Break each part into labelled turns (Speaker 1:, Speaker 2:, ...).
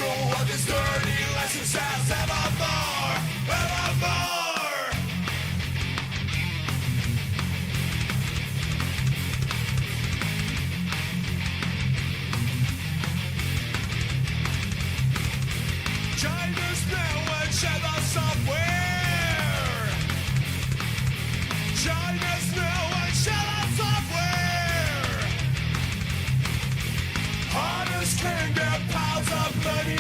Speaker 1: through all these dirty lessons as evermore, evermore. China's now and share the software. China's now and share the software. Hunters can get piles of money,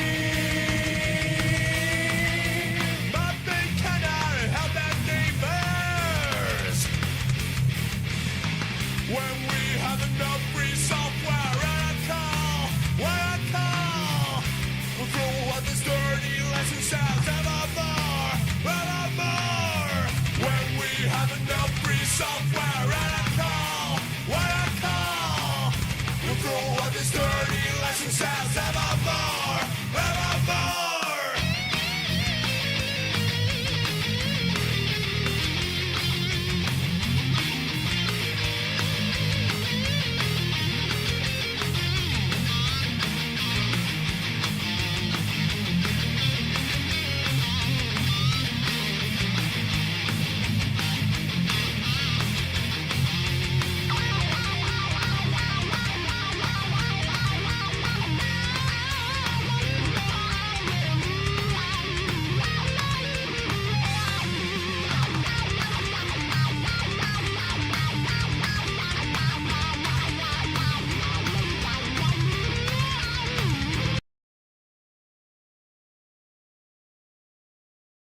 Speaker 1: but they cannot help their neighbors. When we have enough free software and a call, what a call. We'll throw out this dirty lesson sounds evermore, evermore. When we have enough free software and a call, what a call. We'll throw out this dirty lesson sounds evermore, evermore.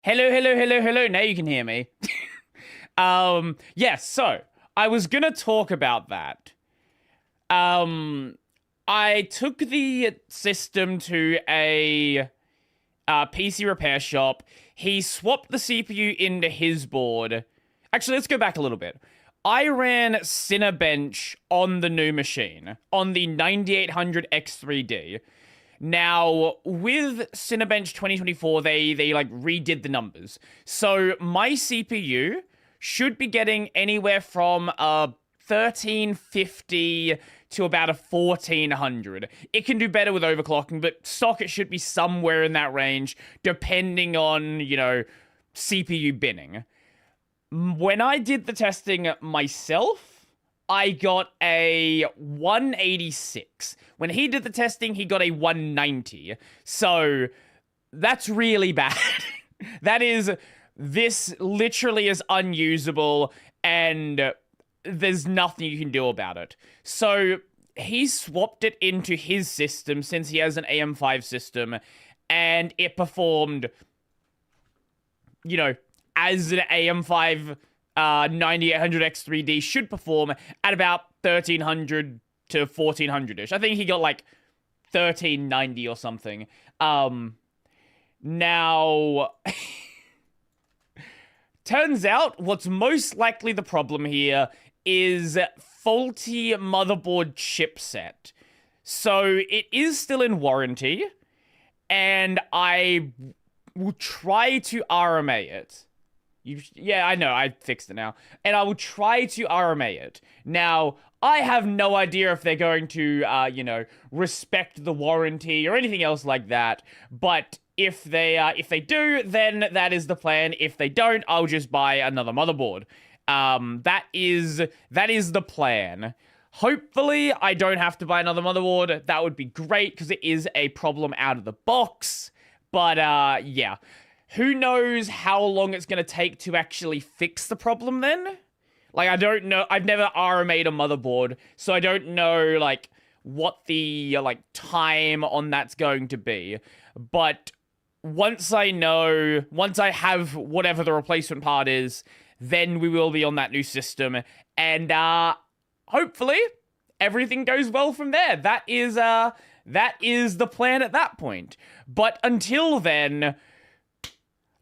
Speaker 2: Hello, hello, hello, hello. Now you can hear me. Yes, so I was gonna talk about that. I took the system to a PC repair shop. He swapped the CPU into his board. Actually, let's go back a little bit. I ran Cinebench on the new machine, on the 9800 X3D. Now, with Cinebench 2024, they like redid the numbers. So my CPU should be getting anywhere from 1350 to about a 1400. It can do better with overclocking, but stock it should be somewhere in that range, depending on, you know, CPU binning. When I did the testing myself, I got a 186. When he did the testing, he got a 190. So that's really bad. This literally is unusable, and there's nothing you can do about it. So he swapped it into his system since he has an AM5 system, and it performed, you know, as an AM5 9800 X3D should perform at about 1300 to 1400-ish. I think he got like 1390 or something. Now, turns out what's most likely the problem here is faulty motherboard chipset. So it is still in warranty, and I will try to RMA it. Yeah, I know, I fixed it now. And I will try to RMA it. Now, I have no idea if they're going to, you know, respect the warranty or anything else like that. But if they do, then that is the plan. If they don't, I'll just buy another motherboard. That is the plan. Hopefully, I don't have to buy another motherboard. That would be great, because it is a problem out of the box. But, yeah. Who knows how long it's going to take to actually fix the problem then? Like, I don't know. I've never RMA'd a motherboard, so I don't know, like, what the, like, time on that's going to be. But once I know, once I have whatever the replacement part is, then we will be on that new system. And, hopefully, everything goes well from there. That is the plan at that point. But until then,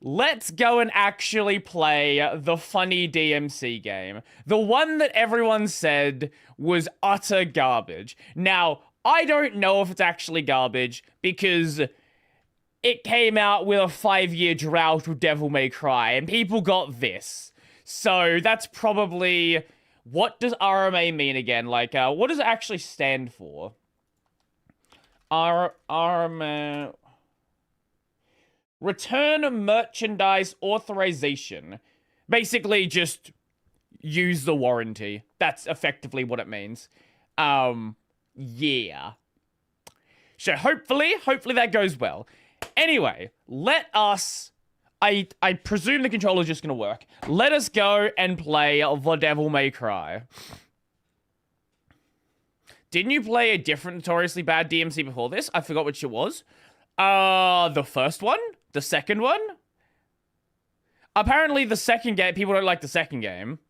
Speaker 2: let's go and actually play the funny DMC game. The one that everyone said was utter garbage. Now, I don't know if it's actually garbage, because it came out with a 5-year drought with Devil May Cry, and people got this. So that's probably... What does RMA mean again? Like, what does it actually stand for? RMA... Return merchandise authorization. Basically, just use the warranty. That's effectively what it means. Yeah. So hopefully that goes well. Anyway, let us... I presume the controller's just gonna work. Let us go and play The Devil May Cry. Didn't you play a different notoriously bad DMC before this? I forgot which it was. The first one? The second one? Apparently the second game, people don't like the second game.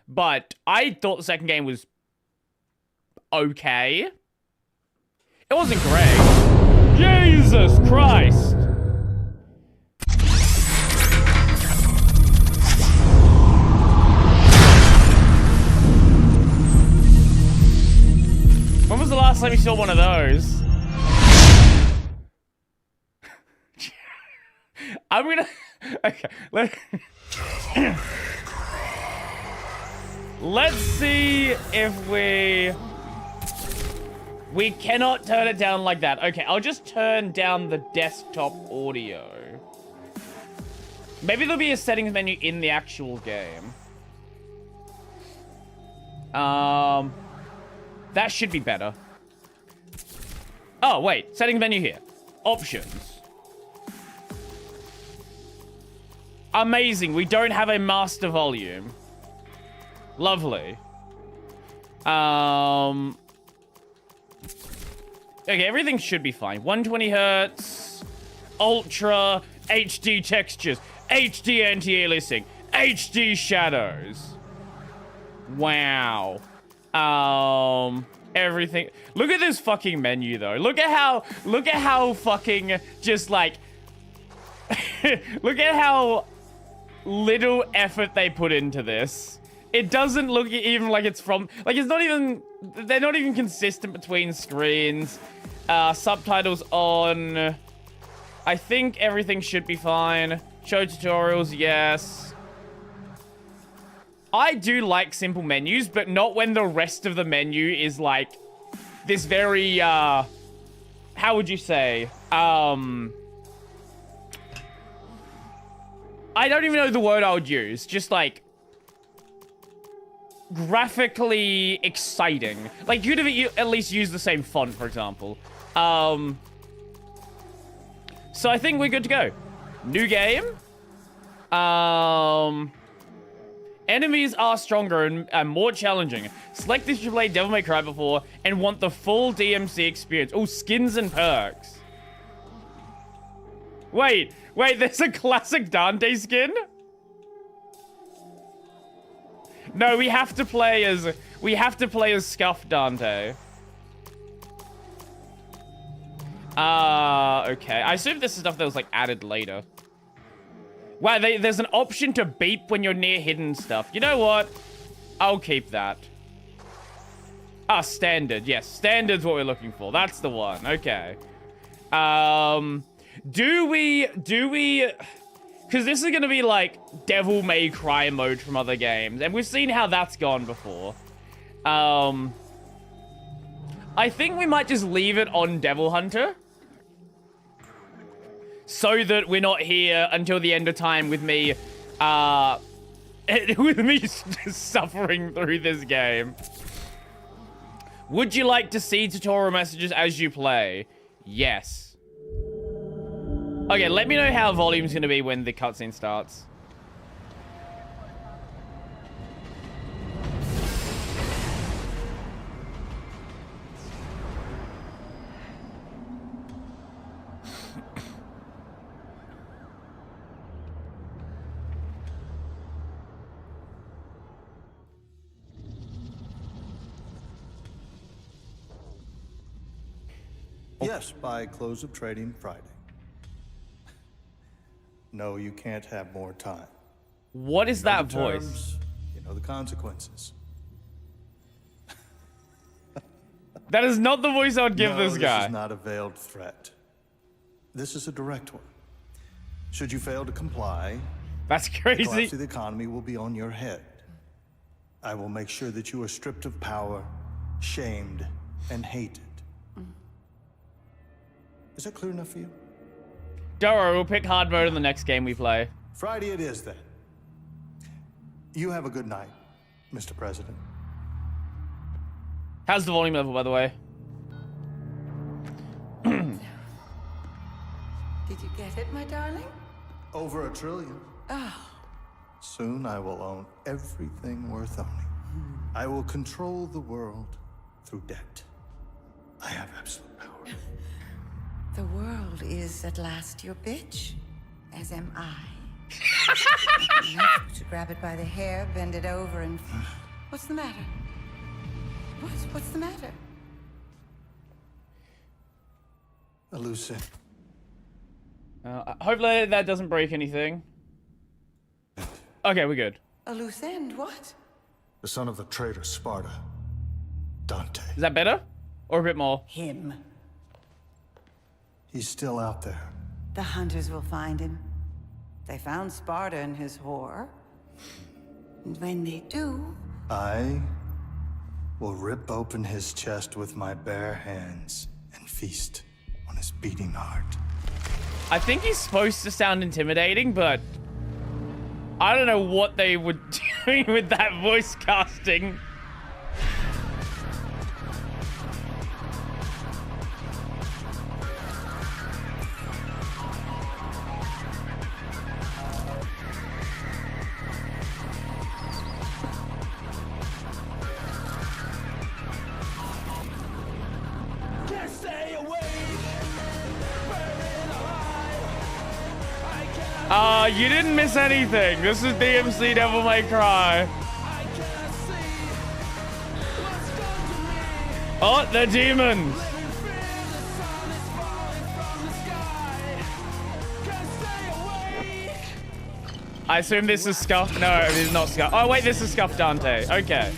Speaker 2: But I thought the second game was okay. It wasn't great. Jesus Christ! When was the last time you saw one of those? I'm gonna... Okay, let's see if we cannot turn it down like that. Okay, I'll just turn down the desktop audio. Maybe there'll be a settings menu in the actual game. That should be better. Oh, wait. Settings menu here. Options. Amazing. We don't have a master volume. Lovely. Okay, everything should be fine. 120 hertz, ultra, HD textures, HD anti-aliasing, HD shadows. Wow. Everything. Look at this fucking menu though. Look at how fucking just like look at how little effort they put into this. It doesn't look even like it's from, like, it's not even, they're not even consistent between screens. Subtitles on. I think everything should be fine. Show tutorials, yes. I do like simple menus, but not when the rest of the menu is like this very, how would you say? I don't even know the word I would use. Just like graphically exciting. Like, you'd have at least used the same font, for example. So I think we're good to go. New game. Enemies are stronger and more challenging. Select if you played Devil May Cry before and want the full DMC experience. Oh, skins and perks. Wait, there's a classic Dante skin? No, we have to play as Scuffed Dante. Okay. I assume this is stuff that was like added later. Wow, there's an option to beep when you're near hidden stuff. You know what? I'll keep that. Ah, standard. Yes, standard's what we're looking for. That's the one. Okay. Do we... Because this is going to be like Devil May Cry mode from other games. And we've seen how that's gone before. I think we might just leave it on Devil Hunter. So that we're not here until the end of time with me, suffering through this game. Would you like to see tutorial messages as you play? Yes. Okay, let me know how volume's gonna be when the cutscene starts.
Speaker 3: Yes, by close of trading Friday. No, you can't have more time.
Speaker 2: What is that voice?
Speaker 3: Terms, you know the consequences.
Speaker 2: That is not the voice I would give this guy.
Speaker 3: This is not a veiled threat. This is a direct one. Should you fail to comply,
Speaker 2: that's
Speaker 3: the
Speaker 2: crazy.
Speaker 3: collapse of the economy will be on your head. I will make sure that you are stripped of power, shamed, and hated. Is that clear enough for you?
Speaker 2: Don't worry, we'll pick hard mode in the next game we play.
Speaker 3: Friday it is then. You have a good night, Mr. President.
Speaker 2: How's the volume level, by the way?
Speaker 4: Did you get it, my darling?
Speaker 3: Over $1 trillion.
Speaker 4: Oh,
Speaker 3: Soon I will own everything worth owning. I will control the world through debt. I have absolute power.
Speaker 4: the world is at last your bitch, as am I. To grab it by the hair, bend it over, and... What's the matter? What's the matter?
Speaker 3: A loose end.
Speaker 2: Hopefully that doesn't break anything. Okay, we're good.
Speaker 4: A loose end, what?
Speaker 3: The son of the traitor Sparta, Dante.
Speaker 2: Is that better? Or a bit more?
Speaker 4: Him.
Speaker 3: He's still out there.
Speaker 4: The hunters will find him. They found Sparta and his whore. And when they do...
Speaker 3: I will rip open his chest with my bare hands and feast on his beating heart.
Speaker 2: I think he's supposed to sound intimidating, but I don't know what they were doing with that voice casting. You didn't miss anything. This is DMC Devil May Cry. Oh, the demons. I assume this is Scuff. No, it is not Scuff. Oh, wait, this is Scuff Dante. Okay.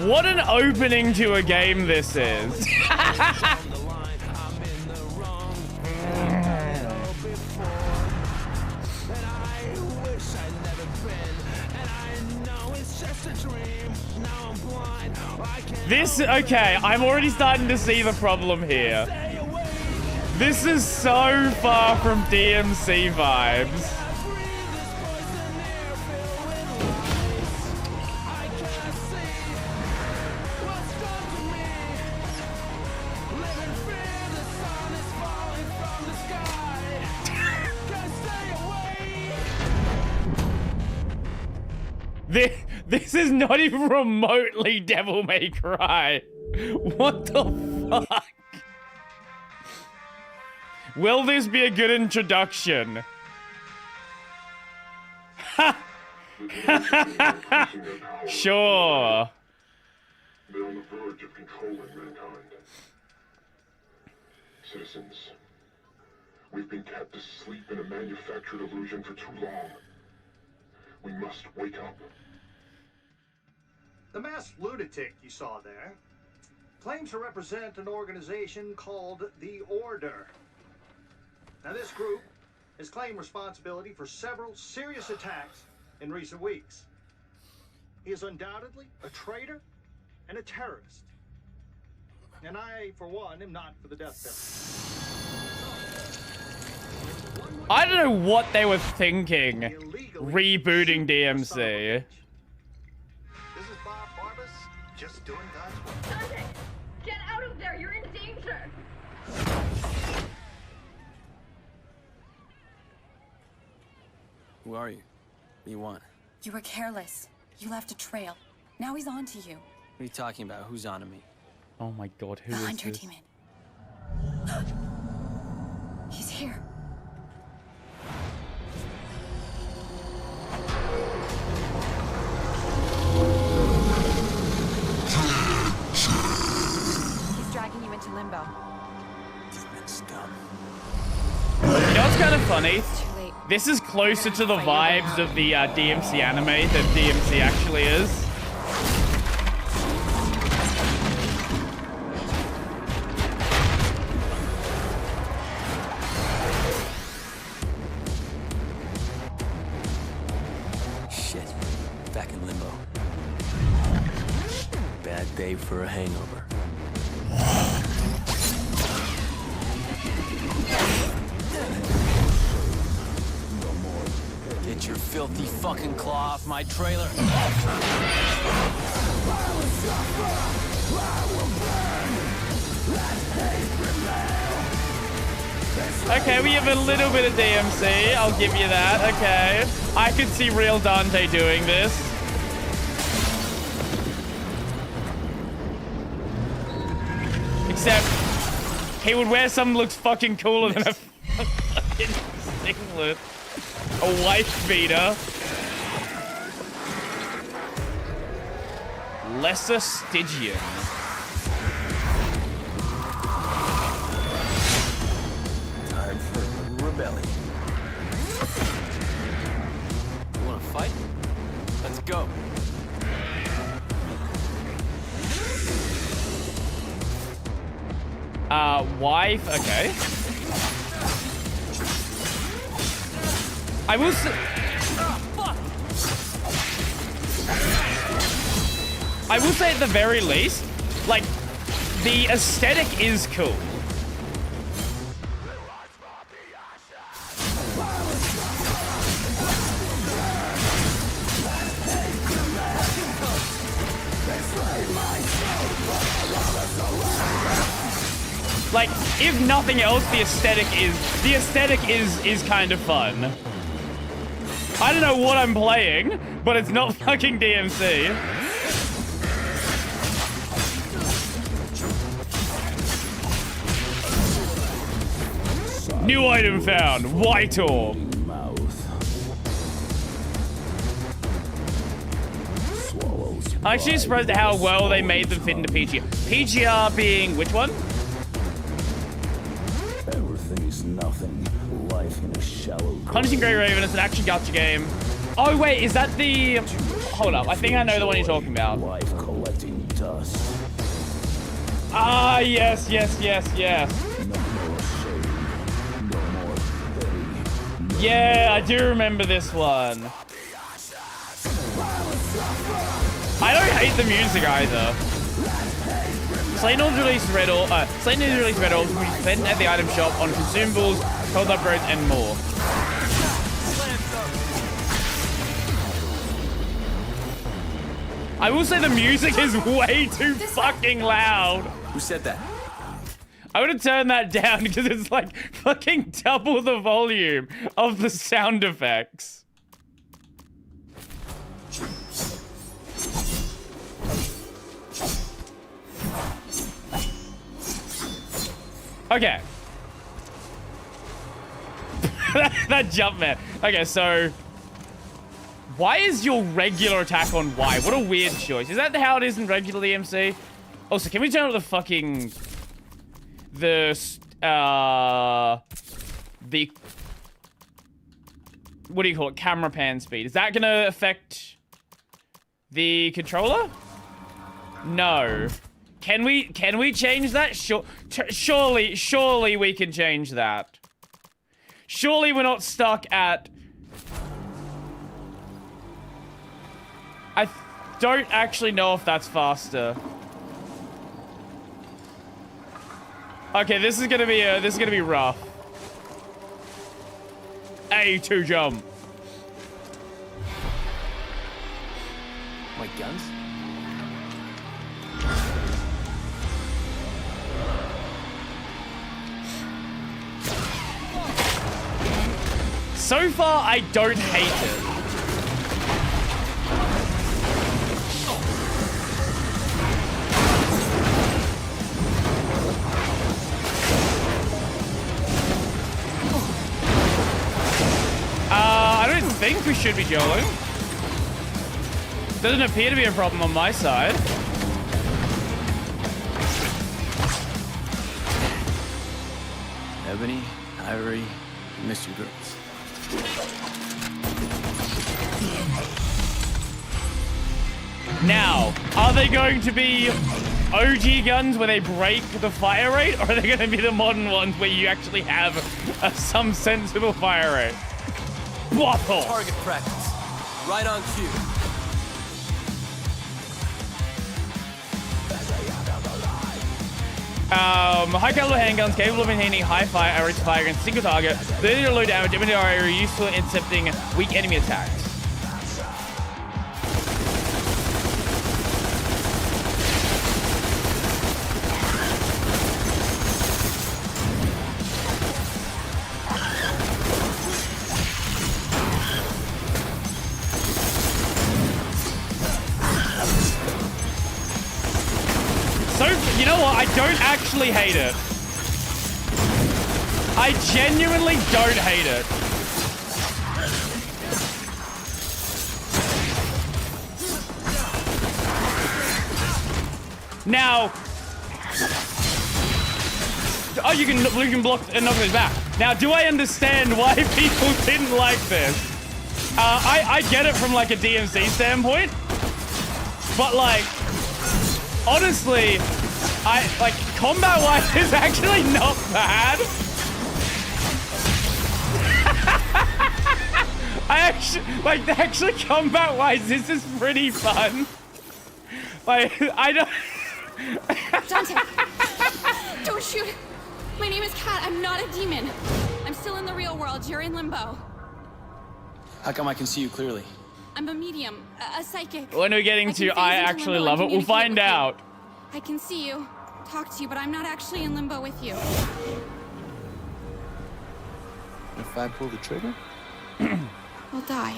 Speaker 2: What an opening to a game this is. Okay, I'm already starting to see the problem here. This is so far from DMC vibes. This is not even remotely Devil May Cry. What the fuck? Will this be a good introduction? Sure.
Speaker 5: They're on the verge of controlling mankind. Citizens, we've been kept asleep in a manufactured illusion for too long. We must wake up.
Speaker 3: The masked lunatic you saw there claims to represent an organization called the Order. Now, this group has claimed responsibility for several serious attacks in recent weeks. He is undoubtedly a traitor and a terrorist. And I, for one, am not for the death penalty.
Speaker 2: I don't know what they were thinking rebooting DMC.
Speaker 3: This is Bob Barbas, just doing God's work.
Speaker 6: Dante, get out of there! You're in danger!
Speaker 7: Who are you? What do you want?
Speaker 8: You were careless. You left a trail. Now he's on to you.
Speaker 7: What are you talking about? Who's on to me?
Speaker 2: Oh my god, who
Speaker 8: The
Speaker 2: is
Speaker 8: hunter
Speaker 2: this?
Speaker 8: demon. He's here. He's dragging you into limbo.
Speaker 7: Demon scum.
Speaker 2: You know what's kind of funny?
Speaker 8: It's too late.
Speaker 2: This is closer to the vibes of the DMC anime than DMC actually is.
Speaker 7: Babe for a hangover. Get your filthy fucking claw off my trailer.
Speaker 2: Okay, we have a little bit of DMC. I'll give you that. Okay. I could see real Dante doing this. Except, he would wear something that looks fucking cooler than a fucking singlet. A wife beater. Lesser Stygian.
Speaker 7: Time for rebellion. You wanna fight? Let's go.
Speaker 2: Wife, okay. I will say... I will say at the very least, like, the aesthetic is cool. Like, if nothing else, the aesthetic is kind of fun. I don't know what I'm playing, but it's not fucking DMC. New item found, white orb. I'm actually surprised at how well they made them fit into PGR. PGR being which one?
Speaker 9: Everything is nothing. Life in a shallow.
Speaker 2: Punishing Grey Raven is an action gacha game. Oh wait, is that the? Hold up, I think I know the one you're talking about.
Speaker 9: Life collecting dust.
Speaker 2: Ah, yes.
Speaker 9: No more shame. No more pain.
Speaker 2: Yeah, I do remember this one. I don't hate the music either. Slaynor's released Red Orb. Slaynor's released Red Orb, which is spent at the item shop on consumables, cold upgrades, and more. I will say the music is way too fucking loud.
Speaker 7: Who said that?
Speaker 2: I would have turned that down because it's like fucking double the volume of the sound effects. Okay. That jump, man. Okay, so... Why is your regular attack on Y? What a weird choice. Is that how it is in regular DMC? Also, can we turn up the fucking... The... What do you call it? Camera pan speed. Is that gonna affect... the controller? No. Can we change that? Surely we can change that. Surely we're not stuck at... I don't actually know if that's faster. Okay, this is gonna be rough. A2 jump.
Speaker 7: My guns?
Speaker 2: So far, I don't hate it. I don't think we should be joling. Doesn't appear to be a problem on my side.
Speaker 7: Ebony, Ivory, I miss you girls.
Speaker 2: Now, are they going to be OG guns where they break the fire rate, or are they going to be the modern ones where you actually have some sensible fire rate? Waffle!
Speaker 7: Target practice. Right on cue.
Speaker 2: High caliber handguns capable of maintaining high fire rates of fire against a single target. Ability to low damage, ability are useful in intercepting weak enemy attacks. So, you know what? I don't actually hate it. I genuinely don't hate it. Now, oh, you can block and knock those back. Now, do I understand why people didn't like this? I get it from like a DMC standpoint, but like, honestly, like combat-wise is actually not bad. Actually combat-wise, this is pretty fun. Like, I don't...
Speaker 8: Dante! Don't shoot! My name is Kat. I'm not a demon. I'm still in the real world. You're in limbo.
Speaker 7: How come I can see you clearly?
Speaker 8: I'm a medium, a psychic.
Speaker 2: When we're getting to I actually love it, we'll find out.
Speaker 8: I can see you, talk to you, but I'm not actually in limbo with you.
Speaker 7: If I pull the trigger?
Speaker 8: I'll die.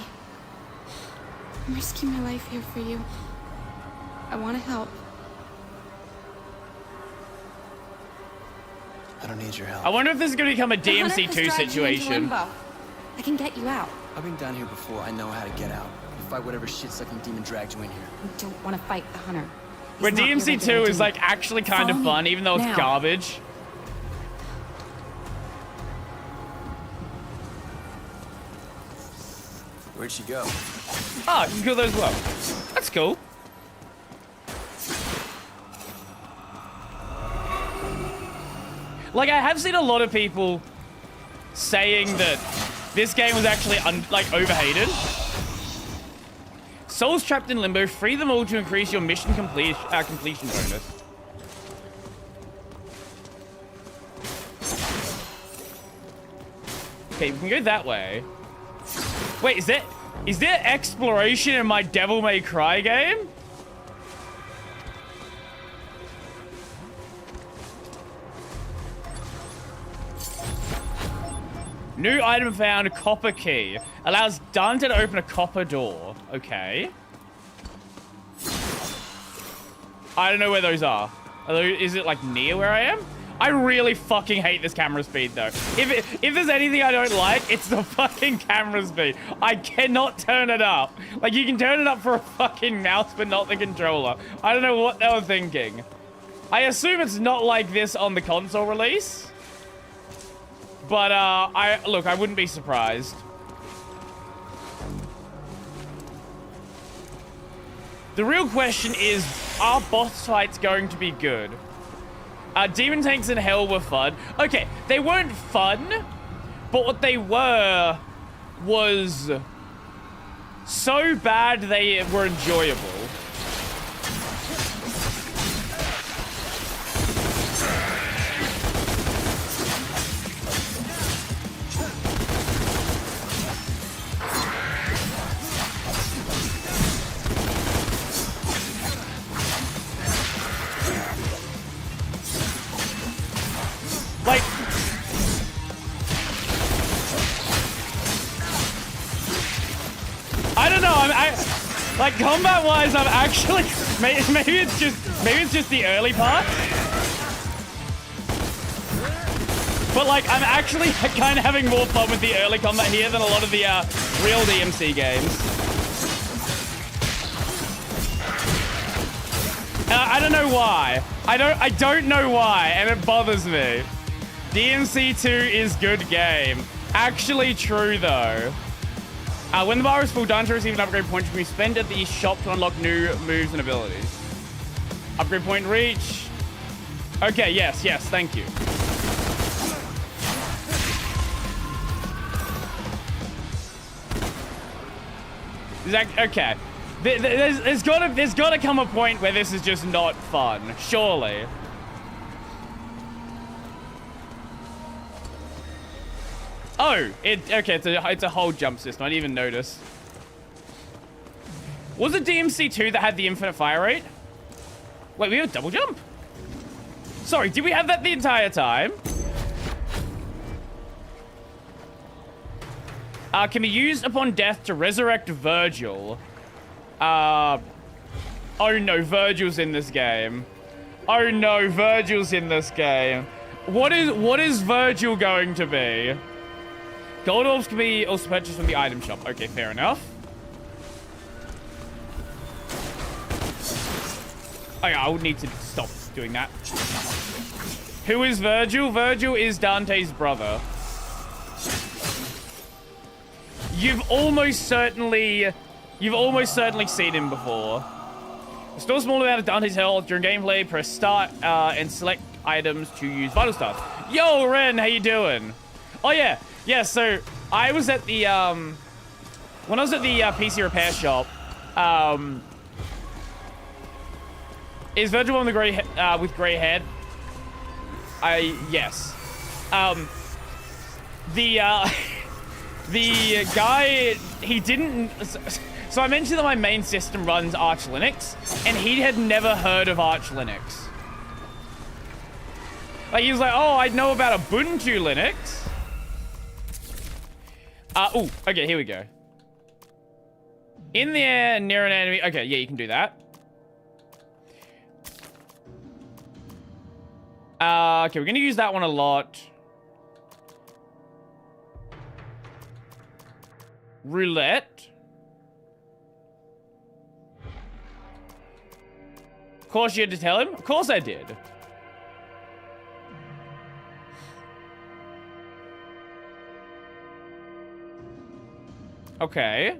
Speaker 8: I'm risking my life here for you. I want to help.
Speaker 7: I don't need your help.
Speaker 2: I wonder if this is going to become a
Speaker 8: The hunter
Speaker 2: DMC2
Speaker 8: has dragged you into
Speaker 2: situation.
Speaker 8: limbo. I can get you out.
Speaker 7: I've been down here before. I know how to get out. You fight whatever shit-sucking demon dragged you in here.
Speaker 8: You don't want to fight the hunter. He's
Speaker 2: Where
Speaker 8: not your
Speaker 2: DMC2
Speaker 8: regular
Speaker 2: is like
Speaker 8: demon.
Speaker 2: actually kind of
Speaker 8: Follow
Speaker 2: fun,
Speaker 8: me.
Speaker 2: even though it's
Speaker 8: Now.
Speaker 2: garbage.
Speaker 7: Where'd she go?
Speaker 2: Oh, you can kill those as well. That's cool. Like, I have seen a lot of people saying that this game was actually, overhated. Souls trapped in limbo, free them all to increase your mission completion bonus. Okay, we can go that way. Wait, is there exploration in my Devil May Cry game? New item found, copper key. Allows Dante to open a copper door. Okay. I don't know where those are. Is it like near where I am? I really fucking hate this camera speed though. If there's anything I don't like, it's the fucking camera speed. I cannot turn it up. Like, you can turn it up for a fucking mouse, but not the controller. I don't know what they were thinking. I assume it's not like this on the console release. But, look, I wouldn't be surprised. The real question is, are boss fights going to be good? Demon tanks in hell were fun. Okay, they weren't fun, but what they were was so bad they were enjoyable. Like, I don't know. Like, combat-wise, I'm actually maybe it's just the early part. But like, I'm actually kind of having more fun with the early combat here than a lot of the real DMC games. I don't know why. I don't know why, and it bothers me. DMC2 is good game. Actually true, though. When the bar is full, Dante receives an upgrade point, which we spend at the shop to unlock new moves and abilities. Upgrade point reach. Okay, yes, thank you. Okay. There's gotta come a point where this is just not fun, surely. Oh, okay, it's a whole jump system. I didn't even notice. Was it DMC 2 that had the infinite fire rate? Wait, we have a double jump? Sorry, did we have that the entire time? Can be used upon death to resurrect Virgil. Oh no, Virgil's in this game. Oh no, Virgil's in this game. What is Virgil going to be? Gold orbs can be also purchased from the item shop. Okay, fair enough. Oh yeah, I would need to stop doing that. Who is Virgil? Virgil is Dante's brother. You've almost certainly seen him before. Restore a small amount of Dante's health during gameplay. Press start and select items to use vital stars. Yo, Ren, how you doing? Oh yeah, yeah. So I was at the when I was at the PC repair shop. Is Virgil on the gray with gray head? Yes. The guy, he didn't. So I mentioned that my main system runs Arch Linux, and he had never heard of Arch Linux. Like, he was like, oh, I know about Ubuntu Linux. Oh, okay, here we go. In the air, near an enemy. Okay, yeah, you can do that. Okay, we're gonna use that one a lot. Roulette. Of course you had to tell him? Of course I did. Okay.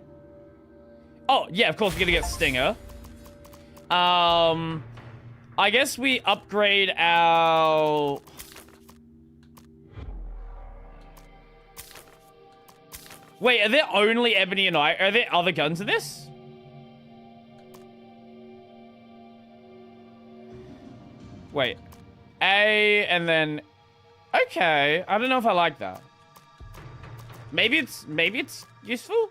Speaker 2: Oh, yeah, of course we're gonna get Stinger. I guess we upgrade our... Wait, are there only Ebony and Iron? Are there other guns in this? Wait. A, and then... Okay, I don't know if I like that. Maybe it's useful?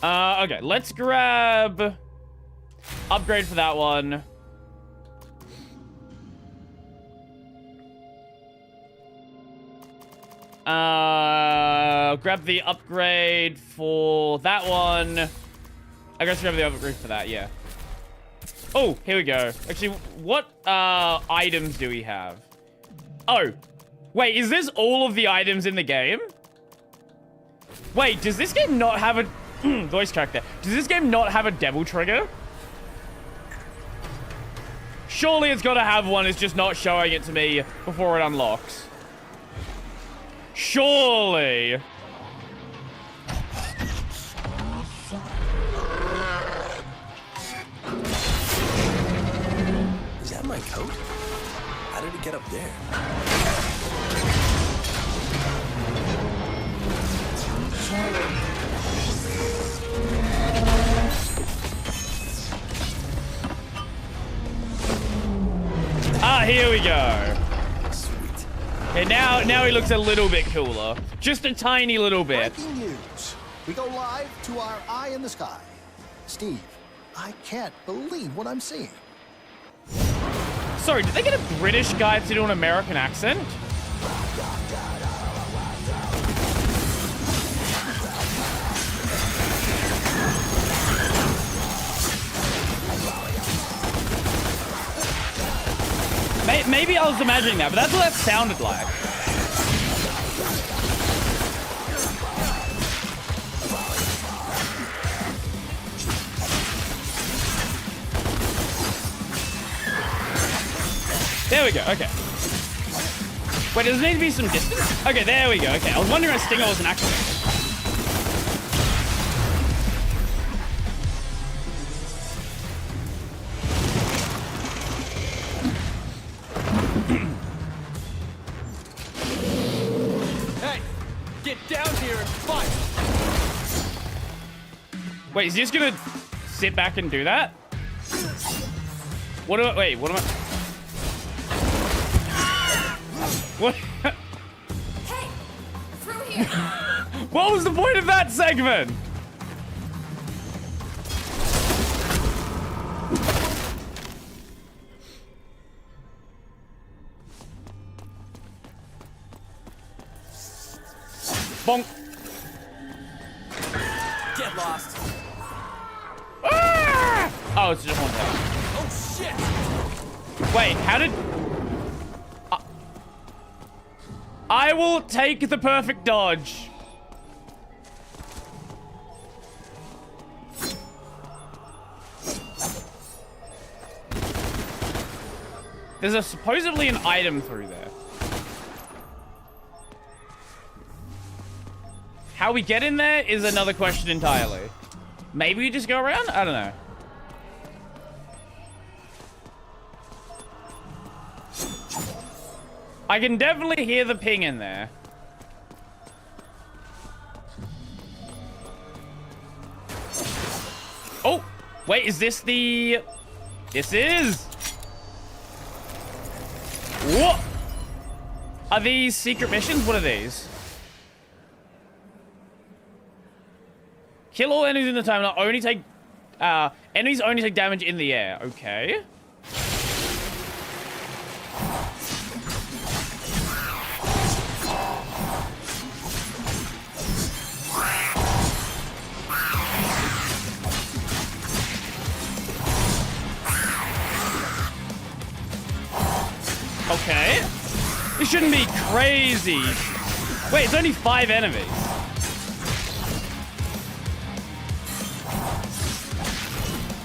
Speaker 2: Okay, let's grab upgrade for that one. Grab the upgrade for that one. I guess grab the upgrade for that, yeah. Oh, here we go. Actually, what items do we have? Oh, wait, is this all of the items in the game? Wait, does this game not have a voice crack there? Does this game not have a devil trigger? Surely it's got to have one. It's just not showing it to me before it unlocks. Surely.
Speaker 10: Is that my coat? How did it get up there?
Speaker 2: Ah, here we go.
Speaker 10: Sweet.
Speaker 2: Okay, now he looks a little bit cooler. Just a tiny little bit.
Speaker 11: Breaking news. We go live to our eye in the sky. Steve, I can't believe what I'm seeing.
Speaker 2: Sorry, did they get a British guy to do an American accent? Maybe I was imagining that, but that's what that sounded like. There we go, okay. Wait, does there need to be some distance? Okay, there we go, okay. I was wondering if Stinger was an accident. Wait, is he just gonna sit back and do that? What do I... Wait, what am I... What?
Speaker 8: Hey, through here.
Speaker 2: What was the point of that segment? Bonk.
Speaker 10: Get lost.
Speaker 2: Ah! Oh, it's just one thing.
Speaker 10: Oh shit!
Speaker 2: Wait, how did... I will take the perfect dodge. There's supposedly an item through there. How we get in there is another question entirely. Maybe we just go around? I don't know. I can definitely hear the ping in there. Oh, wait, is this the... This is... What? Are these secret missions? What are these? Kill all enemies in the time. Not only take... enemies only take damage in the air. Okay. Okay. This shouldn't be crazy. Wait, it's only 5 enemies.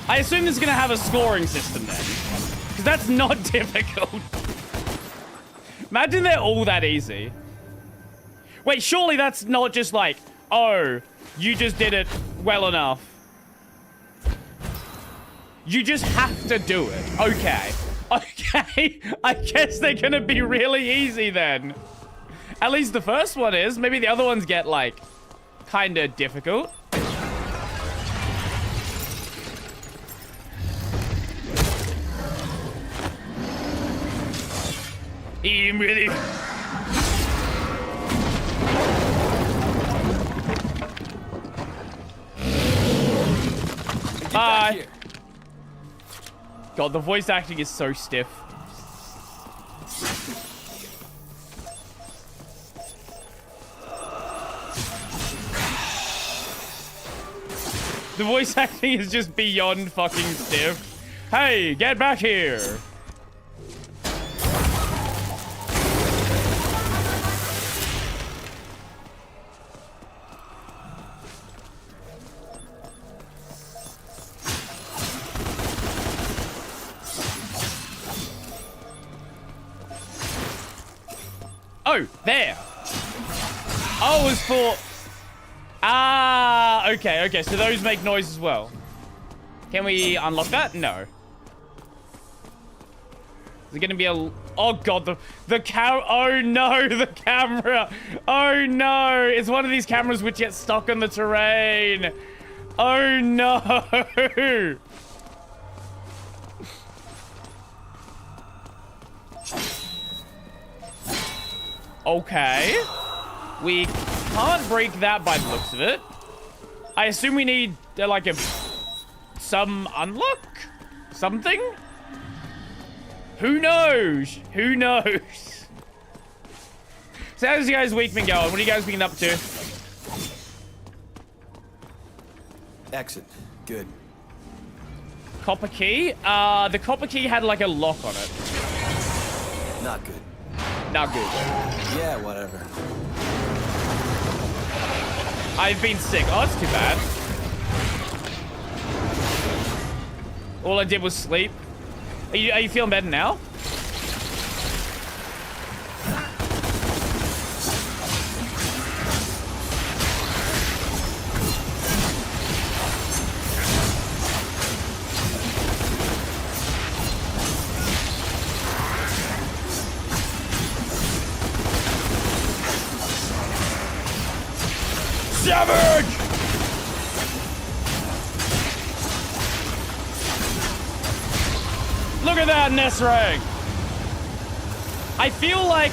Speaker 2: I assume this is going to have a scoring system then. Because that's not difficult. Imagine they're all that easy. Wait, surely that's not just like, oh, you just did it well enough. You just have to do it. Okay. Okay. I guess they're going to be really easy then. At least the first one is. Maybe the other ones get like kind of difficult. Eat him, really. Bye. God, the voice acting is so stiff. The voice acting is just beyond fucking stiff. Hey, get back here. Oh, there. Oh, it's for... Ah, okay, okay. So those make noise as well. Can we unlock that? No. Is it going to be a... Oh, God, the camera... Oh, no, the camera. Oh, no. It's one of these cameras which gets stuck on the terrain. Oh, no. Okay. We can't break that by the looks of it. I assume we need, like, some unlock? Something? Who knows? Who knows? So how's you guys' week been going? What have you guys been up to?
Speaker 10: Exit. Good.
Speaker 2: Copper key? The copper key had, like, a lock on it.
Speaker 10: Not good.
Speaker 2: Not good.
Speaker 10: Yeah, whatever.
Speaker 2: I've been sick. Oh, that's too bad. All I did was sleep. Are you feeling better now? Savage! Look at that Ness rank. I feel like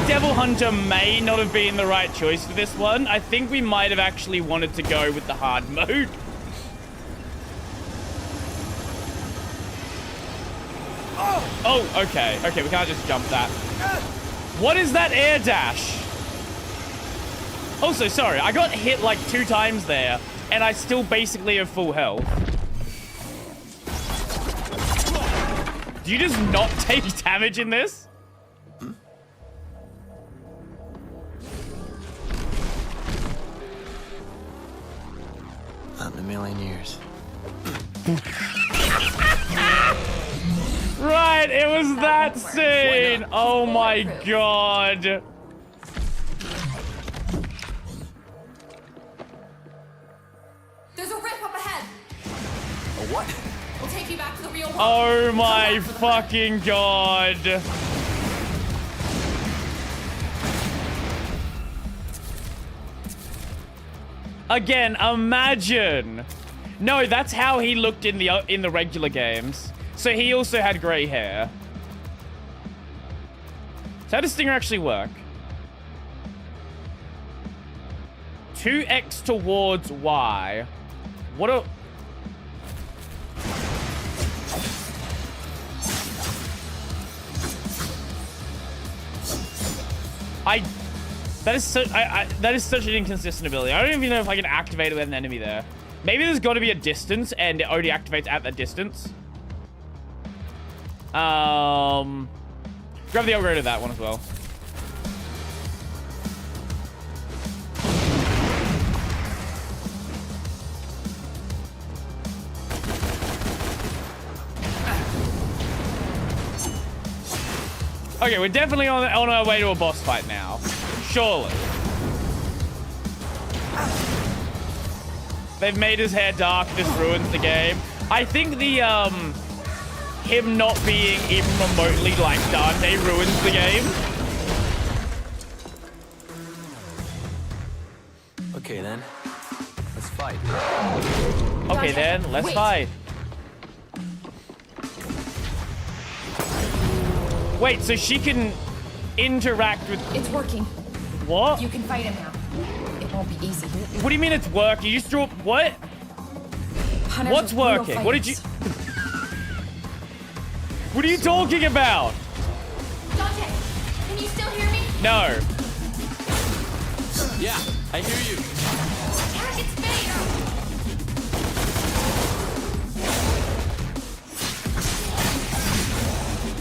Speaker 2: Devil Hunter may not have been the right choice for this one. I think we might have actually wanted to go with the hard mode. Oh, okay. Okay, we can't just jump that. What is that air dash? Also, sorry, I got hit like 2 times there, and I still basically have full health. Do you just not take damage in this?
Speaker 7: Not in a million years.
Speaker 2: Right, it was that scene. Oh my god.
Speaker 8: There's a rip up ahead.
Speaker 7: A what?
Speaker 8: We'll take you back to the real world.
Speaker 2: Oh my fucking god. Again, imagine. No, that's how he looked in the regular games. So he also had gray hair. So how does Stinger actually work? 2x towards Y. What a... That is such an inconsistent ability. I don't even know if I can activate it with an enemy there. Maybe there's got to be a distance and it only activates at that distance. Grab the upgrade of that one as well. Okay, we're definitely on our way to a boss fight now. Surely. They've made his hair dark. This ruins the game. I think the, him not being even remotely like Dante ruins the game.
Speaker 7: Okay, then. Let's fight.
Speaker 2: Okay, then. Let's fight. Wait, so she can interact with...
Speaker 8: It's working.
Speaker 2: What?
Speaker 8: You can fight him now. It won't be easy.
Speaker 2: What do you mean it's working? You just drew... What?
Speaker 8: Hunters
Speaker 2: What's
Speaker 8: are brutal
Speaker 2: working? What did you...
Speaker 8: fighters.
Speaker 2: What are you talking about?
Speaker 8: Dante, can you still hear me?
Speaker 2: No.
Speaker 7: Yeah, I hear you.
Speaker 8: Attack its face!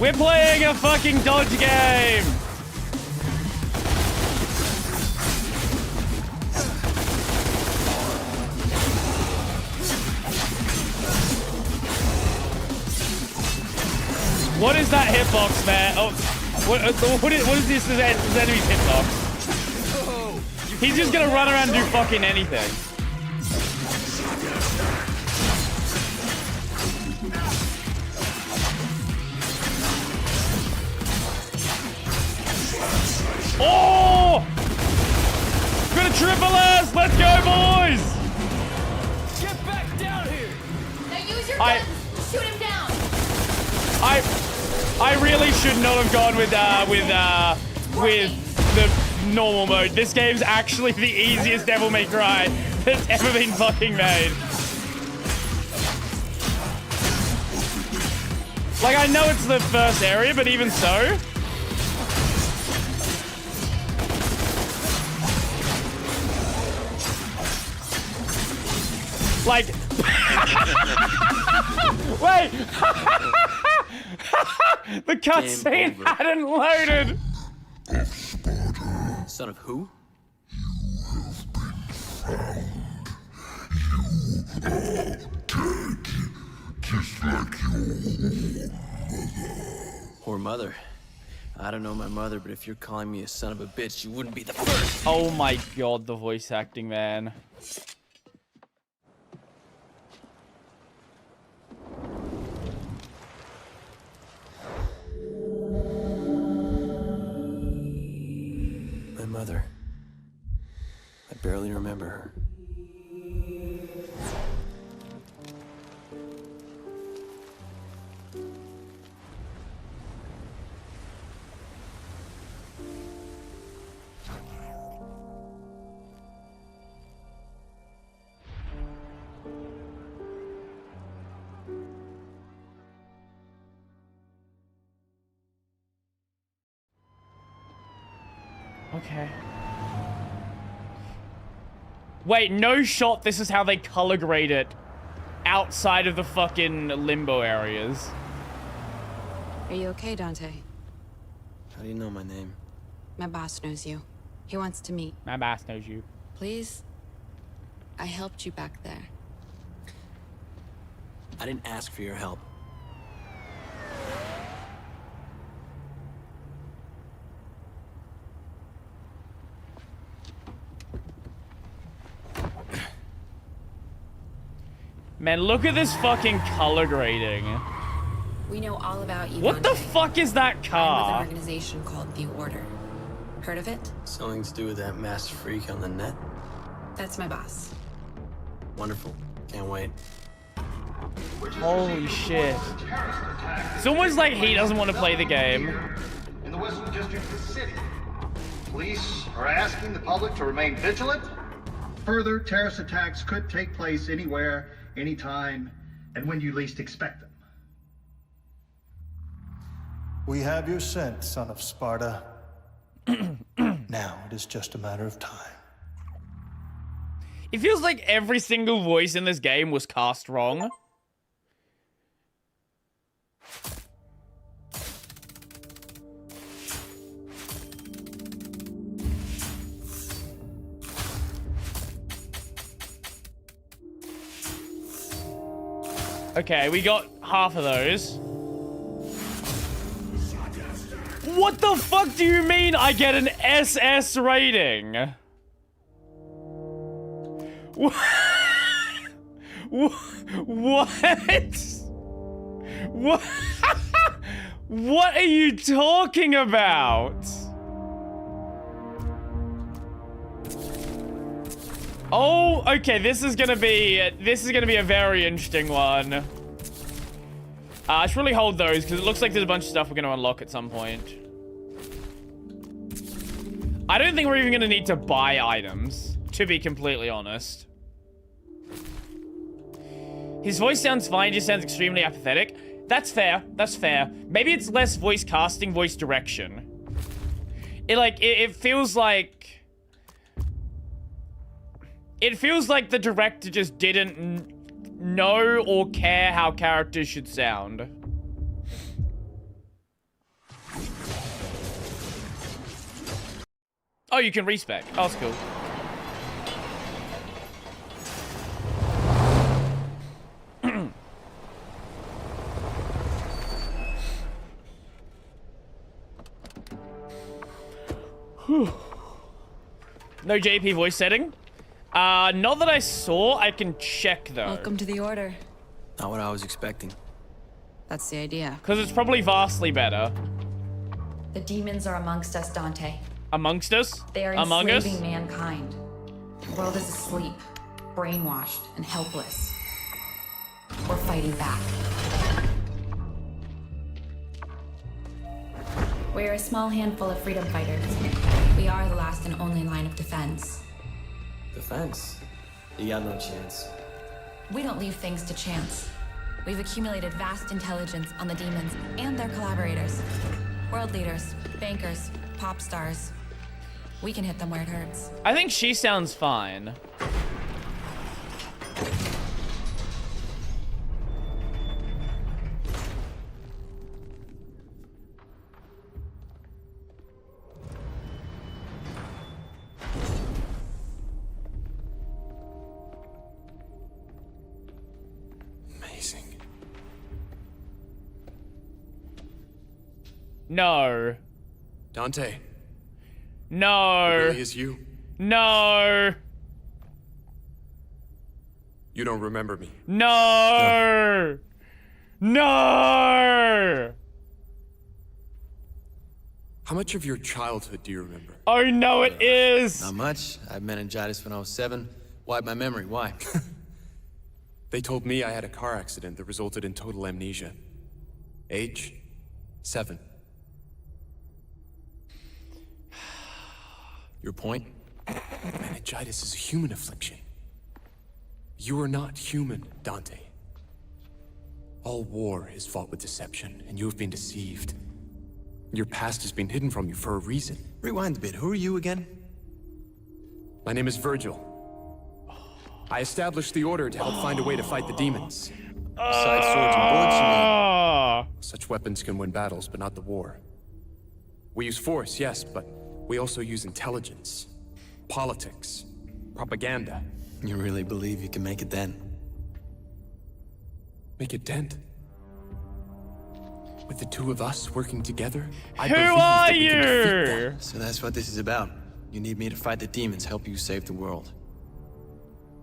Speaker 2: We're playing a fucking dodge game. What is that hitbox, man? Oh, what is this enemy's hitbox? He's just gonna run around and do fucking anything. Oh! Got a triple S! Let's go, boys!
Speaker 7: Get back down here!
Speaker 8: Now use your guns! Shoot him down!
Speaker 2: I really should not have gone with the normal mode. This game's actually the easiest Devil May Cry that's ever been fucking made. Like, I know it's the first area, but even so. Like, wait. The cutscene hadn't loaded.
Speaker 7: Son of who?
Speaker 5: Just like your
Speaker 7: Or mother. I don't know my mother, but if you're calling me a son of a bitch, you wouldn't be the first.
Speaker 2: Oh my god, the voice acting, man.
Speaker 7: My mother. I barely remember her.
Speaker 2: Okay. Wait, no shot. This is how they color grade it outside of the fucking limbo areas.
Speaker 8: Are you okay, Dante?
Speaker 7: How do you know my name?
Speaker 8: My boss knows you. He wants to meet.
Speaker 2: My boss knows you.
Speaker 8: Please? I helped you back there.
Speaker 7: I didn't ask for your help.
Speaker 2: Man, look at this fucking color grading.
Speaker 8: We know all about you,
Speaker 2: What the
Speaker 8: Dante.
Speaker 2: fuck is that
Speaker 8: I'm with
Speaker 2: car?
Speaker 8: an organization called The Order. Heard of it?
Speaker 7: Something to do with that masked freak on the net?
Speaker 8: That's my boss.
Speaker 7: Wonderful. Can't wait.
Speaker 2: Holy shit. It's almost like he doesn't want to play the game.
Speaker 3: In the Western District of the city, police are asking the public to remain vigilant. Further terrorist attacks could take place anywhere, anytime, and when you least expect them.
Speaker 11: We have your scent, son of Sparta. Now it is just a matter of time.
Speaker 2: It feels like every single voice in this game was cast wrong. Okay, we got half of those. What the fuck do you mean I get an SS rating? What? What? What? What are you talking about? Oh, okay, this is gonna be a very interesting one. I should really hold those because it looks like there's a bunch of stuff we're gonna unlock at some point. I don't think we're even gonna need to buy items, to be completely honest. His voice sounds fine, just sounds extremely apathetic. That's fair, that's fair. Maybe it's less voice casting, voice direction. It feels like... It feels like the director just didn't know or care how characters should sound. Oh, you can respec. Oh, that's cool. No JP voice setting? Not that I saw. I can check, though.
Speaker 8: Welcome to the Order.
Speaker 7: Not what I was expecting.
Speaker 8: That's the idea.
Speaker 2: Because it's probably vastly better.
Speaker 12: The demons are amongst us, Dante.
Speaker 2: Amongst us?
Speaker 12: They are
Speaker 2: Among us?
Speaker 12: enslaving mankind. The world is asleep, brainwashed, and helpless. We're fighting back. We're a small handful of freedom fighters. We are the last and only line of defense.
Speaker 7: Defense? You got no chance.
Speaker 12: We don't leave things to chance. We've accumulated vast intelligence on the demons and their collaborators. World leaders, bankers, pop stars. We can hit them where it hurts.
Speaker 2: I think she sounds fine.
Speaker 10: Amazing.
Speaker 2: No.
Speaker 10: Dante.
Speaker 2: No.
Speaker 10: It really is you.
Speaker 2: No.
Speaker 10: You don't remember me.
Speaker 2: No. No.
Speaker 10: How much of your childhood do you remember?
Speaker 2: Oh no, it is.
Speaker 7: Not much. I had meningitis when I was 7. Wiped my memory. Why?
Speaker 10: They told me I had a car accident that resulted in total amnesia. Age? 7.
Speaker 7: Your point?
Speaker 10: Meningitis is a human affliction. You are not human, Dante. All war is fought with deception, and you have been deceived. Your past has been hidden from you for a reason.
Speaker 7: Rewind a bit. Who are you again?
Speaker 10: My name is Virgil. I established the Order to help find a way to fight the demons.
Speaker 7: Besides swords and bullets, you mean?
Speaker 10: Such weapons can win battles, but not the war. We use force, yes, but we also use intelligence, politics, propaganda.
Speaker 7: You really believe you can make a dent?
Speaker 10: Make a dent? With the two of us working together, I
Speaker 2: Who
Speaker 10: believe
Speaker 2: are
Speaker 10: that we can defeat them.
Speaker 2: you?
Speaker 7: So that's what this is about. You need me to fight the demons, help you save the world.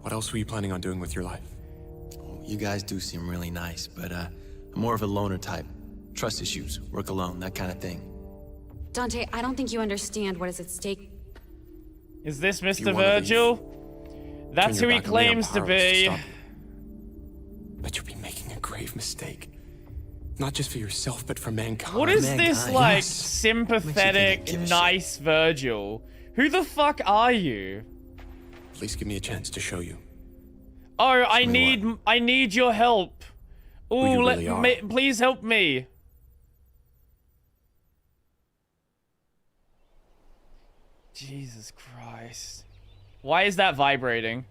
Speaker 10: What else were you planning on doing with your life?
Speaker 7: Oh, you guys do seem really nice, but I'm more of a loner type. Trust issues, work alone, that kind of thing.
Speaker 8: Dante, I don't think you understand what is at stake.
Speaker 2: Is this
Speaker 10: You
Speaker 2: Mr.
Speaker 10: wanna
Speaker 2: Virgil? That's who
Speaker 10: Turn
Speaker 2: he
Speaker 10: your back on me, I'm
Speaker 2: claims to
Speaker 10: powerless
Speaker 2: be.
Speaker 10: stop it. But you'll be making a grave mistake. Not just for yourself, but for mankind.
Speaker 2: What is this,
Speaker 7: Mankind.
Speaker 2: like,
Speaker 10: Yes.
Speaker 2: sympathetic,
Speaker 7: give a shit?
Speaker 2: nice Virgil? Who the fuck are you?
Speaker 10: Please give me a chance to show you.
Speaker 2: Oh, I
Speaker 10: me
Speaker 2: need your help.
Speaker 10: you
Speaker 2: Ooh,
Speaker 10: really are.
Speaker 2: please help me. Jesus Christ. Why is that vibrating?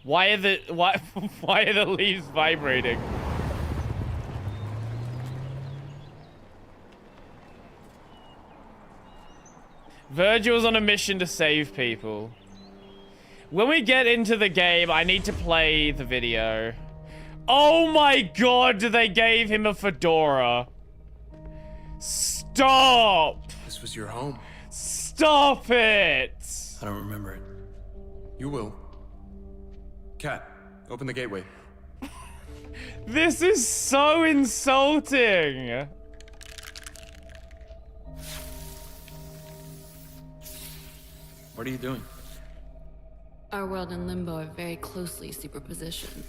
Speaker 2: Why are the leaves vibrating? Virgil's on a mission to save people. When we get into the game, I need to play the video. Oh my god, they gave him a fedora. Stop!
Speaker 10: This was your home.
Speaker 2: Stop it!
Speaker 7: I don't remember it.
Speaker 10: You will. Cat, open the gateway.
Speaker 2: This is so insulting.
Speaker 7: What are you doing?
Speaker 8: Our world and Limbo are very closely superpositioned.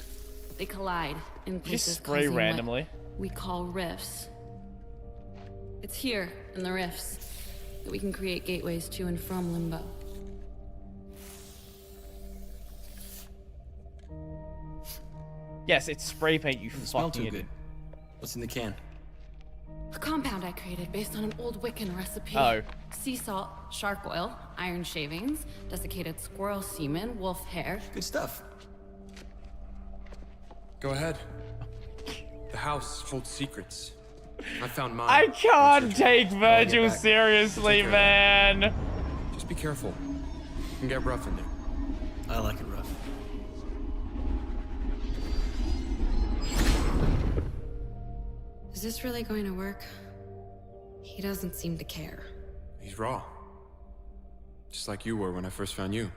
Speaker 8: They collide in places
Speaker 2: spray
Speaker 8: causing
Speaker 2: randomly.
Speaker 8: what we call rifts. It's here, in the rifts, that we can create gateways to and from Limbo.
Speaker 2: Yes, it's spray paint, you
Speaker 7: Doesn't smell too
Speaker 2: fucking
Speaker 7: good.
Speaker 2: idiot.
Speaker 7: What's in the can?
Speaker 8: A compound I created based on an old Wiccan recipe.
Speaker 2: Oh.
Speaker 8: Sea salt, shark oil, iron shavings, desiccated squirrel semen, wolf hair.
Speaker 7: Good stuff.
Speaker 10: Go ahead. The house holds secrets. I found mine.
Speaker 2: I can't
Speaker 10: Research.
Speaker 2: take Virgil
Speaker 10: back.
Speaker 2: seriously,
Speaker 10: Take care.
Speaker 2: man.
Speaker 10: Just be careful. It can get rough in there.
Speaker 7: I like it rough.
Speaker 8: Is this really going to work? He doesn't seem to care.
Speaker 10: He's raw. Just like you were when I first found you.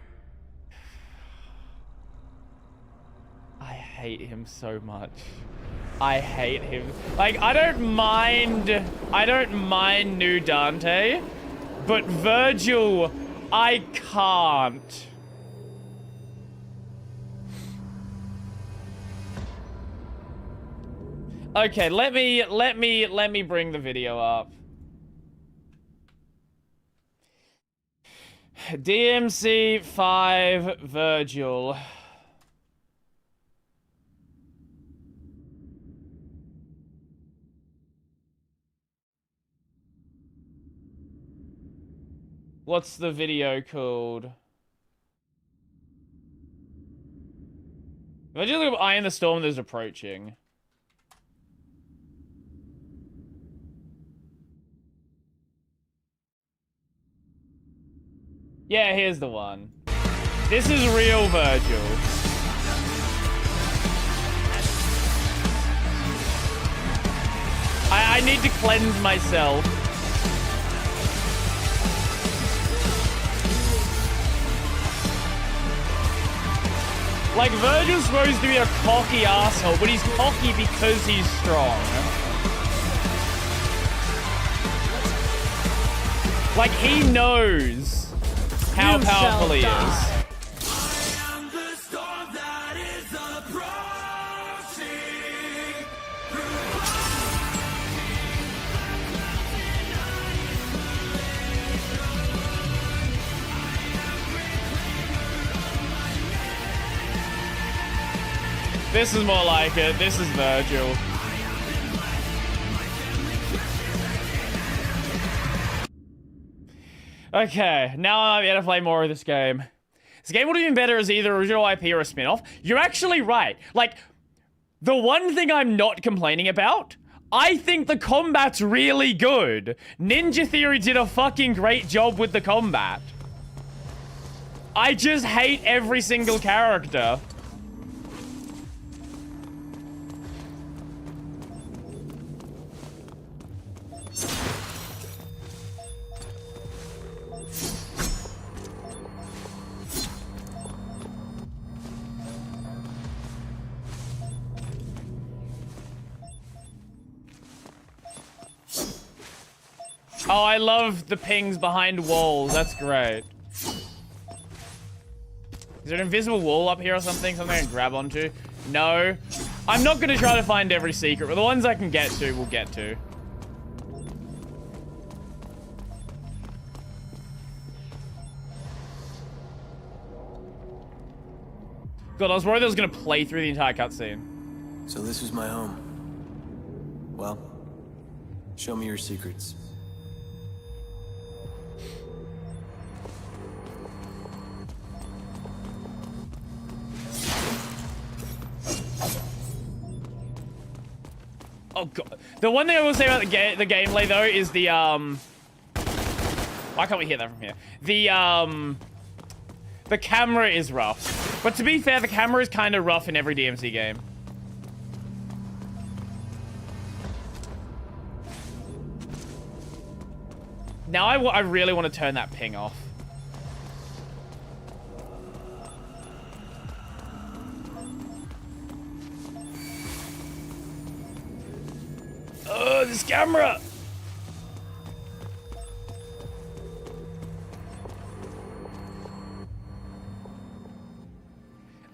Speaker 2: I hate him so much. I hate him. Like, I don't mind new Dante, but Virgil, I can't. Okay, let me bring the video up. DMC 5 Virgil. What's the video called? If I just look up Eye in the Storm that's approaching. Yeah, here's the one. This is real Virgil. I need to cleanse myself. Like, Virgil's supposed to be a cocky asshole, but he's cocky because he's strong. Like, he knows how powerful he is. This is more like it. This is Virgil. Okay, now I'm going to play more of this game. This game would have been better as either original IP or a spin-off. You're actually right. Like, the one thing I'm not complaining about, I think the combat's really good. Ninja Theory did a fucking great job with the combat. I just hate every single character. Oh, I love the pings behind walls. That's great. Is there an invisible wall up here or something? Something I can grab onto? No. I'm not going to try to find every secret, but the ones I can get to, we'll get to. God, I was worried I was going to play through the entire cutscene.
Speaker 7: So this was my home. Well, show me your secrets.
Speaker 2: Oh god. The one thing I will say about the gameplay though is the why can't we hear that from here? The camera is rough. But to be fair, the camera is kind of rough in every DMC game. Now I really want to turn that ping off. Oh, this camera!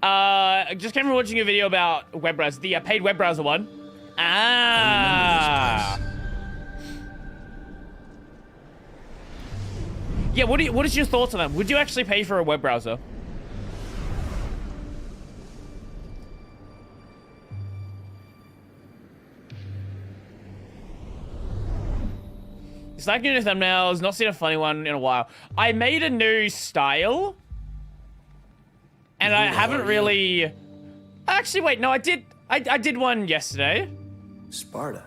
Speaker 2: I just came from watching a video about web browser, the paid web browser one. Ah. Yeah, what is your thoughts on that? Would you actually pay for a web browser? It's like new thumbnails, not seen a funny one in a while. I made a new style. And I haven't really... Actually, wait, no, I did one yesterday.
Speaker 7: Sparta.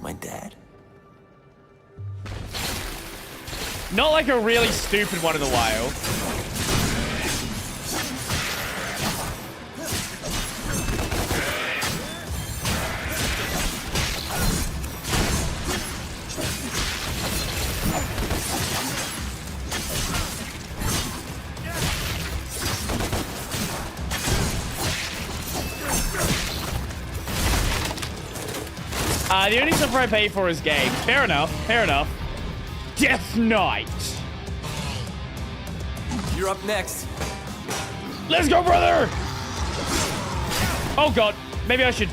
Speaker 7: My dad?
Speaker 2: Not like a really stupid one in a while. The only stuff I pay for is games. Fair enough, fair enough. Death Knight.
Speaker 7: You're up next.
Speaker 2: Let's go, brother! Oh god, maybe I should...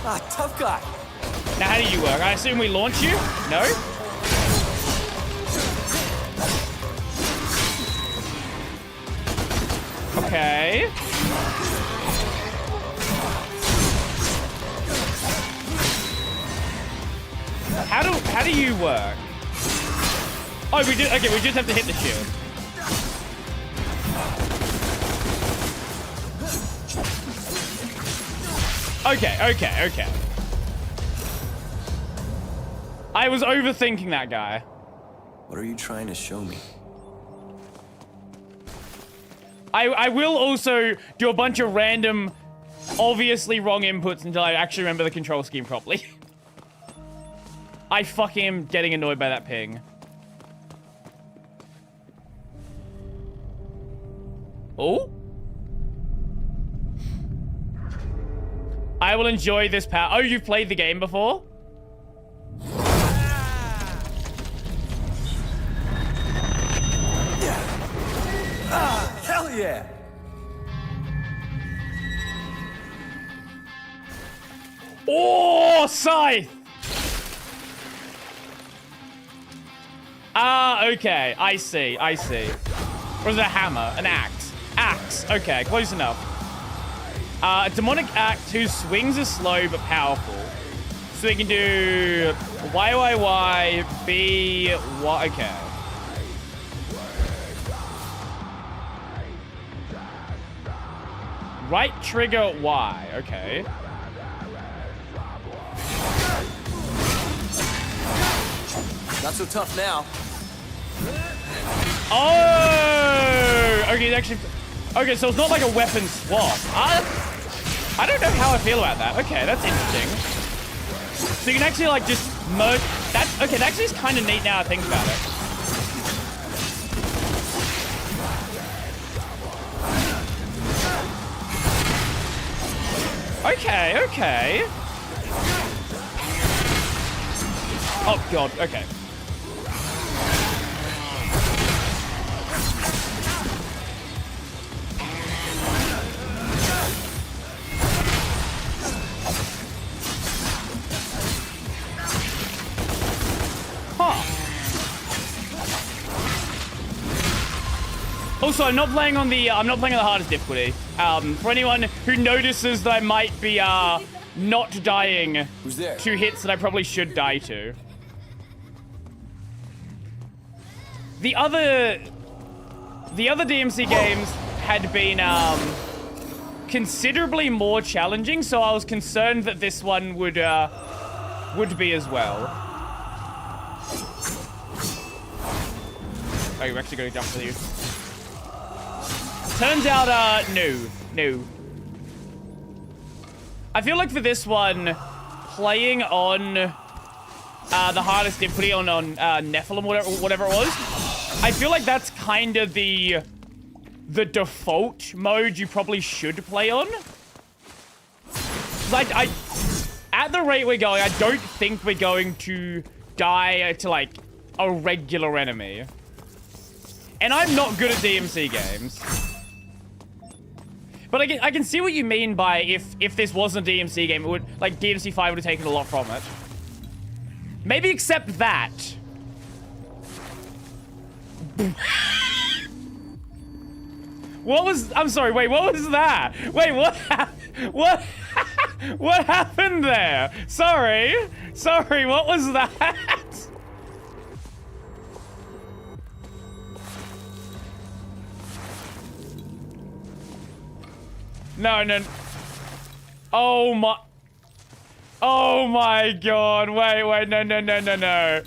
Speaker 7: Ah, tough guy.
Speaker 2: Now how do you work? I assume we launch you? No? Okay. How do you work? Oh, we do. Okay, we just have to hit the shield. Okay. I was overthinking that guy.
Speaker 7: What are you trying to show me?
Speaker 2: I will also do a bunch of random, obviously wrong inputs until I actually remember the control scheme properly. I fucking am getting annoyed by that ping. Oh? I will enjoy this power. Oh, you've played the game before?
Speaker 7: Ah, hell yeah!
Speaker 2: Oh, scythe! Ah, okay. I see. Or is it a hammer? An axe? Axe. Okay, close enough. A demonic axe whose swings are slow but powerful. So we can do Y, B, Y. Okay. Right trigger Y. Okay.
Speaker 7: Not so tough now.
Speaker 2: Oh! Okay, actually... Okay, so it's not like a weapon swap. I don't know how I feel about that. Okay, that's interesting. So you can actually, like, just merge... That's... Okay, that actually is kind of neat now I think about it. Okay, okay. Oh, God, okay. Also, I'm not playing on the hardest difficulty. For anyone who notices that I might be not dying to hits that I probably should die to. The other DMC games had been considerably more challenging, so I was concerned that this one would be as well. Oh, you're actually going to jump for you. Turns out, no. I feel like for this one, playing on the hardest difficulty on Nephilim, whatever it was, I feel like that's kind of the default mode you probably should play on. Like, at the rate we're going, I don't think we're going to die to, like, a regular enemy. And I'm not good at DMC games. But I can see what you mean by if this wasn't a DMC game, it would, like, DMC 5 would have taken a lot from it. Maybe except that. I'm sorry, wait, what was that? Wait, what happened there? Sorry, what was that? No. Oh my God, wait, no.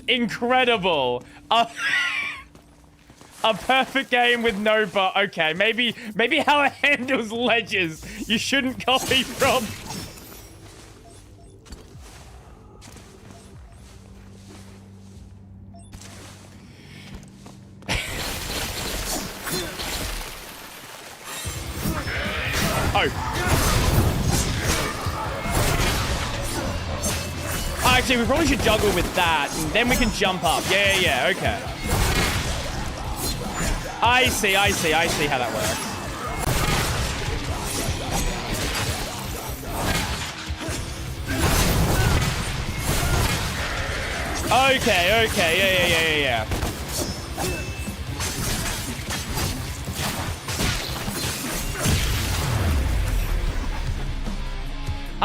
Speaker 2: Incredible. A perfect game with no but. Okay, maybe how it handles ledges you shouldn't copy from. Actually, we probably should juggle with that, and then we can jump up. Yeah, okay. I see how that works. Okay, yeah.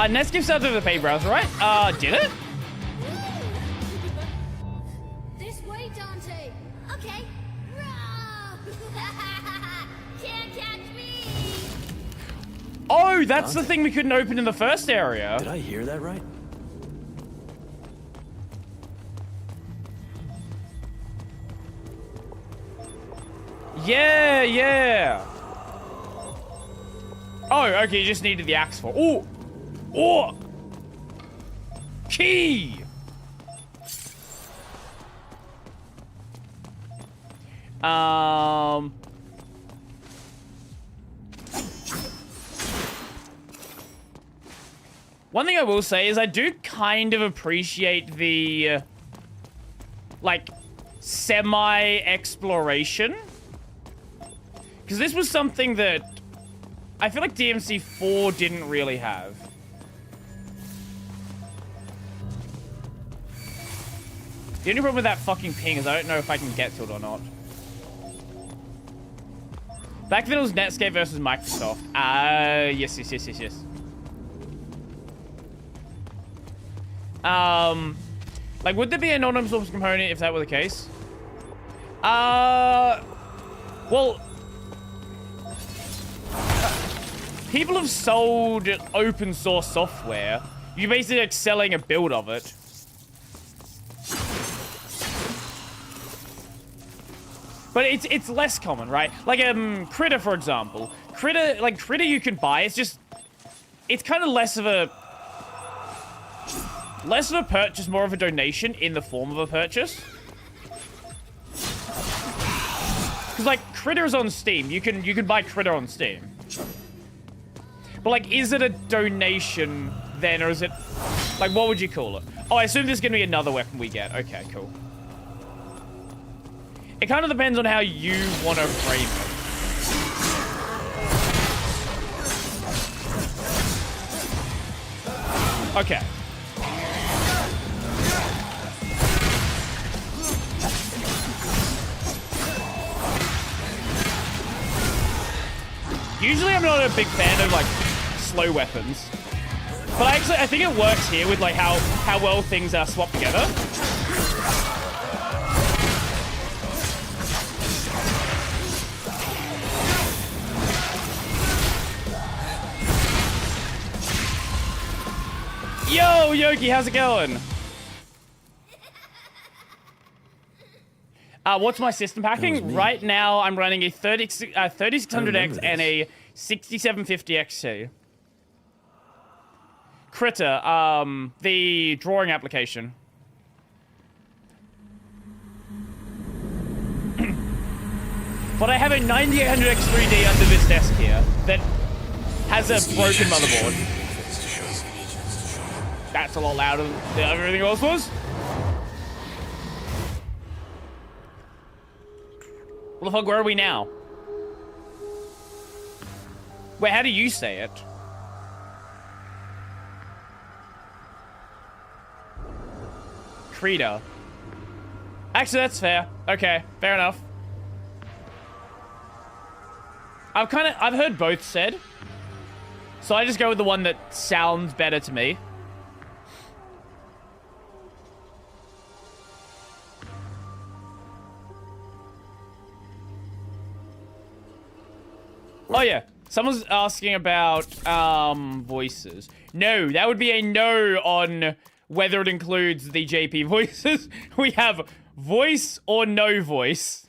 Speaker 2: Nest gives out to the pay browser, right? Did it?
Speaker 6: This way, Dante. Okay. Can't catch me.
Speaker 2: Oh, that's the thing we couldn't open in the first area.
Speaker 7: Did I hear that right?
Speaker 2: Yeah. Oh, okay, you just needed the axe for. Oh! Key! One thing I will say is I do kind of appreciate the, like, semi-exploration. Because this was something that I feel like DMC 4 didn't really have. The only problem with that fucking ping is I don't know if I can get to it or not. Back then it was Netscape versus Microsoft. Yes. Like, would there be a non-absorbs component if that were the case? Well, people have sold open source software. You're basically like selling a build of it. But it's less common, right? Like Critter, for example. Critter you can buy. It's kind of less of a purchase, more of a donation in the form of a purchase. Because like Critter is on Steam. You can buy Critter on Steam. But like, is it a donation then, or is it like, what would you call it? Oh, I assume there's gonna be another weapon we get. Okay, cool. It kind of depends on how you want to frame it. Okay. Usually I'm not a big fan of like slow weapons. But I think it works here with like how well things are swapped together. Yo, Yogi, how's it going? What's my system packing? Right now, I'm running a 3600X and a 6750 XT. Critter, the drawing application. But I have a 9800X 3D under this desk here that has a broken motherboard. That's a lot louder than everything else was. What the fuck, where are we now? Wait, how do you say it? Credo. Actually, that's fair. Okay, fair enough. I've heard both said. So I just go with the one that sounds better to me. Oh yeah, someone's asking about voices. No, that would be a no on whether it includes the JP voices. We have voice or no voice.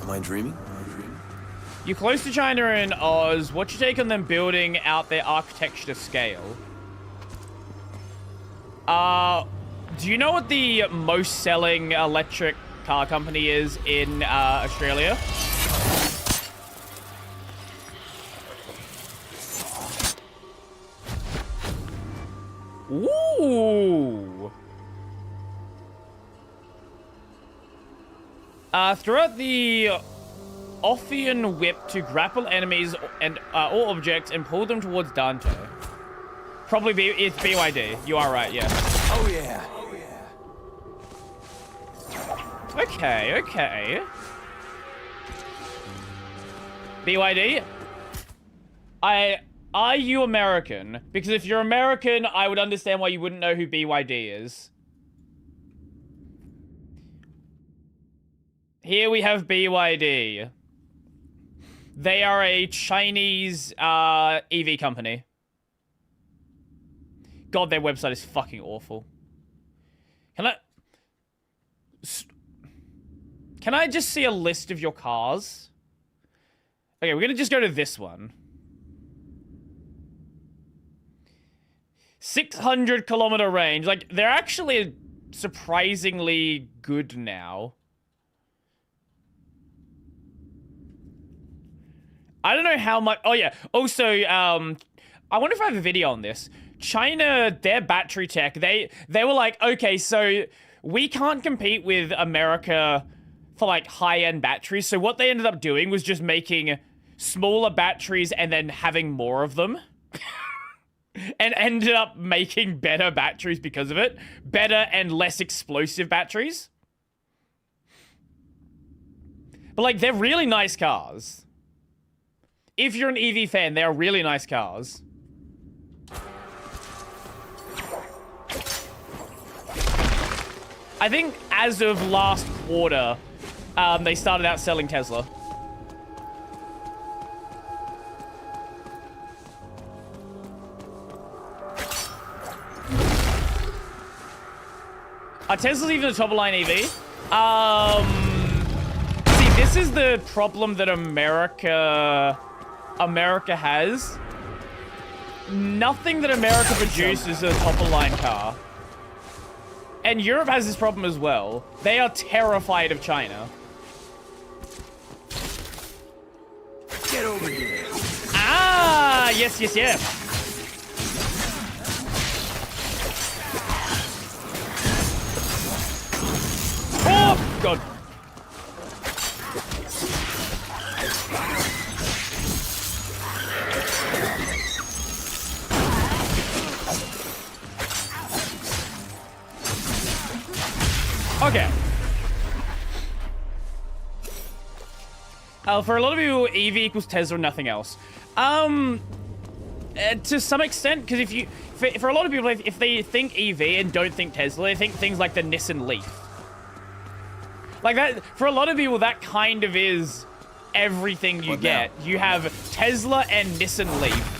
Speaker 7: Am I dreaming?
Speaker 2: You're close to China and Oz. What's your take on them building out their architecture to scale? Do you know what the most selling electric car company is in Australia? Ooh. Throughout the Ophian whip to grapple enemies and all objects and pull them towards Dante. Probably it's BYD. You are right, yeah.
Speaker 7: Oh yeah.
Speaker 2: Okay, okay. BYD? Are you American? Because if you're American, I would understand why you wouldn't know who BYD is. Here we have BYD. They are a Chinese EV company. God, their website is fucking awful. Can I just see a list of your cars? Okay, we're gonna just go to this one. 600-kilometer range. Like, they're actually surprisingly good now. I don't know how much... Oh, yeah. Also, I wonder if I have a video on this. China, their battery tech, they were like, okay, so we can't compete with America for, like, high-end batteries. So what they ended up doing was just making smaller batteries and then having more of them. And ended up making better batteries because of it. Better and less explosive batteries. But, like, they're really nice cars. If you're an EV fan, they are really nice cars. I think as of last quarter, they started out selling Tesla. Are Teslas even a top-of-line EV? See, this is the problem that America has. Nothing that America produces is a top-of-line car. And Europe has this problem as well. They are terrified of China.
Speaker 7: Get over here.
Speaker 2: Ah, yes, yes, yes. Oh, God. Okay. For a lot of you, EV equals Tesla or nothing else. To some extent, because if you, for a lot of people, if they think EV and don't think Tesla, they think things like the Nissan Leaf. Like that, for a lot of people, that kind of is everything you get. You have Tesla and Nissan Leaf.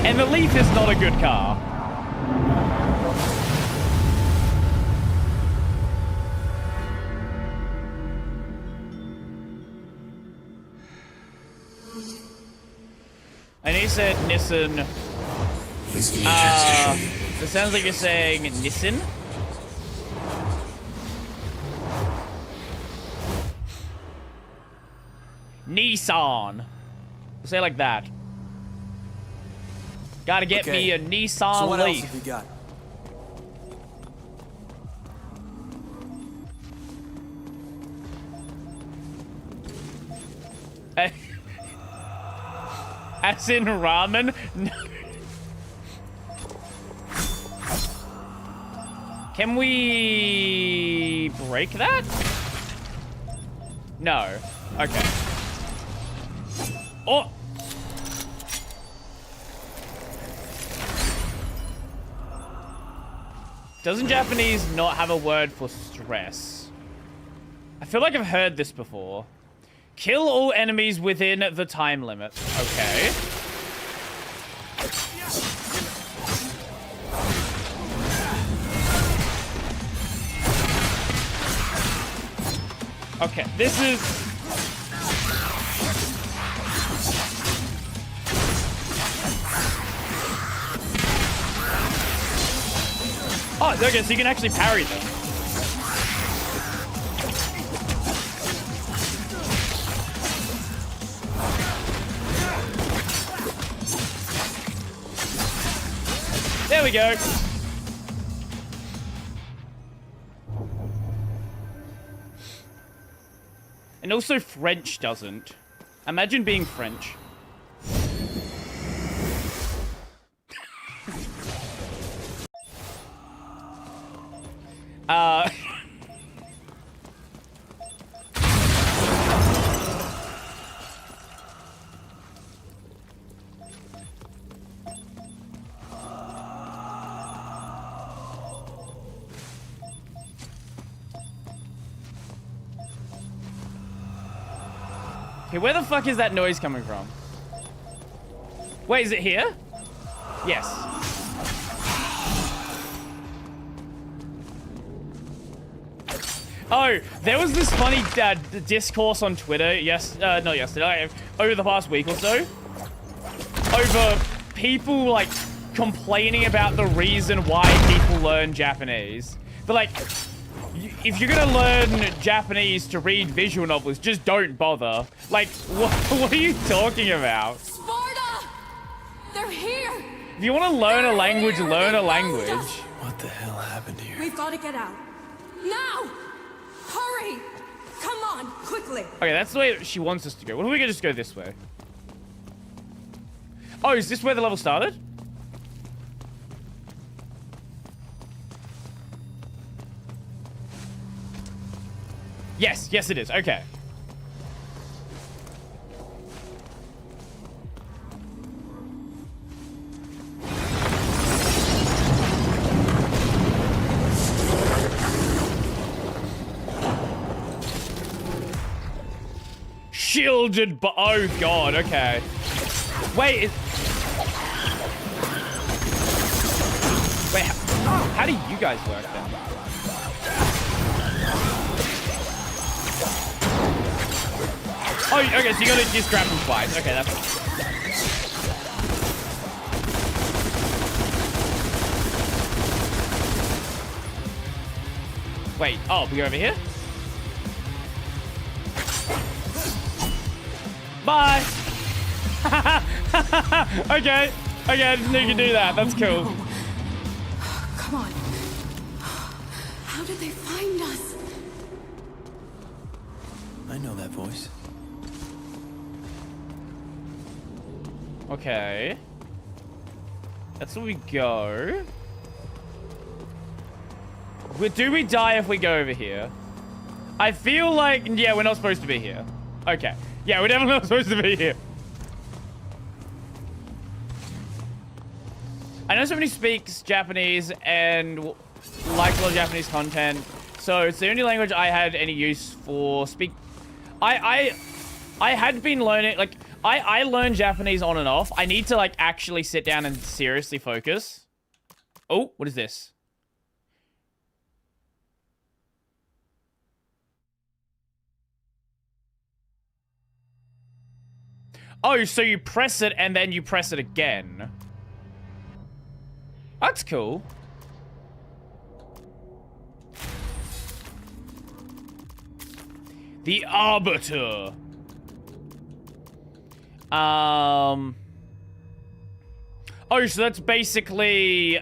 Speaker 2: And the Leaf is not a good car. And he said Nissan. It sounds like you're saying Nissan. Nissan. We'll say it like that. Gotta get me a Nissan
Speaker 7: so what
Speaker 2: Leaf.
Speaker 7: Else have you got?
Speaker 2: As in ramen? No. Can we break that? No. Okay. Oh! Doesn't Japanese not have a word for stress? I feel like I've heard this before. Kill all enemies within the time limit. Okay. Okay, this is... Oh, okay, so you can actually parry them. There we go. And also French doesn't. Imagine being French. Okay, where the fuck is that noise coming from? Wait, is it here? Yes. Oh, there was this funny discourse on Twitter, not yesterday, over the past week or so, over people, like, complaining about the reason why people learn Japanese. But, like, if you're gonna learn Japanese to read visual novels, just don't bother. Like, what are you talking about?
Speaker 8: Sparta! They're here!
Speaker 2: If you want to learn a language, learn a language.
Speaker 7: What the hell happened here?
Speaker 13: We've got to get out. Now! Hurry! Come on, quickly!
Speaker 2: Okay, that's the way she wants us to go. What if we could just go this way? Oh, is this where the level started? Yes, yes it is. Okay. Shielded, but oh god, okay. Wait, wait, how do you guys work then? Oh, okay, so you gotta just grab them twice. Okay, that's fine. Wait, oh, we go over here? Bye! Okay, I didn't know you could do that. That's cool.
Speaker 13: Come on. How did they find us?
Speaker 7: I know that voice.
Speaker 2: Okay. That's where we go. Do we die if we go over here? I feel like, yeah, we're not supposed to be here. Okay. Yeah, we're definitely not supposed to be here. I know somebody speaks Japanese and likes a lot of Japanese content, so it's the only language I had any use for I had been learning, like, I learned Japanese on and off. I need to, like, actually sit down and seriously focus. Oh, what is this? Oh, so you press it and then you press it again. That's cool. The Arbiter. Oh, so that's basically,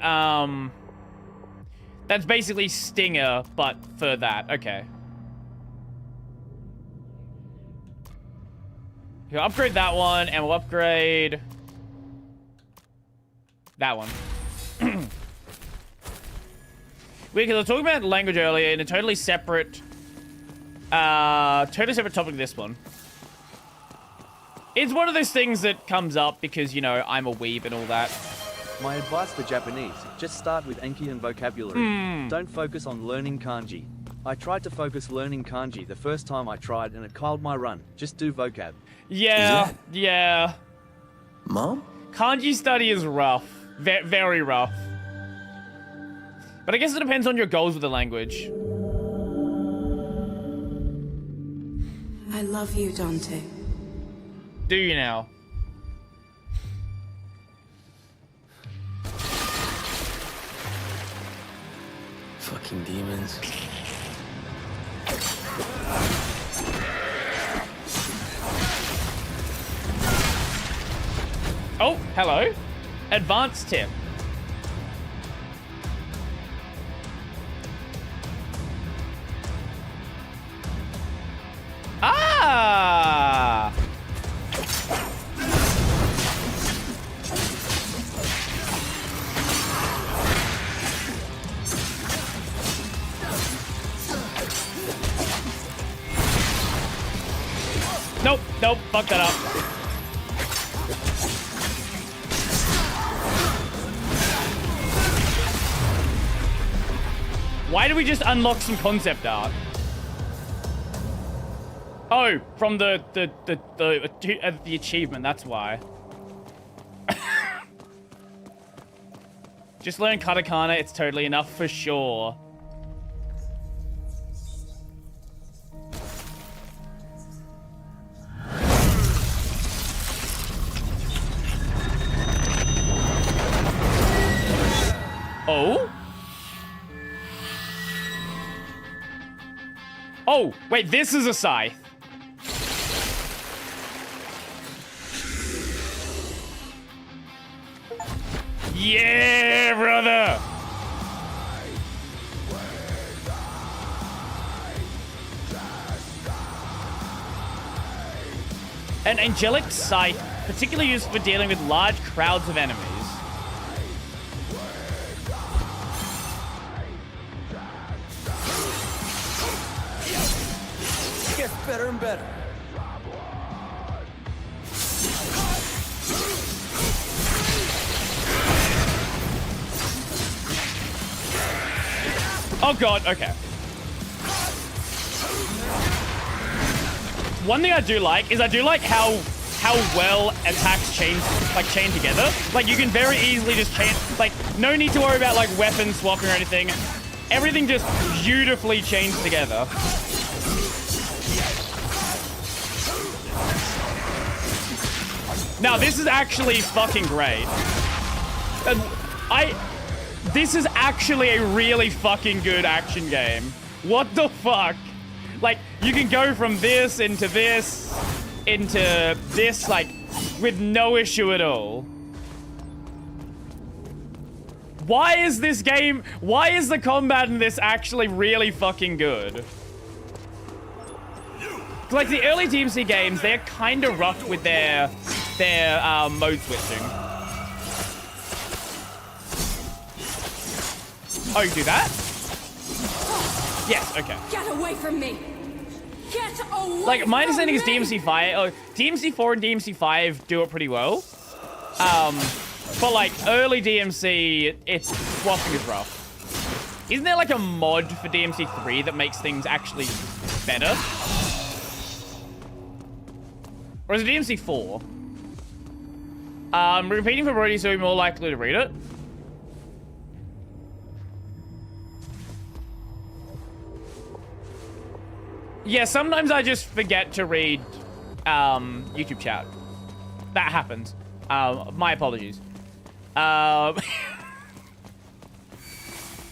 Speaker 2: Stinger, but for that. Okay. We'll upgrade that one, and we'll upgrade that one. Because I was talking about language earlier in a totally separate topic to this one. It's one of those things that comes up because, you know, I'm a weeb and all that.
Speaker 14: My advice for Japanese, just start with Enki and vocabulary. Don't focus on learning kanji. I tried to focus learning kanji the first time I tried and it killed my run. Just do vocab.
Speaker 2: Yeah, yeah.
Speaker 7: Mom?
Speaker 2: Kanji study is rough. Very rough. But I guess it depends on your goals with the language.
Speaker 13: I love you, Dante.
Speaker 2: Do you now?
Speaker 7: Fucking demons.
Speaker 2: Oh, hello. Advanced tip. Ah! Nope, nope, fuck that up. Why do we just unlock some concept art? Oh, from the achievement, that's why. Just learn katakana, it's totally enough for sure. Oh? Oh, wait, this is a scythe. Yeah, brother! An angelic scythe, particularly used for dealing with large crowds of enemies.
Speaker 7: Gets better and better.
Speaker 2: Oh god, okay. one thing I do like is how well attacks chain together. Like, you can very easily just chain, like, no need to worry about, like, weapon swapping or anything. Everything just beautifully chains together. Now, this is actually fucking great. This is actually a really fucking good action game. What the fuck? Like, you can go from this, like, with no issue at all. Why is the combat in this actually really fucking good? Like, the early DMC games, they're kind of rough with their mode switching. Oh, you do that? Yes, okay.
Speaker 13: Get away from me! Get away!
Speaker 2: Like, my understanding is DMC 4 and DMC 5 do it pretty well. But like early DMC, swapping is rough. Isn't there like a mod for DMC 3 that makes things actually better? Or is it DMC 4? Repeating for Brody so we're more likely to read it. Yeah, sometimes I just forget to read YouTube chat. That happens. My apologies. Hiragana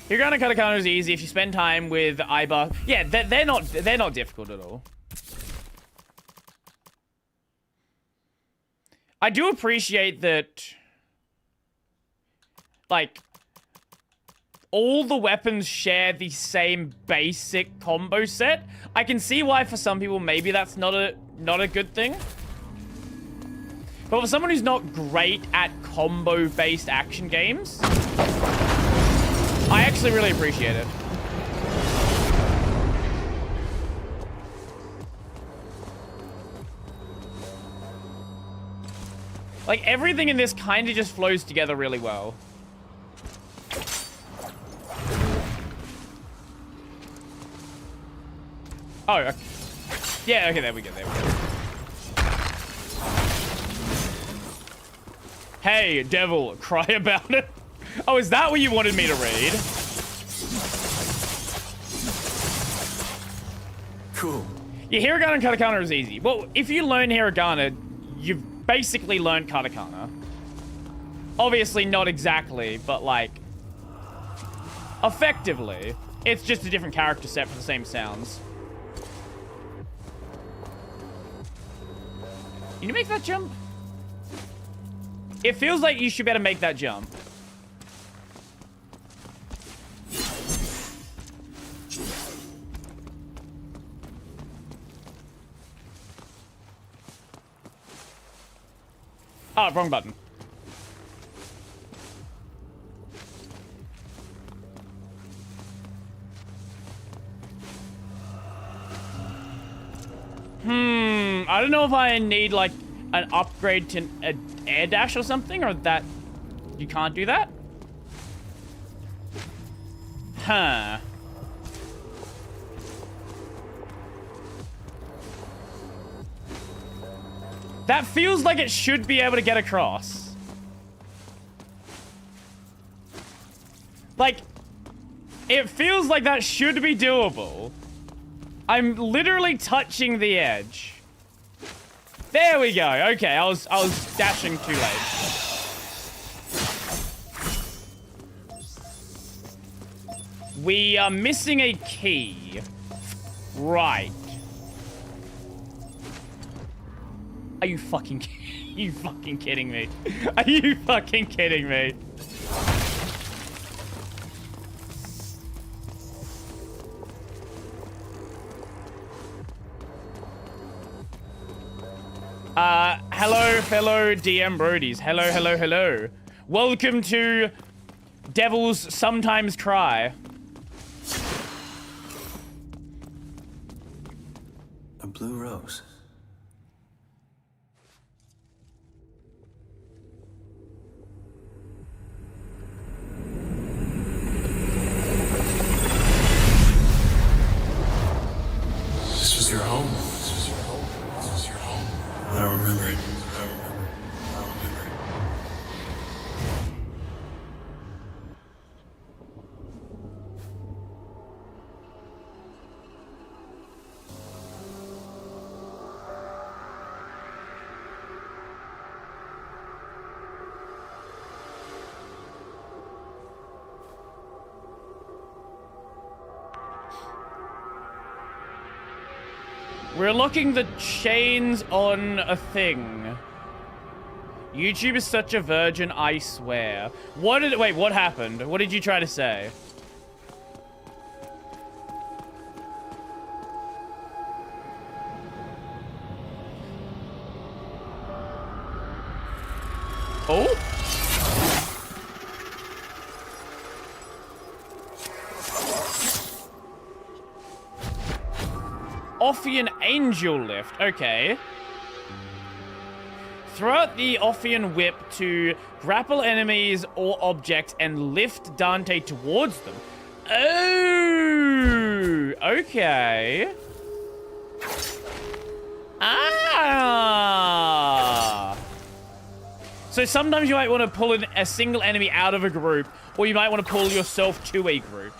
Speaker 2: Katakana is easy if you spend time with Aiba. Yeah, they're not difficult at all. I do appreciate that, like, all the weapons share the same basic combo set. I can see why for some people maybe that's not a good thing. But for someone who's not great at combo-based action games, I actually really appreciate it. Like, everything in this kind of just flows together really well. Oh, okay. Yeah, okay, there we go. Hey, devil, cry about it. Oh, is that what you wanted me to read?
Speaker 7: Cool.
Speaker 2: Yeah, Hiragana and Katakana is easy. Well, if you learn Hiragana, you've basically learned Katakana. Obviously, not exactly, but like, effectively. It's just a different character set for the same sounds. Can you make that jump? It feels like you should better make that jump. Oh, wrong button. I don't know if I need, like, an upgrade to an air dash or something, or that you can't do that? Huh. That feels like it should be able to get across. Like, it feels like that should be doable. I'm literally touching the edge. There we go. Okay, I was dashing too late. We are missing a key. Right. Are you fucking kidding me? Are you fucking kidding me? Hello, fellow DM Brodies. Hello, hello, hello. Welcome to Devils Sometimes Cry.
Speaker 7: A blue rose.
Speaker 10: This was your home. This was your home.
Speaker 2: We're unlocking the chains on a thing. YouTube is such a virgin, I swear. Wait, what happened? What did you try to say? Oh? Ophian Angel Lift. Okay. Throw out the Ophian Whip to grapple enemies or objects and lift Dante towards them. Oh! Okay. Ah! So sometimes you might want to pull a single enemy out of a group, or you might want to pull yourself to a group.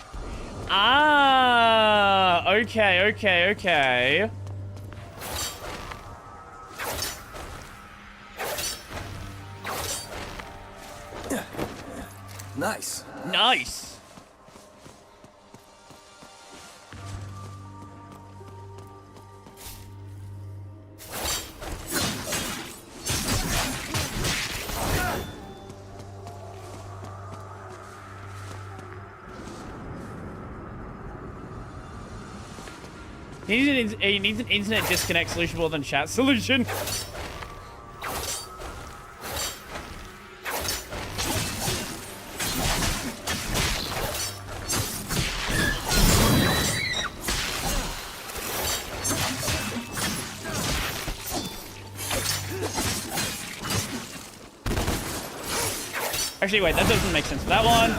Speaker 2: Ah! Okay.
Speaker 7: Nice.
Speaker 2: Nice. He needs an internet disconnect solution more than chat solution. Actually, wait, that doesn't make sense for that one.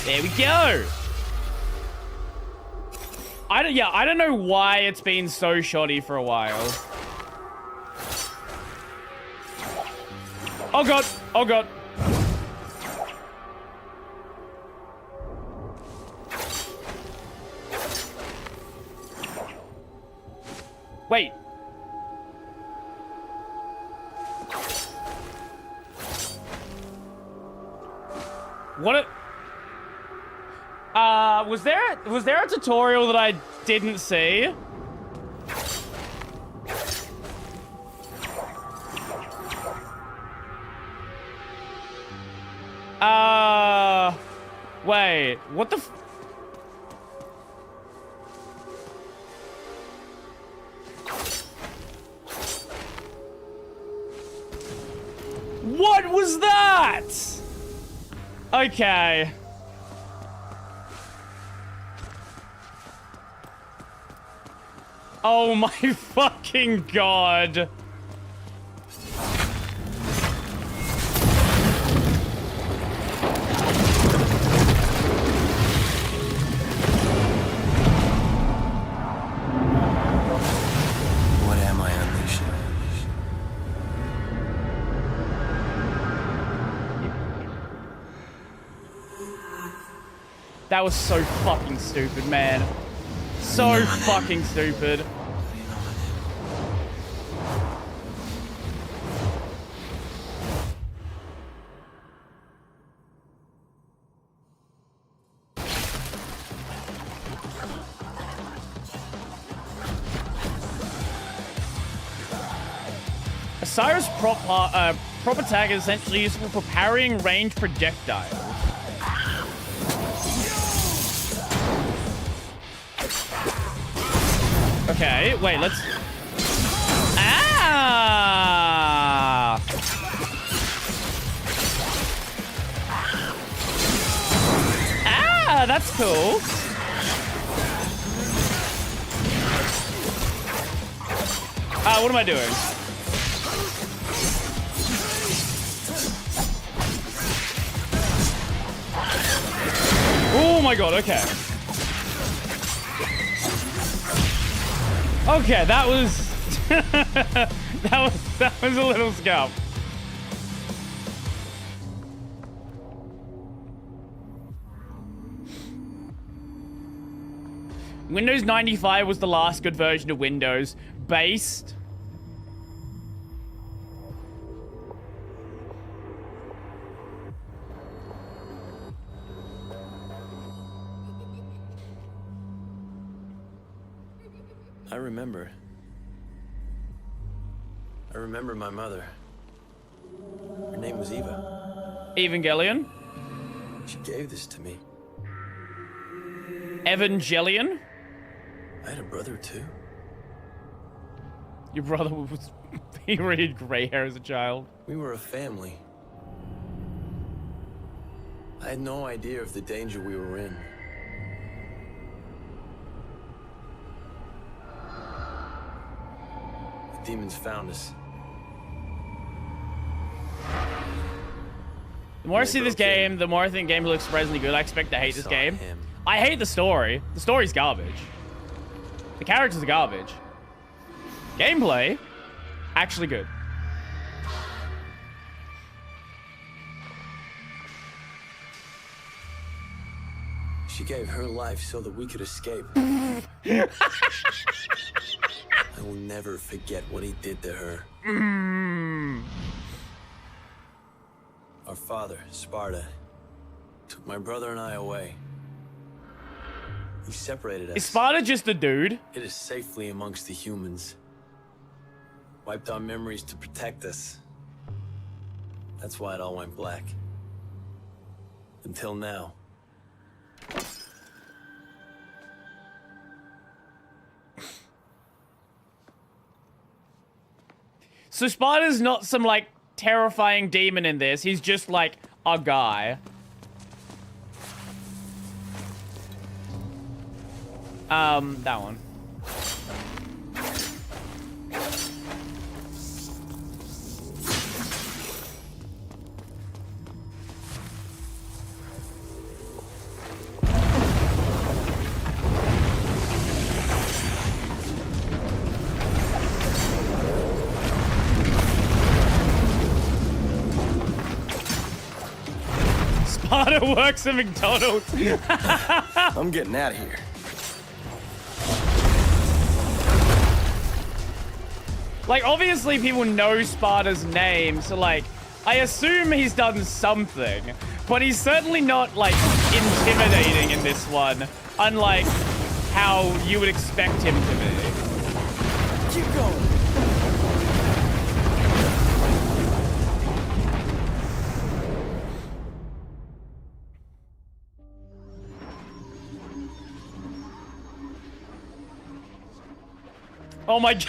Speaker 2: There we go. I don't know why it's been so shoddy for a while. Oh god. Oh god. Wait. What was there a tutorial that I didn't see? Wait, what the What was that? Okay. Oh my fucking god.
Speaker 7: What am I unleashing?
Speaker 2: That was so fucking stupid, man. So fucking stupid. Cyrus prop attack is essentially useful for parrying ranged projectiles. Okay, wait, let's... Ah! Ah, that's cool. What am I doing? Oh my god, okay. Okay, that was that was a little scalp. Windows 95 was the last good version of Windows. Based.
Speaker 7: I remember. I remember my mother. Her name was Eva.
Speaker 2: Evangelion?
Speaker 7: She gave this to me.
Speaker 2: Evangelion?
Speaker 7: I had a brother too.
Speaker 2: Your brother was... he already had gray hair as a child.
Speaker 7: We were a family. I had no idea of the danger we were in. The demons found us.
Speaker 2: The more I see this game, the more I think the game looks surprisingly good. I expect to hate this game. I hate the story. The story's garbage. The characters are garbage. Gameplay, actually good.
Speaker 7: She gave her life so that we could escape. I will never forget what he did to her. Our father, Sparta, took my brother and I away. He separated us.
Speaker 2: Is Sparta just a dude?
Speaker 7: Hid us safely amongst the humans. Wiped our memories to protect us. That's why it all went black. Until now.
Speaker 2: So Sparta's not some, like, terrifying demon in this. He's just, like, a guy. That one. Sparta works at McDonald's.
Speaker 7: I'm getting out of here.
Speaker 2: Like, obviously people know Sparta's name, so, like, I assume he's done something. But he's certainly not, like, intimidating in this one. Unlike how you would expect him to be.
Speaker 7: Keep going.
Speaker 2: Oh my god,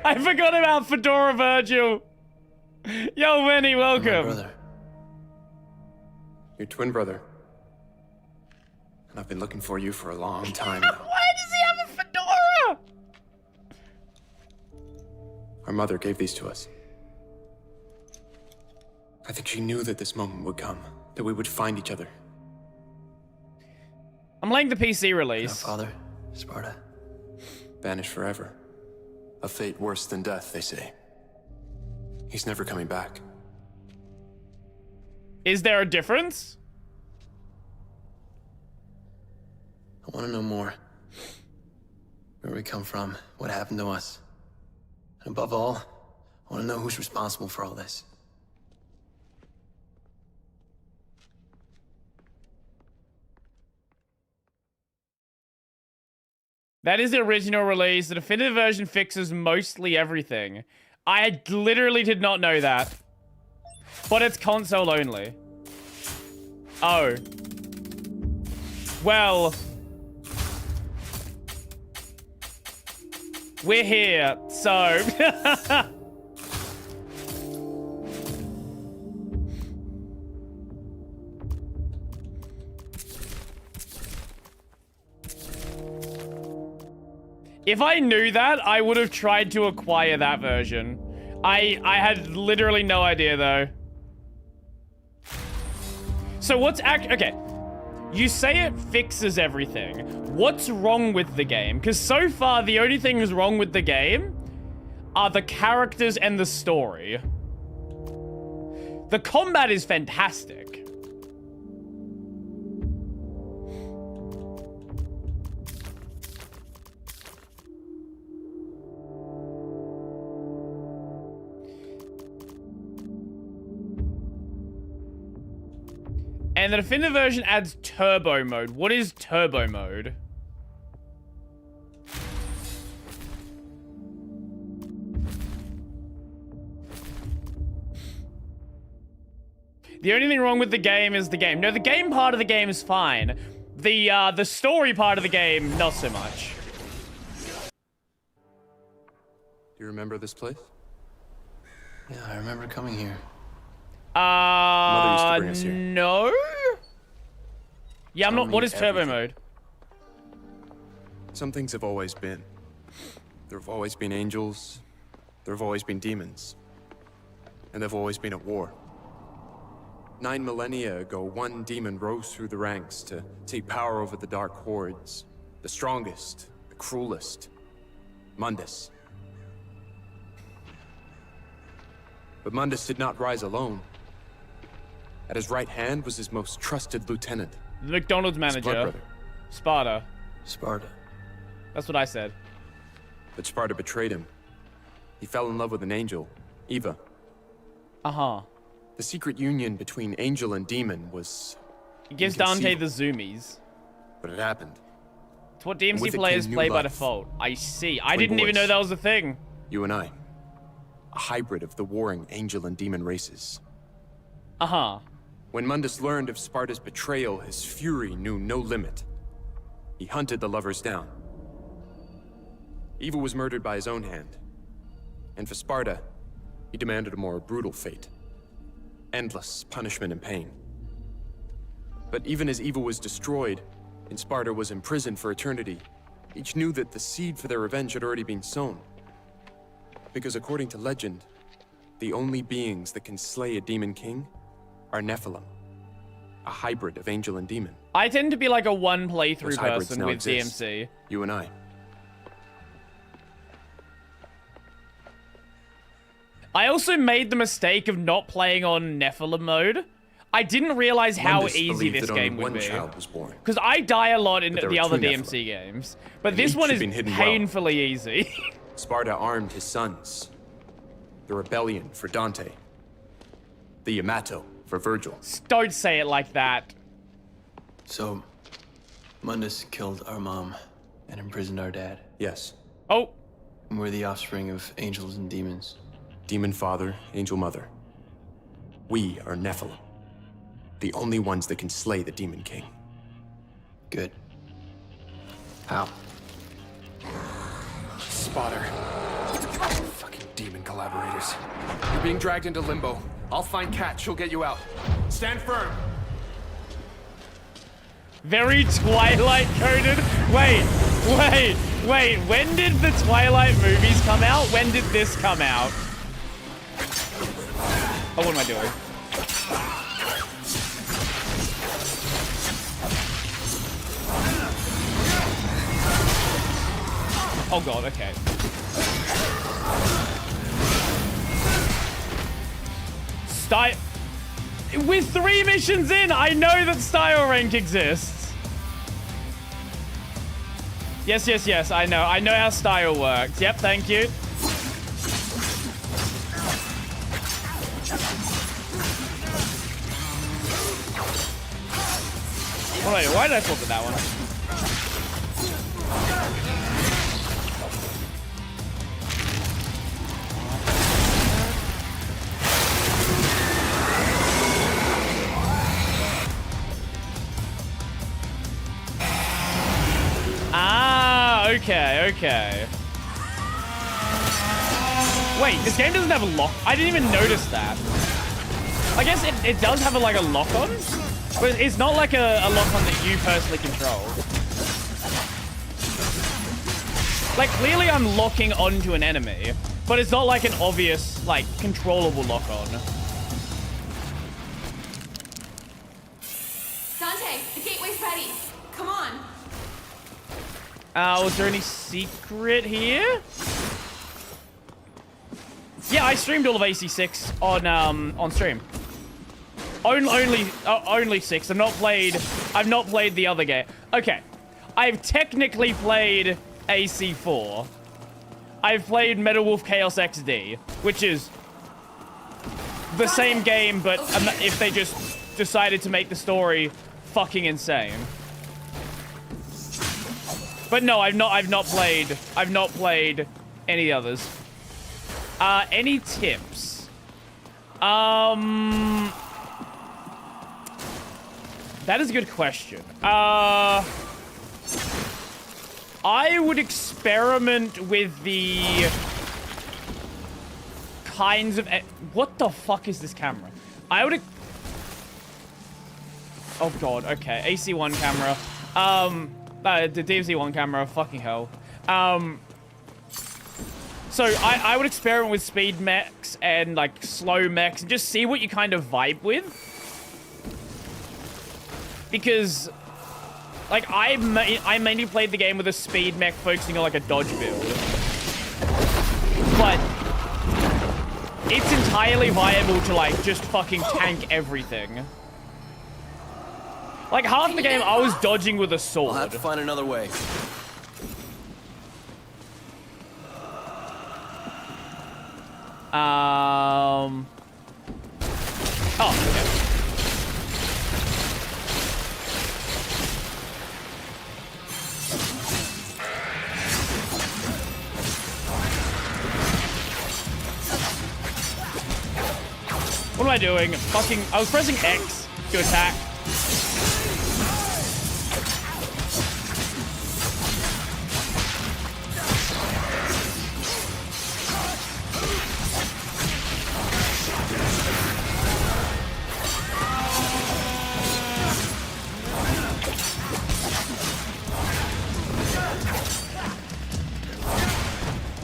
Speaker 2: I forgot about Fedora Virgil. Yo, Vinny, welcome.
Speaker 10: My brother. Your twin brother. And I've been looking for you for a long time now.
Speaker 2: Why does he have a fedora?
Speaker 10: Our mother gave these to us. I think she knew that this moment would come, that we would find each other.
Speaker 2: I'm laying the PC release.
Speaker 7: Our father, Sparta.
Speaker 10: Banished forever. A fate worse than death, they say. He's never coming back.
Speaker 2: Is there a difference?
Speaker 7: I want to know more. Where we come from, what happened to us. And above all, I want to know who's responsible for all this.
Speaker 2: That is the original release. The definitive version fixes mostly everything. I literally did not know that. But it's console only. Oh. Well. We're here, so... If I knew that, I would have tried to acquire that version. I had literally no idea, though. So what's okay. You say it fixes everything. What's wrong with the game? Because so far, the only things wrong with the game are the characters and the story. The combat is fantastic. And the definitive version adds turbo mode. What is turbo mode? The only thing wrong with the game is the game. No, the game part of the game is fine. The story part of the game, not so much.
Speaker 10: Do you remember this place?
Speaker 7: Yeah, I remember coming here.
Speaker 10: Mother used to bring us here.
Speaker 2: No? Yeah, I'm
Speaker 10: Tell
Speaker 2: not. What
Speaker 10: me
Speaker 2: is turbo
Speaker 10: everything.
Speaker 2: mode?
Speaker 10: Some things have always been. There have always been angels. There have always been demons. And they've always been at war. 9 millennia ago, one demon rose through the ranks to take power over the Dark Hordes. The strongest, the cruelest. Mundus. But Mundus did not rise alone. At his right hand was his most trusted lieutenant.
Speaker 2: The McDonald's
Speaker 10: his blood
Speaker 2: manager.
Speaker 10: brother.
Speaker 2: Sparta.
Speaker 7: Sparta.
Speaker 2: That's what I said.
Speaker 10: But Sparta betrayed him. He fell in love with an angel, Eva.
Speaker 2: Uh-huh.
Speaker 10: The secret union between angel and demon was
Speaker 2: It gives Dante the
Speaker 10: inconceivable.
Speaker 2: zoomies.
Speaker 10: But it happened.
Speaker 2: It's what
Speaker 10: And
Speaker 2: DMC
Speaker 10: with it
Speaker 2: players
Speaker 10: came new
Speaker 2: play by
Speaker 10: life.
Speaker 2: default. I see. I
Speaker 10: Twin
Speaker 2: didn't even
Speaker 10: boys.
Speaker 2: know that was a thing.
Speaker 10: You and I. A hybrid of the warring angel and demon races.
Speaker 2: Uh-huh.
Speaker 10: When Mundus learned of Sparta's betrayal, his fury knew no limit. He hunted the lovers down. Eva was murdered by his own hand. And for Sparta, he demanded a more brutal fate. Endless punishment and pain. But even as Eva was destroyed, and Sparta was imprisoned for eternity, each knew that the seed for their revenge had already been sown. Because according to legend, the only beings that can slay a demon king are Nephilim, a hybrid of angel and demon.
Speaker 2: I tend to be like a one
Speaker 10: Those
Speaker 2: playthrough
Speaker 10: hybrids
Speaker 2: person
Speaker 10: now
Speaker 2: with
Speaker 10: exist.
Speaker 2: DMC.
Speaker 10: You and I.
Speaker 2: I also made the mistake of not playing on Nephilim mode. I didn't realize how
Speaker 10: Mundus
Speaker 2: easy
Speaker 10: believed
Speaker 2: this
Speaker 10: that only
Speaker 2: game would
Speaker 10: one
Speaker 2: be.
Speaker 10: child was born.
Speaker 2: Because I die a lot in
Speaker 10: But there
Speaker 2: the
Speaker 10: were
Speaker 2: other
Speaker 10: two
Speaker 2: DMC games. But
Speaker 10: And
Speaker 2: this
Speaker 10: each
Speaker 2: one
Speaker 10: had
Speaker 2: is
Speaker 10: been hidden well.
Speaker 2: painfully easy.
Speaker 10: Sparta armed his sons. The rebellion for Dante. The Yamato for Virgil.
Speaker 2: Don't say it like that.
Speaker 7: So, Mundus killed our mom and imprisoned our dad.
Speaker 10: Yes.
Speaker 2: Oh.
Speaker 7: And we're the offspring of angels and demons.
Speaker 10: Demon father, angel mother. We are Nephilim. The only ones that can slay the demon king.
Speaker 7: Good. How?
Speaker 10: Spotter. Fucking demon collaborators. You're being dragged into limbo. I'll find Kat. She'll get you out. Stand firm.
Speaker 2: Very Twilight coded. Wait. When did the Twilight movies come out? When did this come out? Oh, what am I doing? Oh god, okay. With 3 missions in, I know that style rank exists. Yes, I know how style works. Yep, thank you. Oh, wait, why did I flip at that one? Ah, okay. Wait, this game doesn't have a lock. I didn't even notice that. I guess it does have like a lock-on, but it's not like a lock-on that you personally control. Like, clearly I'm locking onto an enemy, but it's not like an obvious, like, controllable lock-on.
Speaker 8: Dante, the gateway's ready. Come on.
Speaker 2: Was there any secret here? Yeah, I streamed all of AC6 on stream. Only 6. I've not played the other game. Okay. I've technically played AC4. I've played Metal Wolf Chaos XD, which is the same game, but if they just decided to make the story fucking insane. But no, I've not played any others. Any tips? That is a good question. I would experiment with the kinds of... What the fuck is this camera? I would... Oh god, okay. AC1 camera. The DMC1 camera, fucking hell. So I would experiment with speed mechs and like slow mechs and just see what you kind of vibe with. Because like I mainly played the game with a speed mech focusing on like a dodge build. But it's entirely viable to like just fucking tank everything. Like half the game I was dodging with a sword.
Speaker 7: I'll have to find another way.
Speaker 2: Oh, okay. What am I doing? Fucking... I was pressing X to attack.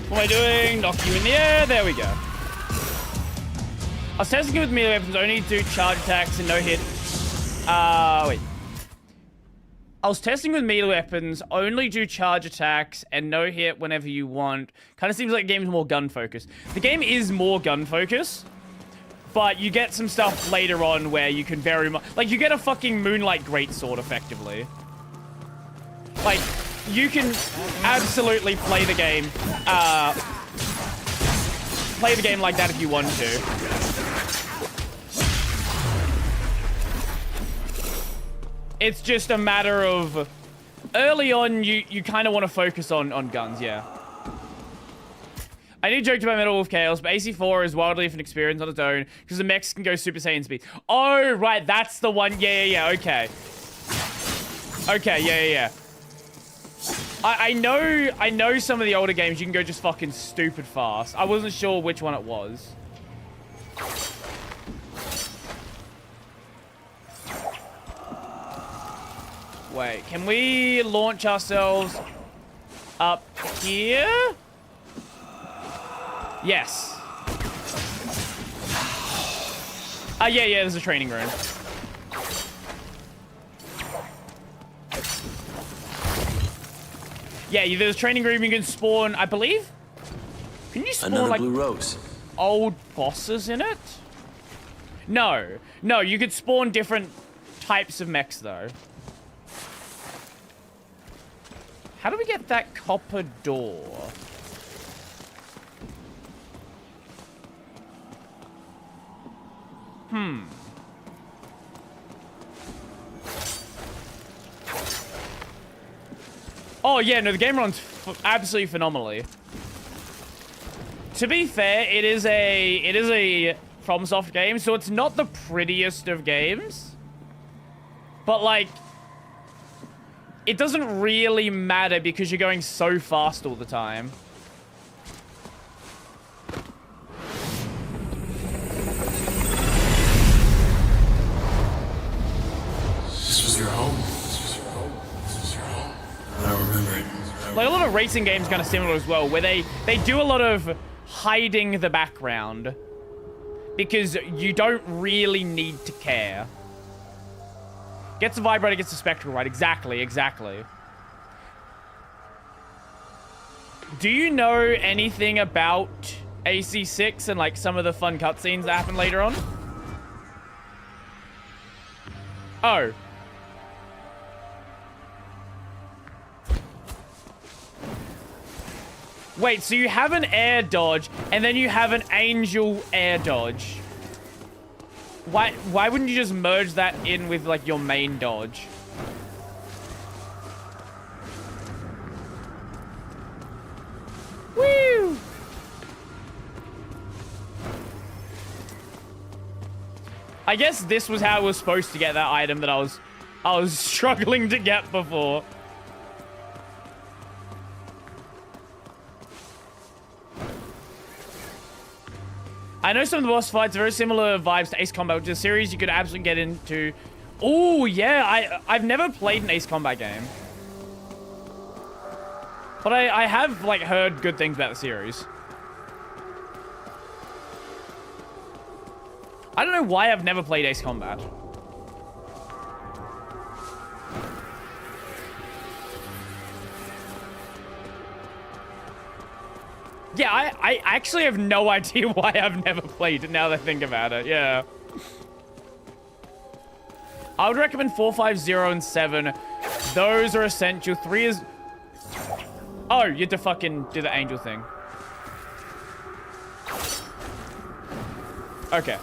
Speaker 2: What am I doing? Knock you in the air. There we go. I was testing it with melee weapons, only do charge attacks and no hit. Wait. I was testing with melee weapons, only do charge attacks and no hit whenever you want. Kind of seems like the game's more gun focused. The game is more gun focused, but you get some stuff later on where you can very much... Like, you get a fucking Moonlight Greatsword, effectively. Like, you can absolutely play the game, like that if you want to. It's just a matter of... Early on, you kind of want to focus on guns, yeah. I need joked about Metal Wolf Chaos, but AC4 is wildly different experience on its own, because the mechs can go Super Saiyan speed. Oh, right, that's the one. Yeah, okay. Okay, yeah. I know some of the older games you can go just fucking stupid fast. I wasn't sure which one it was. Wait, can we launch ourselves up here? Yes. Yeah, there's a training room. Yeah, there's a training room you can spawn, I believe? Can you spawn,
Speaker 7: another
Speaker 2: like,
Speaker 7: blue rose.
Speaker 2: Old bosses in it? No, you could spawn different types of mechs, though. How do we get that copper door? Oh, yeah, no, the game runs absolutely phenomenally. To be fair, it is a FromSoft game, so it's not the prettiest of games. But, like, it doesn't really matter because you're going so fast all the time.
Speaker 5: This was your home. I don't remember it.
Speaker 2: Like, a lot of racing games kind of similar as well, where they do a lot of hiding the background because you don't really need to care. Gets the vibrator, gets the spectral, right? Exactly. Do you know anything about AC6 and, like, some of the fun cutscenes that happen later on? Oh. Wait, so you have an air dodge, and then you have an angel air dodge. Why wouldn't you just merge that in with, like, your main dodge? Woo! I guess this was how I was supposed to get that item that I was I was struggling to get before. I know some of the boss fights are very similar vibes to Ace Combat, which is a series you could absolutely get into. Oh, yeah, I've never played an Ace Combat game. But I have, like, heard good things about the series. I don't know why I've never played Ace Combat. Yeah, I actually have no idea why I've never played it now that I think about it. Yeah. I would recommend 4, 5, 0, and 7. Those are essential. 3 is... Oh, you have to fucking do the angel thing. Okay.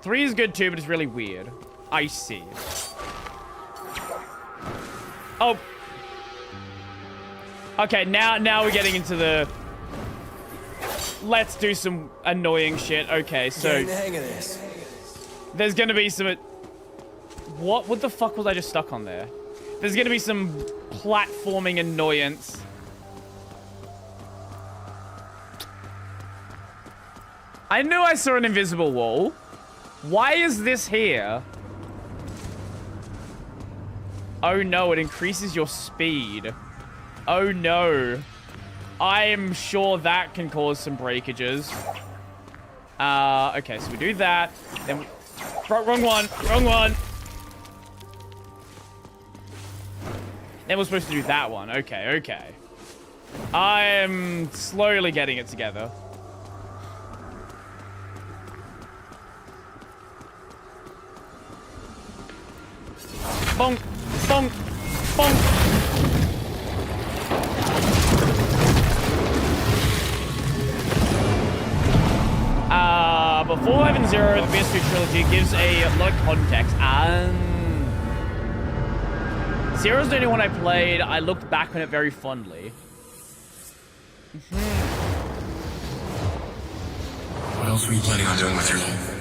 Speaker 2: 3 is good too, but it's really weird. I see. Oh. Okay, now we're getting into the... Let's do some annoying shit. Okay, so...
Speaker 7: Getting the hang of this.
Speaker 2: There's gonna be some... What the fuck was I just stuck on there? There's gonna be some platforming annoyance. I knew I saw an invisible wall. Why is this here? Oh no, it increases your speed. Oh no. I am sure that can cause some breakages. Okay, so we do that. Then we... Wrong one. Wrong one. Then we're supposed to do that one. Okay, okay. I am slowly getting it together. Bonk, bonk, bonk. Before 5 and 0, the PS2 trilogy gives a lot of context. Zero's the only one I played. I looked back on it very fondly.
Speaker 5: What else were you planning on doing with your life?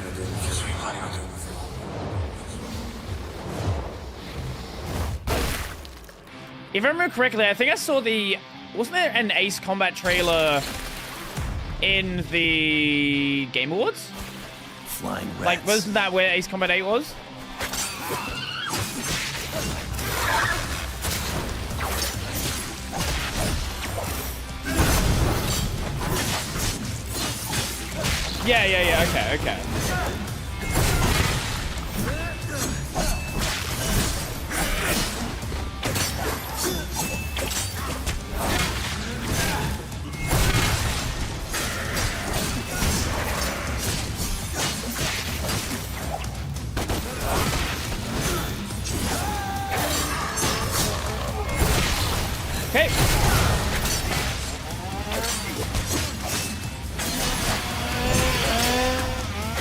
Speaker 2: If I remember correctly, I think I saw the... Wasn't there an Ace Combat trailer in the Game Awards?
Speaker 7: Flying rats.
Speaker 2: Like, wasn't that where Ace Combat 8 was? Yeah, okay. Okay.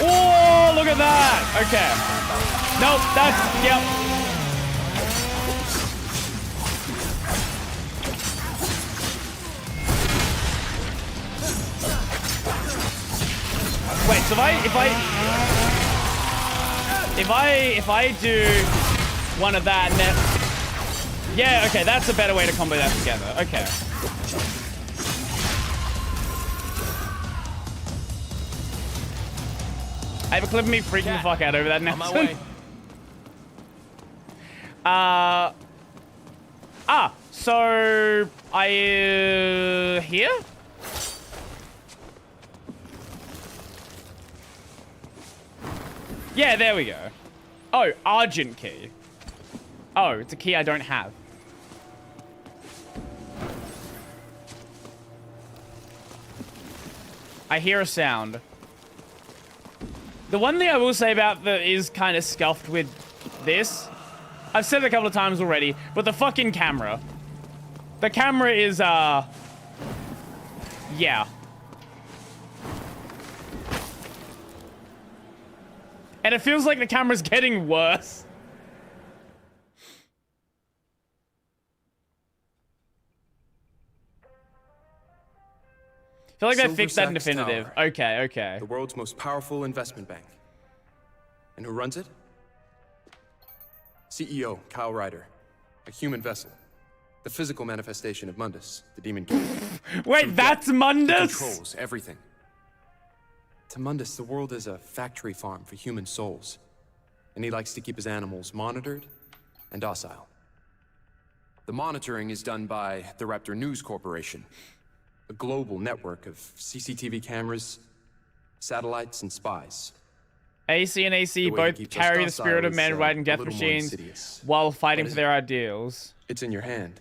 Speaker 2: Oh, look at that. Okay. Nope, that's, yep. Wait, so if I do one of that and then... Yeah, okay, that's a better way to combo that together. Okay. I have a clip of me freaking the fuck out over that now.
Speaker 10: On my way.
Speaker 2: So I here? Yeah, there we go. Oh, Argent key. Oh, it's a key I don't have. I hear a sound. The one thing I will say about that is kind of scuffed with this, I've said it a couple of times already, but the fucking camera. The camera is, yeah. And it feels like the camera's getting worse. I feel like they fixed that in
Speaker 10: Silver Sachs
Speaker 2: definitive.
Speaker 10: Tower.
Speaker 2: Okay.
Speaker 10: The world's most powerful investment bank. And who runs it? CEO, Kyle Ryder. A human vessel. The physical manifestation of Mundus, the demon king.
Speaker 2: Wait, that's
Speaker 10: He
Speaker 2: Mundus?
Speaker 10: controls everything. To Mundus, the world is a factory farm for human souls. And he likes to keep his animals monitored and docile. The monitoring is done by the Raptor News Corporation, a global network of CCTV cameras, satellites, and spies.
Speaker 2: AC and AC
Speaker 10: The way he
Speaker 2: both
Speaker 10: keeps us
Speaker 2: carry the
Speaker 10: docile
Speaker 2: spirit of
Speaker 10: is,
Speaker 2: man riding
Speaker 10: a
Speaker 2: death
Speaker 10: little more
Speaker 2: machines
Speaker 10: insidious.
Speaker 2: while fighting
Speaker 10: What
Speaker 2: for
Speaker 10: is
Speaker 2: their ideals.
Speaker 10: It's in your hand.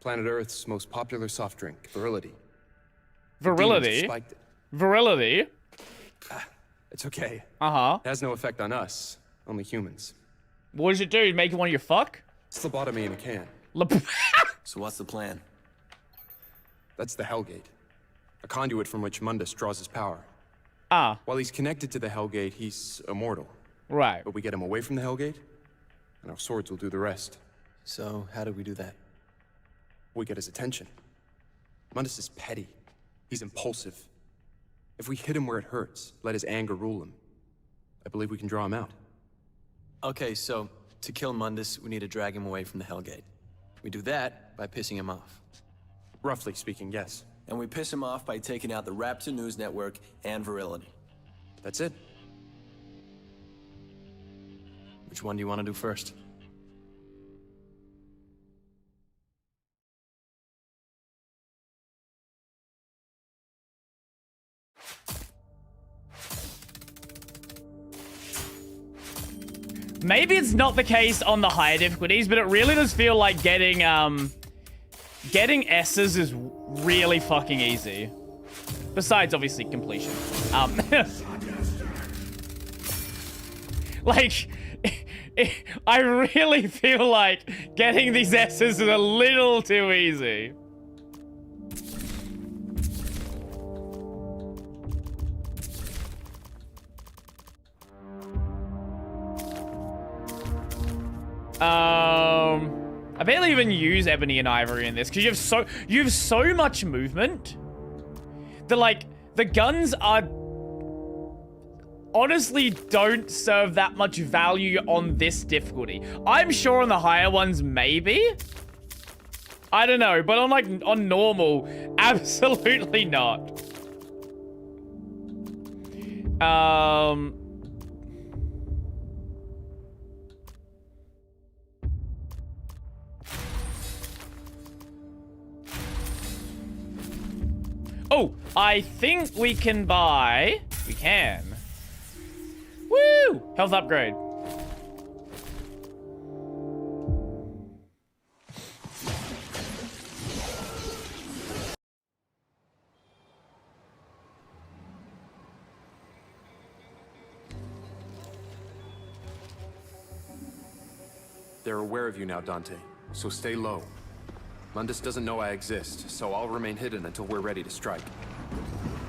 Speaker 10: Planet Earth's most popular soft drink, Virility.
Speaker 2: Virility?
Speaker 10: Spiked it.
Speaker 2: Virility?
Speaker 10: It's okay.
Speaker 2: Uh-huh.
Speaker 10: It has no effect on us, only humans.
Speaker 2: What does it do? Make you want your fuck?
Speaker 10: It's lobotomy in a can.
Speaker 7: So what's the plan?
Speaker 10: That's the Hellgate. A conduit from which Mundus draws his power.
Speaker 2: Ah.
Speaker 10: While he's connected to the Hellgate, he's immortal.
Speaker 2: Right.
Speaker 10: But we get him away from the Hellgate, and our swords will do the rest.
Speaker 7: So, how do we do that?
Speaker 10: We get his attention. Mundus is petty. He's impulsive. If we hit him where it hurts, let his anger rule him, I believe we can draw him out.
Speaker 7: Okay, so, to kill Mundus, we need to drag him away from the Hellgate. We do that by pissing him off.
Speaker 10: Roughly speaking, yes.
Speaker 15: And we piss him off by taking out the Raptor News Network and Virility.
Speaker 10: That's it.
Speaker 7: Which one do you want to do first?
Speaker 2: Maybe it's not the case on the higher difficulties, but it really does feel like getting S's is really fucking easy. Besides, obviously, completion. Like, I really feel like getting these S's is a little too easy. I barely even use Ebony and Ivory in this because you have so much movement that, like, the guns are honestly don't serve that much value on this difficulty. I'm sure on the higher ones, maybe. I don't know, but on normal, absolutely not. Oh, I think we can buy... We can. Woo! Health upgrade.
Speaker 10: They're aware of you now, Dante, so stay low. Mundus doesn't know I exist, so I'll remain hidden until we're ready to strike.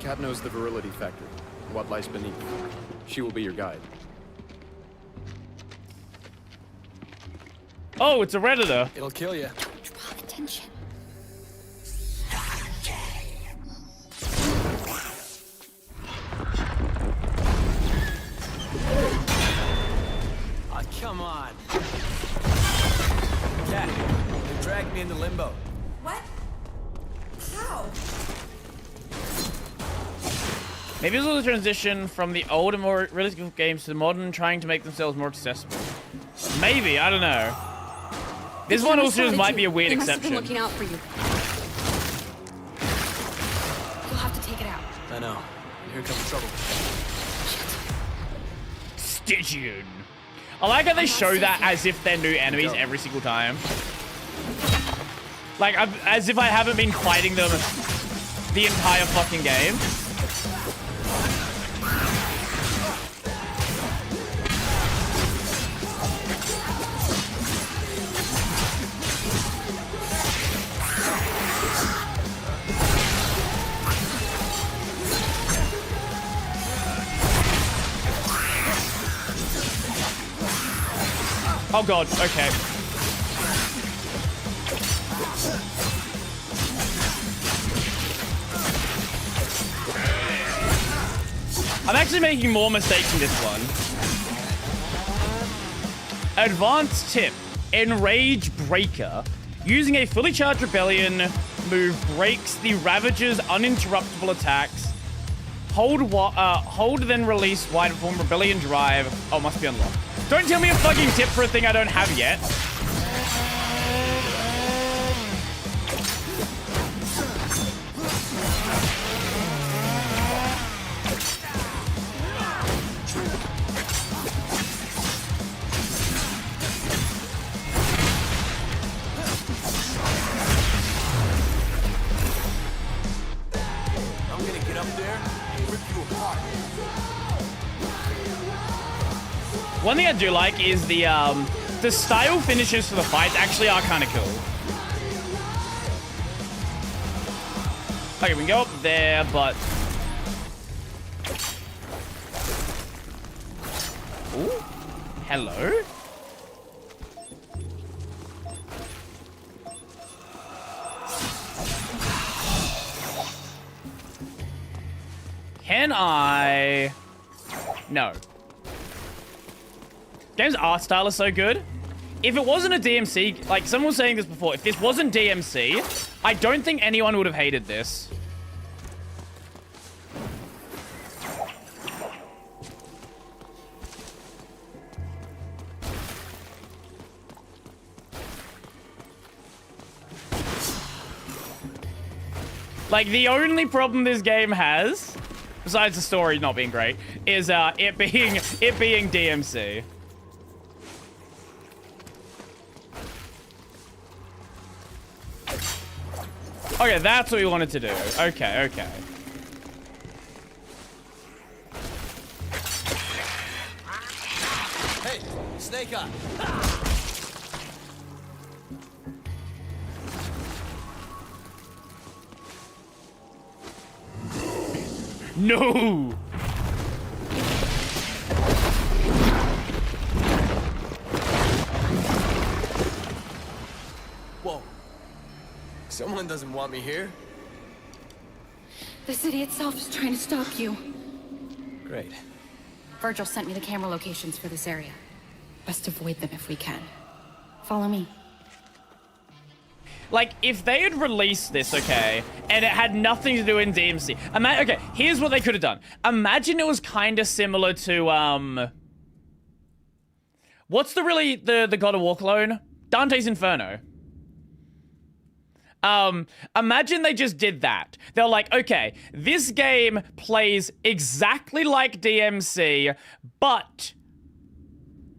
Speaker 10: Kat knows the Virility Factory, what lies beneath. She will be your guide.
Speaker 2: Oh, it's a Redditor.
Speaker 7: It'll kill you.
Speaker 8: Draw attention.
Speaker 15: Oh, come on. Cat, you dragged me into limbo.
Speaker 8: What? How?
Speaker 2: Maybe it's also a transition from the old and more realistic games to the modern, trying to make themselves more accessible. Maybe, I don't know. This one also just might be a weird exception.
Speaker 8: Looking out for you. You'll have to take it out.
Speaker 7: I know. Here comes trouble.
Speaker 2: Stygian. I like how they show that as if they're new enemies every single time. Like, as if I haven't been fighting them the entire fucking game. Oh god, okay. I'm actually making more mistakes in this one. Advanced tip. Enrage Breaker. Using a fully charged rebellion move breaks the Ravager's uninterruptible attacks. Hold then release wide form rebellion drive. Oh, must be unlocked. Don't tell me a fucking tip for a thing I don't have yet.
Speaker 15: I'm gonna get up there and rip you apart.
Speaker 2: One thing I do like is the style finishes for the fights actually are kind of cool. Okay, we can go up there, but... Ooh, hello? Can I... No. Game's art style is so good. If it wasn't a DMC, like someone was saying this before, if this wasn't DMC, I don't think anyone would have hated this. Like, the only problem this game has, besides the story not being great, is it being DMC. Okay, that's what we wanted to do. Okay, okay.
Speaker 15: Hey, Snake Eye.
Speaker 2: No!
Speaker 15: Whoa. Someone doesn't want me here?
Speaker 8: The city itself is trying to stop you.
Speaker 15: Great.
Speaker 8: Virgil sent me the camera locations for this area. Best avoid them if we can. Follow me.
Speaker 2: Like, if they had released this, okay, and it had nothing to do in DMC. Okay, here's what they could have done. Imagine it was kind of similar to, what's the God of War clone? Dante's Inferno. Imagine they just did that. They're like, okay, this game plays exactly like DMC, but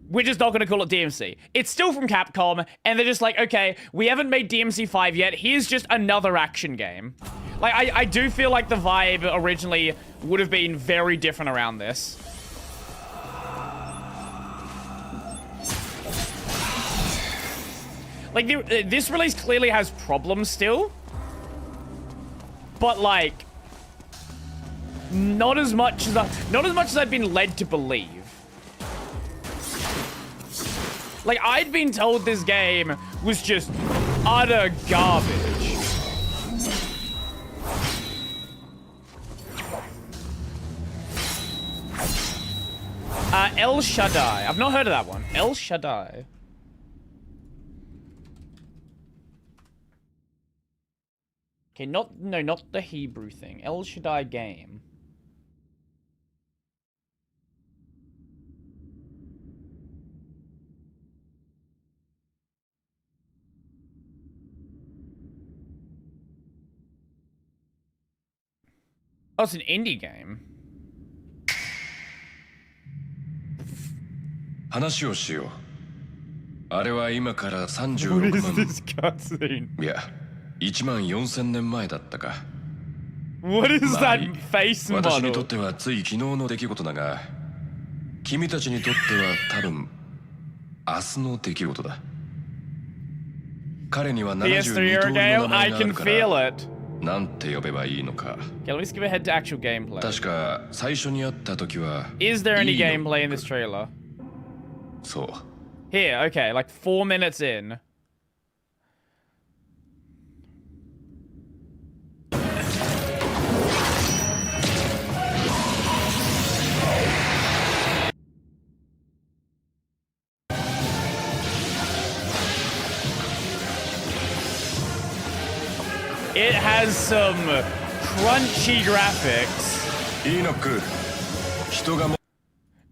Speaker 2: we're just not going to call it DMC. It's still from Capcom, and they're just like, okay, we haven't made DMC 5 yet. Here's just another action game. Like, I do feel like the vibe originally would have been very different around this. Like, this release clearly has problems still. But, like, not as much as I'd been led to believe. Like, I'd been told this game was just utter garbage. El Shaddai. I've not heard of that one. El Shaddai. Okay, not the Hebrew thing. El Shaddai game. Oh, it's an indie game.
Speaker 16: 話をしよう。あれは今から36万。いや、14000年前だったか。
Speaker 2: What is that face model?
Speaker 16: 私にとってはつい昨日の出来事だが、君たちにとっては多分明日の出来事だ。彼には72通りの名前があるから。なんて呼べばいいのか。
Speaker 2: Okay, let's skip ahead to actual gameplay.
Speaker 16: 確か最初に会った時は。
Speaker 2: Is there any gameplay in this trailer?
Speaker 16: そう。
Speaker 2: Here, okay, like 4 minutes in. It has some crunchy graphics.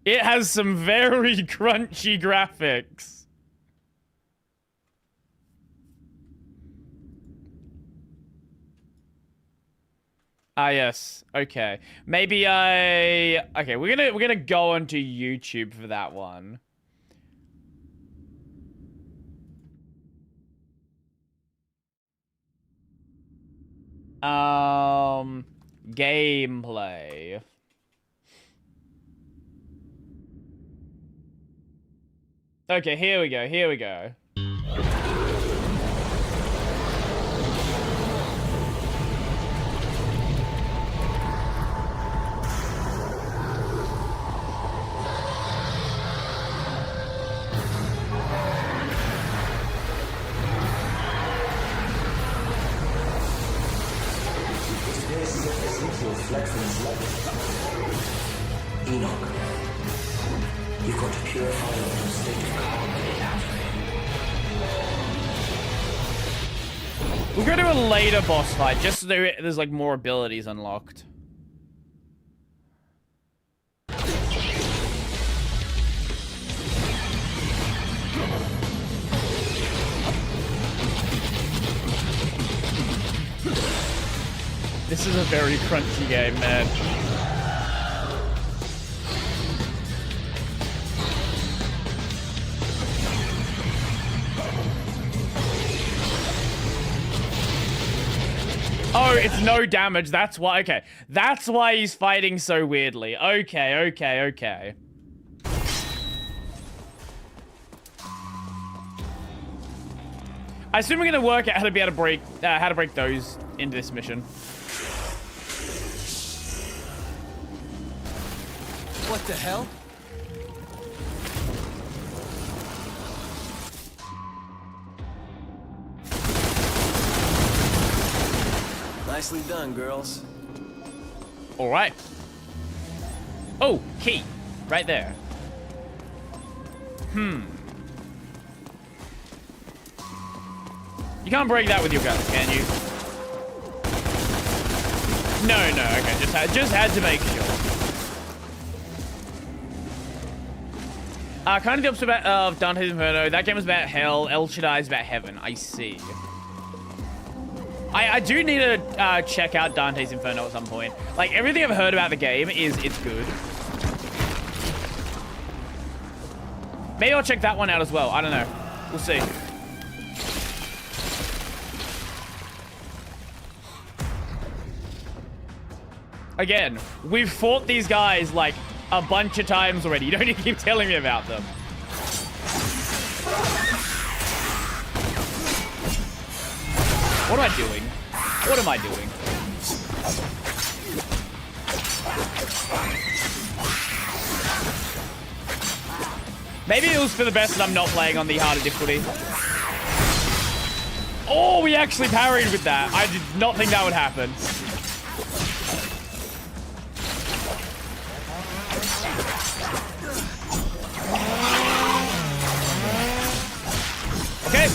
Speaker 2: It has some very crunchy graphics. Ah, yes. Okay. Maybe okay, we're gonna go onto YouTube for that one. Gameplay. Okay, here we go. Here we go.
Speaker 17: Enoch, you've got to purify your own state of carbon after.
Speaker 2: We'll go to a later boss fight, just so there's like more abilities unlocked. This is a very crunchy game, man. Oh, it's no damage. That's why. Okay. That's why he's fighting so weirdly. Okay, okay, okay. I assume we're gonna work out how to be able to break those into this mission.
Speaker 15: What the hell? Nicely done, girls.
Speaker 2: All right. Oh, key. Right there. You can't break that with your guns, can you? No, okay. Just had to make sure. Kind of the opposite of Dante's Inferno. That game was about hell. El Shaddai is about heaven. I see. I do need to check out Dante's Inferno at some point. Like, everything I've heard about the game is it's good. Maybe I'll check that one out as well. I don't know. We'll see. Again, we've fought these guys, like, a bunch of times already. You don't need to keep telling me about them. What am I doing? What am I doing? Maybe it was for the best that I'm not playing on the harder difficulty. Oh, we actually parried with that. I did not think that would happen. Okay.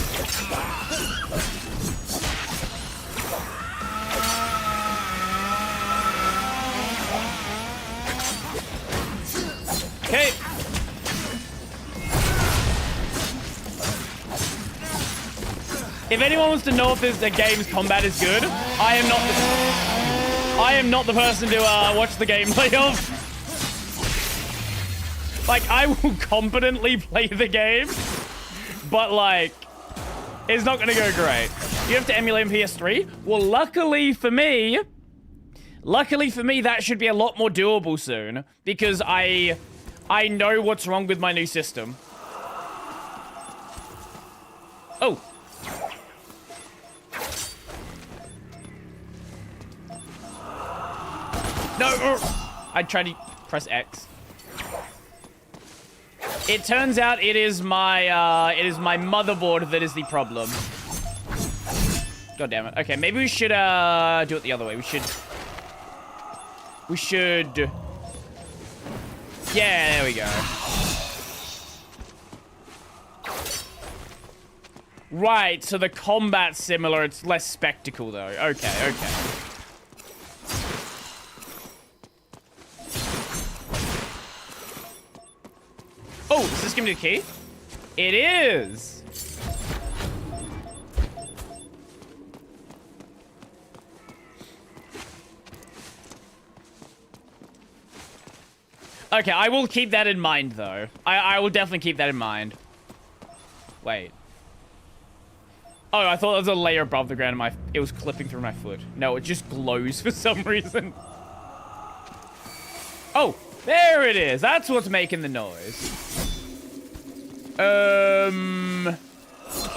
Speaker 2: Okay. If anyone wants to know if the game's combat is good, I am not the person to watch the gameplay of. Like, I will competently play the game, but like, it's not gonna go great. You have to emulate PS3? Well, luckily for me, that should be a lot more doable soon, because I know what's wrong with my new system. Oh. No! I tried to press X. It turns out it is my motherboard that is the problem. God damn it. Okay, maybe we should do it the other way. We should. Yeah, there we go. Right, so the combat's similar, it's less spectacle though. Okay, okay. Oh, is this gonna be the key? It is! Okay, I will keep that in mind, though. I will definitely keep that in mind. Wait. Oh, I thought there was a layer above the ground and it was clipping through my foot. No, it just glows for some reason. Oh, there it is. That's what's making the noise.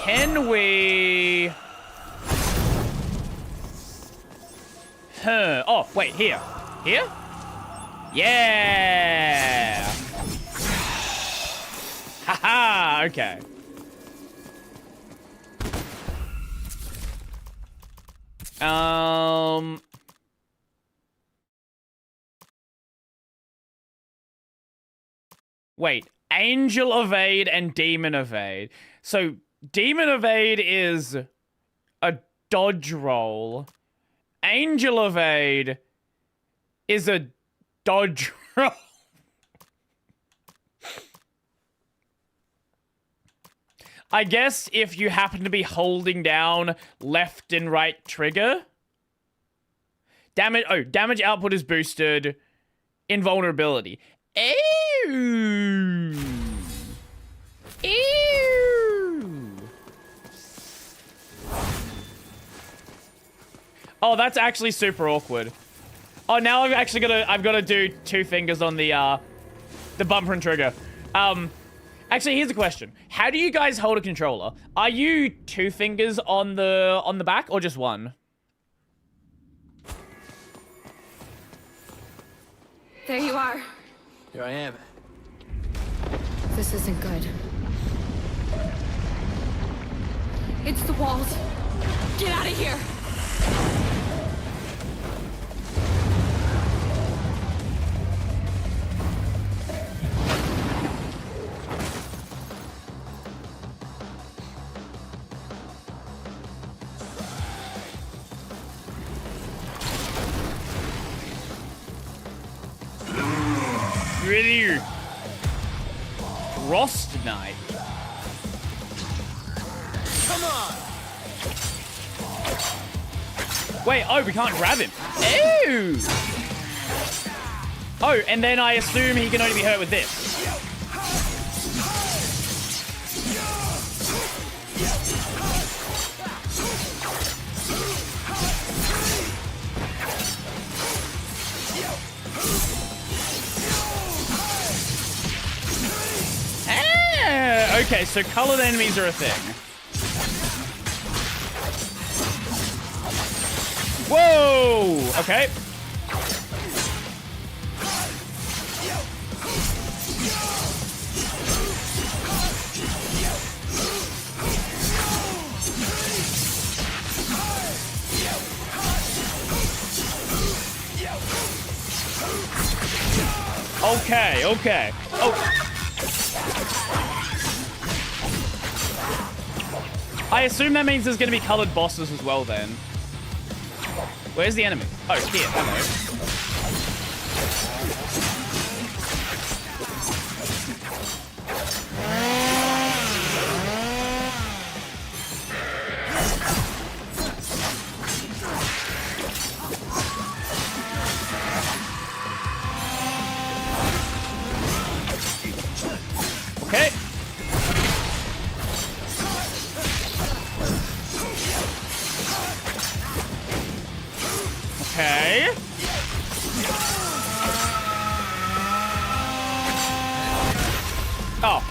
Speaker 2: Can we... Huh. Oh, wait, here. Here? Yeah! Haha, okay. Wait, Angel Evade and Demon Evade. So, Demon Evade is a dodge roll. Angel Evade is a dodge roll. I guess if you happen to be holding down left and right trigger. Damage output is boosted. Invulnerability. Ew. Ew. Oh, that's actually super awkward. Oh, now I've got to do 2 fingers on the bumper and trigger. Actually, here's a question. How do you guys hold a controller? Are you 2 fingers on the back or just 1?
Speaker 8: There you are.
Speaker 7: Here I am.
Speaker 8: This isn't good. It's the walls. Get out of here.
Speaker 2: Really? Frost Knight.
Speaker 1: Come on!
Speaker 2: Wait, oh, we can't grab him. Ew! Oh, and then I assume he can only be hurt with this. Okay, so colored enemies are a thing. Whoa! Okay. Okay, okay. Oh. I assume that means there's going to be colored bosses as well then. Where's the enemy? Oh, here. Hello. Okay. Okay. Oh.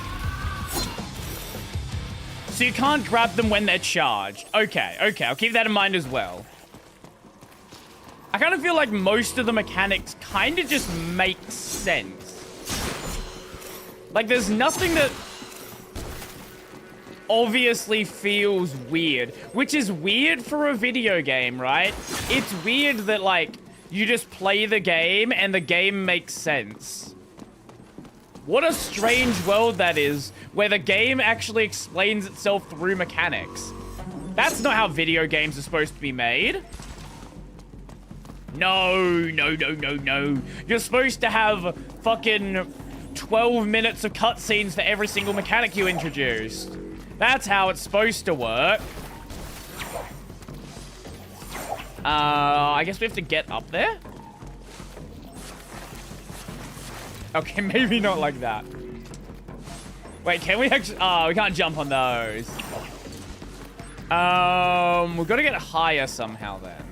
Speaker 2: So you can't grab them when they're charged. Okay, okay, I'll keep that in mind as well. I kind of feel like most of the mechanics kind of just make sense. Like, there's nothing that obviously feels weird, which is weird for a video game, right? It's weird that, like, you just play the game and the game makes sense. What a strange world that is, where the game actually explains itself through mechanics. That's not how video games are supposed to be made. No. You're supposed to have fucking 12 minutes of cutscenes for every single mechanic you introduced. That's how it's supposed to work. I guess we have to get up there? Okay, maybe not like that. Wait, can we actually... Oh, we can't jump on those. We've got to get higher somehow then.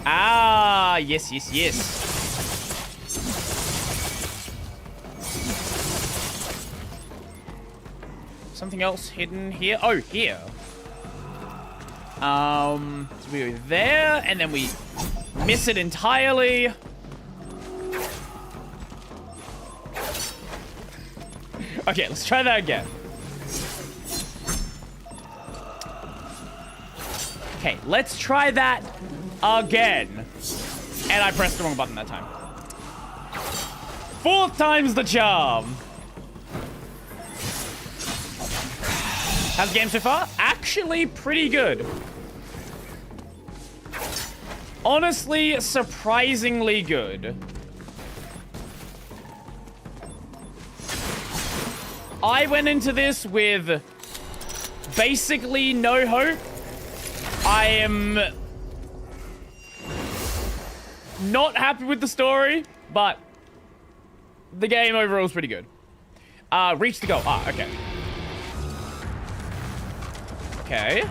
Speaker 2: Ah, yes. Something else hidden here. Oh, here. So we go there, and then we miss it entirely. Okay, let's try that again. Okay, let's try that again. And I pressed the wrong button that time. 4th time's the charm. How's the game so far? Actually, pretty good. Honestly, surprisingly good. I went into this with basically no hope. I am not happy with the story, but the game overall is pretty good. Reach the goal. Ah, okay. Okay.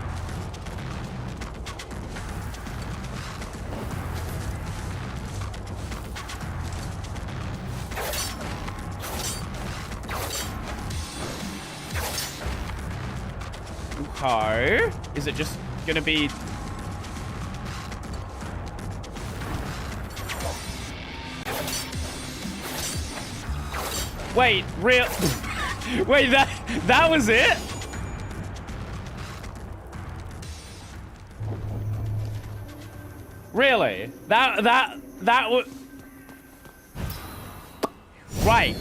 Speaker 2: Okay. Is it just gonna be... Wait, real... Wait, that was it? Really? That was... Right.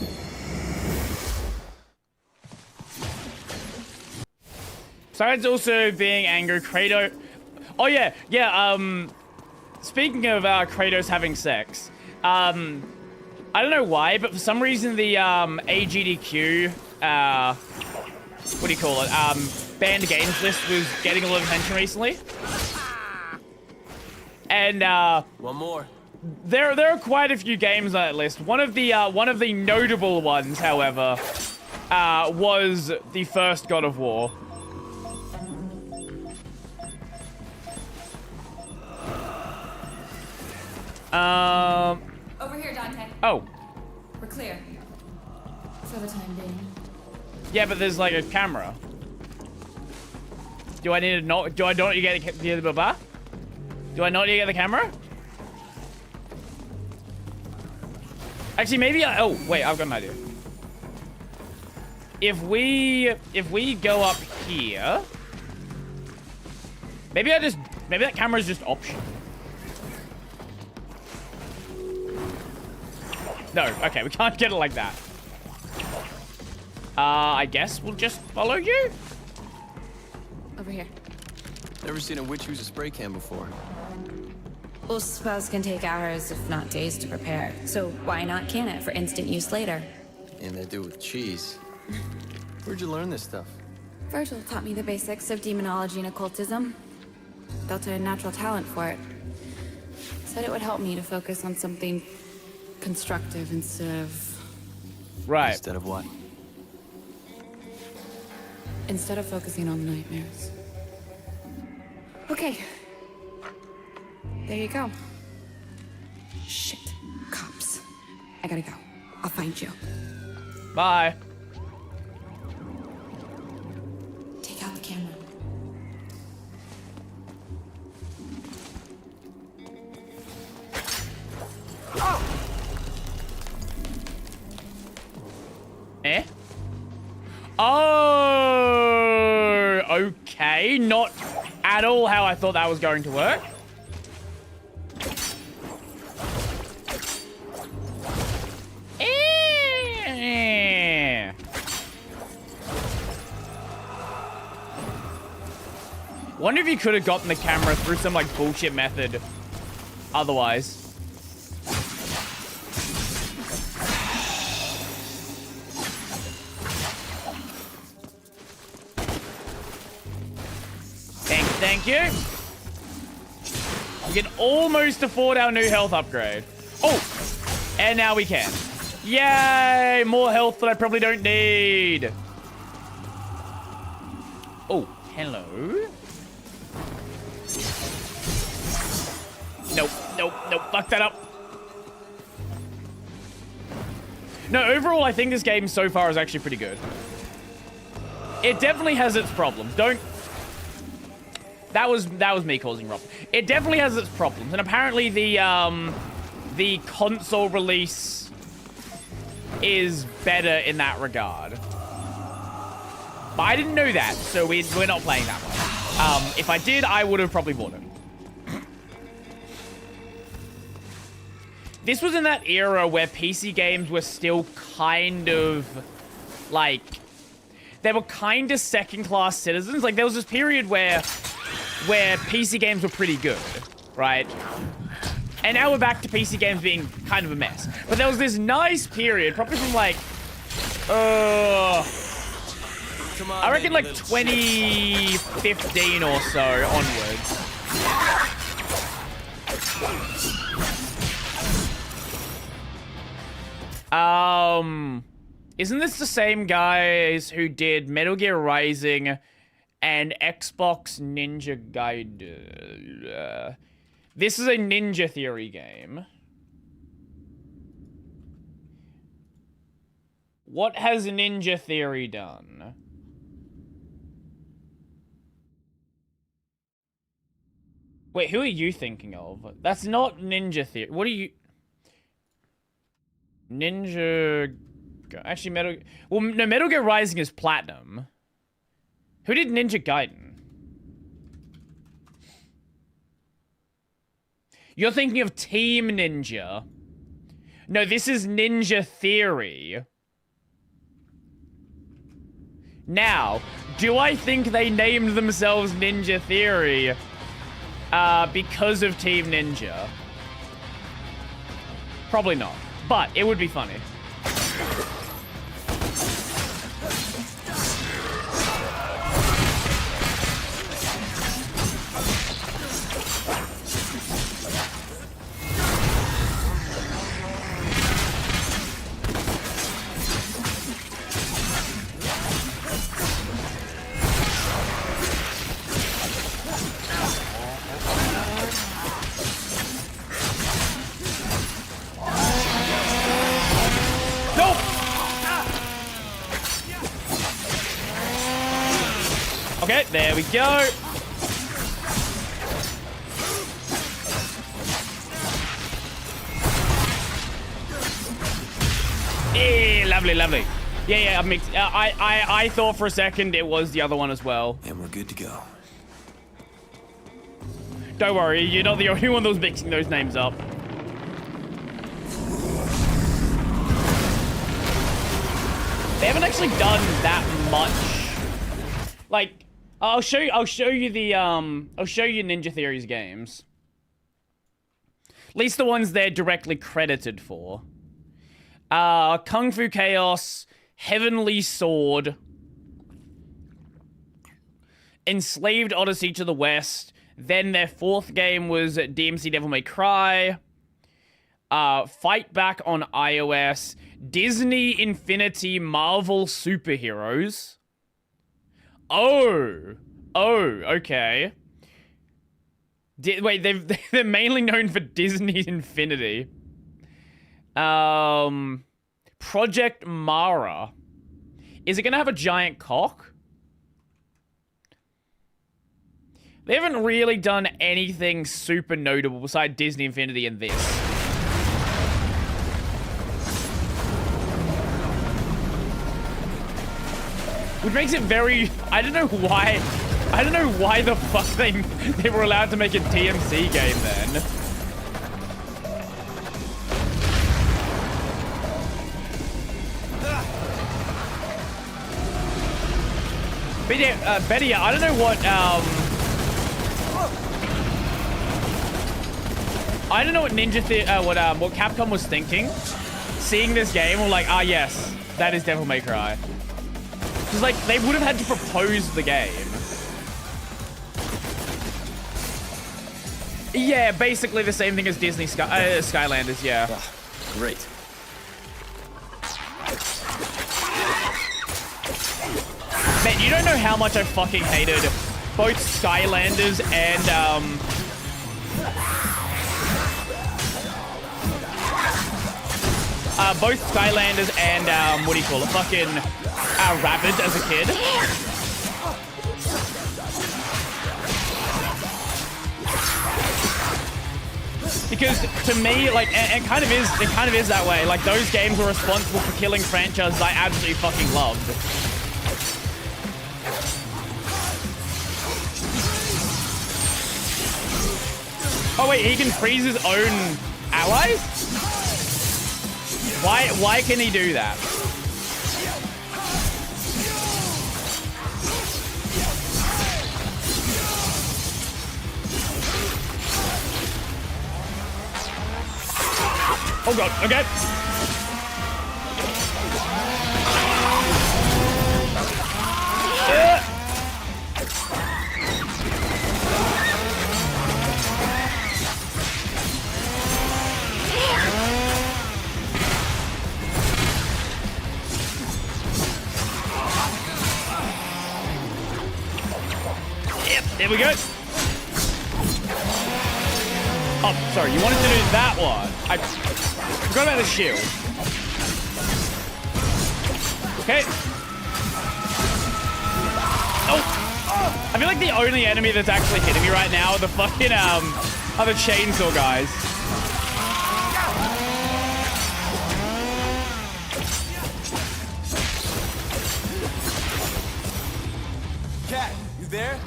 Speaker 2: Besides also being angry, Kratos... Oh, yeah. Speaking of Kratos having sex, I don't know why, but for some reason the AGDQ, what do you call it? Banned games list was getting a lot of attention recently. And
Speaker 15: one more.
Speaker 2: There are quite a few games on that list. One of the notable ones, however, was the first God of War.
Speaker 8: Over here, Dante.
Speaker 2: Oh.
Speaker 8: We're clear. For the time being.
Speaker 2: Yeah, but there's like a camera. Do I need to not? Do I not get the bar? Do I not need to get the camera? Actually, maybe oh, wait, I've got an idea. If we go up here, maybe that camera's just optional. No, okay, we can't get it like that. I guess we'll just follow you?
Speaker 8: Over here.
Speaker 15: Never seen a witch use a spray can before.
Speaker 12: Well, spells can take hours, if not days, to prepare. So why not can it for instant use later?
Speaker 15: And they do with cheese. Where'd you learn this stuff?
Speaker 8: Virgil taught me the basics of demonology and occultism. Built a natural talent for it. Said it would help me to focus on something constructive instead of...
Speaker 2: Right.
Speaker 15: Instead of what?
Speaker 8: Instead of focusing on the nightmares. Okay. There you go. Shit. Cops. I gotta go. I'll find you.
Speaker 2: Bye.
Speaker 8: Take out the camera.
Speaker 2: Oh! Eh? Oh, okay, not at all how I thought that was going to work. Wonder if you could have gotten the camera through some like bullshit method otherwise. Thank you. We can almost afford our new health upgrade. Oh, and now we can. Yay, more health that I probably don't need. Oh, hello. Nope, fuck that up. No, overall, I think this game so far is actually pretty good. It definitely has its problems. That was me causing problems. It definitely has its problems, and apparently the console release is better in that regard. But I didn't know that, so we're not playing that one. If I did, I would have probably bought it. This was in that era where PC games were still kind of, like, they were kind of second-class citizens. Like, there was this period where PC games were pretty good, right? And now we're back to PC games being kind of a mess. But there was this nice period, probably from, like, I reckon, like, 2015 or so onwards. Isn't this the same guys who did Metal Gear Rising and Xbox Ninja Gaiden? This is a Ninja Theory game. What has Ninja Theory done? Wait, who are you thinking of? That's not Ninja Theory. What are you... Ninja... Actually, Metal... Well, no, Metal Gear Rising is Platinum. Who did Ninja Gaiden? You're thinking of Team Ninja. No, this is Ninja Theory. Now, do I think they named themselves Ninja Theory because of Team Ninja? Probably not, but it would be funny. Okay, there we go. Yeah, lovely, lovely. Yeah, I mixed. I thought for a second it was the other one as well.
Speaker 15: And we're good to go.
Speaker 2: Don't worry, you're not the only one that was mixing those names up. They haven't actually done that much. Like, I'll show you Ninja Theory's games. At least the ones they're directly credited for. Kung Fu Chaos, Heavenly Sword, Enslaved Odyssey to the West. Then their fourth game was DMC Devil May Cry. Fight Back on iOS. Disney Infinity Marvel Superheroes. Oh, okay. Wait, they're mainly known for Disney Infinity. Project Mara. Is it gonna have a giant cock? They haven't really done anything super notable besides Disney Infinity and this. Which makes it very... I don't know why I don't know why the fuck they were allowed to make a DMC game then. But yeah, Betty, I don't know what, I don't know what what Capcom was thinking. Seeing this game, or like, ah yes, that is Devil May Cry. Because like, they would have had to propose the game. Yeah, basically the same thing as Disney Skylanders, yeah.
Speaker 15: Oh, great.
Speaker 2: Man, you don't know how much I fucking hated both Skylanders and, both Skylanders and, what do you call it? Fucking, Rabbids as a kid. Because to me, like, it kind of is that way. Like, those games were responsible for killing franchises I absolutely fucking loved. Oh wait, he can freeze his own allies? Why can he do that? Oh god, okay. Yep, there we go. Oh, sorry, you wanted to do that one. I forgot about the shield. Okay. Oh! I feel like the only enemy that's actually hitting me right now are the fucking, are the chainsaw guys.
Speaker 15: Cat, you there?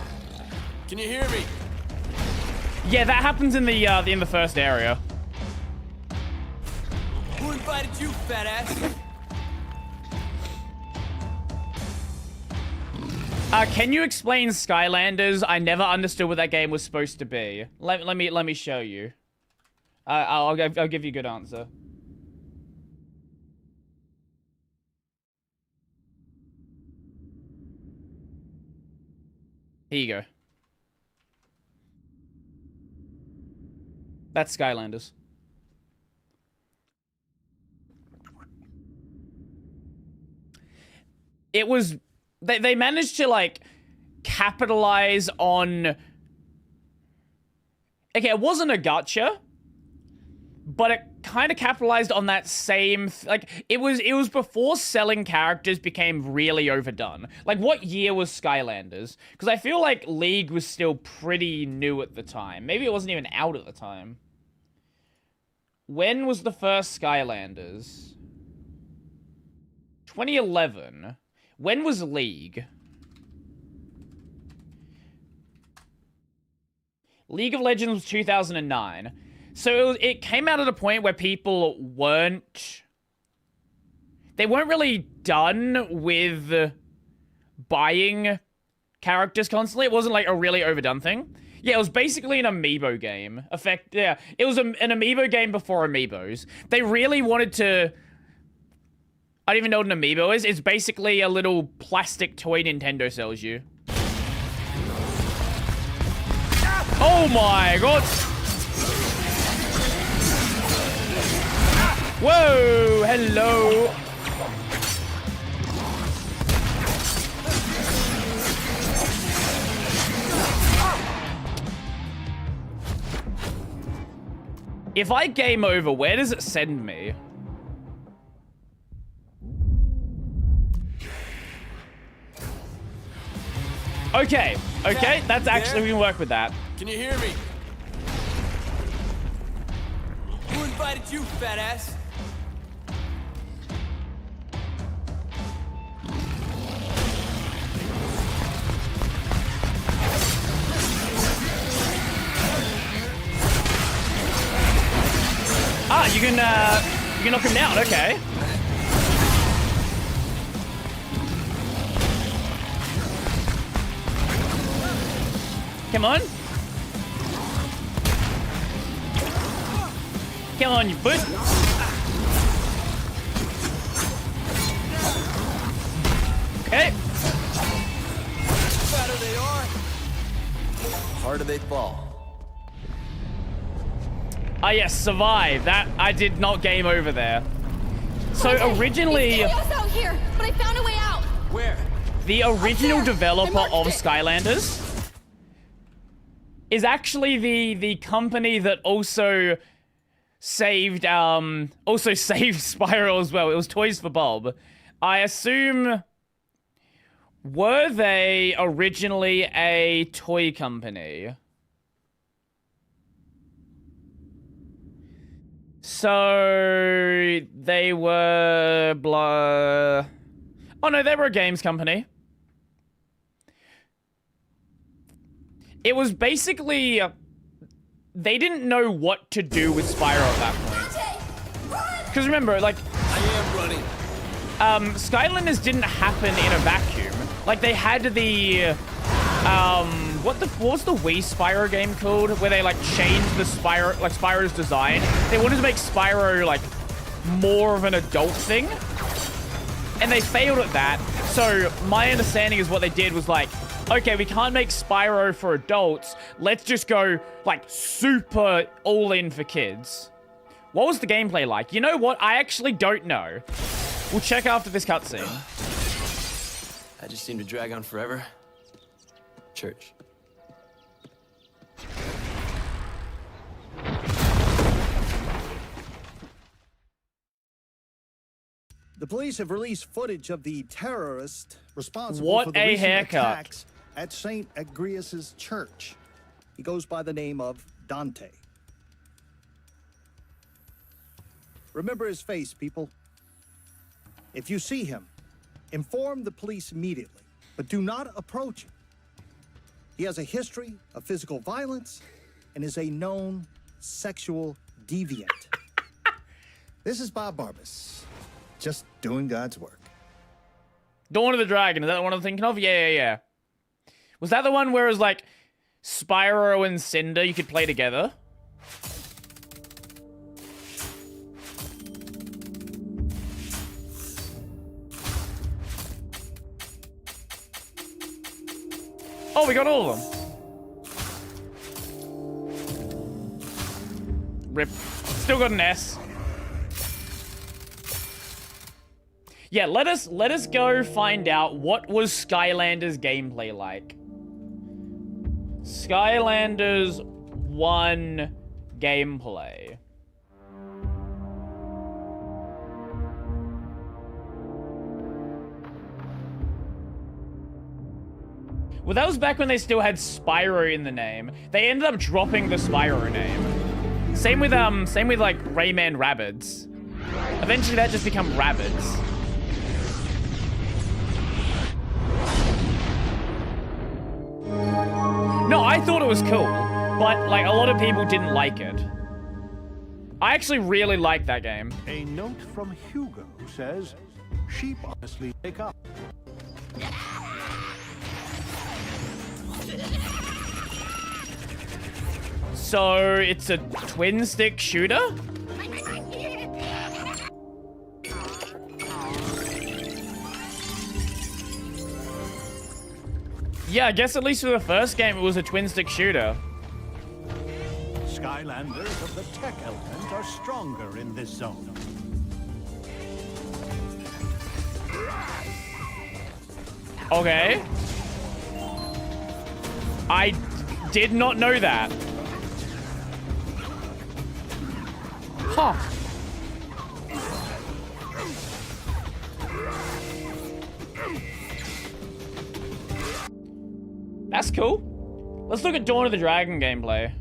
Speaker 15: Can you hear me?
Speaker 2: Yeah, that happens in the first area.
Speaker 15: Who invited you, fat ass?
Speaker 2: Can you explain Skylanders? I never understood what that game was supposed to be. Let me show you. I'll give you a good answer. Here you go. That's Skylanders. It was... They managed to, like, capitalize on... Okay, it wasn't a gacha, but it kind of capitalized on that same... Like, it was before selling characters became really overdone. Like, what year was Skylanders? Because I feel like League was still pretty new at the time. Maybe it wasn't even out at the time. When was the first Skylanders? 2011. When was League? League of Legends was 2009. So it came out at a point where people weren't... They weren't really done with buying characters constantly. It wasn't like a really overdone thing. Yeah, it was basically an amiibo game. Yeah, it was an amiibo game before amiibos. They really wanted to... I don't even know what an amiibo is. It's basically a little plastic toy Nintendo sells you. Oh my god! Whoa! Hello! If I game over, where does it send me? Okay, that's actually, we can work with that.
Speaker 15: Can you hear me? Who invited you, fat ass?
Speaker 2: You can knock him down, okay. Come on. Come on, you foot. Okay.
Speaker 15: Fatter they are, harder they fall.
Speaker 2: Ah, yes, survive. That I did not game over there. So originally,
Speaker 13: It's chaos out here, but I found a way out.
Speaker 15: Where?
Speaker 2: the original developer of Skylanders is actually the company that also saved Spyro as well. It was Toys for Bob. I assume, were they originally a toy company? So they were oh no, they were a games company. It was basically they didn't know what to do with Spyro at that point. Because remember, like,
Speaker 15: I am running.
Speaker 2: Skylanders didn't happen in a vacuum. Like, they had the what was the Wii Spyro game called? Where they like changed the Spyro's design. They wanted to make Spyro like more of an adult thing. And they failed at that. So my understanding is what they did was like, okay, we can't make Spyro for adults. Let's just go like super all in for kids. What was the gameplay like? You know what? I actually don't know. We'll check after this cutscene.
Speaker 7: I just seem to drag on forever. Church.
Speaker 11: The police have released footage of the terrorist responsible
Speaker 2: What
Speaker 11: for the
Speaker 2: a
Speaker 11: recent
Speaker 2: haircut.
Speaker 11: attacks at St. Agrias' church. He goes by the name of Dante. Remember his face, people. If you see him, inform the police immediately, but do not approach him. He has a history of physical violence and is a known sexual deviant. This is Bob Barbas, just doing God's work.
Speaker 2: Dawn of the Dragon, is that the one I'm thinking of? Yeah. Was that the one where it was like Spyro and Cinder you could play together? Oh, we got all of them. Rip. Still got an S. Yeah, let us go find out what was Skylanders gameplay like. Skylanders 1 gameplay. Well, that was back when they still had Spyro in the name. They ended up dropping the Spyro name. Same with like Rayman Rabbids. Eventually that just became Rabbids. No, I thought it was cool, but like a lot of people didn't like it. I actually really liked that game.
Speaker 18: A note from Hugo says, sheep honestly wake up.
Speaker 2: So it's a twin stick shooter? Yeah, I guess at least for the first game it was a twin stick shooter.
Speaker 18: Skylanders of the tech element are stronger in this zone.
Speaker 2: Okay. I did not know that. Huh. That's cool. Let's look at Dawn of the Dragon gameplay.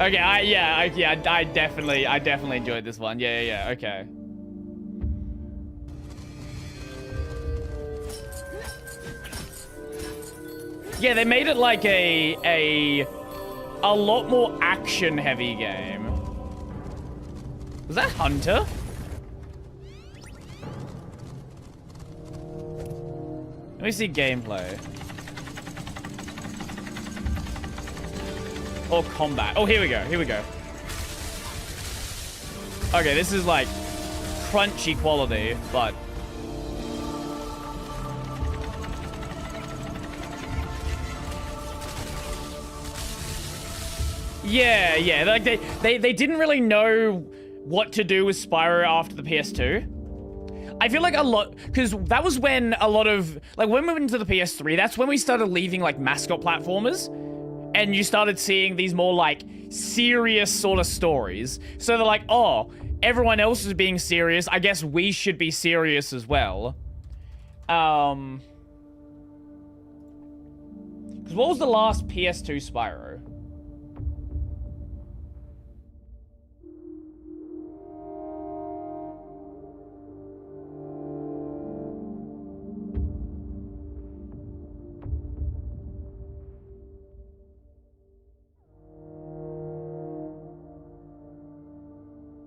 Speaker 2: Okay, I definitely enjoyed this one. Yeah, okay. Yeah, they made it like a lot more action-heavy game. Was that Hunter? Let me see gameplay. Or combat. Oh, here we go. Here we go. Okay, this is like crunchy quality, but... Yeah, like they didn't really know what to do with Spyro after the PS2. I feel like a lot, because that was when a lot of, like when we went into the PS3, that's when we started leaving like mascot platformers, and you started seeing these more like serious sort of stories. So they're like, oh, everyone else is being serious, I guess we should be serious as well. Because what was the last PS2 Spyro?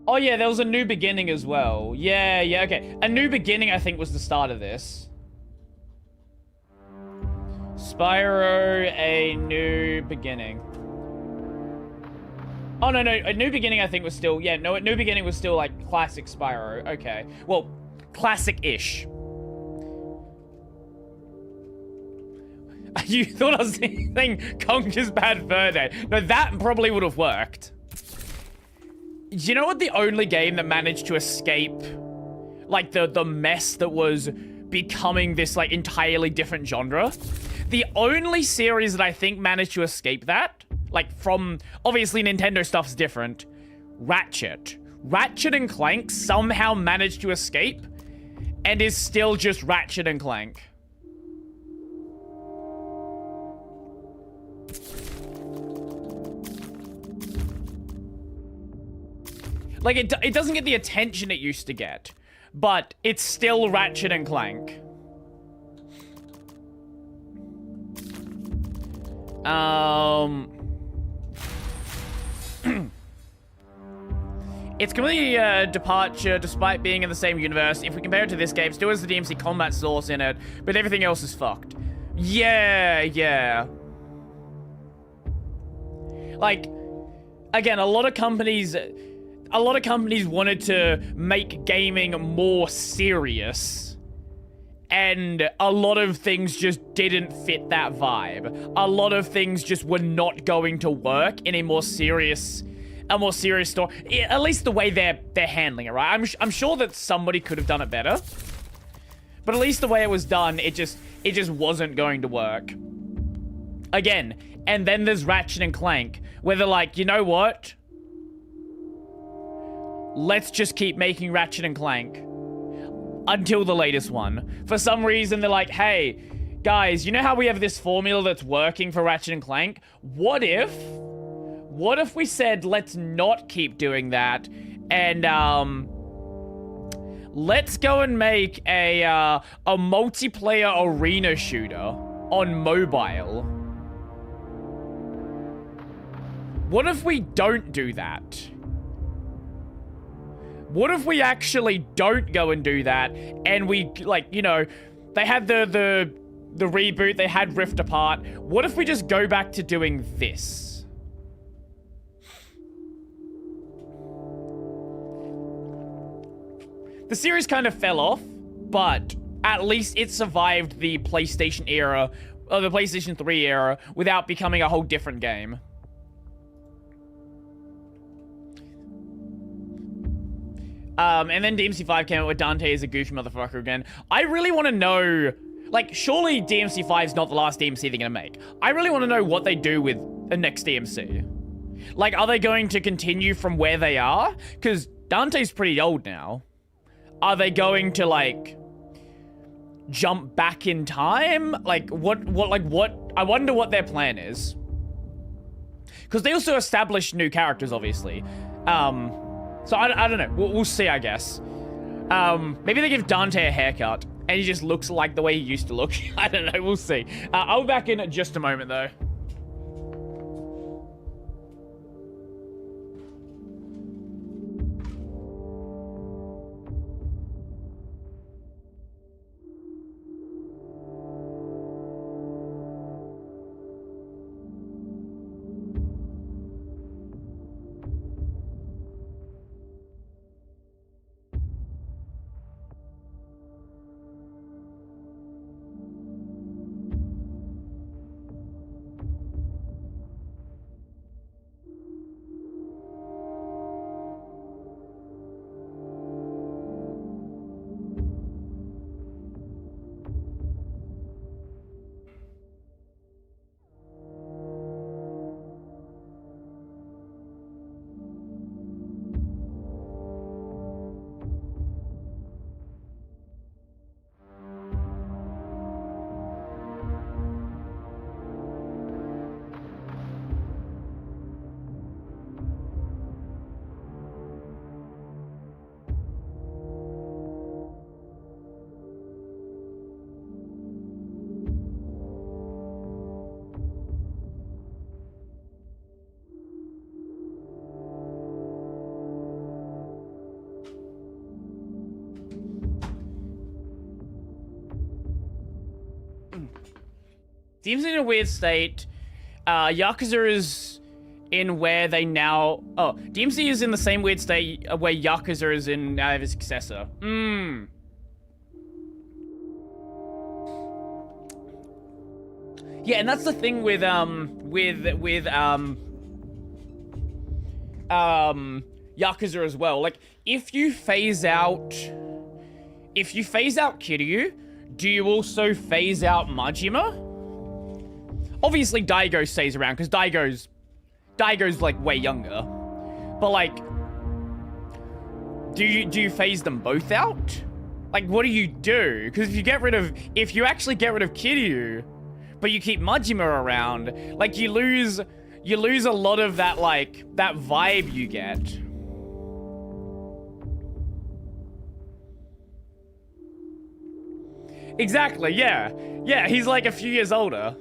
Speaker 2: Oh yeah, there was a New Beginning as well. Yeah, okay. A New Beginning, I think, was the start of this. Spyro, A New Beginning. Oh, no, A New Beginning, I think, was still... Yeah, no, A New Beginning was still, like, classic Spyro. Okay. Well, classic-ish. You thought I was saying Conker's Bad Fur Day. No, that probably would have worked. You know what the only game that managed to escape, like, the mess that was becoming this, like, entirely different genre? The only series that I think managed to escape that, like, from, obviously Nintendo stuff's different, Ratchet. Ratchet and Clank somehow managed to escape and is still just Ratchet and Clank. Like, it doesn't get the attention it used to get, but it's still Ratchet and Clank. It's completely a departure despite being in the same universe. If we compare it to this game, still has the DMC combat source in it, but everything else is fucked. Yeah. Like, again, a lot of companies wanted to make gaming more serious, and a lot of things just didn't fit that vibe. A lot of things just were not going to work in a more serious story. At least the way they're handling it, right? I'm sure that somebody could have done it better, but at least the way it was done, it just wasn't going to work. Again, and then there's Ratchet and Clank, where they're like, you know what? Let's just keep making Ratchet and Clank until the latest one. For some reason, they're like, hey, guys, you know how we have this formula that's working for Ratchet and Clank? What if we said, let's not keep doing that, and, let's go and make a multiplayer arena shooter on mobile? What if we don't do that? What if we actually don't go and do that, and we, like, you know, they had the reboot, they had Rift Apart. What if we just go back to doing this? The series kind of fell off, but at least it survived the PlayStation era, or the PlayStation 3 era, without becoming a whole different game. And then DMC5 came out with Dante as a goofy motherfucker again. I really want to know, like, surely DMC5 is not the last DMC they're going to make. I really want to know what they do with the next DMC. Like, are they going to continue from where they are? Because Dante's pretty old now. Are they going to, like, jump back in time? Like, what, I wonder what their plan is. Because they also established new characters, obviously. So I don't know. We'll see, I guess. Maybe they give Dante a haircut. And he just looks like the way he used to look. I don't know, we'll see. I'll be back in just a moment, though. DMC in a weird state. Yakuza is in where they now... Oh, DMC is in the same weird state where Yakuza is in now his successor. Yeah, and that's the thing with Yakuza as well. Like, if you phase out Kiryu, do you also phase out Majima? Obviously, Daigo stays around because Daigo's like way younger. But like, do you phase them both out? Like, what do you do? Because if you actually get rid of Kiryu, but you keep Majima around, like you lose a lot of that that vibe you get. Exactly, yeah. Yeah, he's like a few years older.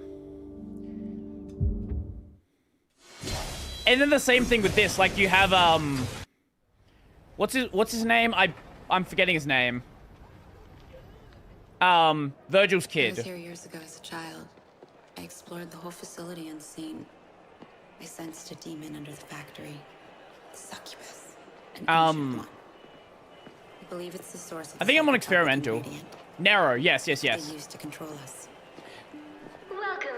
Speaker 2: And then the same thing with this, like you have what's his name? I'm forgetting his name. Virgil's kid.
Speaker 8: I was here years ago as a child. I explored the whole facility unseen. I sensed a demon under the factory. Succubus. I believe it's the source of
Speaker 2: I think I'm on experimental. Narrow, yes.
Speaker 8: They used to control us.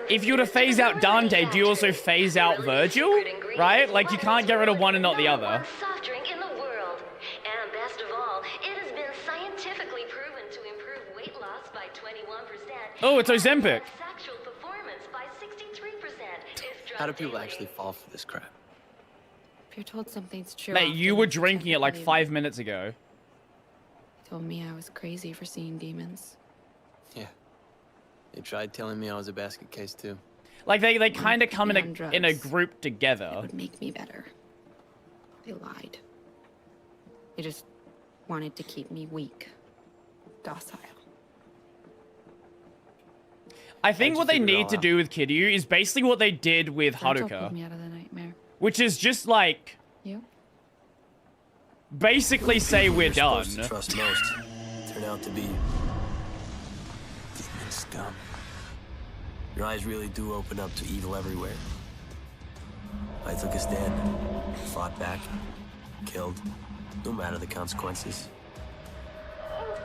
Speaker 2: If you were to phase out Dante, do you also phase out Virgil? Right? Like, you can't get rid of one and not the other.
Speaker 19: Soft drink in the world. And best of all, it has been scientifically proven to improve weight loss by 21%.
Speaker 2: Oh, it's Ozempic.
Speaker 19: Sexual performance by 63%.
Speaker 7: How do people actually fall for this crap?
Speaker 8: If you're told something's true...
Speaker 2: Mate, you were drinking it like 5 minutes ago.
Speaker 8: They told me I was crazy for seeing demons.
Speaker 7: Yeah. They tried telling me I was a basket case too.
Speaker 2: Like they kind of come in a group together.
Speaker 8: It would make me better. They lied. They just wanted to keep me weak, docile.
Speaker 2: I think what they need to do with Kiryu is basically what they did with
Speaker 8: Virgil
Speaker 2: Haruka.
Speaker 8: pulled me out of the nightmare.
Speaker 2: Which is just like...
Speaker 8: You?
Speaker 2: Basically say we're done.
Speaker 15: To trust most turn out to be demon scum. Your eyes really do open up to evil everywhere. I took a stand, fought back, killed, no matter the consequences.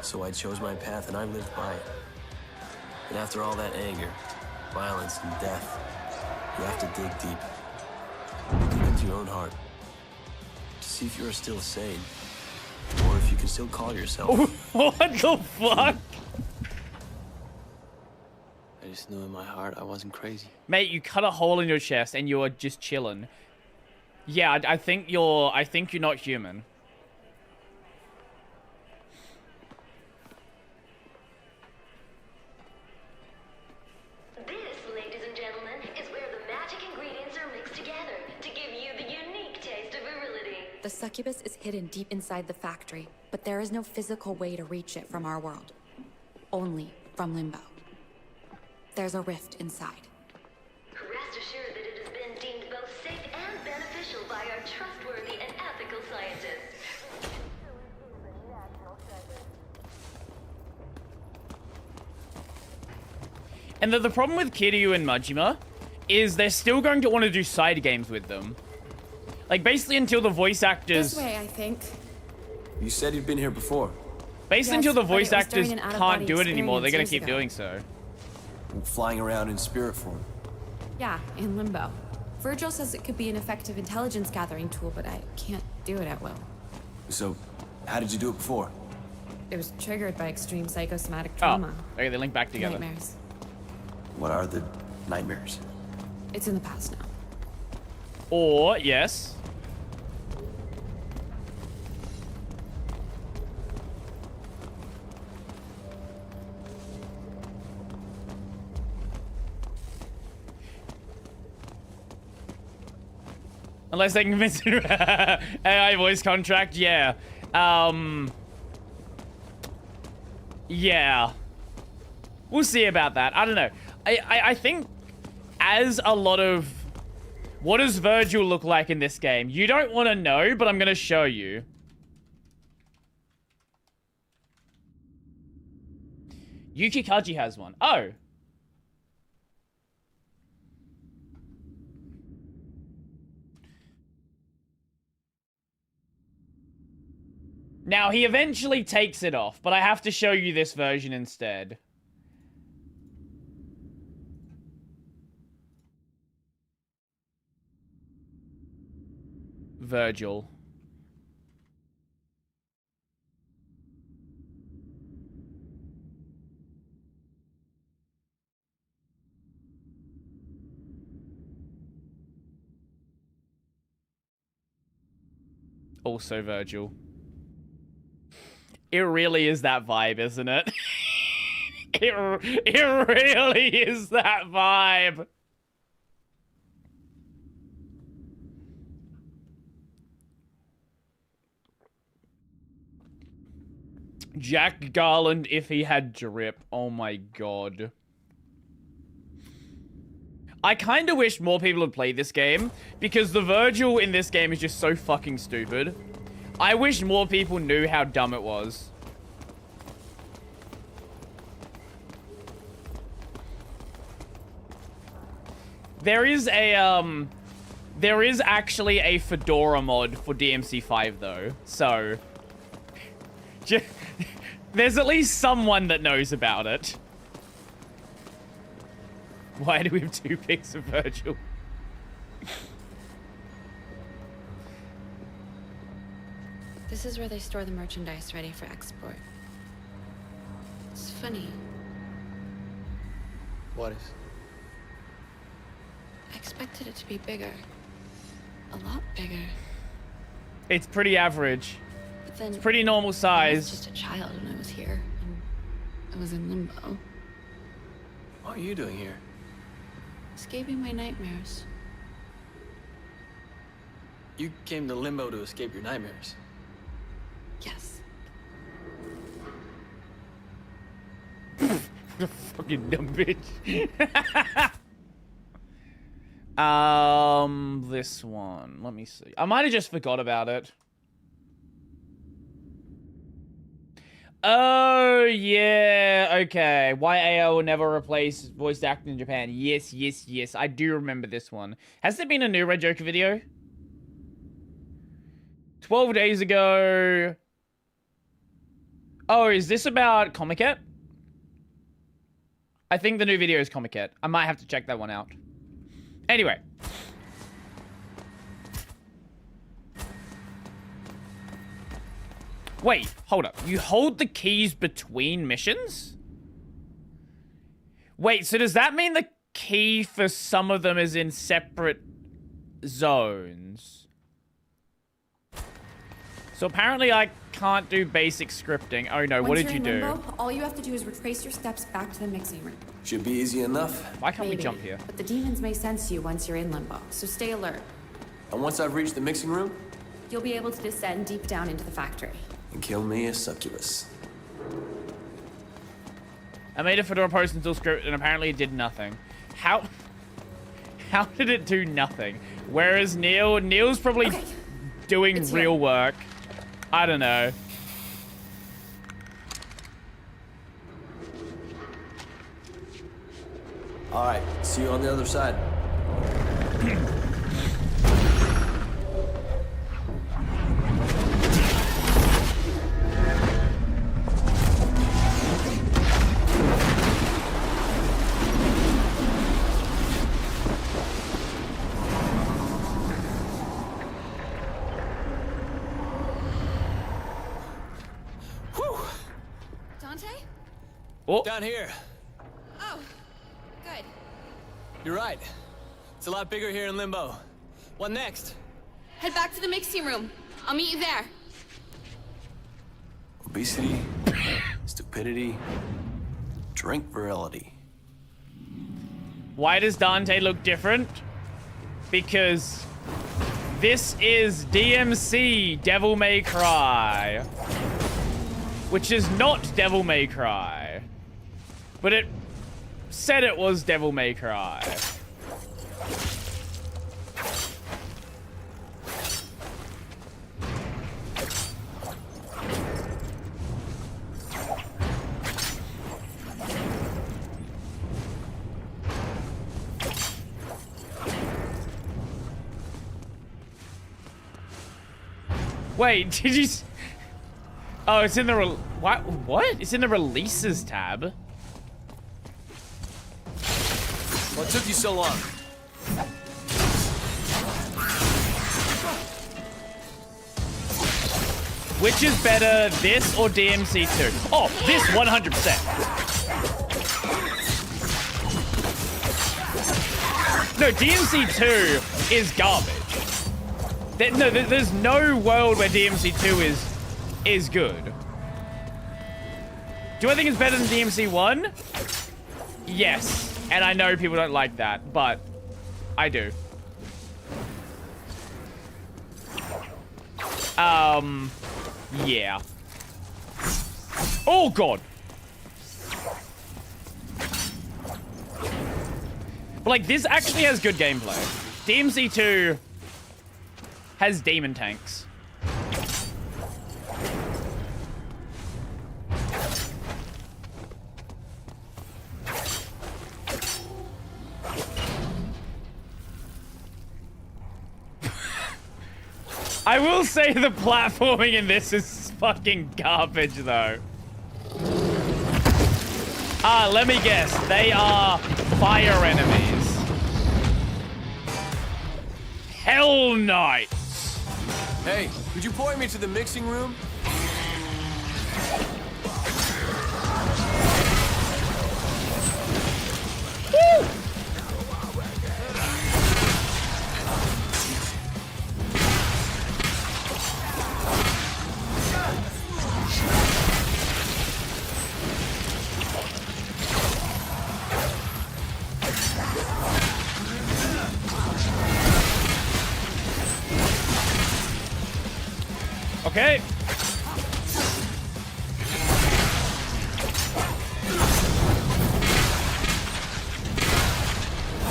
Speaker 15: So I chose my path and I lived by it. And after all that anger, violence, and death, you have to dig deep. Deep into your own heart. To see if you're still sane. Or if you can still call yourself.
Speaker 2: What the fuck?
Speaker 7: I just knew in my heart I wasn't crazy.
Speaker 2: Mate, you cut a hole in your chest and you're just chilling. Yeah, I think you're not human.
Speaker 19: This, ladies and gentlemen, is where the magic ingredients are mixed together to give you the unique taste of virility.
Speaker 12: The succubus is hidden deep inside the factory, but there is no physical way to reach it from our world. only from Limbo. There's a rift inside.
Speaker 19: Rest assured that it has been deemed both safe and beneficial by our trustworthy and ethical scientists.
Speaker 2: And the problem with Kiryu and Majima is they're still going to want to do side games with them. Like, basically until the voice actors...
Speaker 13: This way, I think.
Speaker 15: You said you'd been here before.
Speaker 2: Basically until the voice actors
Speaker 13: during an
Speaker 2: can't
Speaker 13: out-of-body
Speaker 2: do it anymore, they're going to
Speaker 13: experience
Speaker 2: keep
Speaker 13: years
Speaker 2: doing so.
Speaker 15: Flying around in spirit form.
Speaker 13: Yeah, in Limbo. Virgil says it could be an effective intelligence gathering tool, but I can't do it at will.
Speaker 15: So, how did you do it before?
Speaker 13: It was triggered by extreme psychosomatic trauma.
Speaker 2: Oh, okay, they link back together.
Speaker 13: Nightmares.
Speaker 15: What are the nightmares?
Speaker 13: It's in the past now.
Speaker 2: Or, yes. Unless they can convince you. AI voice contract, yeah. Yeah. We'll see about that. I don't know. I think as a lot of... What does Virgil look like in this game? You don't want to know, but I'm going to show you. Yukikaji has one. Oh. Now, he eventually takes it off, but I have to show you this version instead. Virgil. Also Virgil. It really is that vibe, isn't it? It really is that vibe. Jack Garland if he had drip. Oh my god. I kind of wish more people had played this game because the Virgil in this game is just so fucking stupid. I wish more people knew how dumb it was. There is actually a Fedora mod for DMC 5 though, so there's at least someone that knows about it. Why do we have 2 pics of Virgil?
Speaker 8: This is where they store the merchandise ready for export. It's funny.
Speaker 7: What is?
Speaker 8: I expected it to be bigger. A lot bigger.
Speaker 2: It's pretty average.
Speaker 8: But then
Speaker 2: It's pretty normal
Speaker 8: I was
Speaker 2: size.
Speaker 8: just a child when I was here. And I was in limbo.
Speaker 7: What are you doing here?
Speaker 8: Escaping my nightmares.
Speaker 7: You came to Limbo to escape your nightmares.
Speaker 8: Yes.
Speaker 2: Fucking dumb bitch. This one. Let me see. I might have just forgot about it. Oh, yeah. Okay. Why AO will never replace voice acting in Japan. Yes, yes, yes. I do remember this one. Has there been a new Red Joker video? 12 days ago. Oh, is this about Comiket? I think the new video is Comiket. I might have to check that one out. Anyway. Wait, hold up. You hold the keys between missions? Wait, so does that mean the key for some of them is in separate zones? So apparently I can't do basic scripting. Oh no, what did you do?
Speaker 13: Limbo, all you have to do is retrace your steps back to the mixing room.
Speaker 15: Should be easy enough.
Speaker 2: Why can't we
Speaker 13: Maybe,
Speaker 2: jump here?
Speaker 13: But the demons may sense you once you're in Limbo, so stay alert.
Speaker 15: And once I've reached the mixing room,
Speaker 13: You'll be able to descend deep down into the factory.
Speaker 15: and kill me a succubus.
Speaker 2: I made a Fedora post until script and apparently it did nothing. How did it do nothing? Whereas Neil's probably doing real work. I don't know.
Speaker 15: All right, see you on the other side.
Speaker 13: Dante?
Speaker 2: Oh.
Speaker 15: Down here.
Speaker 13: Oh, good.
Speaker 15: You're right. It's a lot bigger here in Limbo. What next?
Speaker 13: Head back to the mixing room. I'll meet you there.
Speaker 15: Obesity, stupidity, drink virility.
Speaker 2: Why does Dante look different? Because this is DMC Devil May Cry, which is not Devil May Cry, but it said it was Devil May Cry. Wait, did you... Oh, it's in the... What? It's in the releases tab.
Speaker 15: What took you so long?
Speaker 2: Which is better, this or DMC 2? Oh, this 100%. No, DMC 2 is garbage. There's no world where DMC 2 is good. Do I think it's better than DMC 1? Yes. And I know people don't like that, but I do. Yeah. Oh, God. But, like, this actually has good gameplay. DMC 2 has demon tanks. I will say the platforming in this is fucking garbage, though. Let me guess. They are fire enemies. Hell Knights.
Speaker 15: Hey, could you point me to the mixing room?
Speaker 2: Woo! Okay.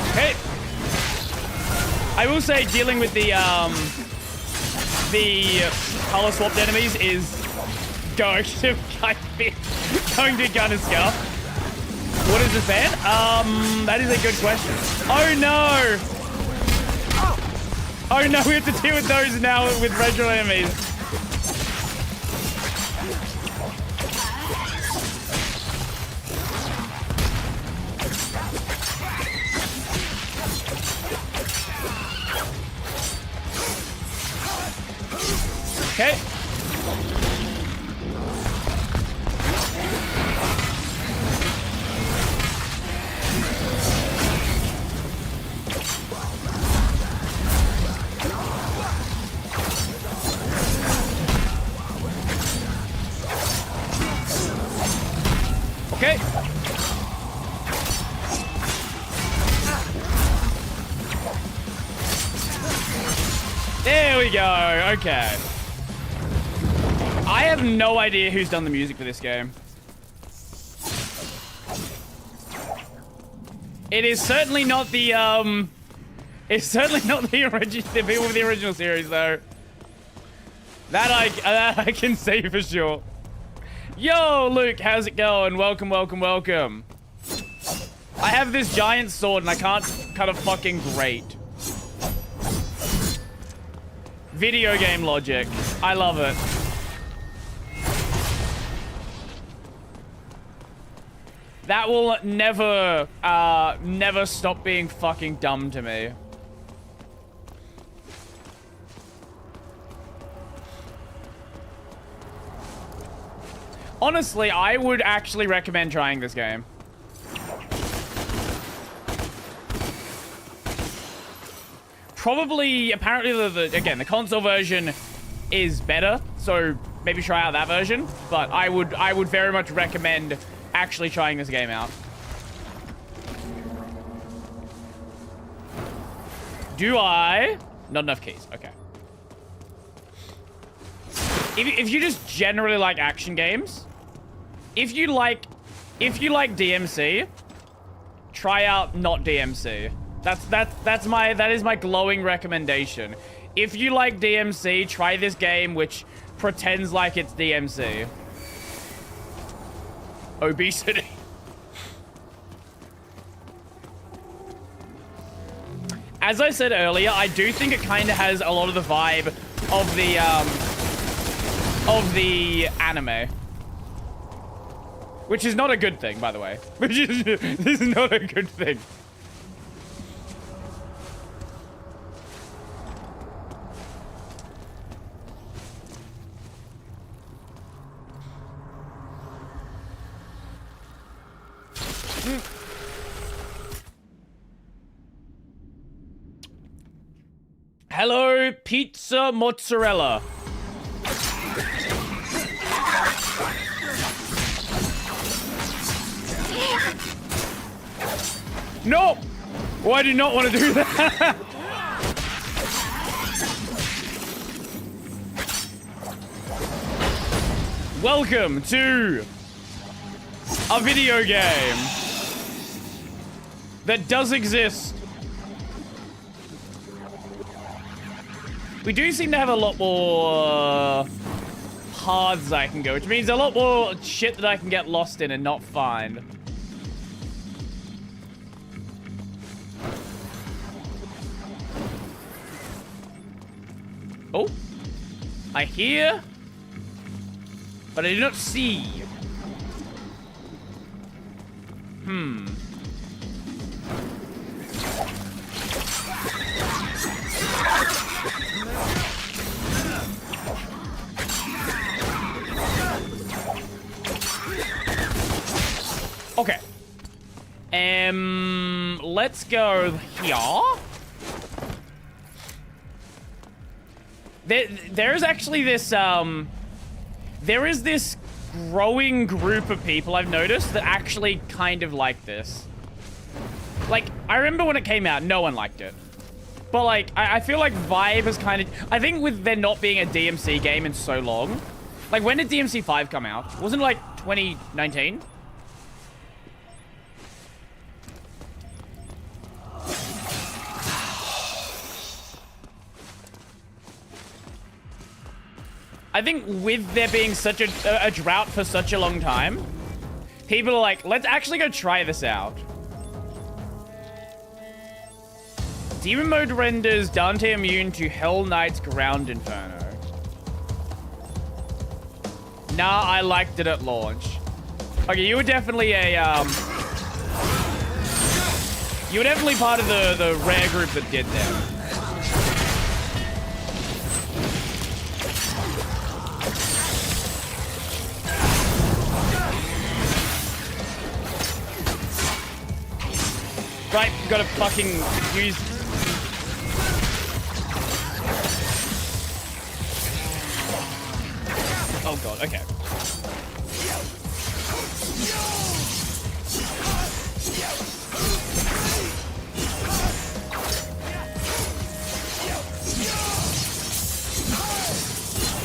Speaker 2: Okay. I will say dealing with the color swapped enemies is going to kind of scuff. What is this band? That is a good question. Oh no! Oh no, we have to deal with those now with regular enemies. Okay. Okay. There we go. Okay. I have no idea who's done the music for this game. It is certainly not the, it's certainly not the people with the original series, though. That I can say for sure. Yo, Luke, how's it going? Welcome, welcome, welcome. I have this giant sword and I can't cut a fucking grate. Video game logic. I love it. That will never, never stop being fucking dumb to me. Honestly, I would actually recommend trying this game. Probably, apparently, again, the console version is better, so maybe try out that version. But I would very much recommend actually trying this game out. Do I? Not enough keys. Okay. If you just generally like action games, if you like DMC, try out not DMC. That is my glowing recommendation. If you like DMC, try this game which pretends like it's DMC. Obesity. As I said earlier, I do think it kind of has a lot of the vibe of the anime. Which is not a good thing, by the way. This is not a good thing. Hello, pizza mozzarella. No! Oh, I do not want to do that. Welcome to a video game that does exist. We do seem to have a lot more paths I can go, which means a lot more shit that I can get lost in and not find. Oh, I hear, but I do not see. Okay. Let's go here. There's actually this, there is this growing group of people I've noticed that actually kind of like this. Like, I remember when it came out, no one liked it. But, like, I feel like Vibe has kind of... I think with there not being a DMC game in so long... Like, when did DMC 5 come out? Wasn't it, like, 2019? I think with there being such a drought for such a long time, people are like, let's actually go try this out. Demon mode renders Dante immune to Hell Knight's Ground Inferno. Nah, I liked it at launch. Okay, you were definitely a, you were definitely part of the rare group that did that. Right, gotta fucking use... Oh god, okay.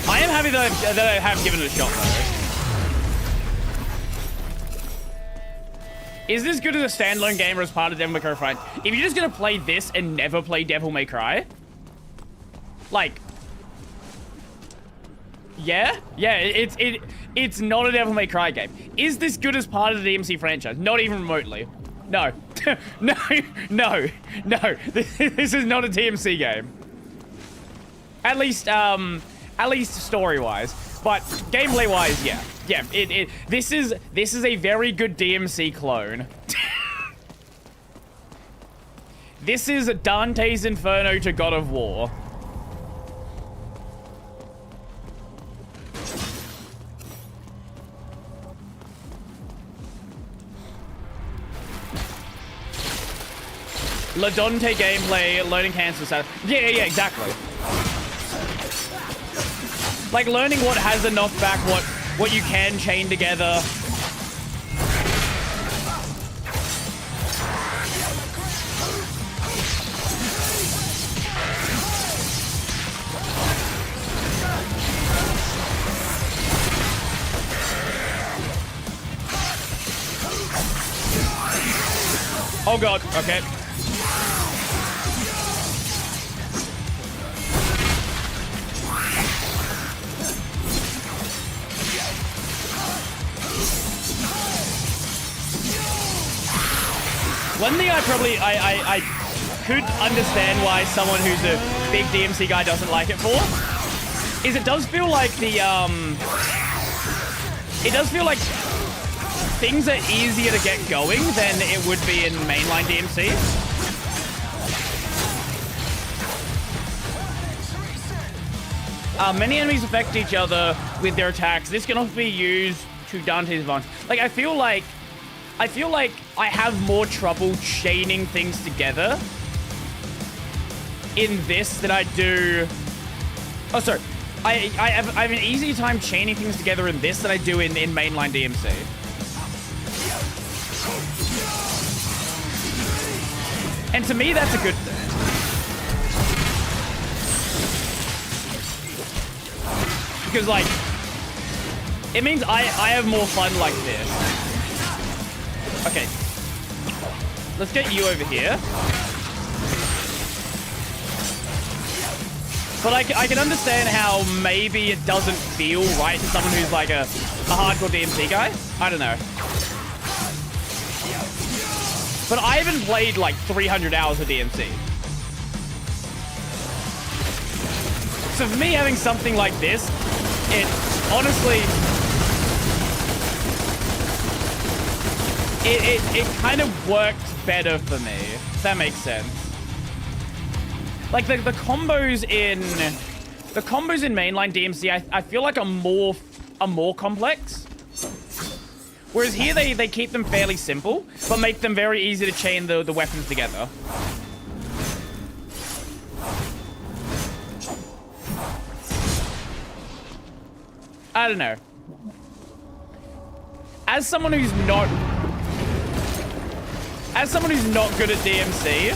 Speaker 2: I am happy that I have given it a shot though. Is this good as a standalone game or as part of Devil May Cry franchise? If you're just gonna play this and never play Devil May Cry, like, yeah, it's not a Devil May Cry game. Is this good as part of the DMC franchise? Not even remotely. No, no. This is not a DMC game. At least story-wise, but gameplay-wise, yeah. This is a very good DMC clone. This is Dante's Inferno to God of War. La Dante gameplay, learning cancer stuff. Yeah, exactly. Like learning what has a knockback, what you can chain together. Oh god, okay. One thing I could understand why someone who's a big DMC guy doesn't like it for is it does feel like things are easier to get going than it would be in mainline DMC. Many enemies affect each other with their attacks. This can also be used to Dante's advantage. Like, I feel like I have more trouble chaining things together in this than I do... Oh, sorry. I have an easier time chaining things together in this than I do in mainline DMC. And to me, that's a good thing. Because, like, it means I have more fun like this. Okay. Let's get you over here. But I can understand how maybe it doesn't feel right to someone who's like a hardcore DMC guy. I don't know. But I haven't played like 300 hours of DMC. So for me, having something like this, it honestly... It kind of worked better for me, if that makes sense. Like the combos in mainline DMC, I feel like are more complex. Whereas here they keep them fairly simple, but make them very easy to chain the weapons together. I don't know. As someone who's not good at DMC,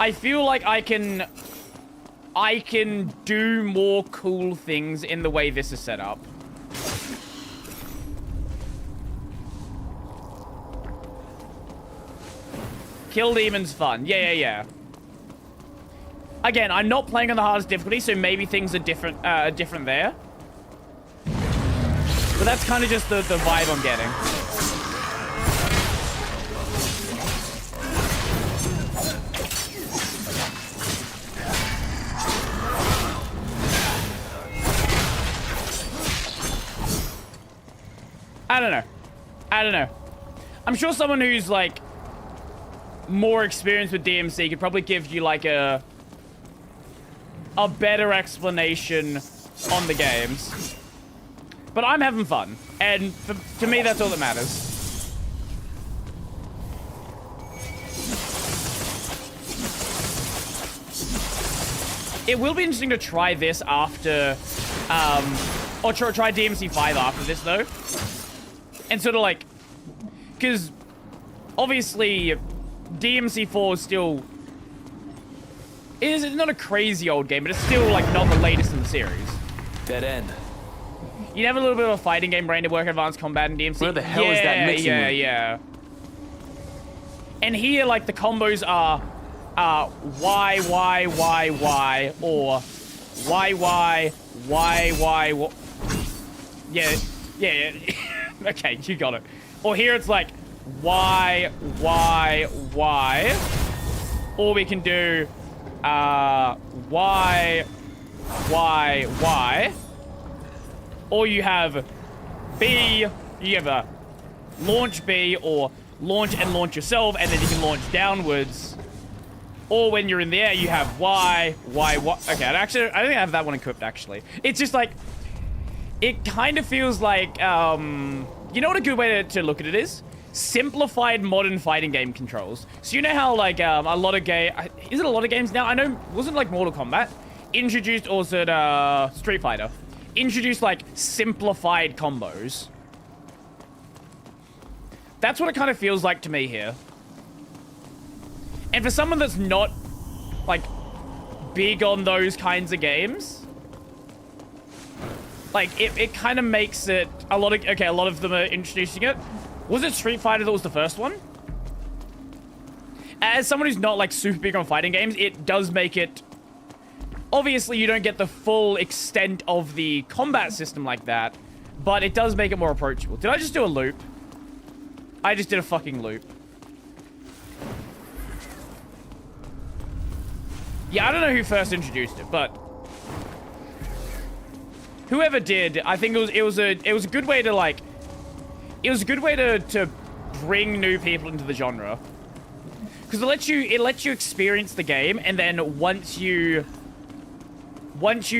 Speaker 2: I feel like I can do more cool things in the way this is set up. Kill demons fun. Yeah. Again, I'm not playing on the hardest difficulty, so maybe things are different there. But that's kind of just the vibe I'm getting. I don't know. I'm sure someone who's like more experienced with DMC could probably give you like a better explanation on the games. But I'm having fun, and to me that's all that matters. It will be interesting to try this after or try DMC 5 after this though. And sort of like, because obviously DMC 4 is still, it's not a crazy old game, but it's still like not the latest in the series.
Speaker 7: Dead end.
Speaker 2: You have a little bit of a fighting game brain to work advanced combat in DMC.
Speaker 7: Where the hell is that mixing room?
Speaker 2: Yeah. And here, like, the combos are Y, or Y. Yeah. Okay, you got it. Or here it's like Y. Or we can do Y. Or you have B, you have a launch B, or launch and launch yourself, and then you can launch downwards. Or when you're in the air, you have Y. Okay, actually, I don't think I have that one equipped, actually. It's just like, it kind of feels like, you know what a good way to look at it is? Simplified modern fighting game controls. So you know how, like, a lot of is it a lot of games now? I know, wasn't like Mortal Kombat introduced, or was it Street Fighter? Introduced, like, simplified combos. That's what it kind of feels like to me here. And for someone that's not, like, big on those kinds of games, like, it kind of makes it a lot of them are introducing it. Was it Street Fighter that was the first one? As someone who's not, like, super big on fighting games, it does make it... Obviously, you don't get the full extent of the combat system like that, but it does make it more approachable. Did I just do a loop? I just did a fucking loop. Yeah, I don't know who first introduced it, but whoever did, I think it was a good way to, like, it was a good way to bring new people into the genre, because it lets you experience the game, and then once you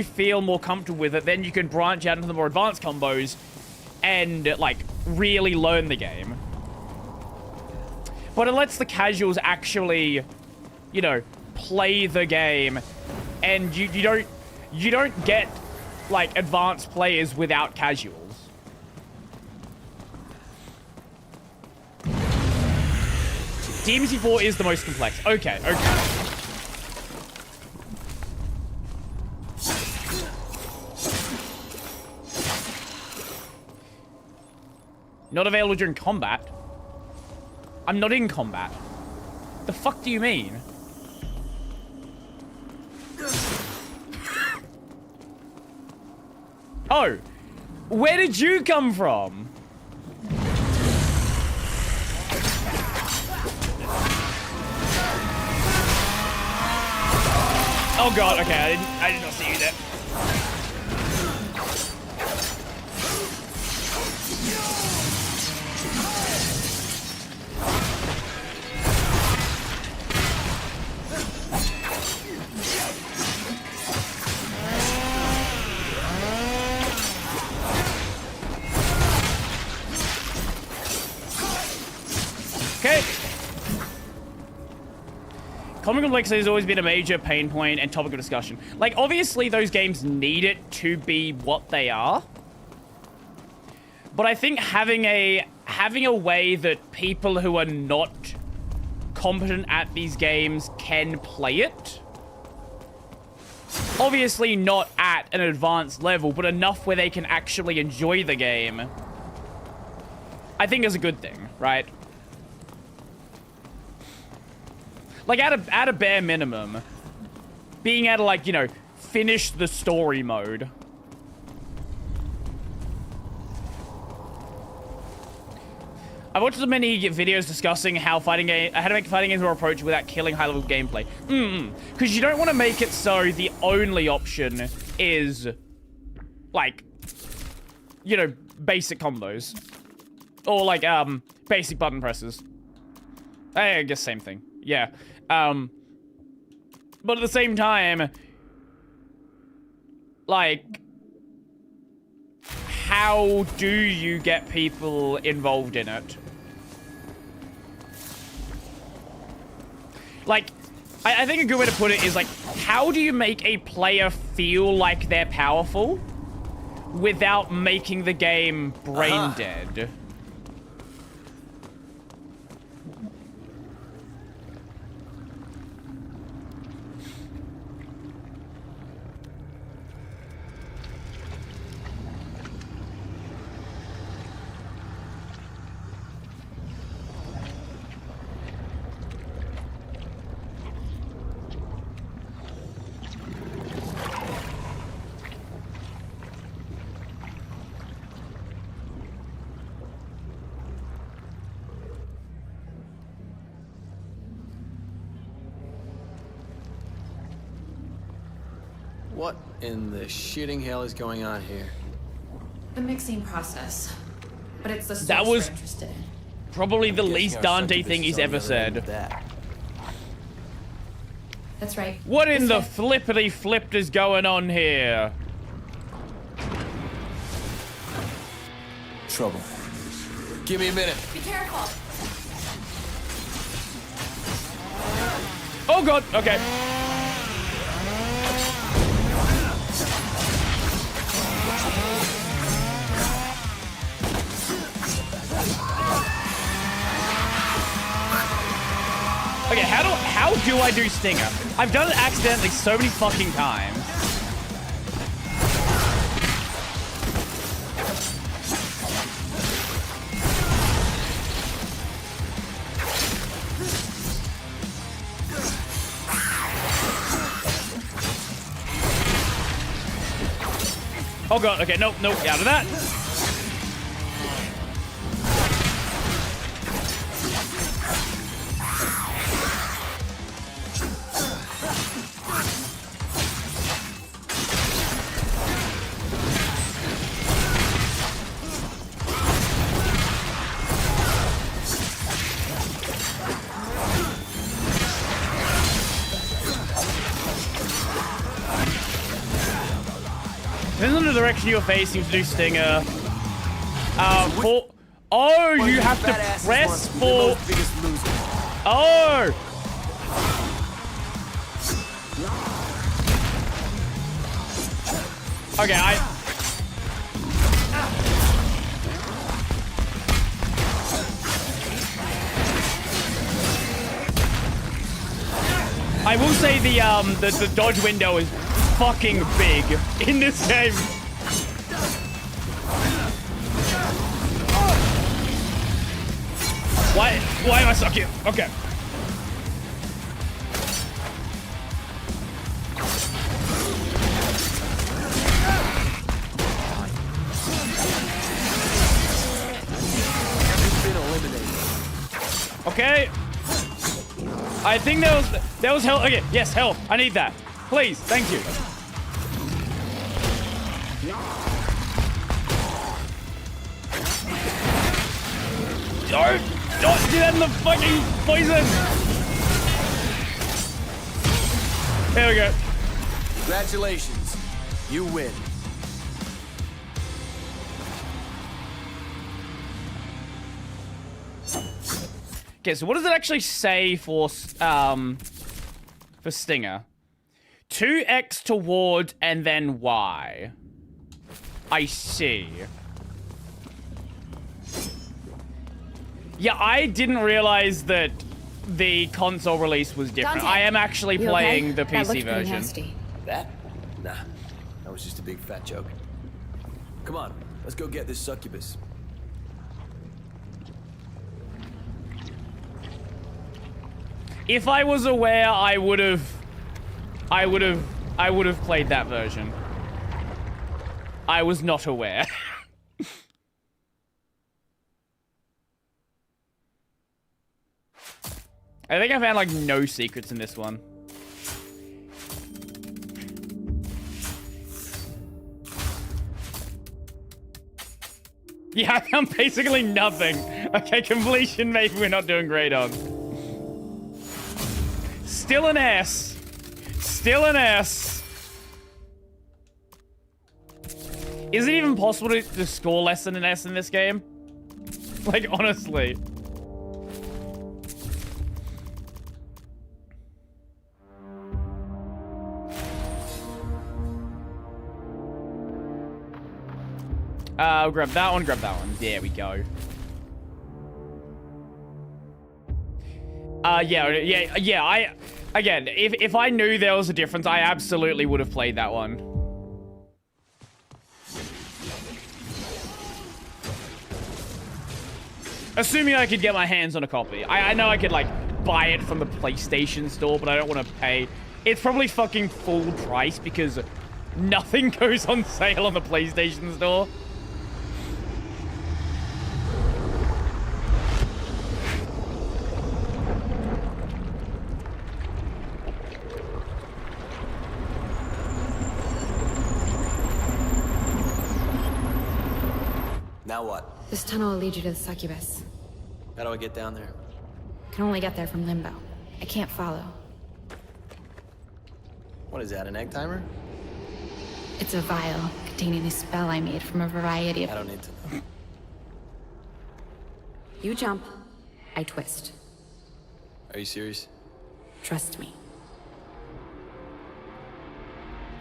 Speaker 2: feel more comfortable with it, then you can branch out into the more advanced combos and, like, really learn the game. But it lets the casuals actually, you know, play the game, and you don't get, like, advanced players without casuals. DMC 4 is the most complex. Okay. Not available during combat? I'm not in combat. The fuck do you mean? Oh, where did you come from? Oh god, okay, I did not see you there. Okay. Comic complexity has always been a major pain point and topic of discussion. Like, obviously, those games need it to be what they are. But I think having a way that people who are not competent at these games can play it. Obviously not at an advanced level, but enough where they can actually enjoy the game, I think is a good thing, right? Like, at a bare minimum, being able to, like, you know, finish the story mode. I've watched many videos discussing how to make fighting games more approachable without killing high-level gameplay. Because you don't want to make it so the only option is, like, you know, basic combos. Or, like, basic button presses. I guess same thing. Yeah. But at the same time, like, how do you get people involved in it? Like, I think a good way to put it is, like, how do you make a player feel like they're powerful without making the game brain dead?
Speaker 7: What in the shitting hell is going on here?
Speaker 12: The mixing process. But it's the source
Speaker 2: That was
Speaker 12: we're interested in.
Speaker 2: probably the
Speaker 15: Guessing
Speaker 2: least
Speaker 15: our
Speaker 2: Dante
Speaker 15: succubus
Speaker 2: thing
Speaker 15: is
Speaker 2: he's
Speaker 15: on the
Speaker 2: ever
Speaker 15: other end of
Speaker 2: said.
Speaker 15: that.
Speaker 12: That's right.
Speaker 2: What in
Speaker 12: This
Speaker 2: the
Speaker 12: way.
Speaker 2: flippity flipped is going on here?
Speaker 15: Trouble. Give me a minute.
Speaker 12: Be careful.
Speaker 2: Oh god, okay. Okay, how do I do Stinger? I've done it accidentally so many fucking times. Oh god, okay, nope, out of that. Depends on the direction you're facing to do Stinger. Oh, you have to press for... Oh! Okay, I will say the dodge window is fucking big in this game. Why am I stuck here? Okay. Okay. I think there was health. Okay, yes, health. I need that. Please, thank you. Don't do that in the fucking poison. There we go.
Speaker 15: Congratulations. You win.
Speaker 2: Okay, so what does it actually say for Stinger? 2x toward and then Y. I see. Yeah, I didn't realize that the console release was different.
Speaker 13: Dante,
Speaker 2: I am actually
Speaker 13: you
Speaker 2: playing
Speaker 13: okay?
Speaker 2: the
Speaker 13: That
Speaker 2: PC
Speaker 13: looked pretty
Speaker 2: version.
Speaker 13: nasty.
Speaker 15: That? Nah. That was just a big fat joke. Come on, let's go get this succubus.
Speaker 2: If I was aware, I would have played that version. I was not aware. I think I found like no secrets in this one. Yeah, I found basically nothing. Okay, completion maybe we're not doing great on. Still an S. Still an S. Is it even possible to score less than an S in this game? Like, honestly. Grab that one, grab that one. There we go. Yeah, again, if I knew there was a difference, I absolutely would have played that one. Assuming I could get my hands on a copy. I know I could, like, buy it from the PlayStation store, but I don't want to pay. It's probably fucking full price because nothing goes on sale on the PlayStation store.
Speaker 7: Now what?
Speaker 13: This tunnel will lead you to the succubus.
Speaker 7: How do I get down there?
Speaker 13: Can only get there from limbo. I can't follow.
Speaker 7: What is that, an egg timer?
Speaker 13: It's a vial containing a spell I made from a variety of...
Speaker 7: I don't need to know.
Speaker 13: You jump, I twist.
Speaker 7: Are you serious?
Speaker 13: Trust me.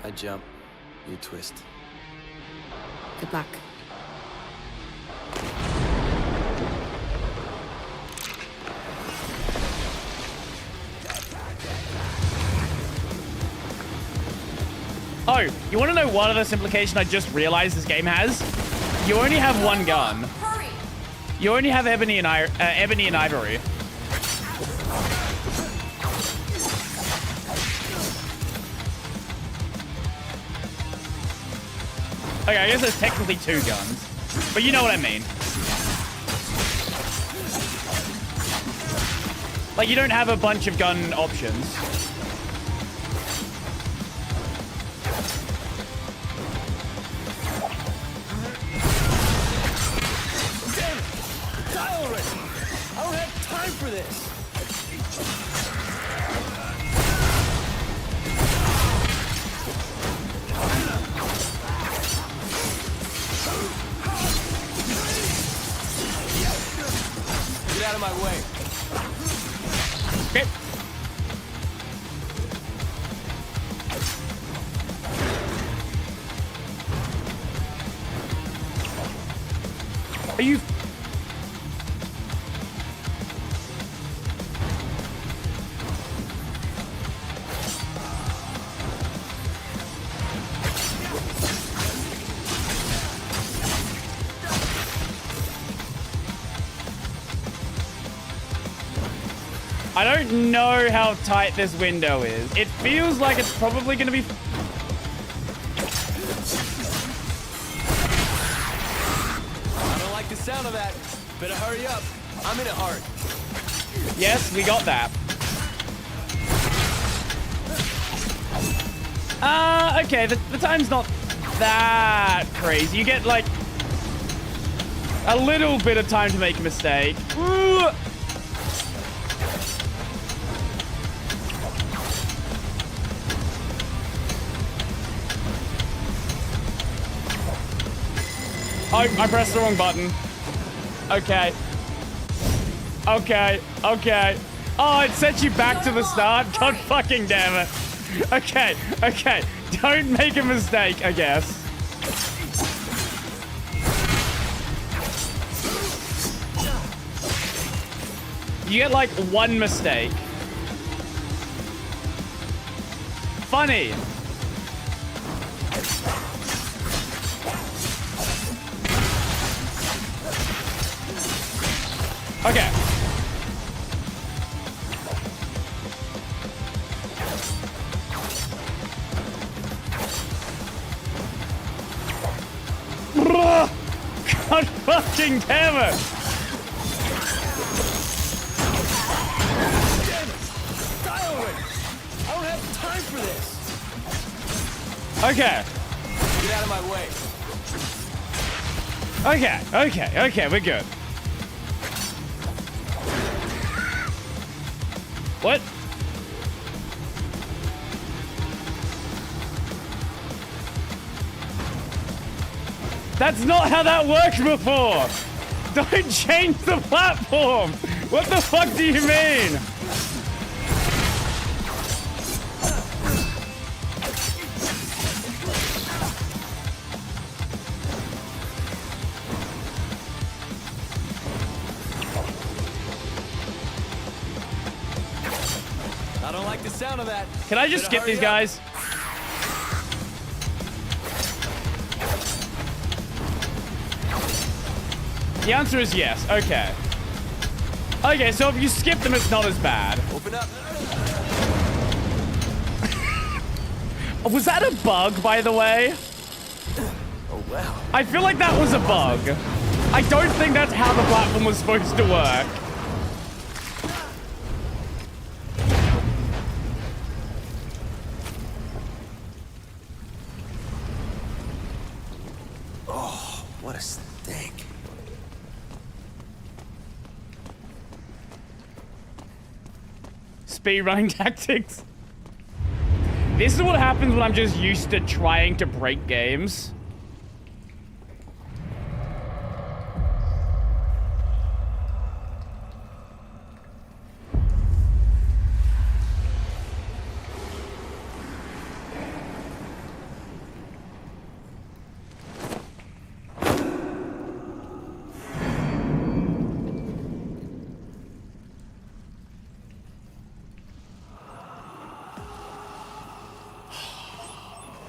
Speaker 7: I jump, you twist.
Speaker 13: Good luck.
Speaker 2: Oh, you want to know what other simplification I just realized this game has? You only have one gun.
Speaker 12: Hurry!
Speaker 2: You only have Ebony and Ivory. Okay, I guess there's technically 2 guns, but you know what I mean. Like, you don't have a bunch of gun options.
Speaker 1: Die already! I don't have time for this!
Speaker 7: Get out of my way.
Speaker 2: Okay. Are you... I don't know how tight this window is. It feels like it's probably going to be...
Speaker 7: I don't like the sound of that. Better hurry up. I'm in a hurry.
Speaker 2: Yes, we got that. Okay, the time's not that crazy. You get, like, a little bit of time to make a mistake. Ooh. Oh, I pressed the wrong button. Okay. Okay. Okay. Oh, it sets you back to the start? God fucking damn it. Okay. Okay. Don't make a mistake, I guess. You get, like, one mistake. Funny. Okay. God fucking damn it!
Speaker 1: Damn it! Die already! I don't have time for this!
Speaker 2: Okay.
Speaker 7: Get out of my way.
Speaker 2: Okay, okay, okay, we're good. What? That's not how that worked before! Don't change the platform! What the fuck do you mean?
Speaker 7: I don't like the sound of that.
Speaker 2: Can I just skip these guys? The answer is yes. Okay. Okay, so if you skip them, it's not as bad.
Speaker 7: Open up.
Speaker 2: Was that a bug, by the way?
Speaker 7: Oh, wow.
Speaker 2: I feel like that was a bug. I don't think that's how the platform was supposed to work.
Speaker 7: Oh, what a stink.
Speaker 2: speedrunning tactics. This is what happens when I'm just used to trying to break games.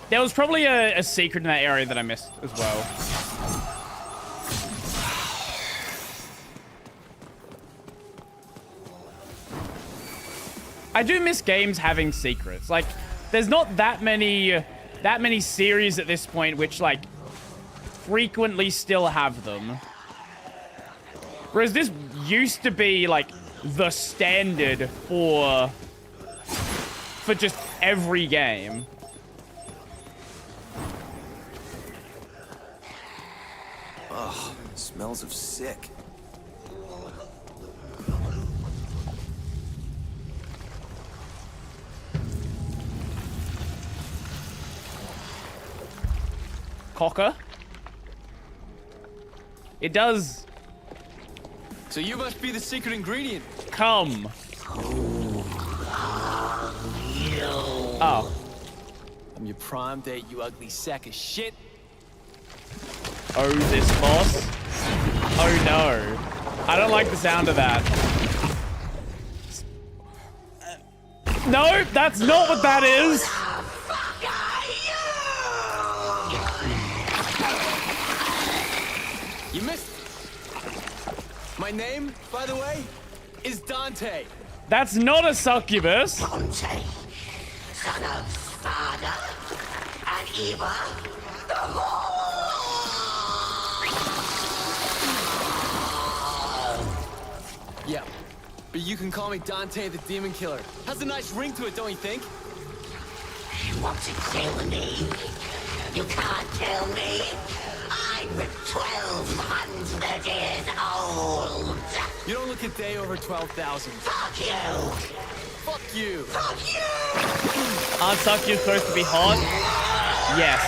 Speaker 2: There was probably a secret in that area that I missed as well. I do miss games having secrets. Like, there's not that many series at this point which, like, frequently still have them. Whereas this used to be, like, the standard for just every game.
Speaker 15: Ugh, smells of sick.
Speaker 2: Cocker? It does.
Speaker 14: So you must be the secret ingredient.
Speaker 2: Come. Oh.
Speaker 14: I'm your prime date, you ugly sack of shit.
Speaker 2: Oh, this boss? Oh no. I don't like the sound of that. No, that's not what that is.
Speaker 14: You missed. My name, by the way, is Dante.
Speaker 2: That's not a succubus.
Speaker 17: Dante, son of Sparda and Eva, the
Speaker 14: Yeah, but you can call me Dante the Demon Killer. Has a nice ring to it, don't you think?
Speaker 17: You want to kill me? You can't kill me. I'm 1,200 years old.
Speaker 14: You don't look a day over 12,000.
Speaker 17: Fuck you.
Speaker 14: Fuck you.
Speaker 17: Fuck you.
Speaker 2: Aren't succubus supposed to be hot? Yes.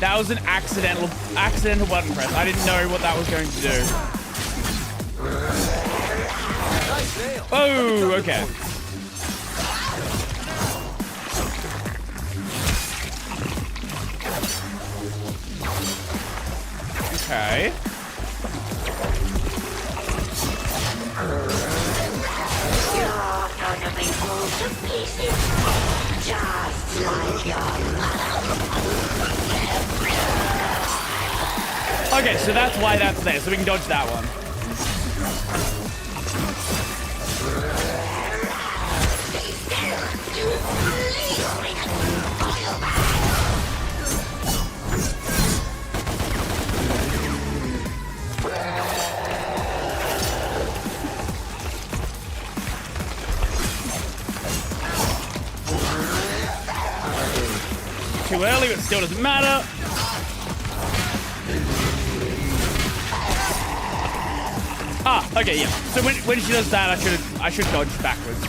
Speaker 2: That was an accidental button press. I didn't know what that was going to do. Oh, okay. Okay.
Speaker 17: You're gonna be pulled to pieces, just like your mother.
Speaker 2: Okay, so that's why that's there, so we can dodge that one. Too early, but still doesn't matter. Ah, okay, yeah. So when she does that, I should dodge backwards.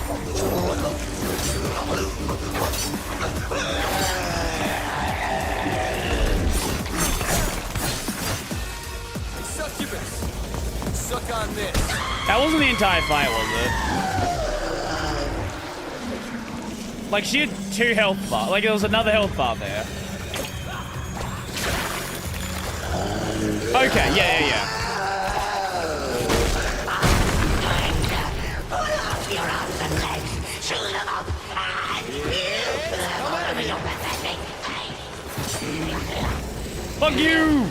Speaker 14: Succubus, suck on this.
Speaker 2: That wasn't the entire fight, was it? Like, she had 2 health bars. Like, there was another health bar there. Okay, yeah. Fuck you!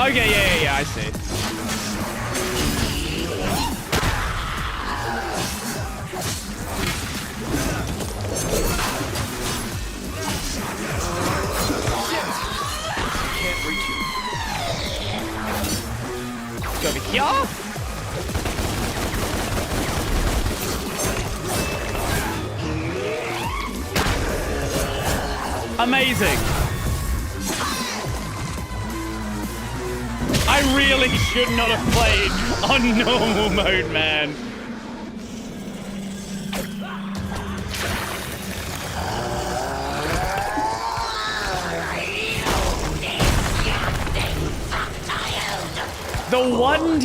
Speaker 2: Okay, yeah, I see.
Speaker 14: Can't reach you.
Speaker 2: Go over here. Amazing. I really should not have played on normal mode, man. The one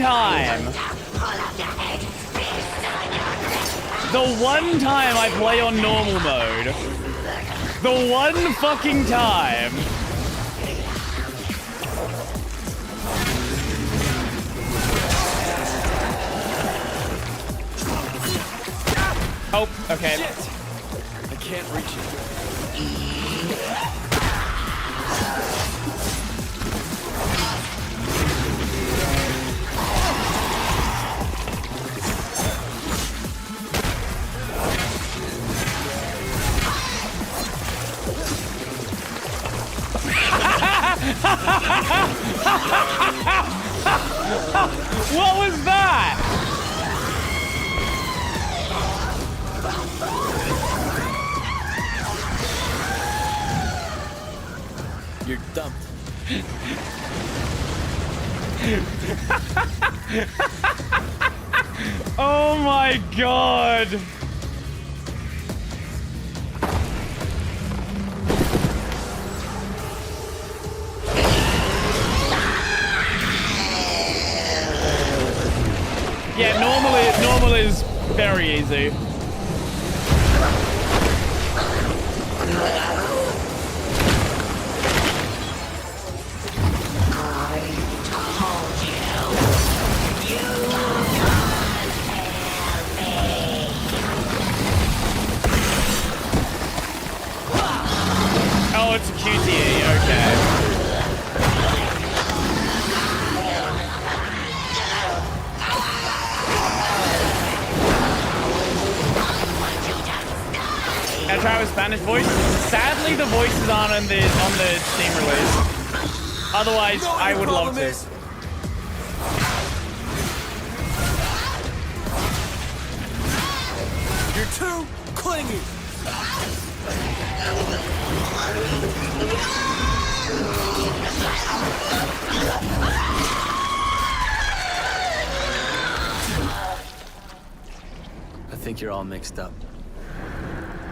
Speaker 2: time I play on normal mode. The one fucking time. Oh, okay.
Speaker 14: Shit. I can't reach it.
Speaker 2: What was that?
Speaker 14: You're dumped.
Speaker 2: Oh my god. Yeah, normal is very easy. Oh, it's a QTE, okay. Can I try with Spanish voice? Sadly, the voices aren't on the Steam release. Otherwise, I would love to.
Speaker 14: You're too clingy.
Speaker 15: I think you're all mixed up.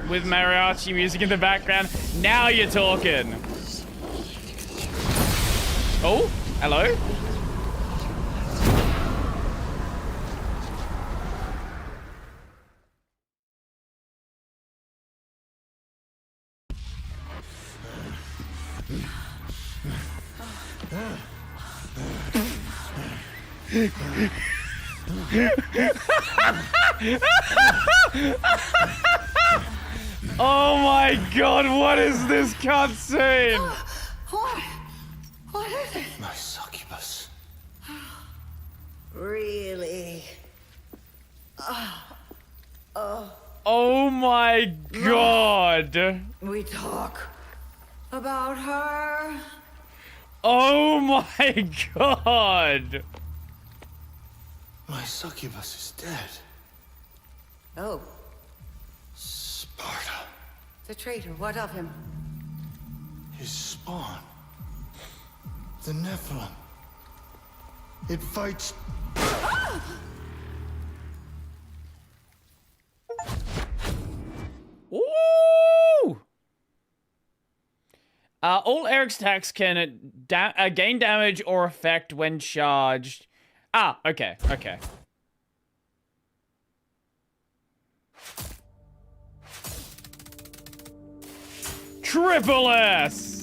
Speaker 2: With mariachi music in the background. Now you're talking. Oh, hello? Oh my god, what is this cutscene?
Speaker 4: What is it?
Speaker 7: My succubus.
Speaker 4: Really?
Speaker 2: Oh my god.
Speaker 4: We talk about her?
Speaker 2: Oh my god.
Speaker 7: My succubus is dead.
Speaker 4: Oh,
Speaker 7: Sparta.
Speaker 4: the traitor. What of him?
Speaker 7: His spawn. The Nephilim. It fights.
Speaker 2: Ooh! All Eric's attacks can gain damage or effect when charged. Ah, okay, okay. Triple S!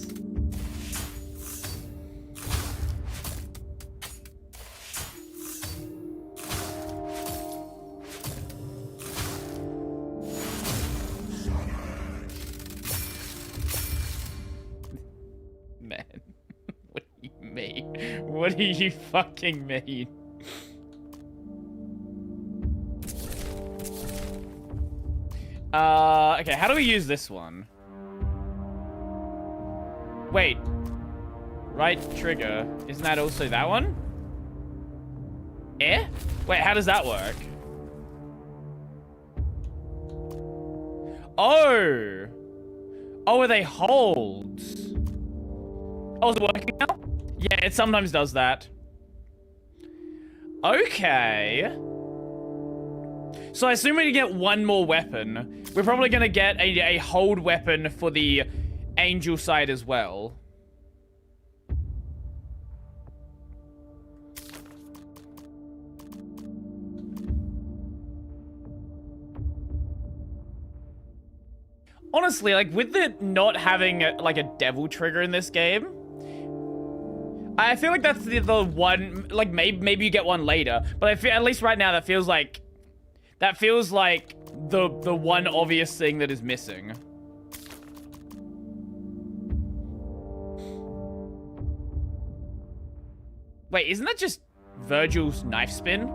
Speaker 2: Man, what do you mean? What do you fucking mean? Okay, how do we use this one? Wait. Right trigger. Isn't that also that one? Eh? Wait, how does that work? Oh! Oh, are they holds? Oh, is it working now? Yeah, it sometimes does that. Okay. So I assume we get one more weapon. We're probably gonna get a hold weapon for the angel side as well. Honestly, like, with it not having, like, a devil trigger in this game, I feel like that's the one, like, maybe you get one later, but I feel, at least right now, that feels like the one obvious thing that is missing. Wait, isn't that just Virgil's knife spin?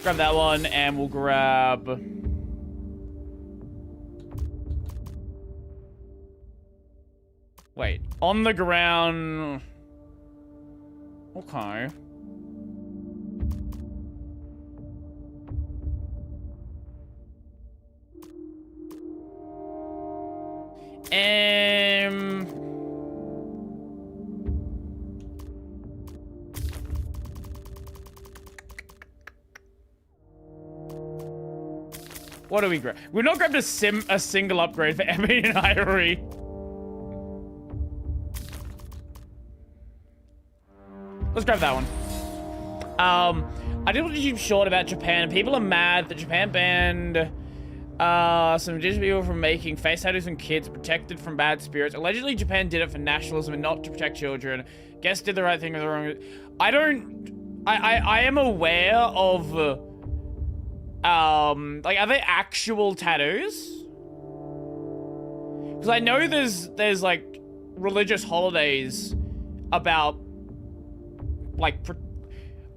Speaker 2: Grab that one, and we'll grab... Wait, on the ground... Okay. What do we grab? We've not grabbed a single upgrade for Emmy and Ivory. Let's grab that one. I did a YouTube short about Japan. People are mad that Japan banned some indigenous people from making face tattoos on kids protected from bad spirits. Allegedly, Japan did it for nationalism and not to protect children. Guess did the right thing or the wrong. I am aware of like, are they actual tattoos? Because I know there's like religious holidays about like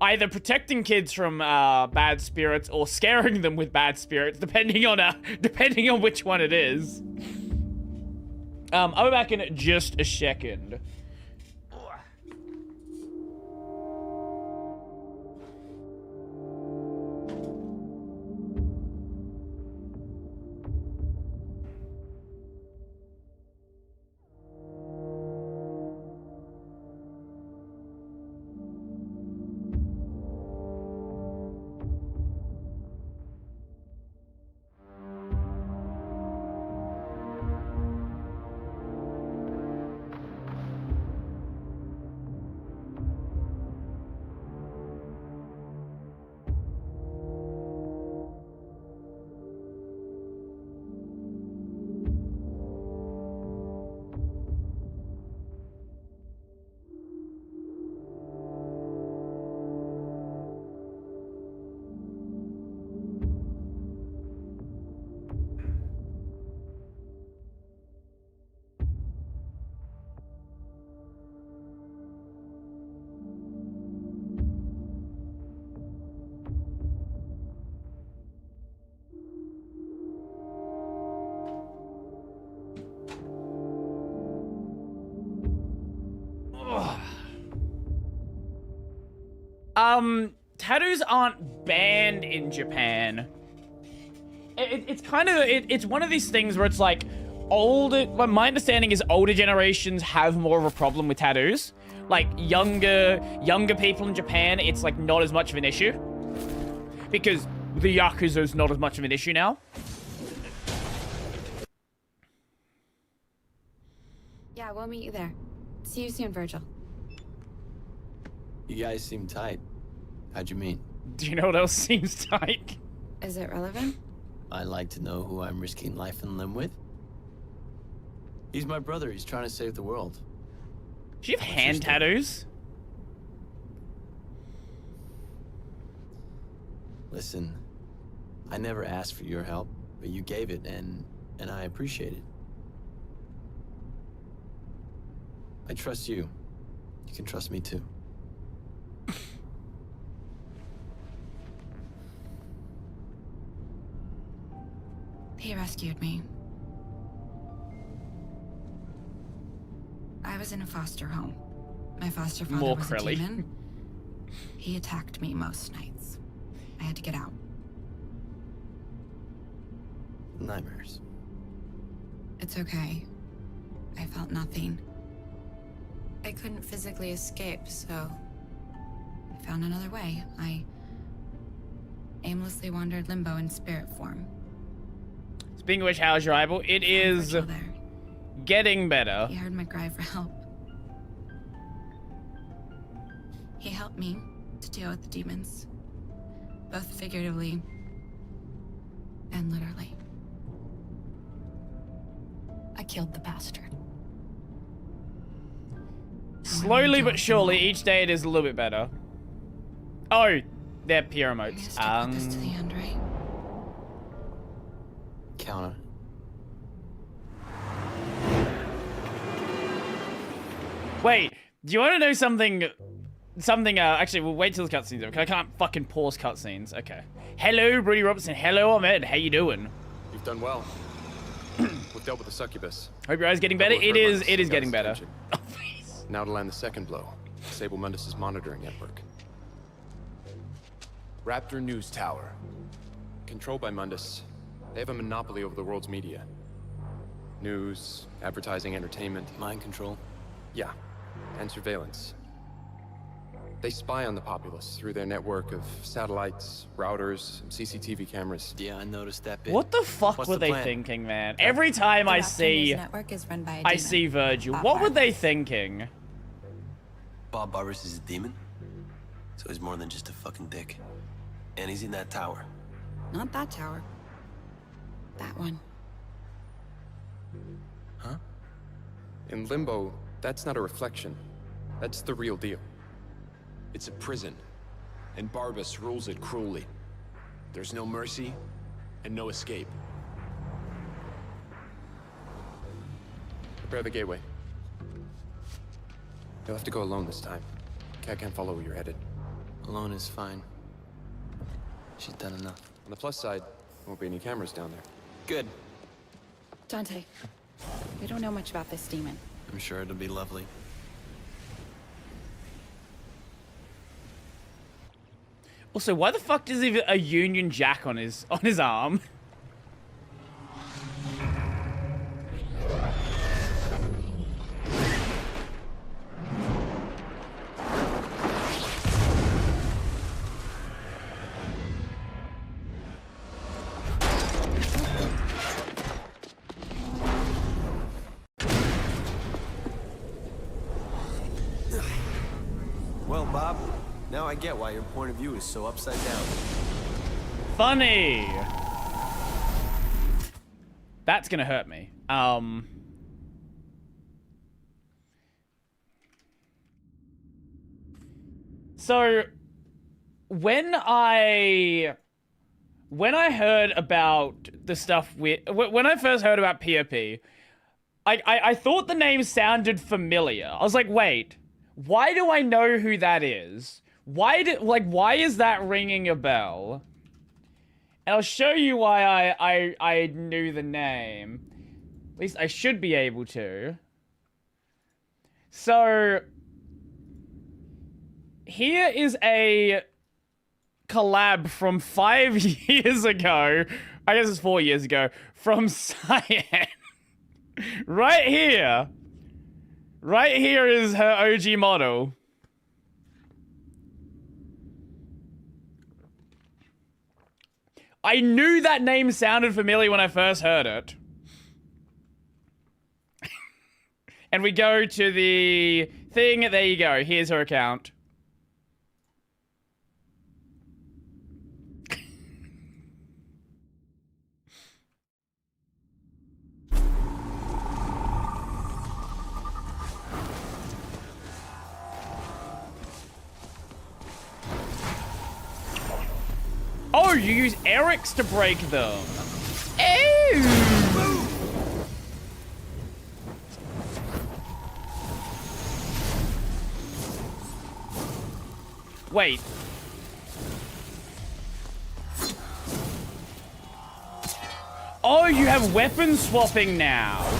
Speaker 2: either protecting kids from bad spirits or scaring them with bad spirits, depending on which one it is. I'll be back in just a second. Tattoos aren't banned in Japan. It's kind of, it's one of these things where it's like, my understanding is older generations have more of a problem with tattoos. Like, younger people in Japan, it's like not as much of an issue. Because the Yakuza is not as much of an issue now.
Speaker 13: Yeah, we'll meet you there. See you soon, Virgil.
Speaker 7: You guys seem tight. How'd you meet?
Speaker 2: Do you know what else seems tight?
Speaker 13: Is it relevant?
Speaker 7: I'd like to know who I'm risking life and limb with. He's my brother. He's trying to save the world.
Speaker 2: Do you have hand tattoos?
Speaker 7: Listen, I never asked for your help, but you gave it, and I appreciate it. I trust you. You can trust me too.
Speaker 12: He rescued me. I was in a foster home. My foster father
Speaker 2: More
Speaker 12: was
Speaker 2: Crelly.
Speaker 12: a demon. He attacked me most nights. I had to get out.
Speaker 15: Nightmares.
Speaker 12: It's okay. I felt nothing. I couldn't physically escape, so I found another way. I aimlessly wandered limbo in spirit form.
Speaker 2: Speaking of which, how's your eyeball? It is getting better.
Speaker 12: He heard my cry for help. He helped me to deal with the demons, both figuratively and literally. I killed the bastard.
Speaker 2: Slowly but surely, each day it is a little bit better. Oh, they're peer emotes.
Speaker 12: This to the end, right?
Speaker 15: Counter.
Speaker 2: Wait, do you want to know something? Actually, we'll wait till the cutscenes over. I can't fucking pause cutscenes. Okay. Hello, Brody Robertson. Hello, Ahmed. How you doing?
Speaker 10: You've done well. We've dealt with the succubus.
Speaker 2: Hope your eyes getting better. It is getting better.
Speaker 10: Now to land the second blow. Disable Mundus' monitoring network. Raptor News Tower. Controlled by Mundus, they have a monopoly over the world's media. News, advertising, entertainment.
Speaker 15: Mind control?
Speaker 10: Yeah, and surveillance. They spy on the populace through their network of satellites, routers, and CCTV cameras.
Speaker 15: Yeah, I noticed that bit.
Speaker 2: What the fuck
Speaker 15: What's
Speaker 2: were
Speaker 15: the
Speaker 2: they
Speaker 15: plan?
Speaker 2: thinking, man? Every time I see
Speaker 12: Network is run by a
Speaker 2: I
Speaker 12: demon.
Speaker 2: see Virgil,
Speaker 12: Bob
Speaker 2: what were they
Speaker 12: Barnes.
Speaker 2: thinking?
Speaker 15: Bob Barnes is a demon? So he's more than just a fucking dick. And he's in that tower.
Speaker 12: Not that tower. That one.
Speaker 10: Huh? In Limbo, that's not a reflection. That's the real deal.
Speaker 20: It's a prison, and Barbas rules it cruelly. There's no mercy, and no escape.
Speaker 10: Prepare the gateway. You'll have to go alone this time. Cat can't follow where you're headed.
Speaker 15: Alone is fine. She's done enough.
Speaker 10: On the plus side, there won't be any cameras down there.
Speaker 15: Good.
Speaker 12: Dante, we don't know much about this demon.
Speaker 15: I'm sure it'll be lovely.
Speaker 2: Also, why the fuck does he have a Union Jack on his arm?
Speaker 15: Well, Bob, now I get why your point of view is so upside down.
Speaker 2: Funny. That's gonna hurt me. So when I heard about the stuff with when I first heard about POP, I thought the name sounded familiar. I was like, wait, why do I know who that is? Why is that ringing a bell? And I'll show you why I knew the name. At least I should be able to. So here is a collab from 5 years ago. I guess it's 4 years ago. From Cyan. Right here. Right here is her OG model. I knew that name sounded familiar when I first heard it. And we go to the thing. There you go. Here's her account. Oh, you use Eric's to break them. Oh! Wait. Oh, you have weapon swapping now.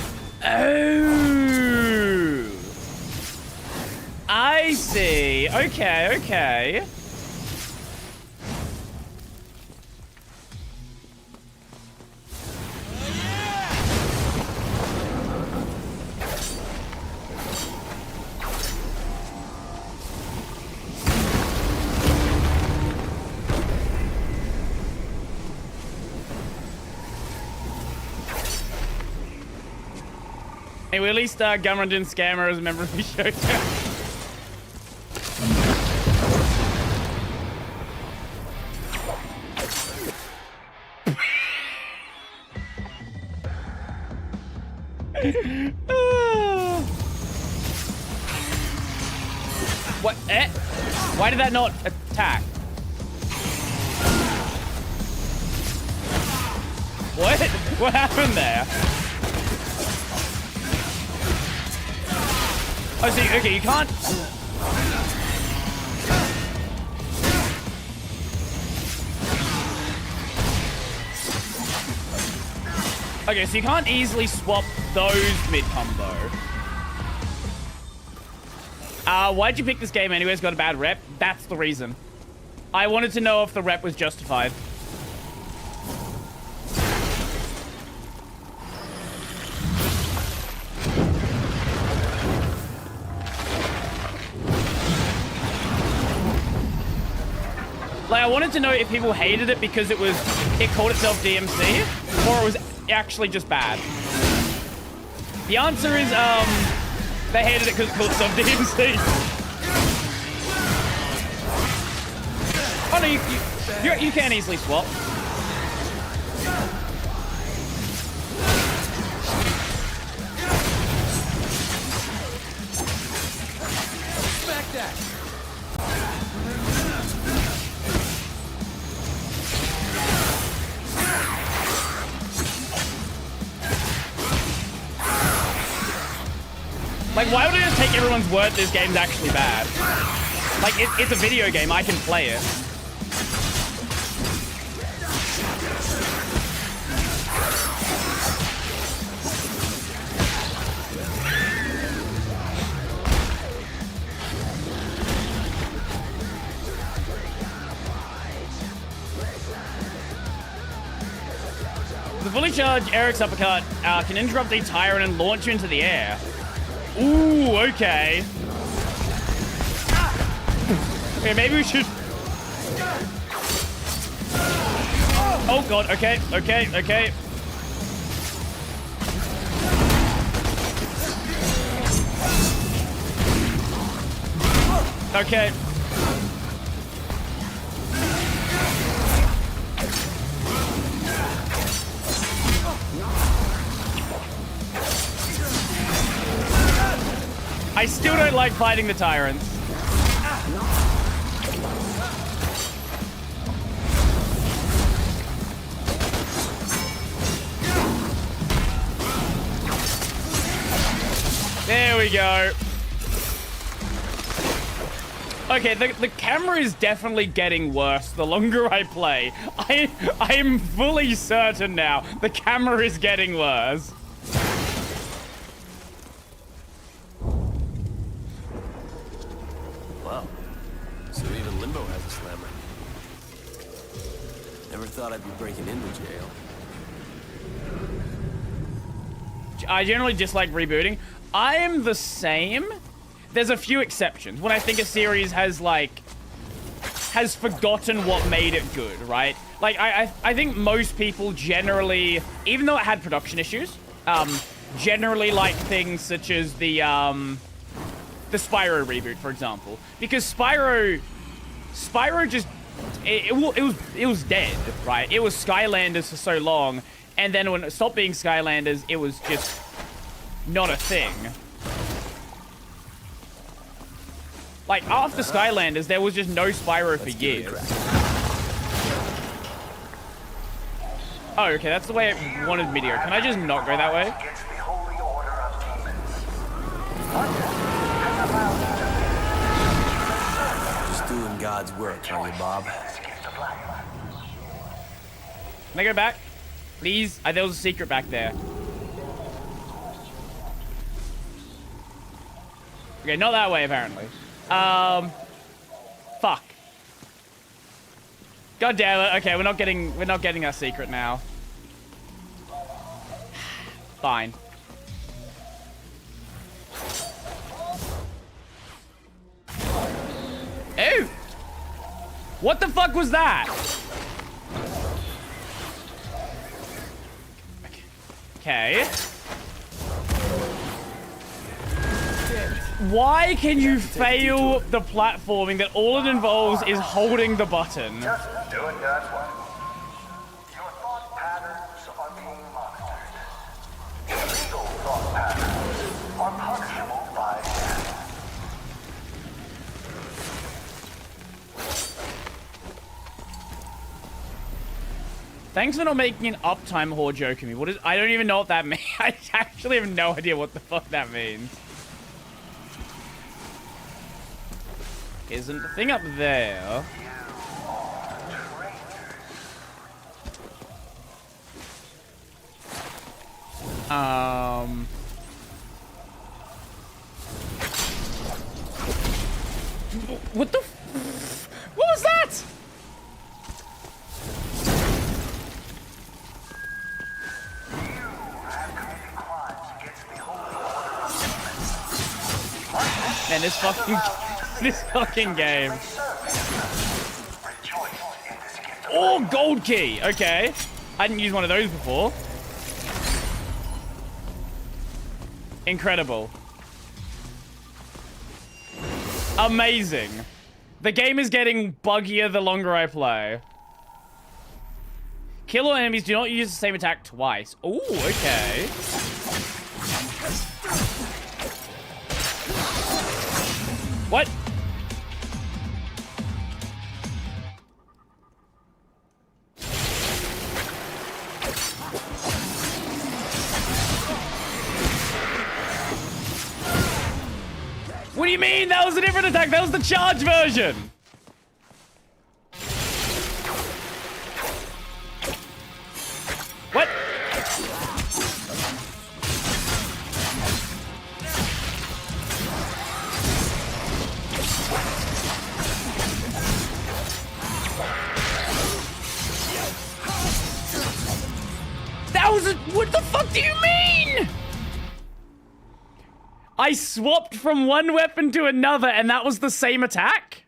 Speaker 2: Oh. I see. Okay, okay. Hey, we at least Gumrun didn't scam her as a member of the show. What? Eh? Why did that not attack? What? What happened there? Oh, so okay, you can't. Okay, so you can't easily swap those mid-combo. Why'd you pick this game anyway? It's got a bad rep? That's the reason. I wanted to know if the rep was justified. Like, I wanted to know if people hated it because it called itself DMC, or it was actually just bad. The answer is, they hated it because it called itself DMC. Oh no, you can easily swap.
Speaker 1: Smack that.
Speaker 2: Like, why would I just take everyone's word this game's actually bad? Like, it's a video game. I can play it. The fully charged Eric's uppercut can interrupt a tyrant and launch you into the air. Ooh, okay. Okay, maybe we should... Oh god, okay, okay, okay. Okay. I still don't like fighting the tyrants. There we go. Okay, the camera is definitely getting worse the longer I play. I'm fully certain now the camera is getting worse.
Speaker 15: Wow. So even Limbo has a slammer. Never thought I'd be breaking into jail.
Speaker 2: I generally dislike rebooting. I am the same. There's a few exceptions. When I think a series has forgotten what made it good, right? Like, I think most people generally, even though it had production issues, generally like things such as the Spyro reboot, for example. Because Spyro just, it was dead, right? It was Skylanders for so long, and then when it stopped being Skylanders, it was just not a thing. Like, after Skylanders, there was just no Spyro for years. Oh, okay, that's the way it wanted me to go. Can I just not go that way?
Speaker 15: Just doing God's work, are you, Bob?
Speaker 2: Can I go back? Please. There was a secret back there. Okay, not that way, apparently. Fuck. God damn it. Okay, we're not getting our secret now. Fine. Ew! What the fuck was that? Okay. Why can you fail the platforming that all it involves is holding the button?
Speaker 17: Just do it God's way. Your thought patterns are being monitored. Illegal thought patterns are punishable by death.
Speaker 2: Thanks for not making an uptime whore joke at me. What is? I don't even know what that means. I actually have no idea what the fuck that means. Isn't the thing up there? What the? What was that? Man, this fucking game. Oh, gold key. Okay. I didn't use one of those before. Incredible. Amazing. The game is getting buggier the longer I play. Kill all enemies. Do not use the same attack twice. Ooh, okay. What? What do you mean? That was a different attack. That was the charge version. What? That was a... What the fuck do you mean? I swapped from one weapon to another and that was the same attack?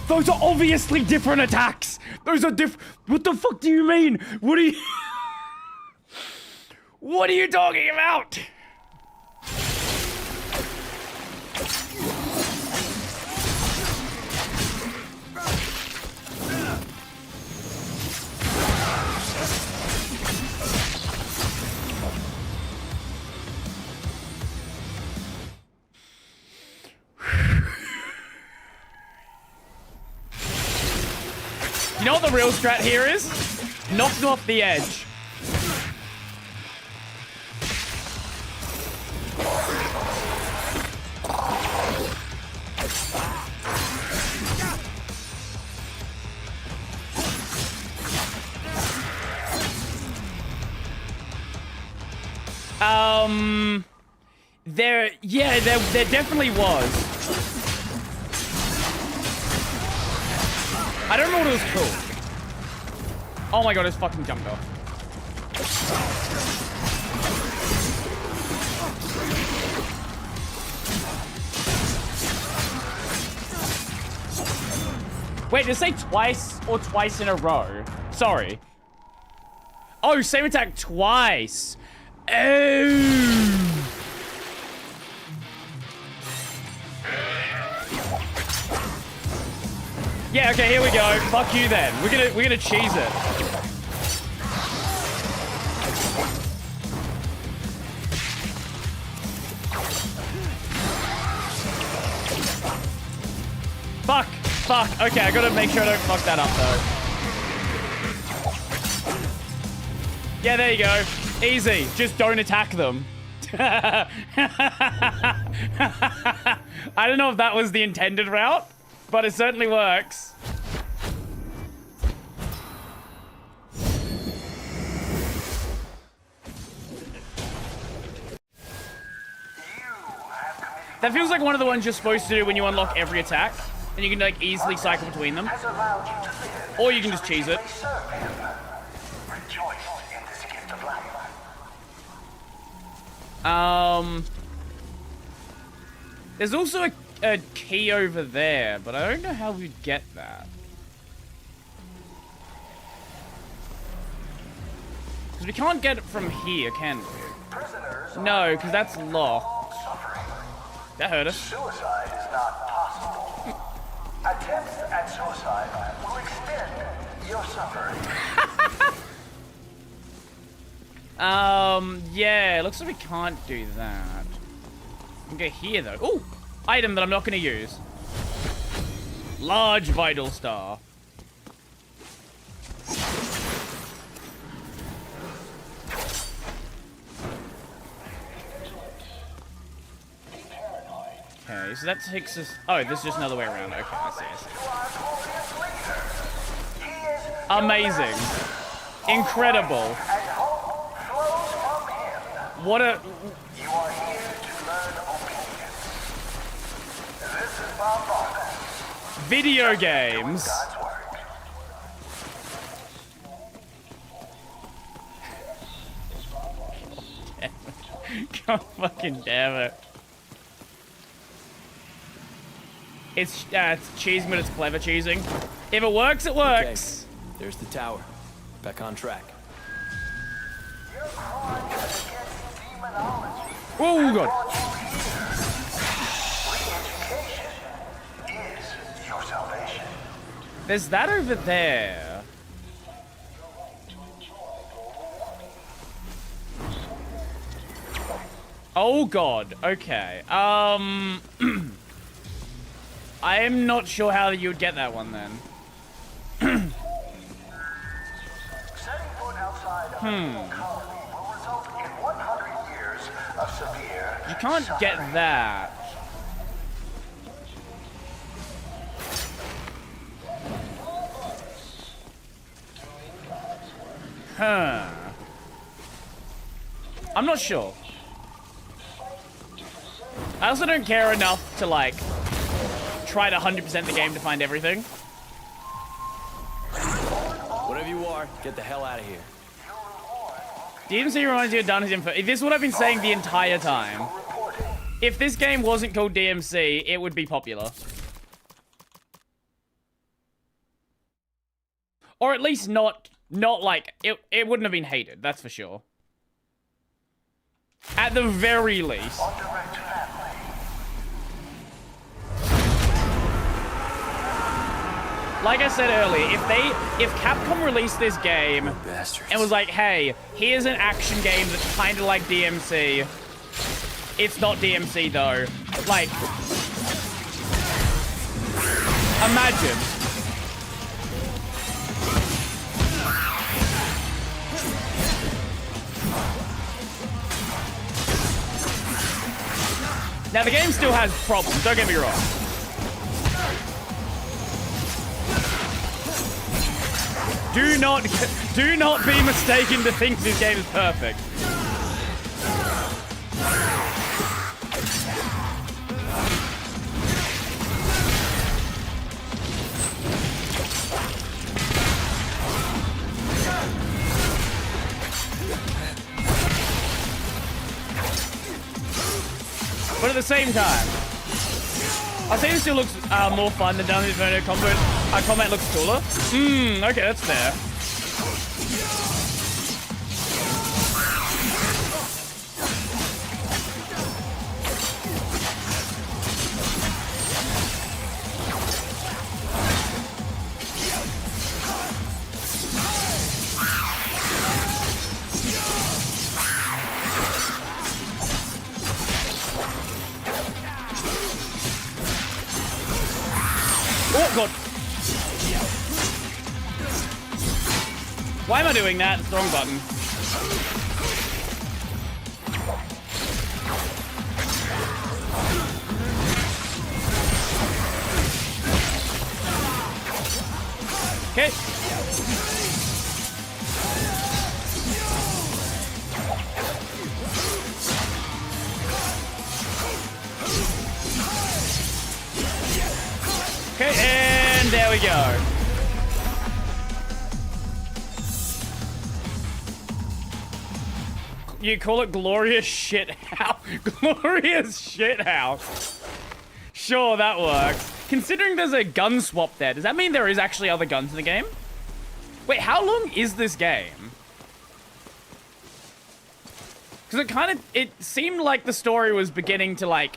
Speaker 2: Those are obviously different attacks. Those are What the fuck do you mean? What are you... What are you talking about? You know what the real strat here is? Knock them off the edge. There definitely was. I don't know what it was called. Oh my god, it's fucking jumped off. Wait, did it say twice or twice in a row? Sorry. Oh, same attack twice. Oh. Yeah, okay, here we go. Fuck you then. We're gonna cheese it. Fuck. Fuck. Okay, I gotta make sure I don't fuck that up, though. Yeah, there you go. Easy. Just don't attack them. I don't know if that was the intended route, but it certainly works. That feels like one of the ones you're supposed to do when you unlock every attack, and you can like easily cycle between them. Or you can just cheese it. There's also a key over there, but I don't know how we'd get that. Because we can't get it from here, can we? No, because that's locked. That hurt us.
Speaker 17: Suicide is not possible. Attempts at suicide will extend your suffering.
Speaker 2: Yeah, looks like we can't do that. We can go here, though. Ooh, item that I'm not going to use. Large vital star. Okay, so that takes us... Oh, this is just another way around. Okay, I see. Amazing. Incredible. What a...
Speaker 17: You are here to learn obedience. This is Bob Barker.
Speaker 2: Video games. God fucking damn it. It's cheesing, but it's clever cheesing. If it works, it works.
Speaker 15: Okay. There's the tower. Back on track.
Speaker 2: Oh, God. There's that over there. Oh, God. Okay. I am not sure how you would get that one, then. You can't get that. Huh. I'm not sure. I also don't care enough to, like, try to 100% the game to find everything.
Speaker 15: Whatever you are, get the hell out of here.
Speaker 2: DMC reminds you of Dante's Inferno. This is what I've been saying the entire time. If this game wasn't called DMC, it would be popular. Or at least not like, it wouldn't have been hated, that's for sure. At the very least. Like I said earlier, if Capcom released this game and was like, hey, here's an action game that's kind of like DMC. It's not DMC though. Like, imagine. Now the game still has problems, don't get me wrong. Do not be mistaken to think this game is perfect. But at the same time, I'll say this still looks more fun than Dante's Inferno combat. Combat looks cooler. Okay, that's fair. Why am I doing that? It's the wrong button. Okay. Okay, and there we go. You call it glorious shit house? Glorious shit house. Sure, that works. Considering there's a gun swap there, does that mean there is actually other guns in the game? Wait, how long is this game? Because it seemed like the story was beginning to like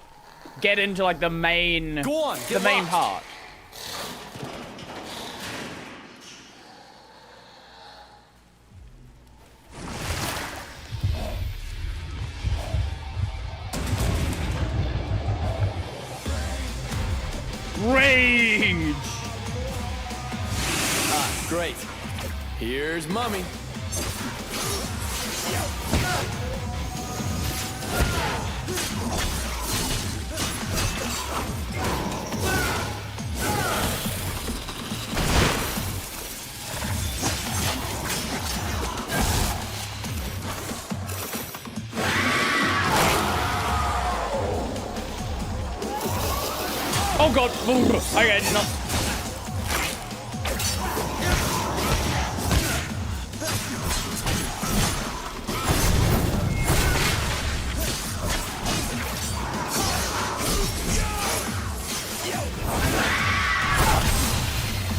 Speaker 2: get into like the main part. Rage!
Speaker 20: Ah, great. Here's Mummy.
Speaker 2: Oh god! Okay, I did not.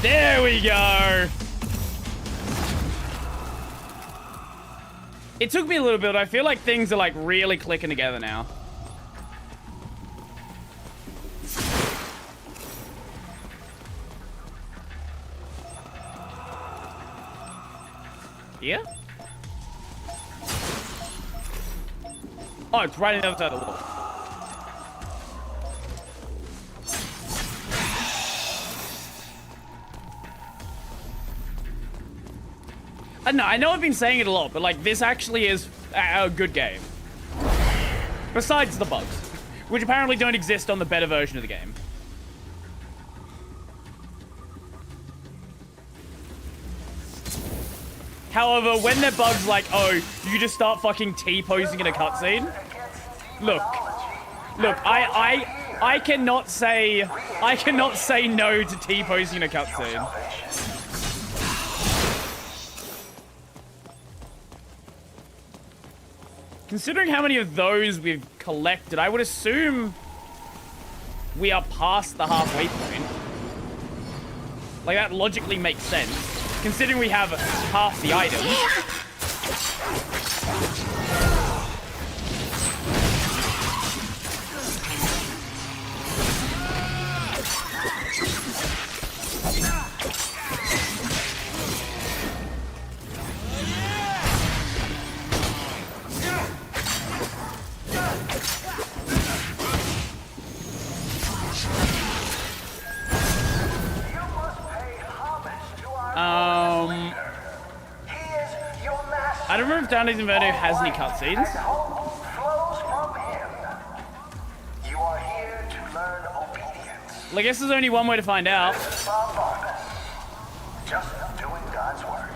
Speaker 2: There we go. It took me a little bit. I feel like things are like really clicking together now. Here? Oh, it's right on the other side of the wall. I know I've been saying it a lot, but like this actually is a good game. Besides the bugs, which apparently don't exist on the better version of the game. However, when they're bugs like, oh, you just start fucking T-posing in a cutscene. Look, I cannot say no to T-posing in a cutscene. Considering how many of those we've collected, I would assume we are past the halfway point. Like, that logically makes sense. Considering we have half the items. I don't remember if Dante's Inferno has any cutscenes. Well, I guess there's only one way to find out.
Speaker 17: Just doing God's work.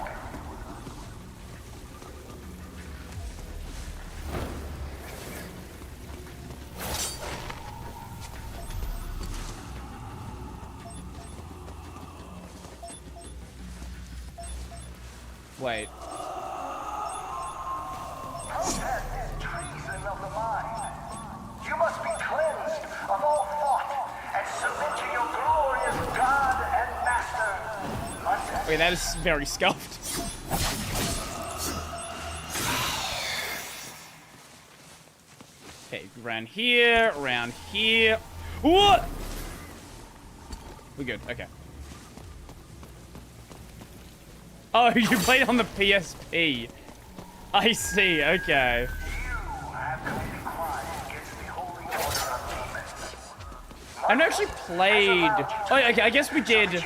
Speaker 2: Wait.
Speaker 17: Protest is treason of the mind. You must be cleansed of all thought and submit to your glorious God and Master.
Speaker 2: Wait, that is very scuffed. Okay, around here, around here. What? We're good, okay. Oh, you played on the PSP. I see, okay.
Speaker 17: You have committed crimes against the holy order of demons.
Speaker 2: I've never actually played... Oh, okay, I guess we did...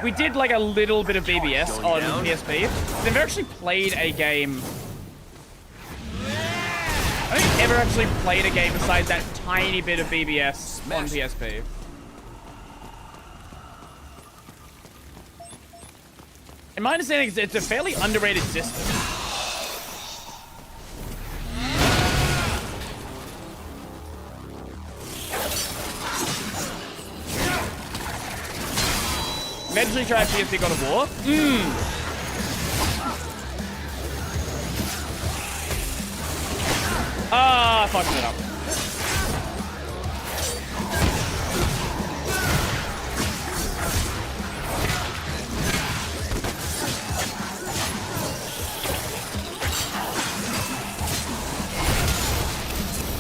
Speaker 2: We did like a little bit of BBS on PSP. I've never actually played a game... I don't think I've ever actually played a game besides that tiny bit of BBS on PSP. In my understanding, it's a fairly underrated system. Eventually try PSP God of War. Ah, fucking it up.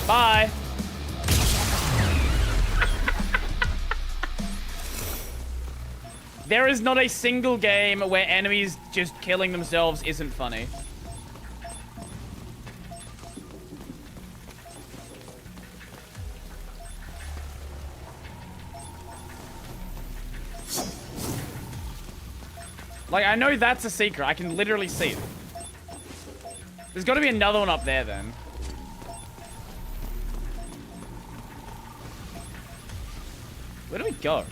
Speaker 2: Bye. There is not a single game where enemies just killing themselves isn't funny. Like, I know that's a secret. I can literally see it. There's got to be another one up there, then. Where do we go?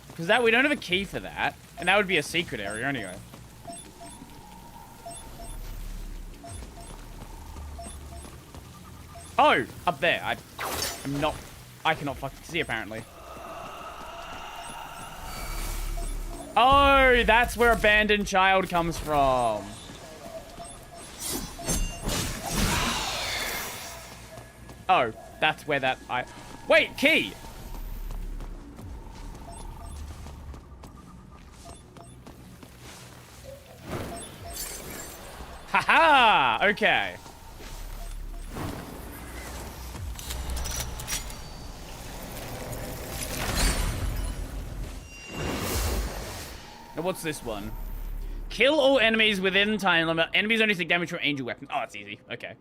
Speaker 2: Because that we don't have a key for that, and that would be a secret area anyway. Oh, up there. I cannot fucking see apparently. Oh, that's where Abandoned Child comes from. Oh, that's where that wait, key. Haha, okay. Now what's this one? Kill all enemies within time limit. Enemies only take damage from angel weapons. Oh, it's easy. Okay.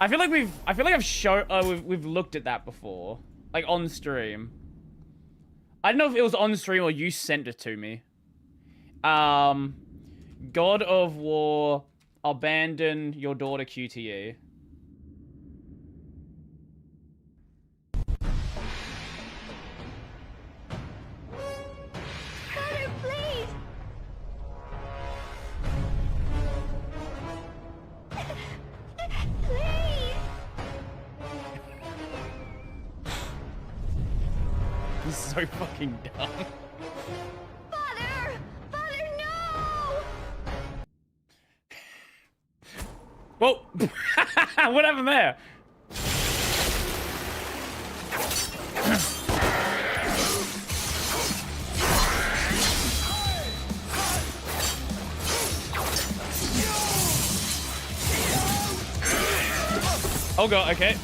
Speaker 2: I feel like I've shown we've looked at that before, like on stream. I don't know if it was on stream or you sent it to me. God of War, abandon your daughter QTE.
Speaker 6: Father, please! Please!
Speaker 2: This is so fucking dumb.
Speaker 6: Father! Father, no!
Speaker 2: Whoa! What happened there? Oh god, okay.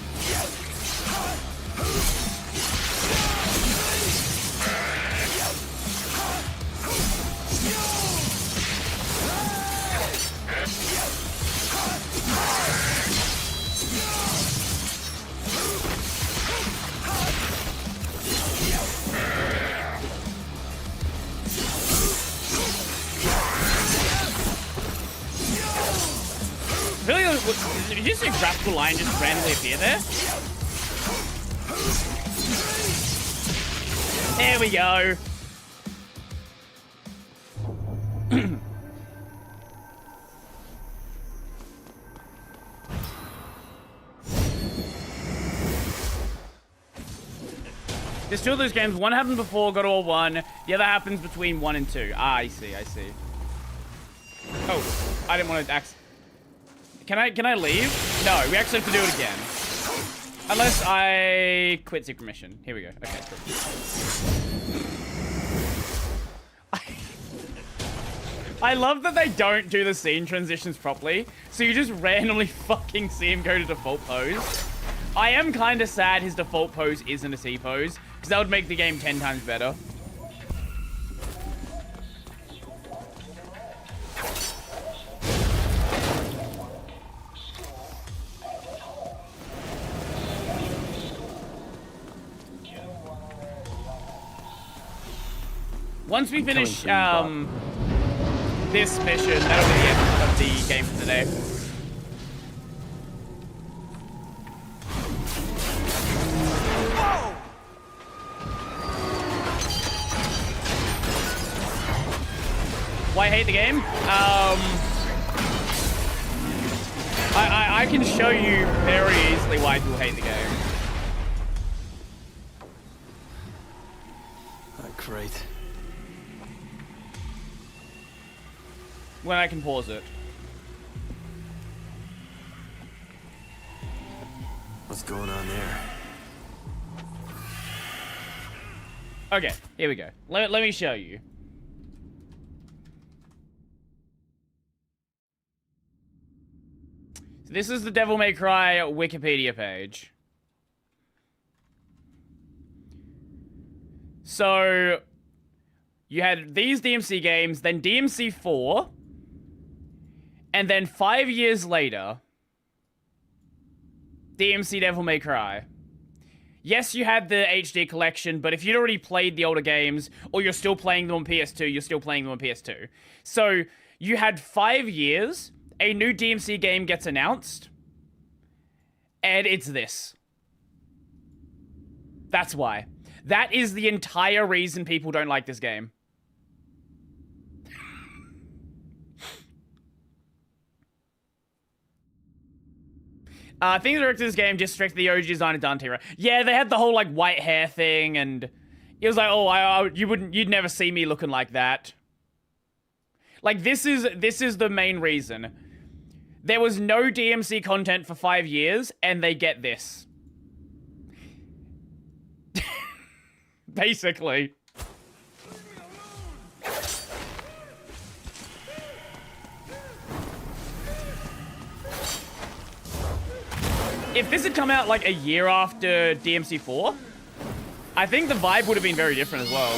Speaker 2: Really? Did you see graphical line just randomly appear there? There we go. There's two of those games. One happened before God of War 1. The other happens between 1 and 2. Ah, I see, I see. Oh, I didn't want to act. Can I leave? No, we actually have to do it again. Unless I quit secret mission. Here we go. Okay, cool. I love that they don't do the scene transitions properly, so you just randomly fucking see him go to default pose. I am kind of sad his default pose isn't a T-pose, because that would make the game 10 times better. Once we finish this mission, that'll be the end of the game for today. Why I hate the game? I can show you very easily why people hate the game.
Speaker 15: Great.
Speaker 2: When I can pause it.
Speaker 15: What's going on there?
Speaker 2: Okay, here we go. Let me show you. So this is the Devil May Cry Wikipedia page. So you had these DMC games, then DMC 4, and then 5 years later, DMC Devil May Cry. Yes, you had the HD collection, but if you'd already played the older games, or you're still playing them on PS2, you're still playing them on PS2. So you had 5 years, a new DMC game gets announced, and it's this. That's why. That is the entire reason people don't like this game. I think the director of this game just directed the OG design of Dante, right? Yeah, they had the whole, like, white hair thing, and it was like, oh, you'd never see me looking like that. Like, this is the main reason. There was no DMC content for 5 years, and they get this. Basically. If this had come out like a year after DMC 4, I think the vibe would have been very different as well.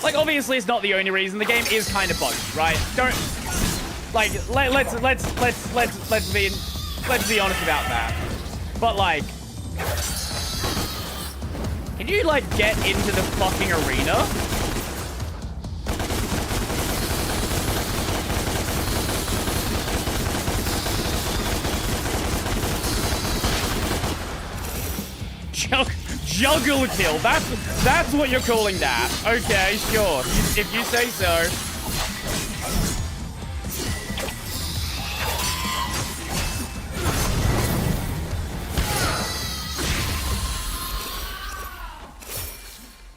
Speaker 2: Like, obviously, it's not the only reason. The game is kind of bugged, right? Don't like let's be honest about that. But like, can you like get into the fucking arena? Juggle kill. That's what you're calling that. Okay, sure. If you say so.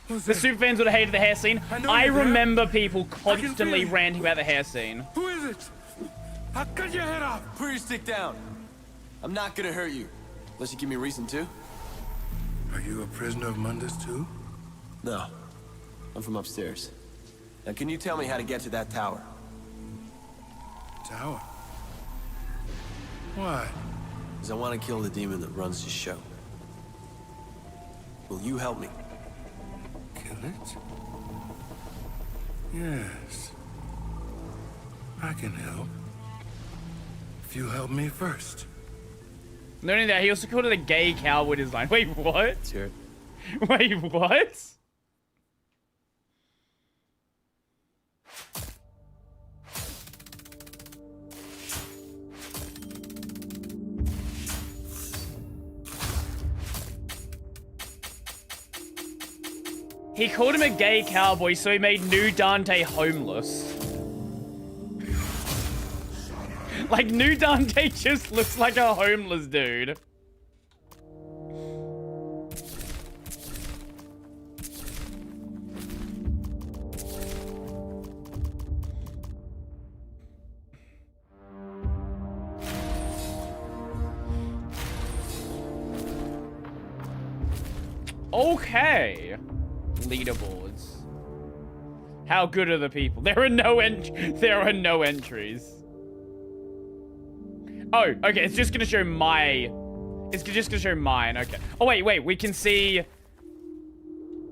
Speaker 2: The super fans would have hated the hair scene. I remember people constantly ranting about the hair scene.
Speaker 17: Who is it? How cut your head off? Put your stick down. I'm not gonna hurt you. Unless you give me a reason to.
Speaker 18: Are you a prisoner of Mundus too?
Speaker 15: No. I'm from upstairs. Now can you tell me how to get to that tower?
Speaker 18: Tower? Why?
Speaker 15: Because I want to kill the demon that runs the show. Will you help me?
Speaker 18: Kill it? Yes. I can help. If you help me first.
Speaker 2: Not only that, he also called it a gay cowboy design. Wait, what?
Speaker 15: Let's hear it.
Speaker 2: Wait, what? He called him a gay cowboy, so he made New Dante homeless. Like, New Dante just looks like a homeless dude. Okay. Leaderboards. How good are the people? There are no entries. Oh, okay. It's just gonna show my. It's just gonna show mine. Okay. Oh wait. We can see.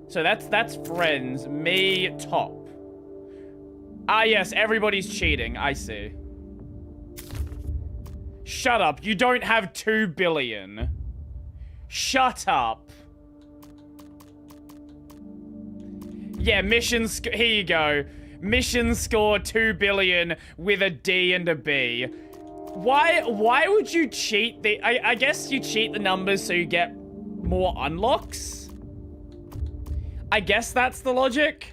Speaker 2: So that's friends. Me top. Ah yes, everybody's cheating. I see. Shut up. You don't have 2 billion. Shut up. Yeah, here you go. Mission score 2 billion with a D and a B. Why would you cheat the... I guess you cheat the numbers so you get more unlocks? I guess that's the logic.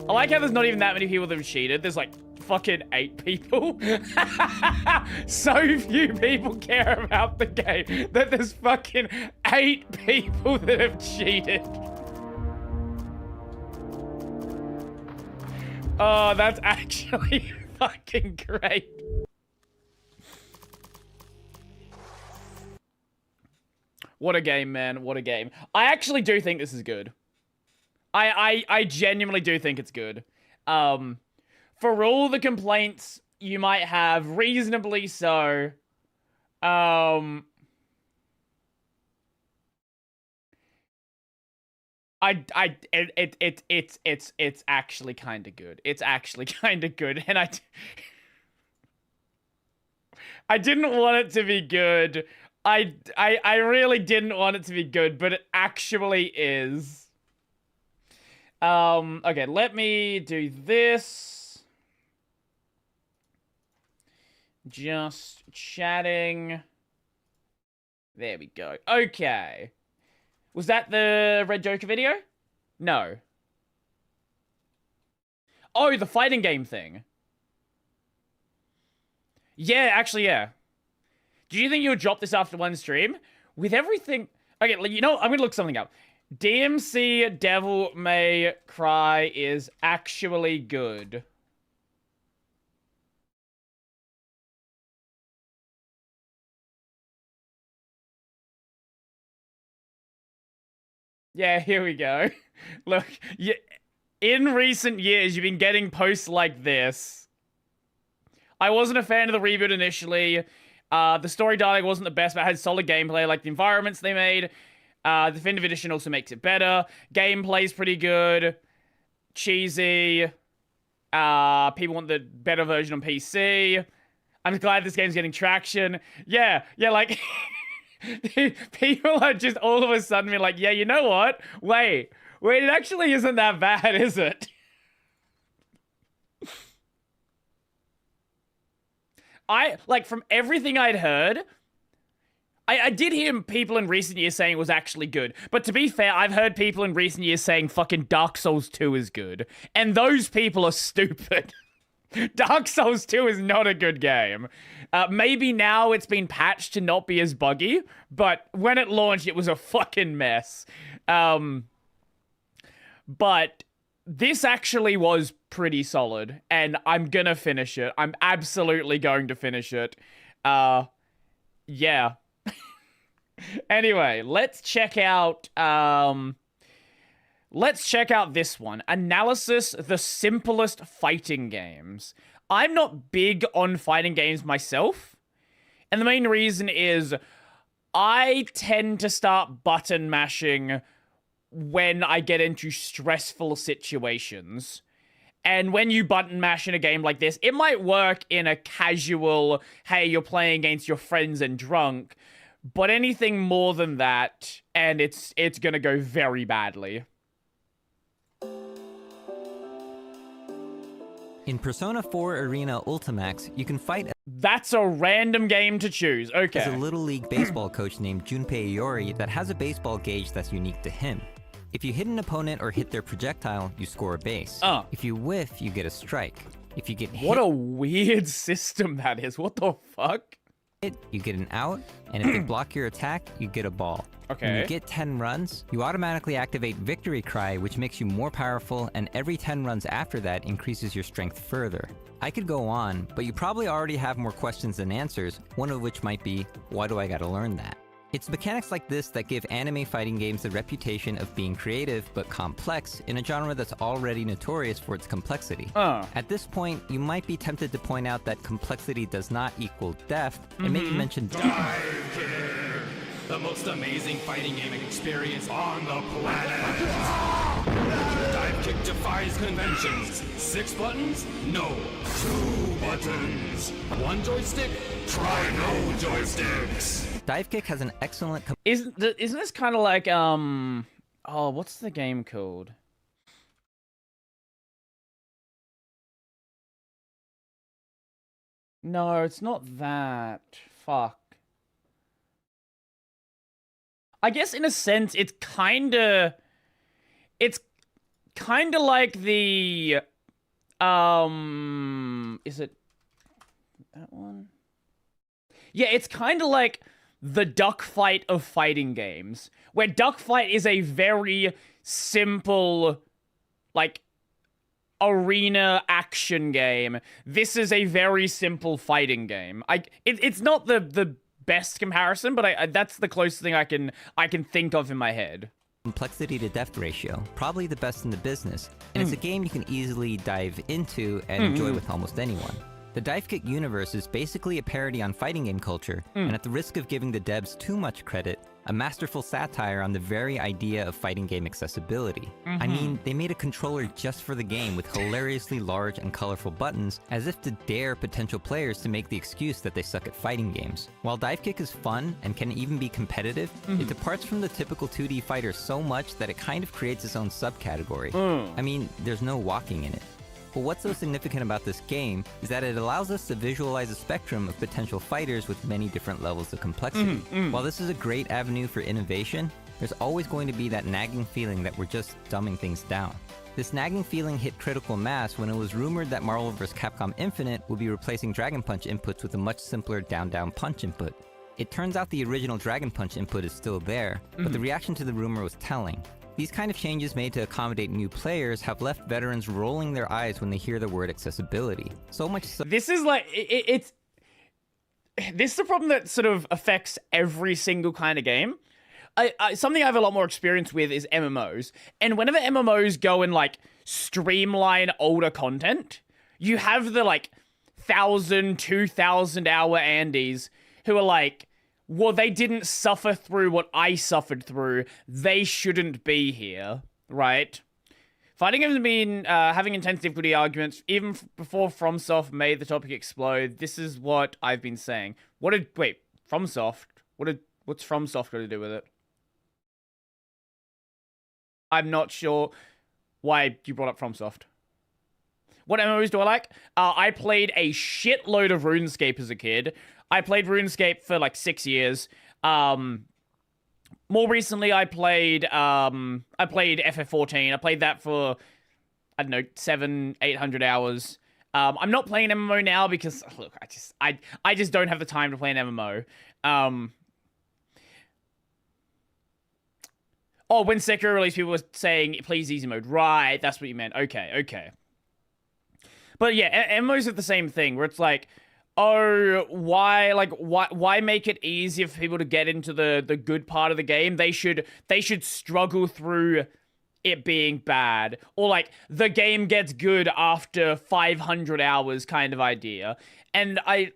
Speaker 2: I like how there's not even that many people that have cheated. There's like fucking 8 people. So few people care about the game that there's fucking 8 people that have cheated. Oh, that's actually fucking great. What a game, man. What a game. I actually do think this is good. I genuinely do think it's good. For all the complaints you might have, reasonably so, it's actually kind of good. It's actually kind of good, and I didn't want it to be good. I really didn't want it to be good, but it actually is. Okay, let me do this. Just chatting. There we go. Okay. Was that the Red Joker video? No. Oh, the fighting game thing. Yeah, actually, yeah. Do you think you would drop this after one stream? With everything... Okay, you know, I'm gonna look something up. DMC Devil May Cry is actually good. Yeah, here we go. Look, in recent years, you've been getting posts like this. I wasn't a fan of the reboot initially. The story dialogue wasn't the best, but it had solid gameplay, like the environments they made. The Definitive Edition also makes it better. Gameplay's pretty good. Cheesy. People want the better version on PC. I'm glad this game's getting traction. Yeah, like... People are just all of a sudden being like, yeah, you know what? Wait, it actually isn't that bad, is it? From everything I'd heard, I did hear people in recent years saying it was actually good. But to be fair, I've heard people in recent years saying fucking Dark Souls 2 is good. And those people are stupid. Dark Souls 2 is not a good game. Maybe now it's been patched to not be as buggy, but when it launched, it was a fucking mess. But this actually was pretty solid, and I'm gonna finish it. I'm absolutely going to finish it. Yeah. Anyway, let's check out, this one. Analysis, the simplest fighting games. I'm not big on fighting games myself. And the main reason is I tend to start button mashing when I get into stressful situations. And when you button mash in a game like this, it might work in a casual, hey, you're playing against your friends and drunk. But anything more than that, and it's gonna go very badly.
Speaker 21: In Persona 4 Arena Ultimax, you can fight...
Speaker 2: That's a random game to choose, okay.
Speaker 21: As a Little League baseball coach named Junpei Iori that has a baseball gauge that's unique to him. If you hit an opponent or hit their projectile, you score a base. If you whiff, you get a strike. If you get hit...
Speaker 2: What a weird system that is, what the fuck?
Speaker 21: You get an out, and if they block your attack, you get a ball.
Speaker 2: Okay.
Speaker 21: When you get 10 runs, you automatically activate Victory Cry, which makes you more powerful, and every 10 runs after that increases your strength further. I could go on, but you probably already have more questions than answers, one of which might be, why do I gotta learn that? It's mechanics like this that give anime fighting games the reputation of being creative but complex in a genre that's already notorious for its complexity. At this point, you might be tempted to point out that complexity does not equal depth, and maybe mention
Speaker 16: Dive Kick, the most amazing fighting gaming experience on the planet. Dive Kick defies conventions. 6 buttons? No. 2 buttons. 1 joystick? Try no joysticks.
Speaker 21: Dive Kick has an excellent...
Speaker 2: Isn't this kind of like, oh, what's the game called? No, it's not that. Fuck. I guess in a sense, it's kind of like the, is it that one? Yeah, it's kind of like the duck fight of fighting games, where duck fight is a very simple, like, arena action game. This is a very simple fighting game. It's not the best comparison, but that's the closest thing I can think of in my head.
Speaker 21: Complexity to depth ratio, probably the best in the business, and it's a game you can easily dive into and enjoy with almost anyone. The Dive Kick universe is basically a parody on fighting game culture, and at the risk of giving the devs too much credit, a masterful satire on the very idea of fighting game accessibility. I mean, they made a controller just for the game with hilariously large and colorful buttons, as if to dare potential players to make the excuse that they suck at fighting games. While Dive Kick is fun and can even be competitive, it departs from the typical 2D fighter so much that it kind of creates its own subcategory. I mean, there's no walking in it. But what's so significant about this game is that it allows us to visualize a spectrum of potential fighters with many different levels of complexity. While this is a great avenue for innovation, there's always going to be that nagging feeling that we're just dumbing things down. This nagging feeling hit critical mass when it was rumored that Marvel vs. Capcom Infinite would be replacing Dragon Punch inputs with a much simpler down-down punch input. It turns out the original Dragon Punch input is still there, but the reaction to the rumor was telling. These kind of changes made to accommodate new players have left veterans rolling their eyes when they hear the word accessibility. So much so—
Speaker 2: This is like, this is a problem that sort of affects every single kind of game. Something I have a lot more experience with is MMOs. And whenever MMOs go and like streamline older content, you have the like 1,000, 2,000 hour Andes who are like, well, they didn't suffer through what I suffered through. They shouldn't be here, right? Fighting games have been having intense difficulty arguments even before FromSoft made the topic explode. This is what I've been saying. Wait, FromSoft? What's FromSoft got to do with it? I'm not sure why you brought up FromSoft. What MMOs do I like? I played a shitload of RuneScape as a kid. I played RuneScape for like 6 years. More recently, I played FF14. I played that for, I don't know, 700-800 hours. I'm not playing an MMO now because, look, I just don't have the time to play an MMO. Oh, when Sekiro released, people were saying, please easy mode. Right, that's what you meant. Okay. But yeah, MMOs are the same thing, where it's like, oh, why make it easier for people to get into the good part of the game? They should struggle through it being bad. Or like, the game gets good after 500 hours kind of idea. And I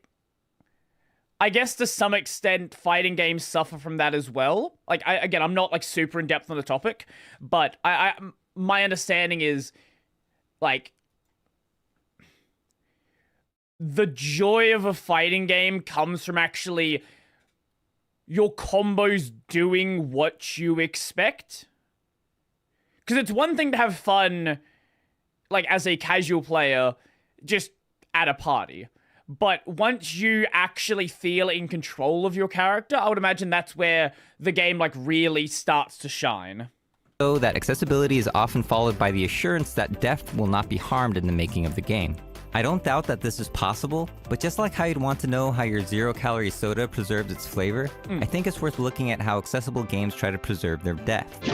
Speaker 2: guess to some extent, fighting games suffer from that as well. Like, again, I'm not like super in depth on the topic, but my understanding is, like, the joy of a fighting game comes from actually your combos doing what you expect. Because it's one thing to have fun, like, as a casual player, just at a party. But once you actually feel in control of your character, I would imagine that's where the game, like, really starts to shine.
Speaker 21: So that accessibility is often followed by the assurance that depth will not be harmed in the making of the game. I don't doubt that this is possible, but just like how you'd want to know how your zero-calorie soda preserves its flavor, I think it's worth looking at how accessible games try to preserve their depth.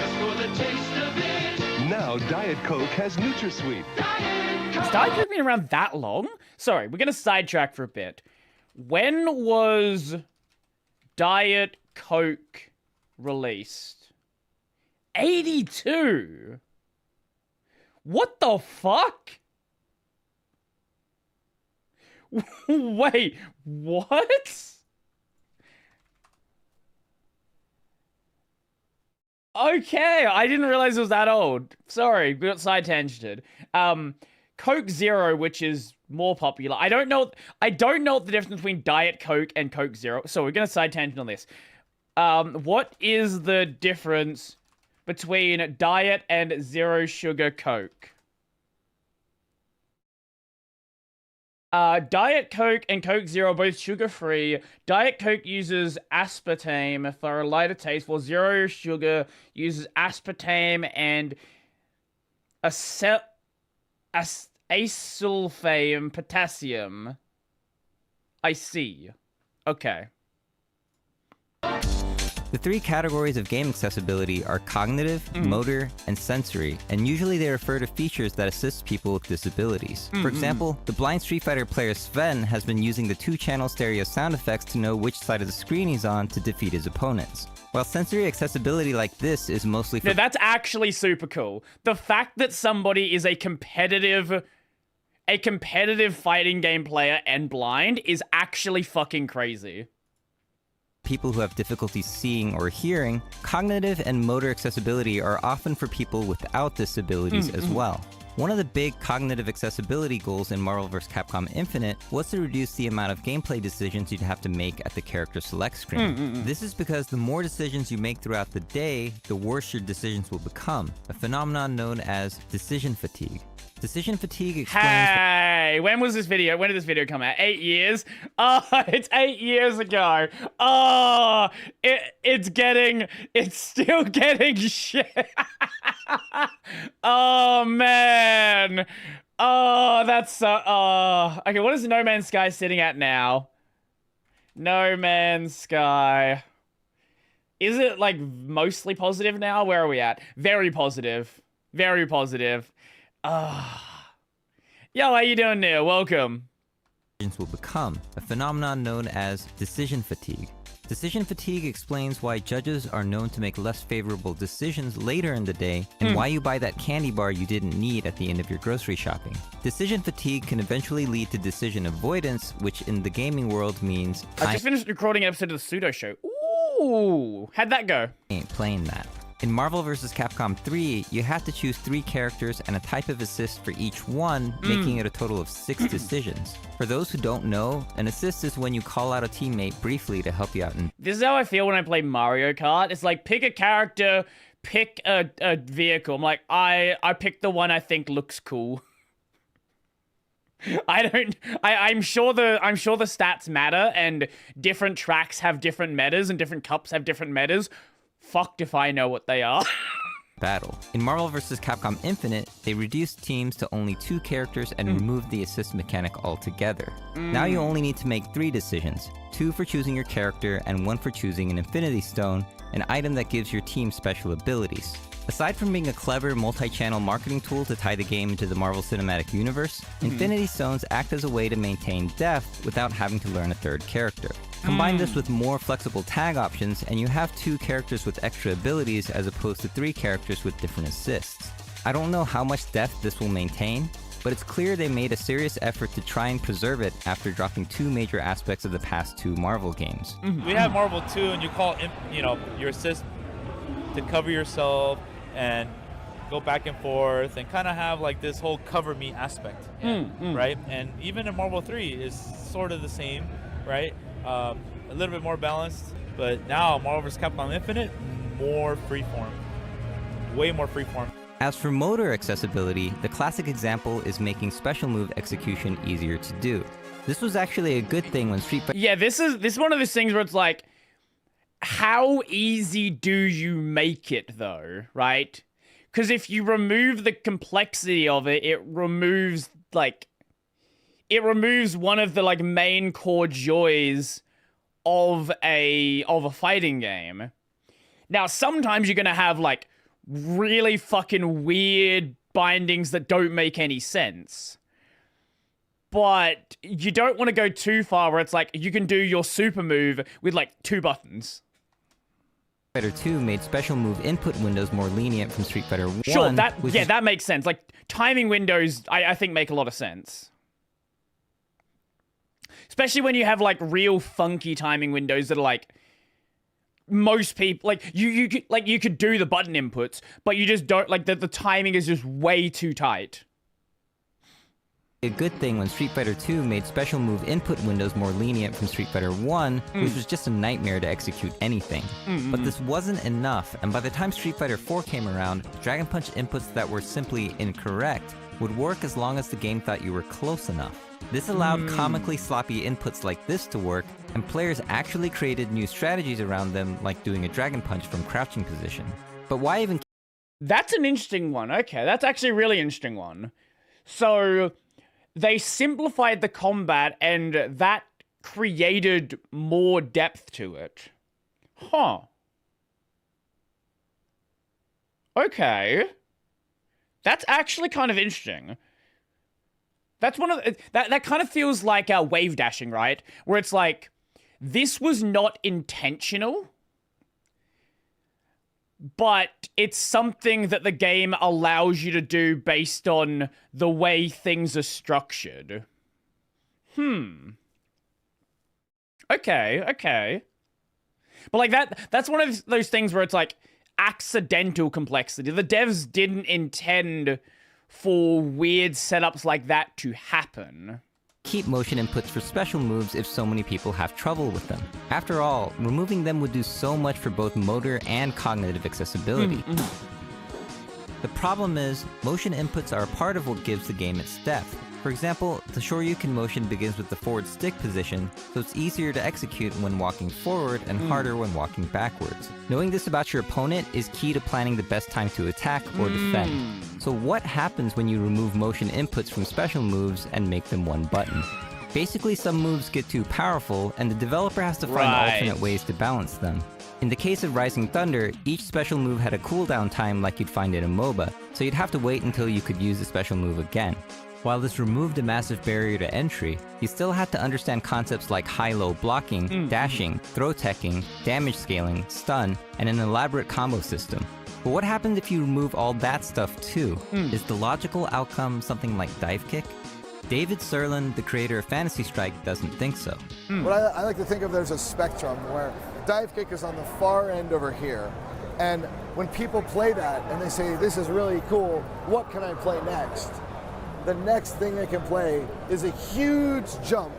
Speaker 9: Now Diet Coke has NutraSweet.
Speaker 2: Has Diet Coke been around that long? Sorry, we're gonna sidetrack for a bit. When was Diet Coke released? 82? What the fuck? Wait, what? Okay, I didn't realize it was that old. Sorry, we got side tangented. Coke Zero, which is more popular. I don't know what the difference between Diet Coke and Coke Zero. So we're gonna side tangent on this. What is the difference between Diet and Zero Sugar Coke? Diet Coke and Coke Zero are both sugar-free. Diet Coke uses aspartame for a lighter taste, while Zero Sugar uses aspartame and acesulfame potassium. I see. Okay.
Speaker 21: The three categories of game accessibility are cognitive, motor, and sensory, and usually they refer to features that assist people with disabilities. For example, the blind Street Fighter player Sven has been using the 2-channel stereo sound effects to know which side of the screen he's on to defeat his opponents. While sensory accessibility like this is mostly for—
Speaker 2: No, that's actually super cool. The fact that somebody is a competitive fighting game player and blind is actually fucking crazy.
Speaker 21: People who have difficulty seeing or hearing, cognitive and motor accessibility are often for people without disabilities as well. One of the big cognitive accessibility goals in Marvel vs. Capcom Infinite was to reduce the amount of gameplay decisions you'd have to make at the character select screen. This is because the more decisions you make throughout the day, the worse your decisions will become, a phenomenon known as decision fatigue. Decision fatigue explains—
Speaker 2: Hey, when was this video? When did this video come out? 8 years? Oh, it's 8 years ago. Oh, it's still getting shit. Oh, man. Oh, that's so, oh. Okay, what is No Man's Sky sitting at now? No Man's Sky. Is it, like, mostly positive now? Where are we at? Very positive. Very positive. Yo, how you doing there? Welcome.
Speaker 21: Will become, a phenomenon known as decision fatigue. Decision fatigue explains why judges are known to make less favorable decisions later in the day, and why you buy that candy bar you didn't need at the end of your grocery shopping. Decision fatigue can eventually lead to decision avoidance, which in the gaming world means—
Speaker 2: I just finished recording an episode of the Pseudo Show. Ooh, how'd that go?
Speaker 21: Ain't playing that. In Marvel vs. Capcom 3, you have to choose 3 characters and a type of assist for each one, making it a total of 6 decisions. For those who don't know, an assist is when you call out a teammate briefly to help you out in—
Speaker 2: This is how I feel when I play Mario Kart. It's like, pick a character, pick a vehicle. I'm like, I pick the one I think looks cool. I'm sure the stats matter, and different tracks have different metas, and different cups have different metas. Fucked if I know what they are.
Speaker 21: battle. In Marvel vs. Capcom Infinite, they reduced teams to only 2 characters and removed the assist mechanic altogether. Now you only need to make 3 decisions, 2 for choosing your character and 1 for choosing an Infinity Stone, an item that gives your team special abilities. Aside from being a clever multi-channel marketing tool to tie the game into the Marvel Cinematic Universe, Infinity Stones act as a way to maintain depth without having to learn a 3rd character. Combine this with more flexible tag options, and you have 2 characters with extra abilities as opposed to 3 characters with different assists. I don't know how much depth this will maintain, but it's clear they made a serious effort to try and preserve it after dropping 2 major aspects of the past 2 Marvel games.
Speaker 3: We have Marvel 2, and you call, your assist to cover yourself and go back and forth and kind of have like this whole cover me aspect, right? And even in Marvel 3 is sort of the same, right? A little bit more balanced, but now Marvel vs. Capcom Infinite, more freeform, way more freeform.
Speaker 21: As for motor accessibility, the classic example is making special move execution easier to do. This was actually a good thing when Street Fighter—
Speaker 2: Yeah, this is one of those things where it's like, how easy do you make it though, right? Because if you remove the complexity of it, it removes one of the like main core joys of a fighting game. Now, sometimes you're gonna have like really fucking weird bindings that don't make any sense. But you don't want to go too far where it's like you can do your super move with like 2 buttons.
Speaker 21: Fighter 2 made special move input windows more lenient from Street Fighter 1.
Speaker 2: Sure, that makes sense. Like, timing windows, I think, make a lot of sense. Especially when you have, like, real funky timing windows that are, like, most people, like, you could do the button inputs, but you just don't, like, the timing is just way too tight.
Speaker 21: A good thing when Street Fighter 2 made special move input windows more lenient from Street Fighter 1, which was just a nightmare to execute anything. But this wasn't enough, and by the time Street Fighter 4 came around, Dragon Punch inputs that were simply incorrect would work as long as the game thought you were close enough. This allowed comically sloppy inputs like this to work, and players actually created new strategies around them, like doing a Dragon Punch from crouching position. But why even...
Speaker 2: That's an interesting one. Okay, that's actually a really interesting one. So... they simplified the combat, and that created more depth to it. Huh. Okay. That's actually kind of interesting. That's one of the, that kind of feels like wave dashing, right? Where it's like, this was not intentional, but it's something that the game allows you to do based on the way things are structured. Okay. But like that's one of those things where it's like accidental complexity. The devs didn't intend for weird setups like that to happen.
Speaker 21: Keep motion inputs for special moves if so many people have trouble with them. After all, removing them would do so much for both motor and cognitive accessibility. The problem is, motion inputs are a part of what gives the game its depth. For example, the Shoryuken motion begins with the forward stick position, so it's easier to execute when walking forward and harder when walking backwards. Knowing this about your opponent is key to planning the best time to attack or defend. So what happens when you remove motion inputs from special moves and make them one button? Basically, some moves get too powerful, and the developer has to find alternate ways to balance them. In the case of Rising Thunder, each special move had a cooldown time like you'd find in a MOBA, so you'd have to wait until you could use the special move again. While this removed a massive barrier to entry, you still had to understand concepts like high-low blocking, dashing, throw-teching, damage scaling, stun, and an elaborate combo system. But what happens if you remove all that stuff too? Is the logical outcome something like dive kick? David Serlin, the creator of Fantasy Strike, doesn't think so.
Speaker 5: What I like to think of, there's a spectrum where dive kick is on the far end over here. And when people play that and they say, this is really cool, what can I play next? The next thing they can play is a huge jump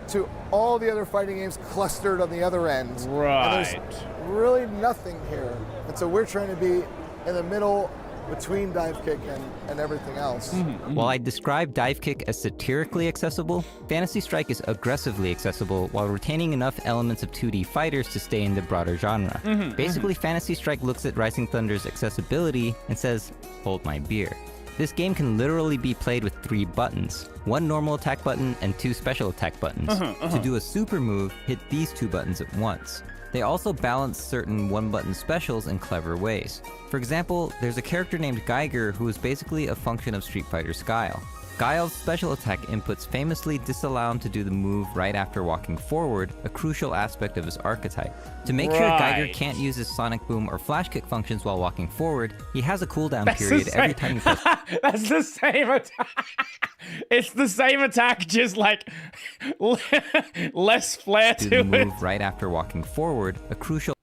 Speaker 5: to all the other fighting games clustered on the other end.
Speaker 2: Right.
Speaker 5: And there's really nothing here. And so we're trying to be in the middle between dive kick and everything else.
Speaker 21: While I describe dive kick as satirically accessible, Fantasy Strike is aggressively accessible while retaining enough elements of 2D fighters to stay in the broader genre. Basically, Fantasy Strike looks at Rising Thunder's accessibility and says, hold my beer. This game can literally be played with 3 buttons, 1 normal attack button and 2 special attack buttons. To do a super move, hit these 2 buttons at once. They also balance certain one-button specials in clever ways. For example, there's a character named Geiger who is basically a function of Street Fighter's Guile. Guile's special attack inputs famously disallow him to do the move right after walking forward, a crucial aspect of his archetype. To make sure Geiger can't use his Sonic Boom or Flash Kick functions while walking forward, he has a cooldown period every time you press...
Speaker 2: That's the same attack. It's the same attack, just like less flair to
Speaker 21: the move right after walking forward, a crucial...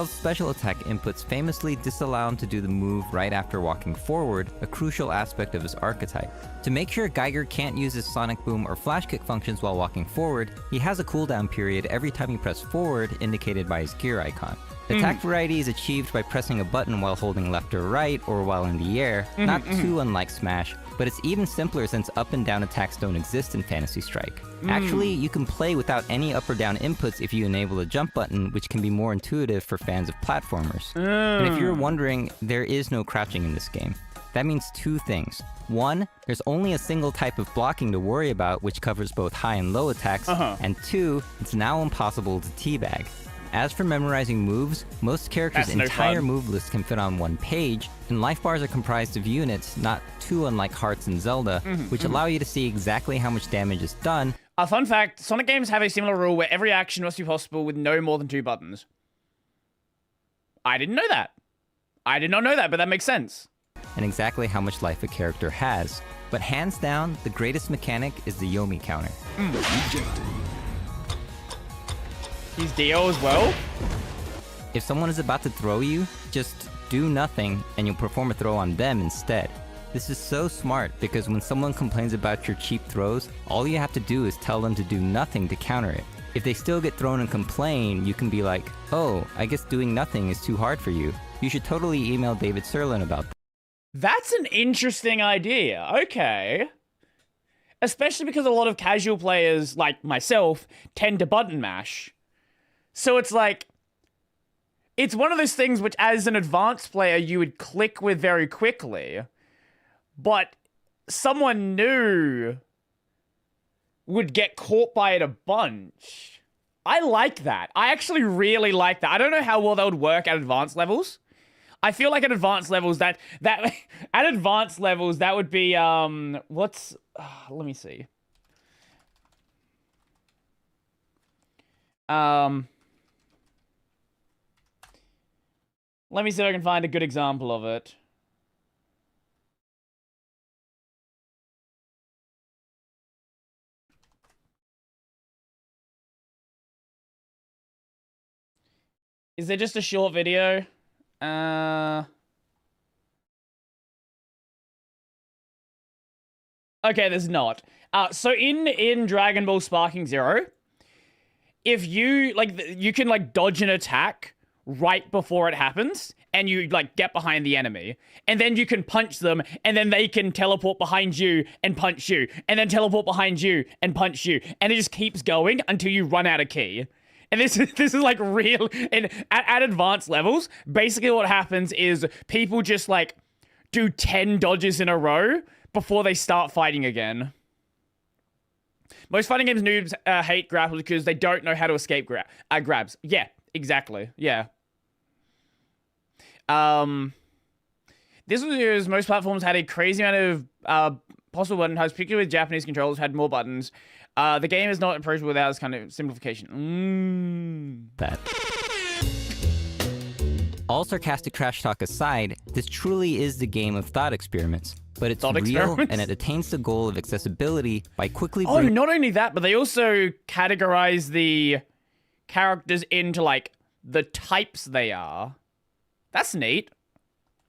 Speaker 21: Special attack inputs famously disallow him to do the move right after walking forward, a crucial aspect of his archetype. To make sure Geiger can't use his Sonic Boom or Flash Kick functions while walking forward, he has a cooldown period every time you press forward, indicated by his gear icon. Attack variety is achieved by pressing a button while holding left or right, or while in the air, not too unlike Smash, but it's even simpler since up and down attacks don't exist in Fantasy Strike. Actually, you can play without any up or down inputs if you enable the jump button, which can be more intuitive for fans of platformers. And if you're wondering, there is no crouching in this game. That means 2 things. 1, there's only a single type of blocking to worry about, which covers both high and low attacks, and 2, it's now impossible to teabag. As for memorizing moves, most characters' entire move list can fit on 1 page, and life bars are comprised of units, not too unlike Hearts and Zelda, which allow you to see exactly how much damage is done.
Speaker 2: A fun fact, Sonic games have a similar rule where every action must be possible with no more than 2 buttons. I didn't know that. I did not know that, but that makes sense.
Speaker 21: And exactly how much life a character has. But hands down, the greatest mechanic is the Yomi counter.
Speaker 2: He's Dio as well?
Speaker 21: If someone is about to throw you, just do nothing and you'll perform a throw on them instead. This is so smart because when someone complains about your cheap throws, all you have to do is tell them to do nothing to counter it. If they still get thrown and complain, you can be like, oh, I guess doing nothing is too hard for you. You should totally email David Serlin about that.
Speaker 2: That's an interesting idea. Okay. Especially because a lot of casual players, like myself, tend to button mash. So it's like, it's one of those things which as an advanced player you would click with very quickly. But someone new would get caught by it a bunch. I like that. I actually really like that. I don't know how well that would work at advanced levels. I feel like at advanced levels that at advanced levels that would be let me see. Let me see if I can find a good example of it. Is there just a short video? Okay, there's not. So in Dragon Ball Sparking Zero, if you you can dodge an attack right before it happens, and you get behind the enemy, and then you can punch them, and then they can teleport behind you and punch you, and then teleport behind you and punch you, and it just keeps going until you run out of ki. And this is like real. And at advanced levels, basically what happens is people just do 10 dodges in a row before they start fighting again. Most fighting games noobs hate grapples because they don't know how to escape grabs. Yeah, exactly. Yeah. This was because most platforms had a crazy amount of possible button types, particularly with Japanese controllers had more buttons. The game is not approachable without this kind of simplification.
Speaker 21: That. All sarcastic trash talk aside, this truly is the game of thought experiments. But it's real, and it attains the goal of accessibility by quickly...
Speaker 2: Oh, not only that, but they also categorize the characters into, the types they are. That's neat.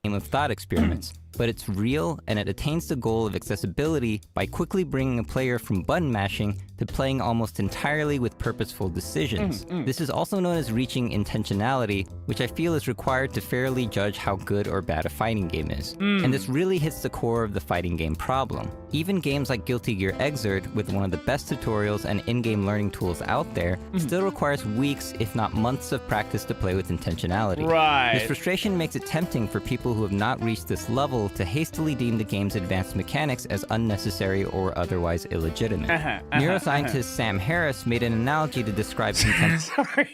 Speaker 21: Game of thought experiments. But it's real, and it attains the goal of accessibility by quickly bringing a player from button mashing to playing almost entirely with purposeful decisions. This is also known as reaching intentionality, which I feel is required to fairly judge how good or bad a fighting game is. And this really hits the core of the fighting game problem. Even games like Guilty Gear Xrd, with one of the best tutorials and in-game learning tools out there, still requires weeks, if not months of practice to play with intentionality.
Speaker 2: Right.
Speaker 21: This frustration makes it tempting for people who have not reached this level to hastily deem the game's advanced mechanics as unnecessary or otherwise illegitimate. Neuroscientist Sam Harris made an analogy to describe
Speaker 2: Sorry,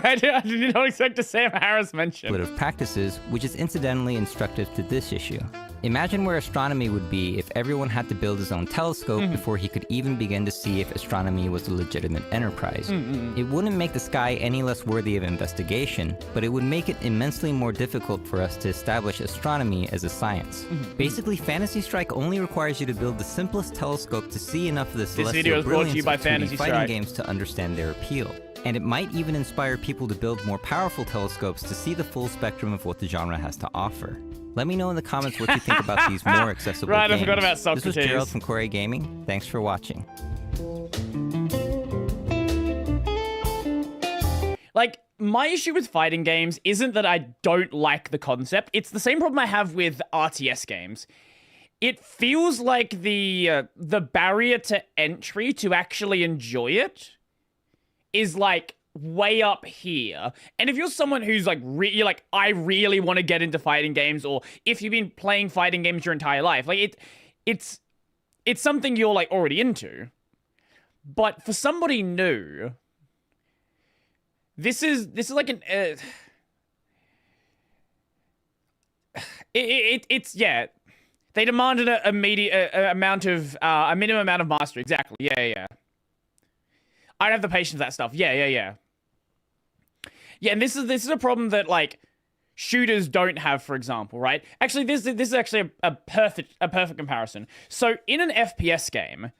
Speaker 2: I did not expect a Sam Harris mention.
Speaker 21: of practices, which is incidentally instructive to this issue. Imagine where astronomy would be if everyone had to build his own telescope before he could even begin to see if astronomy was a legitimate enterprise. It wouldn't make the sky any less worthy of investigation, but it would make it immensely more difficult for us to establish astronomy as a science. Basically, Phantasy Strike only requires you to build the simplest telescope to see enough of the celestial brilliance of 2D fighting games to understand their appeal. And it might even inspire people to build more powerful telescopes to see the full spectrum of what the genre has to offer. Let me know in the comments what you think about these more accessible games.
Speaker 2: I forgot about Socrates.
Speaker 21: This was Gerald from Corey Gaming. Thanks for watching.
Speaker 2: My issue with fighting games isn't that I don't like the concept. It's the same problem I have with RTS games. It feels like the barrier to entry to actually enjoy it is way up here. And if you're someone who's you're like, I really want to get into fighting games, or if you've been playing fighting games your entire life, it's something you're already into. But for somebody new, this is like an it's yeah. They demanded a minimum amount of mastery. Exactly. Yeah. I don't have the patience for that stuff. Yeah. Yeah, and this is a problem that like shooters don't have, for example, right? Actually, this is actually a perfect comparison. So in an FPS game,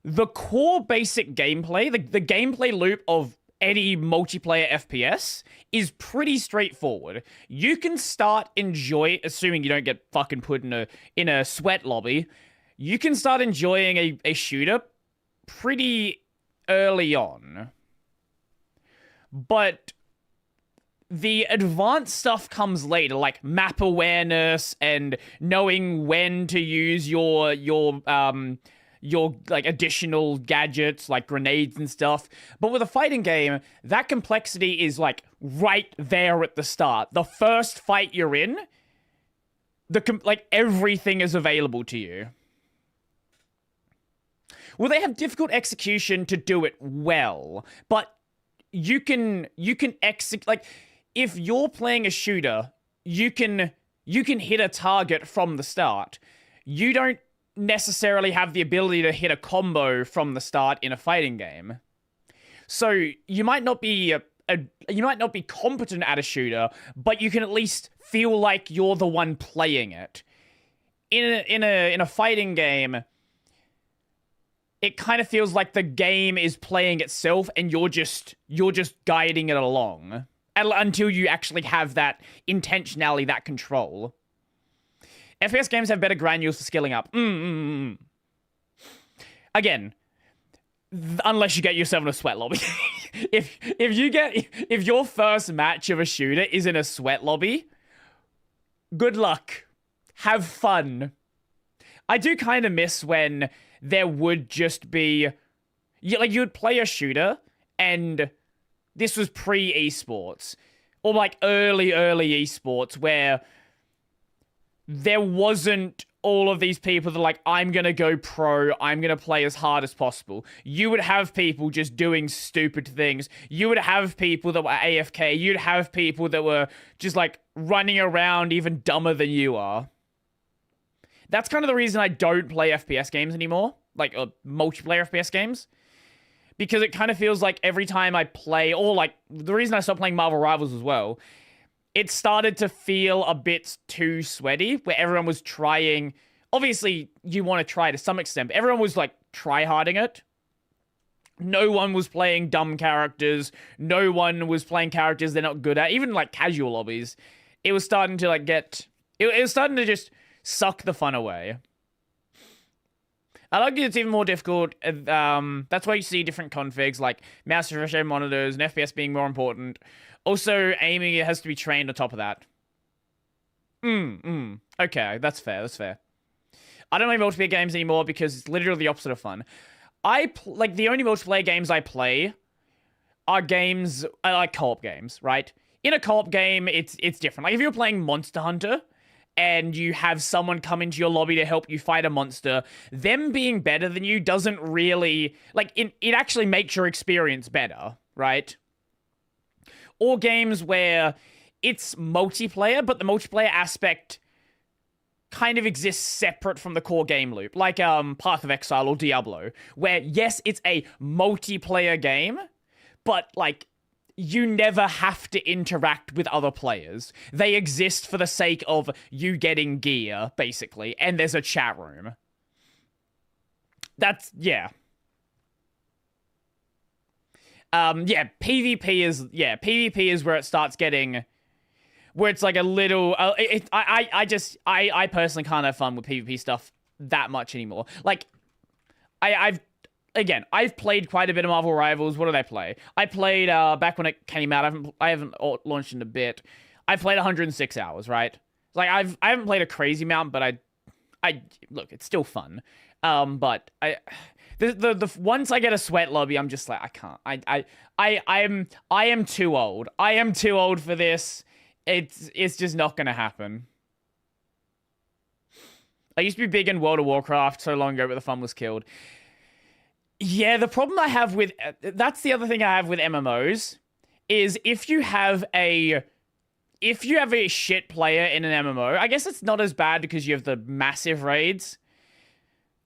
Speaker 2: the core basic gameplay, the gameplay loop of any multiplayer FPS is pretty straightforward. You can start assuming you don't get fucking put in a sweat lobby, you can start enjoying a shooter pretty early on. But the advanced stuff comes later, like map awareness and knowing when to use your like additional gadgets like grenades and stuff. But with a fighting game, that complexity is like right there at the start. The first fight you're in, like everything is available to you. Well, they have difficult execution to do it well, but you can execute, like, if you're playing a shooter, you can hit a target from the start. You don't necessarily have the ability to hit a combo from the start in a fighting game. So you might not be competent at a shooter, but you can at least feel like you're the one playing it. In a fighting game, it kind of feels like the game is playing itself and you're just guiding it along until you actually have that intentionality, that control. FPS games have better granules for skilling up. Again, unless you get yourself in a sweat lobby. if your first match of a shooter is in a sweat lobby, good luck. Have fun. I do kind of miss when there would just be, like, you would play a shooter, and this was pre-esports, or like early esports, where there wasn't all of these people that are like, I'm gonna go pro, I'm gonna play as hard as possible. You would have people just doing stupid things. You would have people that were AFK. You'd have people that were just like running around even dumber than you are. That's kind of the reason I don't play FPS games anymore, like multiplayer FPS games. Because it kind of feels like every time I play, or like the reason I stopped playing Marvel Rivals as well, it started to feel a bit too sweaty, where everyone was trying. Obviously, you want to try to some extent, but everyone was like try-harding it. No one was playing dumb characters. No one was playing characters they're not good at. Even like casual lobbies, it was starting to like get. It was starting to just suck the fun away. I'd argue it's even more difficult. That's why you see different configs, like mouse refresh rate monitors and FPS being more important. Also, aiming, it has to be trained on top of that. Okay, that's fair, that's fair. I don't play multiplayer games anymore because it's literally the opposite of fun. Like, the only multiplayer games I play are games, like co-op games, right? In a co-op game, it's different. Like, if you're playing Monster Hunter, and you have someone come into your lobby to help you fight a monster, them being better than you doesn't really, like, it actually makes your experience better, right? Or games where it's multiplayer, but the multiplayer aspect kind of exists separate from the core game loop, like Path of Exile or Diablo, where, yes, it's a multiplayer game, but, like, you never have to interact with other players. They exist for the sake of you getting gear, basically, and there's a chat room. That's, yeah. PvP is where it starts getting, where it's like a little, I personally can't have fun with PvP stuff that much anymore. Like, I've played quite a bit of Marvel Rivals. What did I play? I played, back when it came out, I haven't launched in a bit. I played 106 hours, right? Like, I haven't played a crazy amount, but look, it's still fun. But the once I get a sweat lobby, I'm just like, I can't. I am too old. I am too old for this. It's just not gonna happen. I used to be big in World of Warcraft so long ago, but the fun was killed. Yeah, the problem I have with... That's the other thing I have with MMOs, is if you have a shit player in an MMO, I guess it's not as bad because you have the massive raids.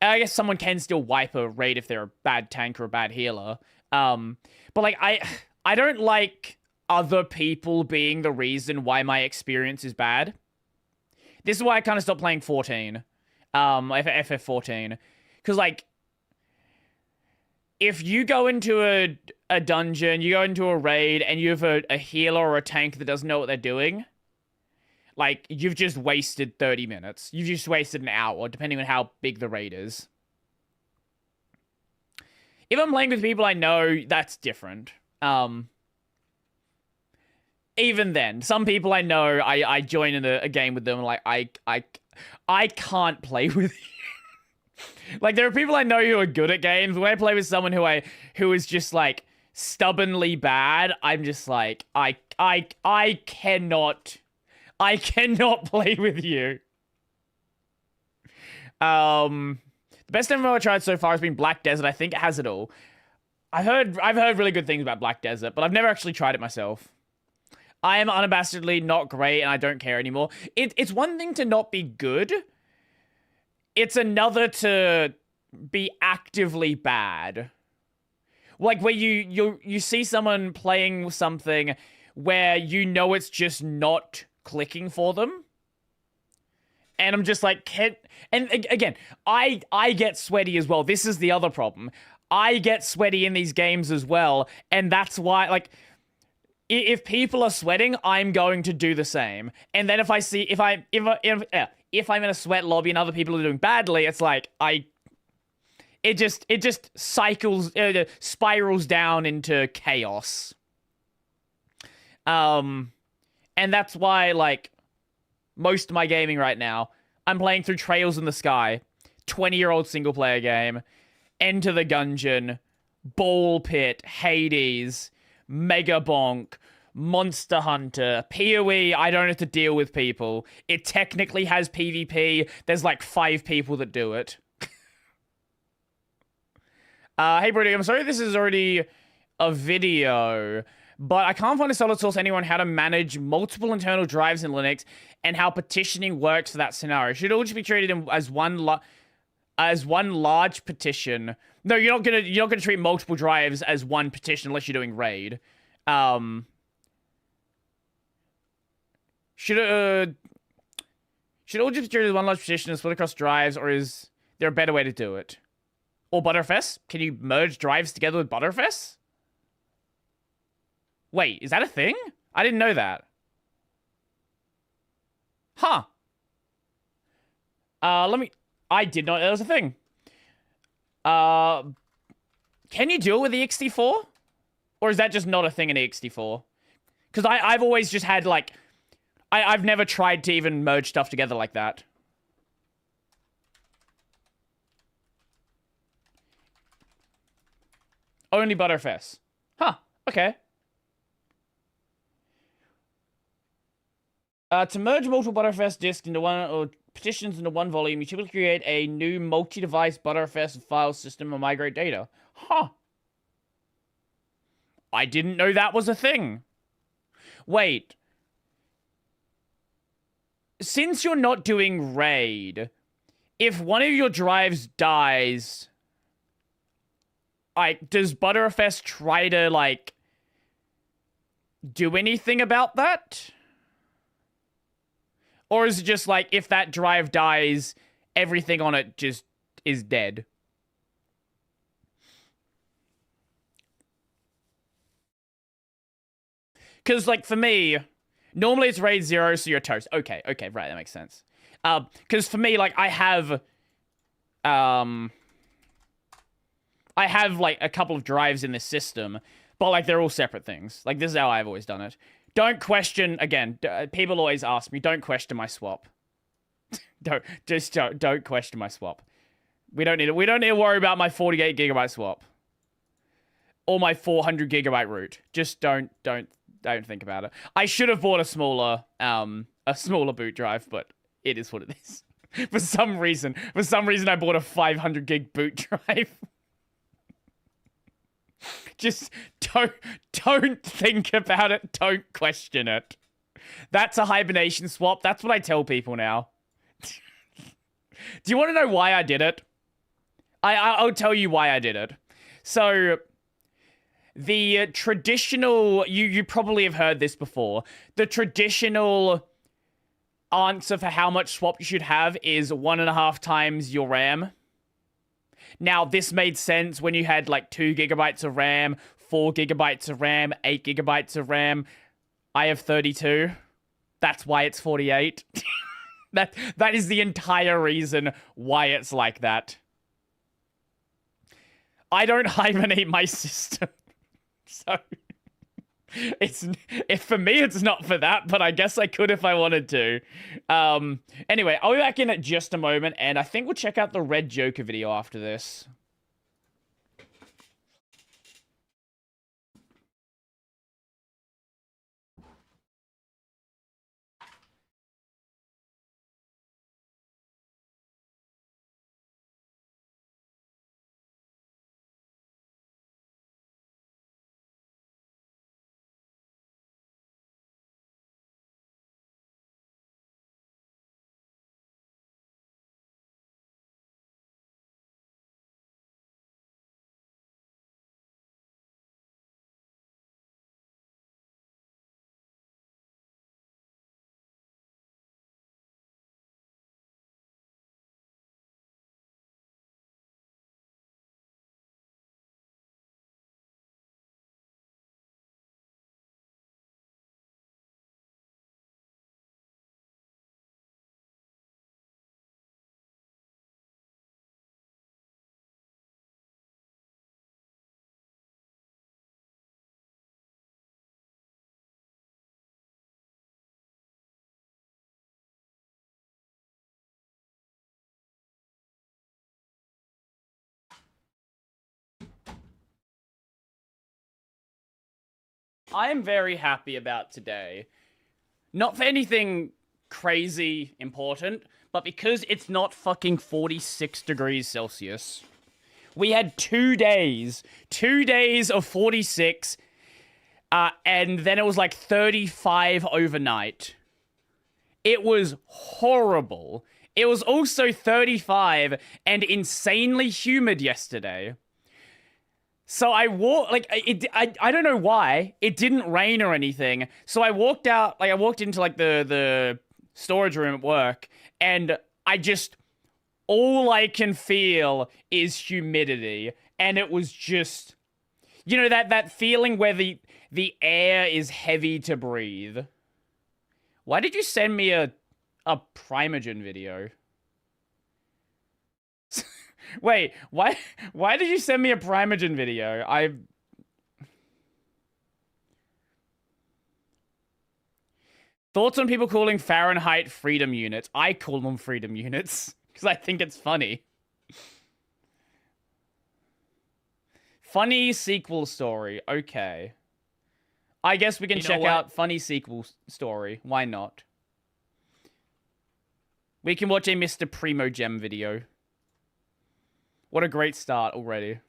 Speaker 2: I guess someone can still wipe a raid if they're a bad tank or a bad healer. But, like, I don't like other people being the reason why my experience is bad. This is why I kind of stopped playing 14. FF14. Because, like, if you go into a dungeon, you go into a raid, and you have a healer or a tank that doesn't know what they're doing, like, you've just wasted 30 minutes. You've just wasted an hour, depending on how big the raid is. If I'm playing with people I know, that's different. Even then, some people I know, I join in a game with them, and like, I can't play with you. Like, there are people I know who are good at games. When I play with someone who is just, like, stubbornly bad, I'm just like, I cannot play with you. The best MMO I've tried so far has been Black Desert. I think it has it all. I've heard really good things about Black Desert, but I've never actually tried it myself. I am unabashedly not great, and I don't care anymore. It's one thing to not be good. It's another to be actively bad. Like, where you see someone playing something where you know it's just not clicking for them. And I'm just like, and again, I get sweaty as well. This is the other problem. I get sweaty in these games as well, and that's why, like, if people are sweating, I'm going to do the same. And then if I'm in a sweat lobby and other people are doing badly, it's like it just spirals down into chaos. And that's why, like, most of my gaming right now, I'm playing through Trails in the Sky, 20-year-old single-player game, Enter the Gungeon, Ball Pit, Hades, Mega Bonk, Monster Hunter, PoE. I don't have to deal with people. It technically has PvP. There's like 5 people that do it. Hey, Brody, I'm sorry this is already a video, but I can't find a solid source anywhere on how to manage multiple internal drives in Linux and how partitioning works for that scenario. Should it all just be treated as one large partition? No, you're not gonna treat multiple drives as one partition unless you're doing raid. Should it all just be treated as one large partition and split across drives, or is there a better way to do it? Or Butterfest? Can you merge drives together with Butterfest? Wait, is that a thing? I didn't know that. Huh. I did not know that was a thing. Can you do it with the ext4? Or is that just not a thing in ext4? Because I've always just had, like, I've never tried to even merge stuff together like that. Only Butterfest. Huh, okay. To merge multiple Butterfest disks into one, or partitions into one volume, you typically create a new multi-device Butterfest file system and migrate data. Huh. I didn't know that was a thing. Wait. Since you're not doing RAID, if one of your drives dies, like, does Butterfest try to, like, do anything about that? Or is it just like, if that drive dies, everything on it just is dead? Because, like, for me, normally it's RAID 0, so you're toast. Okay, right, that makes sense. Because for me, like, I have, like, a couple of drives in this system, but, like, they're all separate things. Like, this is how I've always done it. Don't question, again, people always ask me, don't question my swap. don't question my swap. We don't need to worry about my 48 gigabyte swap. Or my 400 gigabyte root. Just don't think about it. I should have bought a smaller boot drive, but it is what it is. For some reason I bought a 500 gig boot drive. Just don't think about it. Don't question it. That's a hibernation swap. That's what I tell people now. Do you want to know why I did it? I'll tell you why I did it. So, the traditional, you probably have heard this before, the traditional answer for how much swap you should have is 1.5 times your RAM. Now, this made sense when you had like 2 gigabytes of RAM, 4 gigabytes of RAM, 8 gigabytes of RAM. I have 32. That's why it's 48. That is the entire reason why it's like that. I don't hibernate my system. So for me it's not for that, but I guess I could if I wanted to. Anyway, I'll be back in at just a moment, and I think we'll check out the Red Joker video after this. I am very happy about today. Not for anything crazy important, but because it's not fucking 46 degrees Celsius. We had 2 days of 46, and then it was like 35 overnight. It was horrible. It was also 35 and insanely humid yesterday. So I walked, like, I don't know why. It didn't rain or anything. So I walked out, like, I walked into, like, the storage room at work, and all I can feel is humidity. And it was just, you know, that feeling where the air is heavy to breathe. Why did you send me a Primogen video? Wait, why did you send me a Primogen video? Thoughts on people calling Fahrenheit freedom units? I call them freedom units because I think it's funny. Funny sequel story. Okay. I guess we can check out funny sequel story. Why not? We can watch a Mr. Primogem video. What a great start already.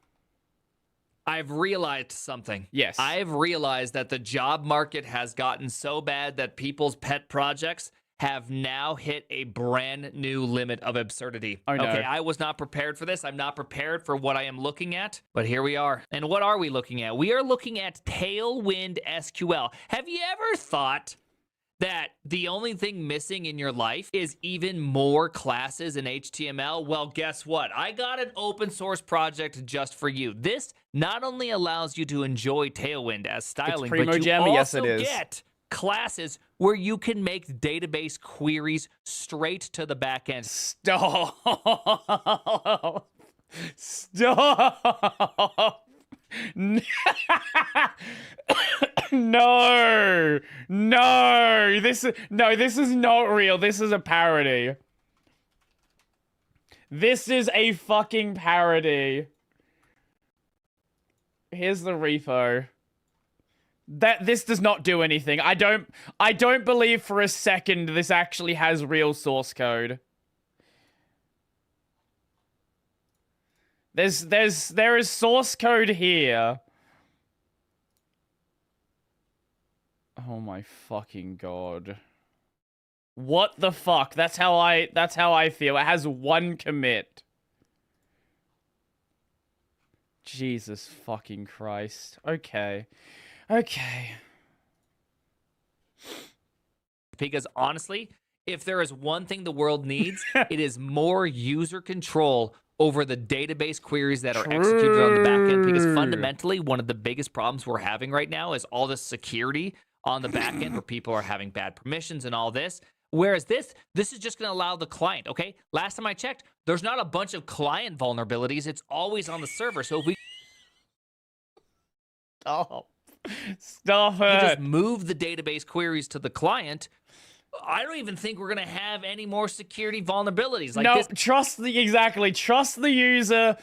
Speaker 11: I've realized something.
Speaker 2: Yes.
Speaker 11: I've realized that the job market has gotten so bad that people's pet projects have now hit a brand new limit of absurdity.
Speaker 2: Oh, no.
Speaker 11: Okay, I was not prepared for this. I'm not prepared for what I am looking at, but here we are. And what are we looking at? We are looking at Tailwind SQL. Have you ever thought that the only thing missing in your life is even more classes in HTML? Well, guess what? I got an open source project just for you. This not only allows you to enjoy Tailwind as styling, but you also get classes where you can make database queries straight to the back end.
Speaker 2: Stop. Stop. No, this is not real. This is a parody. This is a fucking parody. Here's the repo. This does not do anything. I don't believe for a second this actually has real source code. There is source code here. Oh my fucking god. What the fuck? That's how I feel. It has one commit. Jesus fucking Christ. Okay. Okay.
Speaker 11: Because honestly, if there is one thing the world needs, it is more user control over the database queries that are executed on the back end. Because fundamentally, one of the biggest problems we're having right now is all this security on the back end where people are having bad permissions and all this. Whereas this is just going to allow the client, okay? Last time I checked, there's not a bunch of client vulnerabilities. It's always on the server. So if we
Speaker 2: Stop it.
Speaker 11: just move the database queries to the client, I don't even think we're going to have any more security vulnerabilities. Like
Speaker 2: no,
Speaker 11: this.
Speaker 2: trust the user.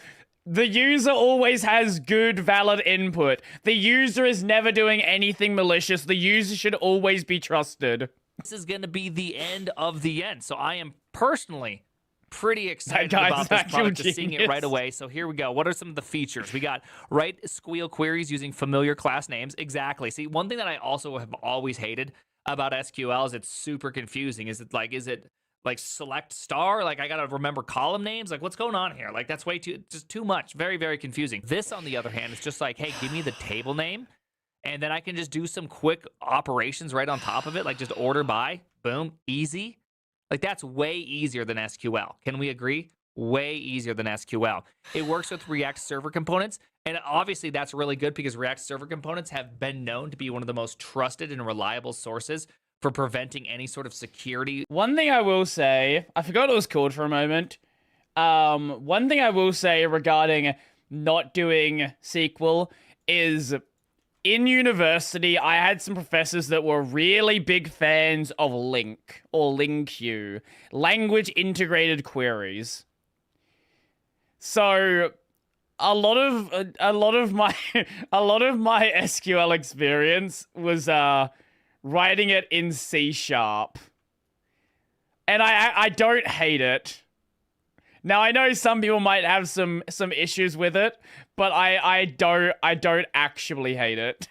Speaker 2: The user always has good, valid input. The user is never doing anything malicious. The user should always be trusted.
Speaker 11: This is going to be the end of the end. So I am personally pretty excited about this product, just seeing it right away. So here we go. What are some of the features? We got write squeal queries using familiar class names. Exactly. See, one thing that I also have always hated about SQL is it's super confusing. Is it like select star? Like I got to remember column names? Like what's going on here? Like that's just too much. Very, very confusing. This, on the other hand, is just like, hey, give me the table name. And then I can just do some quick operations right on top of it, like just order by, boom, easy. Like that's way easier than SQL. Can we agree? Way easier than SQL. It works with React server components. And obviously that's really good because React server components have been known to be one of the most trusted and reliable sources for preventing any sort of security.
Speaker 2: One thing I will say, I forgot what it was called for a moment. One thing I will say regarding not doing SQL is in university, I had some professors that were really big fans of LINQ or LINQ, language integrated queries. So a lot of my SQL experience was writing it in C#. And I don't hate it. Now I know some people might have some issues with it, but I don't actually hate it.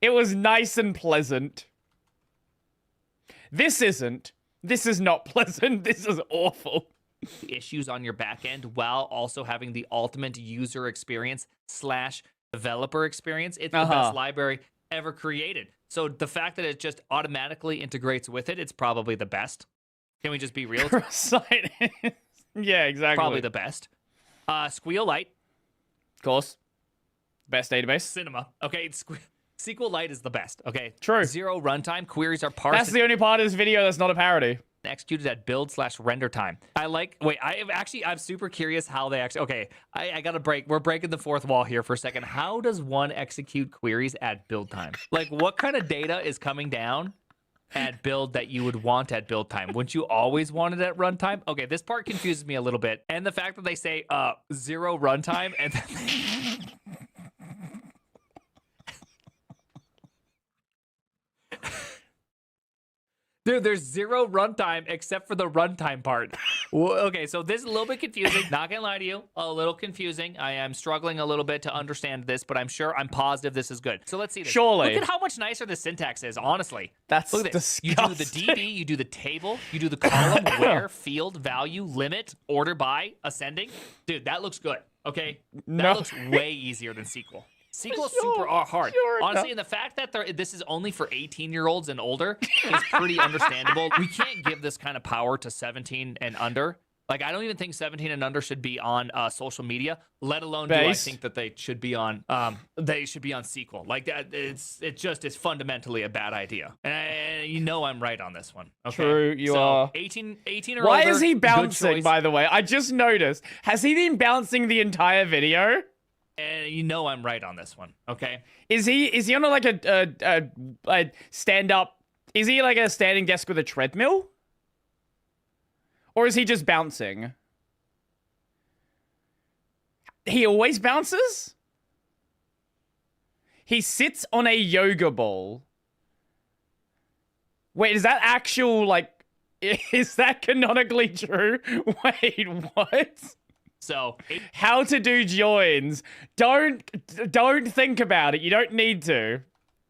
Speaker 2: It was nice and pleasant. This isn't. This is not pleasant. This is awful.
Speaker 11: Issues on your back end while also having the ultimate user experience / developer experience. It's the best library ever created. So the fact that it just automatically integrates with it, it's probably the best. Can we just be real?
Speaker 2: Yeah, exactly.
Speaker 11: Probably the best. SQLite.
Speaker 2: Of course. Best database.
Speaker 11: Cinema. Okay, SQLite is the best. Okay.
Speaker 2: True.
Speaker 11: Zero runtime. Queries are parsed.
Speaker 2: That's the only part of this video that's not a parody.
Speaker 11: Executed at build / render time. I'm super curious how they actually, okay, I got to break. We're breaking the fourth wall here for a second. How does one execute queries at build time? Like what kind of data is coming down at build that you would want at build time? Wouldn't you always want it at runtime? Okay, this part confuses me a little bit. And the fact that they say zero runtime and then Dude, there's zero runtime except for the runtime part. Okay, so this is a little bit confusing. Not gonna lie to you, a little confusing. I am struggling a little bit to understand this, but I'm positive this is good. So let's see this.
Speaker 2: Surely.
Speaker 11: Look at how much nicer the syntax is, honestly.
Speaker 2: That's
Speaker 11: Look at this.
Speaker 2: disgusting.
Speaker 11: You do the DB, you do the table, you do the column, where, field, value, limit, order by, ascending. Dude, that looks good, okay? That looks way easier than SQL. SQL is super hard. Honestly, and the fact that this is only for 18-year-olds and older is pretty understandable. We can't give this kind of power to 17 and under. Like, I don't even think 17 and under should be on social media, let alone do I think that they should be on SQL. Like, it's fundamentally a bad idea. And you know I'm right on this one. Okay?
Speaker 2: True, you are.
Speaker 11: 18 or
Speaker 2: Why
Speaker 11: older,
Speaker 2: is he
Speaker 11: good
Speaker 2: bouncing,
Speaker 11: choice.
Speaker 2: by the way? I just noticed. Has he been bouncing the entire video?
Speaker 11: And you know I'm right on this one, okay?
Speaker 2: Is he on like a stand up? Is he like a standing desk with a treadmill? Or is he just bouncing? He always bounces? He sits on a yoga ball. Wait, is that actual, like, is that canonically true? Wait, what?
Speaker 11: So,
Speaker 2: how to do joins. Don't think about it. You don't need to.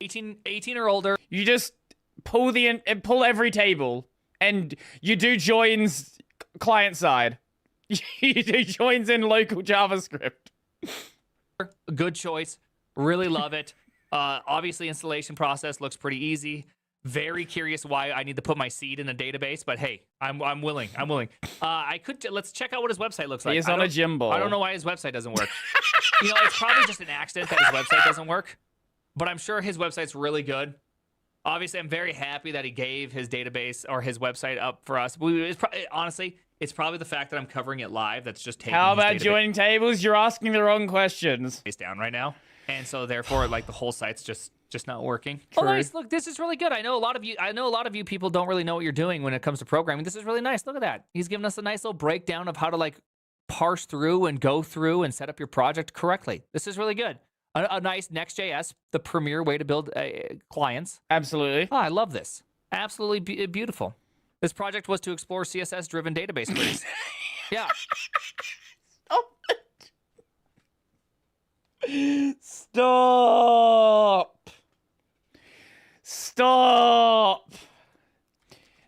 Speaker 11: 18 or older.
Speaker 2: You just pull every table and you do joins client side. He joins in local JavaScript.
Speaker 11: Good choice. Really love it. Obviously, installation process looks pretty easy. Very curious why I need to put my seed in a database, but hey, I'm willing. I'm willing. Let's check out what his website looks like.
Speaker 2: He is on a gym ball.
Speaker 11: I don't know why his website doesn't work. It's probably just an accident that his website doesn't work, but I'm sure his website's really good. Obviously, I'm very happy that he gave his database or his website up for us. Honestly, it's probably the fact that I'm covering it live that's just taking.
Speaker 2: How about joining tables? You're asking the wrong questions.
Speaker 11: It's down right now, and so therefore, like the whole site's just not working.
Speaker 2: True.
Speaker 11: Oh, nice! Look, this is really good. I know a lot of you people don't really know what you're doing when it comes to programming. This is really nice. Look at that. He's giving us a nice little breakdown of how to like parse through and go through and set up your project correctly. This is really good. A nice Next.js, the premier way to build clients.
Speaker 2: Absolutely.
Speaker 11: Oh, I love this. Absolutely beautiful. This project was to explore CSS-driven database queries. Yeah.
Speaker 2: Stop.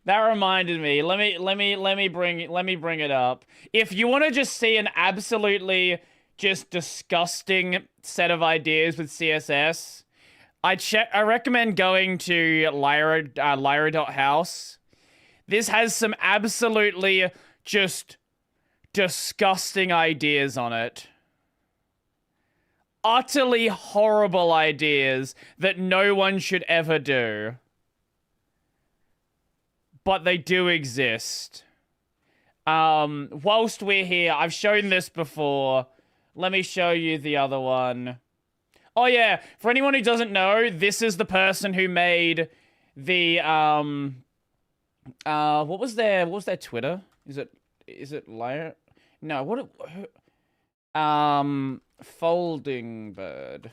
Speaker 2: That reminded me. Let me bring it up. If you want to just see an absolutely just disgusting set of ideas with CSS, I recommend going to Lyra.house. This has some absolutely just disgusting ideas on it. Utterly horrible ideas that no one should ever do. But they do exist. Whilst we're here, I've shown this before. Let me show you the other one. Oh yeah, for anyone who doesn't know, this is the person who made the what was their Twitter? Is it Lyra? No, Folding Bird.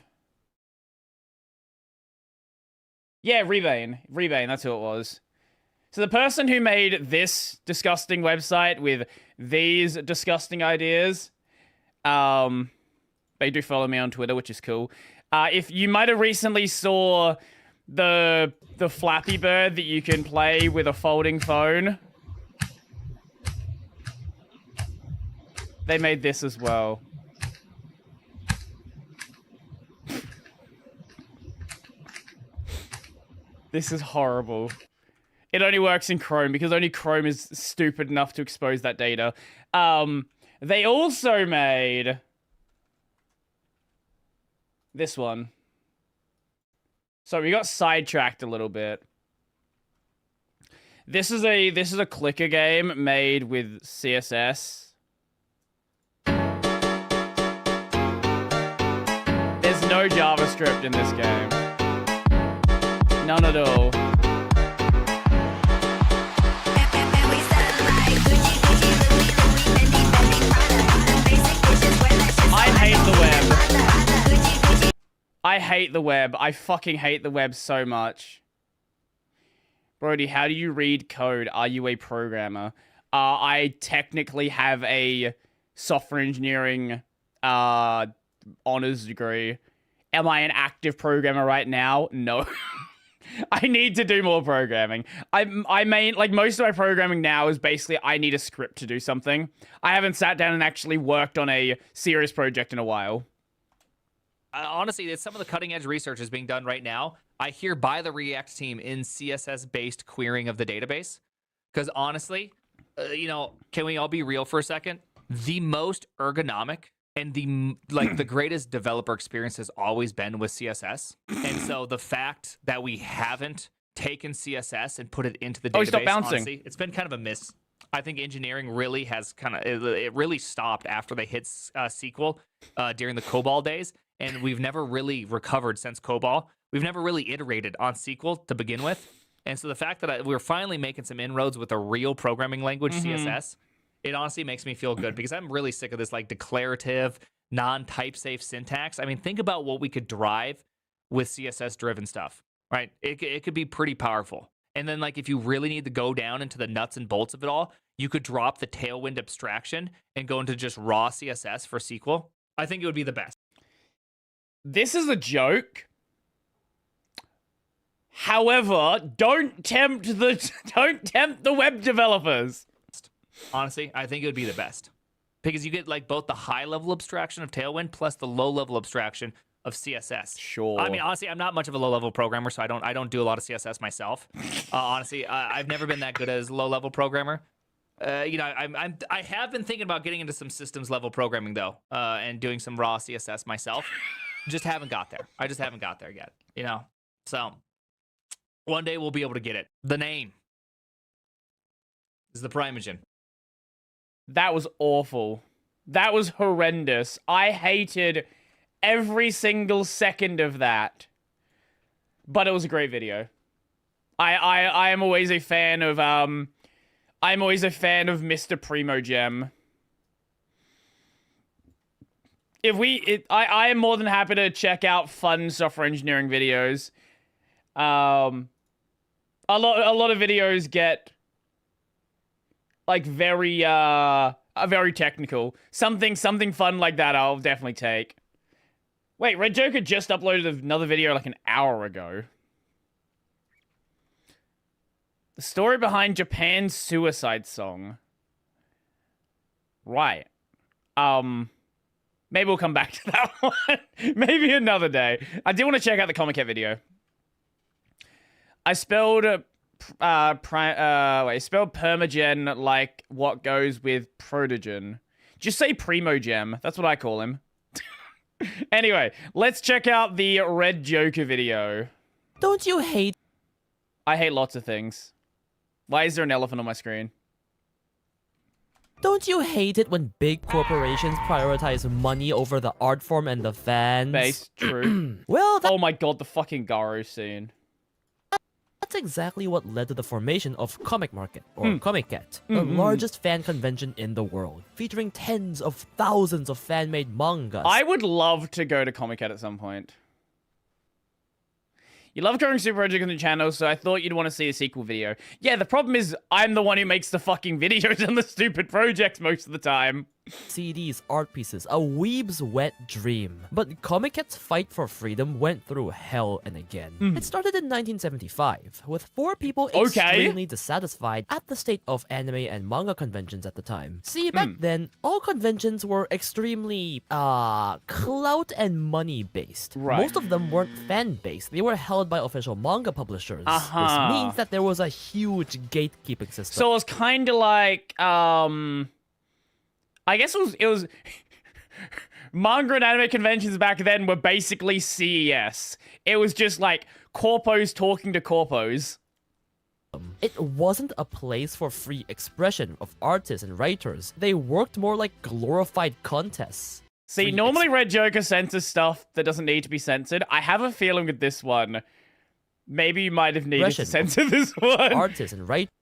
Speaker 2: Yeah, Rebane, that's who it was. So the person who made this disgusting website with these disgusting ideas, they do follow me on Twitter, which is cool. If you might have recently saw the Flappy Bird that you can play with a folding phone, they made this as well. This is horrible. It only works in Chrome because only Chrome is stupid enough to expose that data. They also made this one. So we got sidetracked a little bit. This is a clicker game made with CSS. There's no JavaScript in this game. None at all. I hate the web. I hate the web. I fucking hate the web so much. Brody, how do you read code? Are you a programmer? I technically have a software engineering honors degree. Am I an active programmer right now? No. I need to do more programming. I mean, like, most of my programming now is basically I need a script to do something. I haven't sat down and actually worked on a serious project in a while.
Speaker 11: Honestly, it's some of the cutting edge research is being done right now. I hear by the React team in CSS-based querying of the database. Because honestly, can we all be real for a second? The most ergonomic and the greatest developer experience has always been with CSS. And so the fact that we haven't taken CSS and put it into the database,
Speaker 2: stop bouncing.
Speaker 11: honestly, it's been kind of a miss. I think engineering really has it really stopped after they hit SQL during the COBOL days. And we've never really recovered since COBOL. We've never really iterated on SQL to begin with. And so the fact that we're finally making some inroads with a real programming language, CSS, it honestly makes me feel good because I'm really sick of this like declarative, non-type safe syntax. I mean, think about what we could drive with CSS-driven stuff, right? It could be pretty powerful. And then like if you really need to go down into the nuts and bolts of it all, you could drop the Tailwind abstraction and go into just raw CSS for SQL. I think it would be the best.
Speaker 2: This is a joke. However, don't tempt the web developers.
Speaker 11: Honestly, I think it would be the best. because you get like both the high level abstraction of Tailwind plus the low level abstraction of CSS.
Speaker 2: Sure.
Speaker 11: I mean, honestly, I'm not much of a low level programmer, so I don't do a lot of CSS myself. Honestly, I've never been that good as a low level programmer. You know, I have been thinking about getting into some systems level programming though, and doing some raw CSS myself. Just haven't got there. I just haven't got there yet. You know, so one day we'll be able to get it. The name is the Primogen.
Speaker 2: That was awful. That was horrendous. I hated every single second of that. But it was a great video. I am always a fan of I'm always a fan of Mr. Primogem. I am more than happy to check out fun software engineering videos. A lot of videos get like very technical. Something fun like that I'll definitely take. Wait, Red Joker just uploaded another video like an hour ago. The story behind Japan's suicide song. Right. Maybe we'll come back to that one. Maybe another day. I do want to check out the Comic Cat video. I spelled spelled Permagen like what goes with Protogen. Just say Primogem. That's what I call him. Anyway, let's check out the Red Joker video.
Speaker 19: Don't you hate?
Speaker 2: I hate lots of things. Why is there an elephant on my screen?
Speaker 19: Don't you hate it when big corporations prioritize money over the art form and the fans?
Speaker 2: Base, true.
Speaker 19: Well,
Speaker 2: oh my god, the fucking Garo scene.
Speaker 19: That's exactly what led to the formation of Comic Market, or Comic Cat, the largest fan convention in the world, featuring tens of thousands of fan-made mangas.
Speaker 2: I would love to go to Comic Cat at some point. You love covering Super Project on the channel, so I thought you'd want to see a sequel video. Yeah, the problem is I'm the one who makes the fucking videos on the stupid projects most of the time.
Speaker 19: CDs, art pieces, a weeb's wet dream. But Comic Cat's fight for freedom went through hell and again. It started in 1975, with 4 people extremely dissatisfied at the state of anime and manga conventions at the time. See, back then, all conventions were extremely, clout and money based.
Speaker 2: Right.
Speaker 19: Most of them weren't fan based, they were held by official manga publishers. This means that there was a huge gatekeeping system.
Speaker 2: So it was kind of like, I guess it was manga and anime conventions back then were basically CES. It was just like corpos talking to corpos.
Speaker 19: It wasn't a place for free expression of artists and writers. They worked more like glorified contests.
Speaker 2: See, normally Red Joker censors stuff that doesn't need to be censored. I have a feeling with this one, maybe you might have needed to censor this one.
Speaker 19: Artists and writers.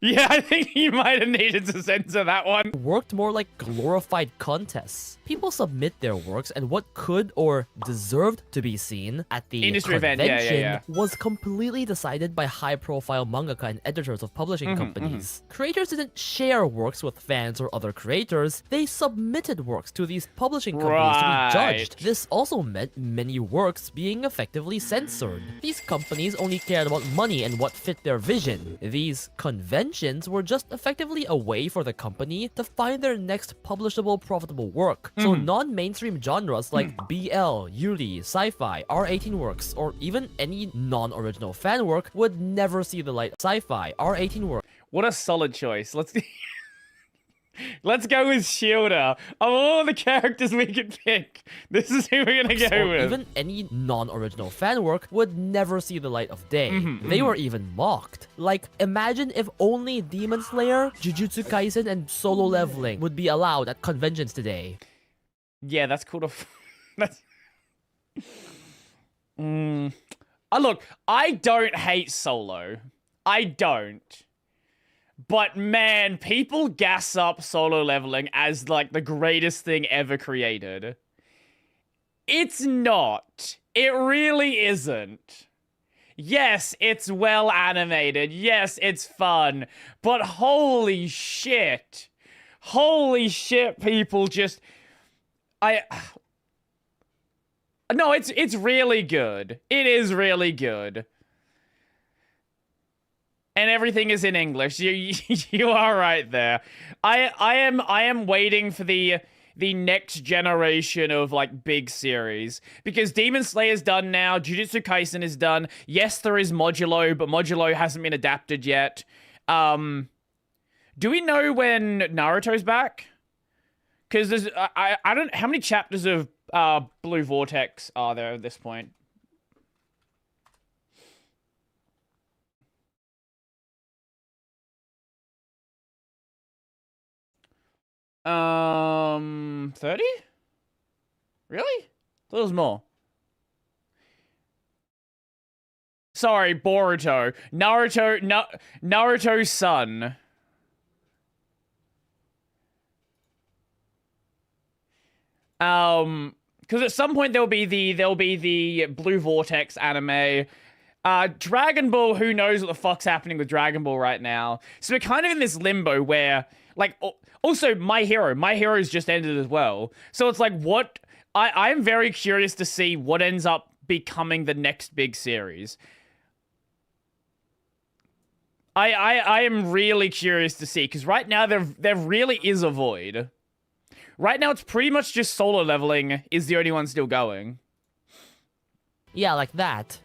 Speaker 2: Yeah, I think you might have needed to censor that one.
Speaker 19: Worked more like glorified contests. People submit their works, and what could or deserved to be seen at the
Speaker 2: industry
Speaker 19: convention
Speaker 2: event
Speaker 19: was completely decided by high-profile mangaka and editors of publishing companies. Creators didn't share works with fans or other creators. They submitted works to these publishing companies to be judged. This also meant many works being effectively censored. These companies only cared about money and what fit their vision. These conventions were just effectively a way for the company to find their next publishable, profitable work. So non-mainstream genres like BL, Yuri, sci-fi, R18 works, or even any non-original fan work would never see the light of sci-fi, R18 work.
Speaker 2: What a solid choice. Let's go with Shielder. Of all the characters we could pick, this is who we're gonna go with.
Speaker 19: Even any non-original fan work would never see the light of day. They were even mocked. Like, imagine if only Demon Slayer, Jujutsu Kaisen, and Solo Leveling would be allowed at conventions today.
Speaker 2: Yeah, that's cool to... that's... Look, I don't hate Solo. I don't. But man, people gas up Solo Leveling as like the greatest thing ever created. It's not. It really isn't. Yes, it's well animated. Yes, it's fun. But holy shit. Holy shit, people just... No, it's really good. It is really good. And everything is in English. You are right there. I am waiting for the next generation of like big series, because Demon Slayer's done now, Jujutsu Kaisen is done. Yes, there is Modulo, but Modulo hasn't been adapted yet. Do we know when Naruto's back? Because there's I don't, how many chapters of Blue Vortex are there at this point? 30? Really? That was more. Sorry, Boruto. Naruto's son. Because at some point there'll be the Blue Vortex anime. Dragon Ball, who knows what the fuck's happening with Dragon Ball right now. So we're kind of in this limbo where, like, also My Hero's just ended as well. So it's like, what? I'm very curious to see what ends up becoming the next big series. I am really curious to see, because right now there really is a void. Right now it's pretty much just Solo Leveling is the only one still going.
Speaker 19: Yeah, like that.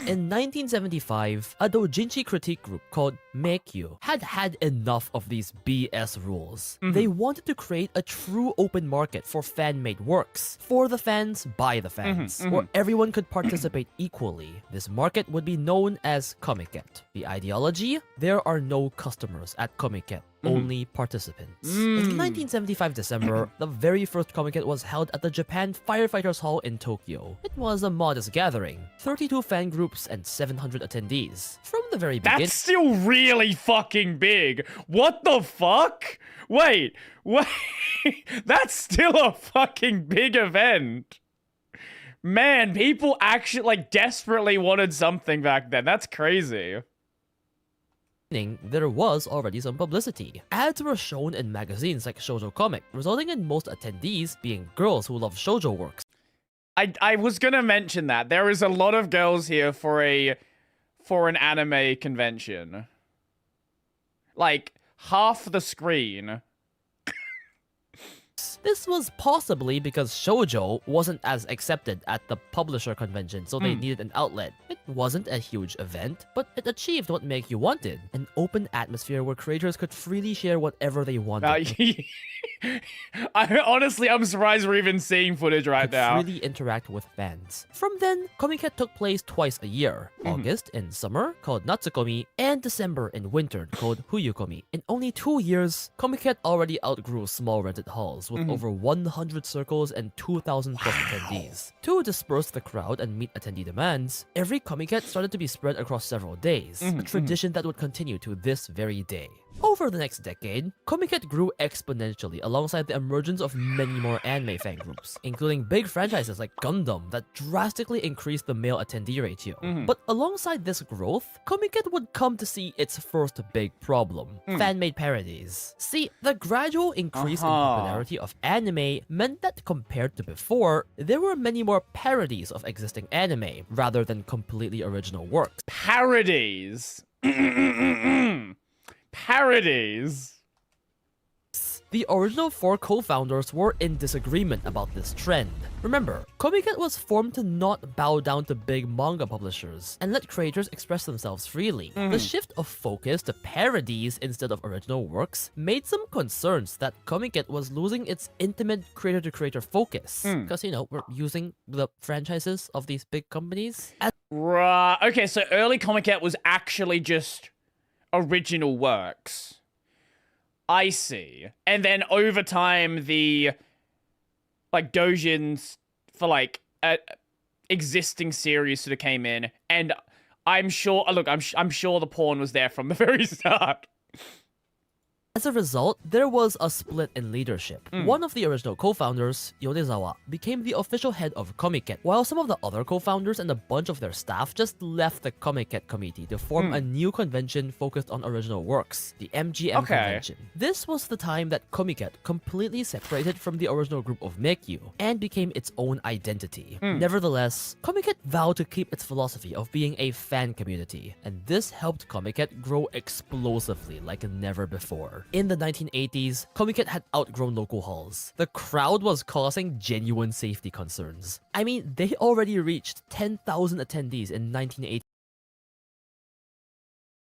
Speaker 19: In 1975, a doujinshi critique group called Meikyu had enough of these BS rules. They wanted to create a true open market for fan-made works. For the fans, by the fans. Where everyone could participate equally. This market would be known as Komiket. The ideology? There are no customers at Komiket. Only participants. In 1975 December, the very first Komiket was held at the Japan Firefighters Hall in Tokyo. It was a modest gathering, 32 fan groups and 700 attendees. From the very beginning—
Speaker 2: That's still really fucking big. What the fuck? Wait. That's still a fucking big event. Man, people actually, like, desperately wanted something back then. That's crazy.
Speaker 19: There was already some publicity. Ads were shown in magazines like Shoujo Comic, resulting in most attendees being girls who love shoujo works.
Speaker 2: I was gonna mention that. There is a lot of girls here for an anime convention. Like, half the screen.
Speaker 19: This was possibly because shoujo wasn't as accepted at the publisher convention, so they needed an outlet. It wasn't a huge event, but it achieved what Meikyu wanted: an open atmosphere where creators could freely share whatever they wanted.
Speaker 2: I'm surprised we're even seeing footage right now.
Speaker 19: Freely interact with fans. From then, Komiket took place twice a year. August in summer, called Natsukomi, and December in winter, called Huyukomi. In only 2 years, Komiket already outgrew small rented halls, with over 100 circles and 2,000 plus attendees. To disperse the crowd and meet attendee demands, every Komiket started to be spread across several days, a tradition that would continue to this very day. Over the next decade, Komiket grew exponentially alongside the emergence of many more anime fan groups, including big franchises like Gundam that drastically increased the male attendee ratio. But alongside this growth, Komiket would come to see its first big problem: fan-made parodies. See, the gradual increase in popularity of anime meant that compared to before, there were many more parodies of existing anime, rather than completely original works.
Speaker 2: Parodies! Parodies!
Speaker 19: The original 4 co-founders were in disagreement about this trend. Remember, Komiket was formed to not bow down to big manga publishers and let creators express themselves freely. The shift of focus to parodies instead of original works made some concerns that Komiket was losing its intimate creator-to-creator focus. Because, you know, we're using the franchises of these big companies.
Speaker 2: Right. Okay, so early Komiket was actually just original works. I see. And then over time, the, like, doujins for, like, existing series sort of came in, and I'm sure, look, I'm sure the porn was there from the very start.
Speaker 19: As a result, there was a split in leadership. One of the original co-founders, Yonezawa, became the official head of Comiket, while some of the other co-founders and a bunch of their staff just left the Comiket committee to form a new convention focused on original works, the MGM convention. This was the time that Comiket completely separated from the original group of Mekyu and became its own identity. Nevertheless, Comiket vowed to keep its philosophy of being a fan community, and this helped Comiket grow explosively like never before. In the 1980s, Comiket had outgrown local halls. The crowd was causing genuine safety concerns. I mean, they already reached 10,000 attendees in 1980.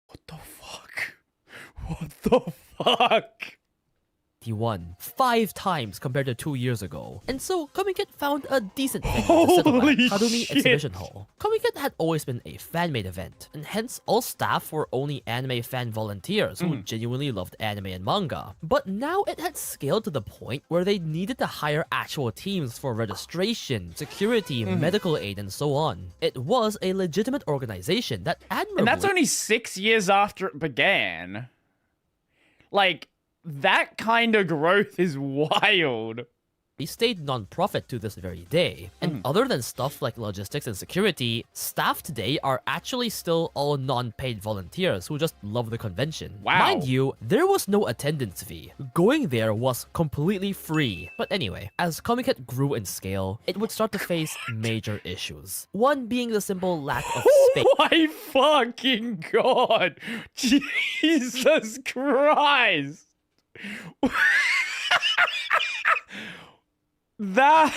Speaker 2: What the fuck? What the fuck?
Speaker 19: 5 times compared to 2 years ago. And so, Comiket found a decent venue to settle at Harumi Exhibition Hall. Comiket had always been a fan-made event, and hence all staff were only anime fan volunteers who genuinely loved anime and manga. But now it had scaled to the point where they needed to hire actual teams for registration, security, medical aid, and so on. It was a legitimate organization that admirably...
Speaker 2: And that's only 6 years after it began. Like... that kind of growth is wild.
Speaker 19: He stayed non-profit to this very day. And other than stuff like logistics and security, staff today are actually still all non-paid volunteers who just love the convention.
Speaker 2: Wow.
Speaker 19: Mind you, there was no attendance fee. Going there was completely free. But anyway, as Comiket grew in scale, it would start to face major issues. One being the simple lack of space.
Speaker 2: Oh my fucking god! Jesus Christ! That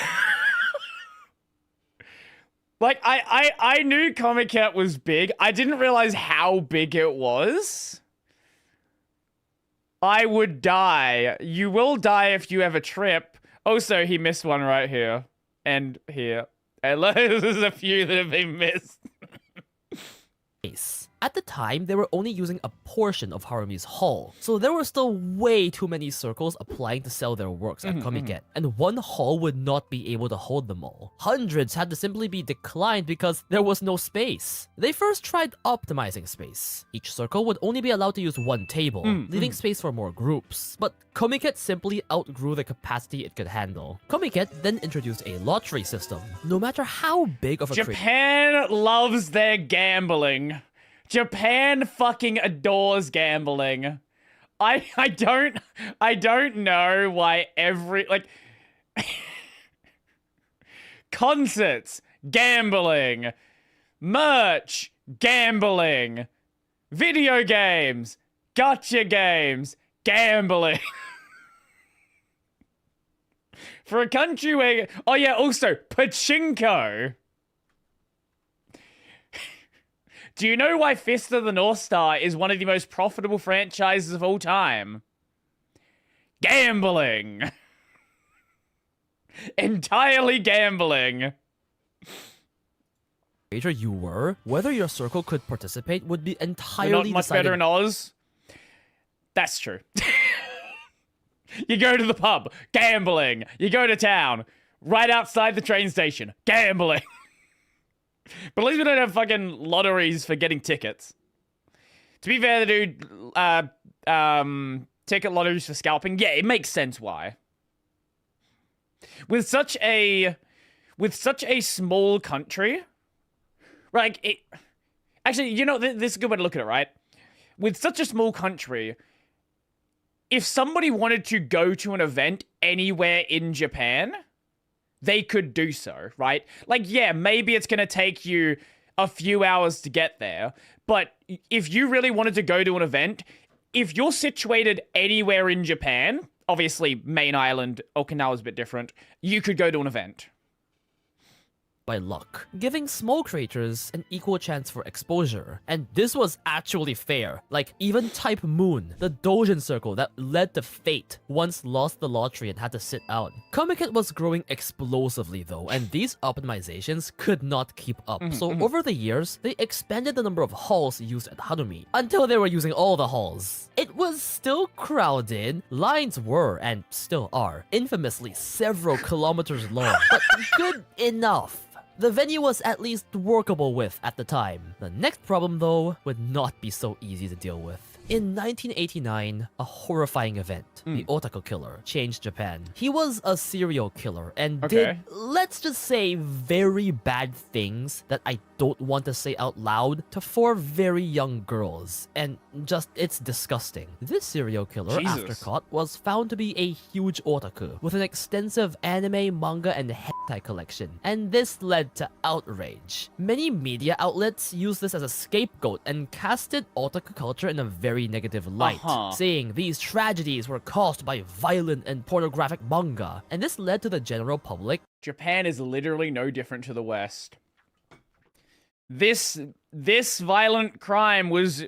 Speaker 2: like I knew Comiket was big. I didn't realize how big it was. I would die. You will die if you have a trip. Also, he missed one right here and here. And there's a few that have been missed.
Speaker 19: At the time, they were only using a portion of Harumi's hall, so there were still way too many circles applying to sell their works at Comiket, and one hall would not be able to hold them all. Hundreds had to simply be declined because there was no space. They first tried optimizing space. Each circle would only be allowed to use one table, leaving space for more groups, but Comiket simply outgrew the capacity it could handle. Comiket then introduced a lottery system. No matter how big of a
Speaker 2: Japan loves their gambling. Japan fucking adores gambling. I don't know why concerts, gambling, merch, gambling, video games, gacha games, gambling. For a country where, oh yeah, also pachinko. Do you know why Fist of the North Star is one of the most profitable franchises of all time? Gambling. Entirely gambling.
Speaker 19: You were, whether your circle could participate would be entirely
Speaker 2: We're not much
Speaker 19: decided.
Speaker 2: better in Oz. That's true. You go to the pub, gambling. You go to town, right outside the train station, gambling. But at least we don't have fucking lotteries for getting tickets. To be fair, they do ticket lotteries for scalping. Yeah, it makes sense why. With such a small country, actually, you know, this is a good way to look at it, right? With such a small country, if somebody wanted to go to an event anywhere in Japan, they could do so, right? Like, yeah, maybe it's going to take you a few hours to get there, but if you really wanted to go to an event, if you're situated anywhere in Japan, obviously main island, Okinawa's a bit different, you could go to an event.
Speaker 19: By luck, giving small creators an equal chance for exposure. And this was actually fair. Like, even Type Moon, the Dojin circle that led to Fate, once lost the lottery and had to sit out. Comiket was growing explosively though, and these optimizations could not keep up. So over the years, they expanded the number of halls used at Harumi, until they were using all the halls. It was still crowded, lines were, and still are, infamously several kilometers long, but good enough. The venue was at least workable with at the time. The next problem, though, would not be so easy to deal with. In 1989, a horrifying event, the Otaku Killer, changed Japan. He was a serial killer and did, let's just say, very bad things that I don't want to say out loud to 4 very young girls. And just, it's disgusting. This serial killer, after caught, was found to be a huge otaku with an extensive anime, manga, and hentai collection. And this led to outrage. Many media outlets used this as a scapegoat and casted otaku culture in a very negative light, saying these tragedies were caused by violent and pornographic manga, and this led to the general public.
Speaker 2: Japan is literally no different to the West. This violent crime was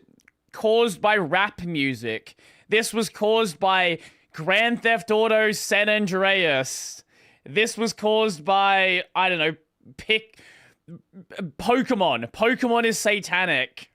Speaker 2: caused by rap music. This was caused by Grand Theft Auto San Andreas. This was caused by, I don't know, Pokemon. Pokemon is satanic.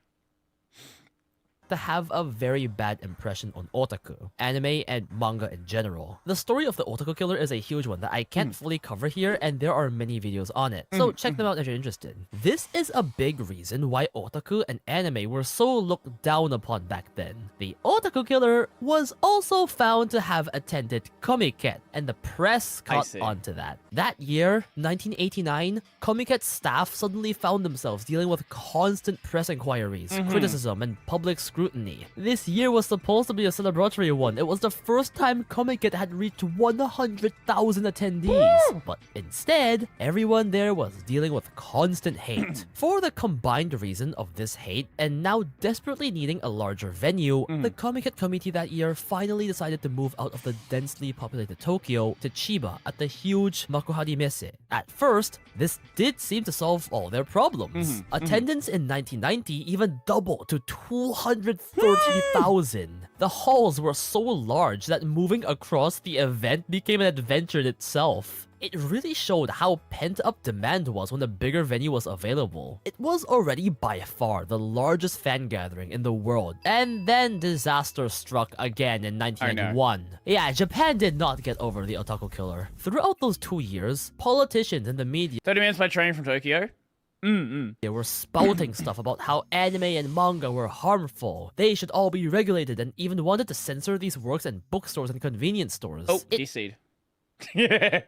Speaker 19: To have a very bad impression on otaku, anime, and manga in general. The story of the Otaku Killer is a huge one that I can't fully cover here, and there are many videos on it, so check them out if you're interested. This is a big reason why otaku and anime were so looked down upon back then. The Otaku Killer was also found to have attended Comiket, and the press caught onto that. That year, 1989, Comicet's staff suddenly found themselves dealing with constant press inquiries, criticism, and public scrutiny. This year was supposed to be a celebratory one. It was the first time Comiket had reached 100,000 attendees. But instead, everyone there was dealing with constant hate. For the combined reason of this hate, and now desperately needing a larger venue, the Comiket committee that year finally decided to move out of the densely populated Tokyo to Chiba at the huge Makuhari Messe. At first, this did seem to solve all their problems. Attendance in 1990 even doubled to 230,000. The halls were so large that moving across the event became an adventure in itself. It really showed how pent-up demand was when a bigger venue was available. It was already by far the largest fan gathering in the world, and then disaster struck again in 1991. Yeah, Japan did not get over the Otaku Killer. Throughout those 2 years, politicians and the media
Speaker 2: 30 minutes by train from Tokyo.
Speaker 19: They were spouting stuff about how anime and manga were harmful. They should all be regulated, and even wanted to censor these works in bookstores and convenience stores.
Speaker 2: Oh, DC'd. Yeah.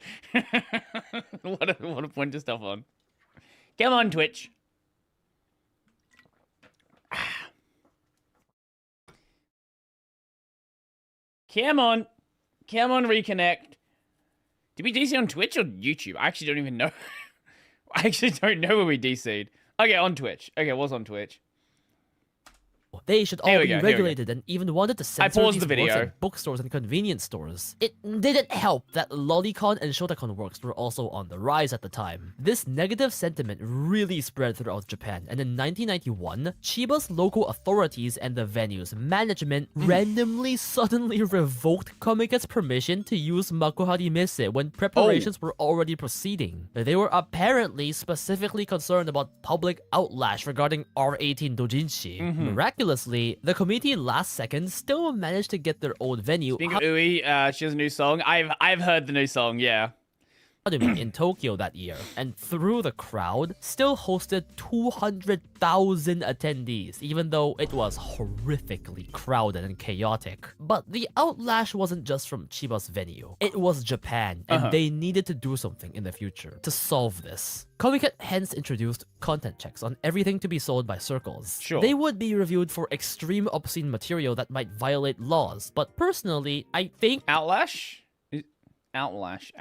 Speaker 2: what a point to stuff on. Come on, Twitch. Come on. Come on, reconnect. Did we DC on Twitch or YouTube? I actually don't even know. I actually don't know where we DC'd. Okay, on Twitch. Okay, it was on Twitch.
Speaker 19: They should all be regulated, and even wanted to censor these works in bookstores and convenience stores. It didn't help that Lolicon and Shotacon works were also on the rise at the time. This negative sentiment really spread throughout Japan, and in 1991, Chiba's local authorities and the venue's management randomly suddenly revoked Comicet's permission to use Makuhari Messe when preparations were already proceeding. They were apparently specifically concerned about public outlash regarding R18 Dojinshi. Miraculously, the committee last second still managed to get their own venue.
Speaker 2: Speaking of Ui, she has a new song. I've heard the new song, yeah.
Speaker 19: In Tokyo that year, and through the crowd, still hosted 200,000 attendees, even though it was horrifically crowded and chaotic. But the outlash wasn't just from Chiba's venue. It was Japan, and they needed to do something in the future to solve this. Comiket hence introduced content checks on everything to be sold by circles. They would be reviewed for extreme obscene material that might violate laws, but personally, I think...
Speaker 2: Outlash? Outlash.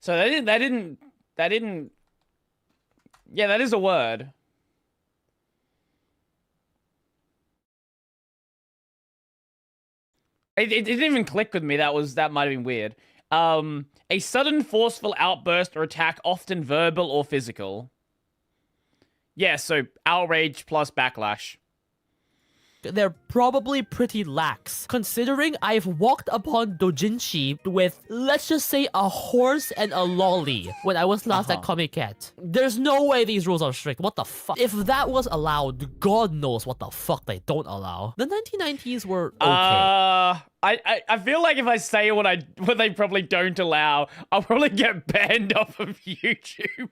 Speaker 2: So that didn't. Yeah, that is a word. It didn't even click with me. That might have been weird. A sudden forceful outburst or attack, often verbal or physical. Yeah, so outrage plus backlash.
Speaker 19: They're probably pretty lax, considering I've walked upon dojinshi with, let's just say, a horse and a lolly when I was last at Comiket. There's no way these rules are strict. What the fuck? If that was allowed, God knows what the fuck they don't allow. The 1990s were okay.
Speaker 2: I feel like if I say what they probably don't allow, I'll probably get banned off of YouTube.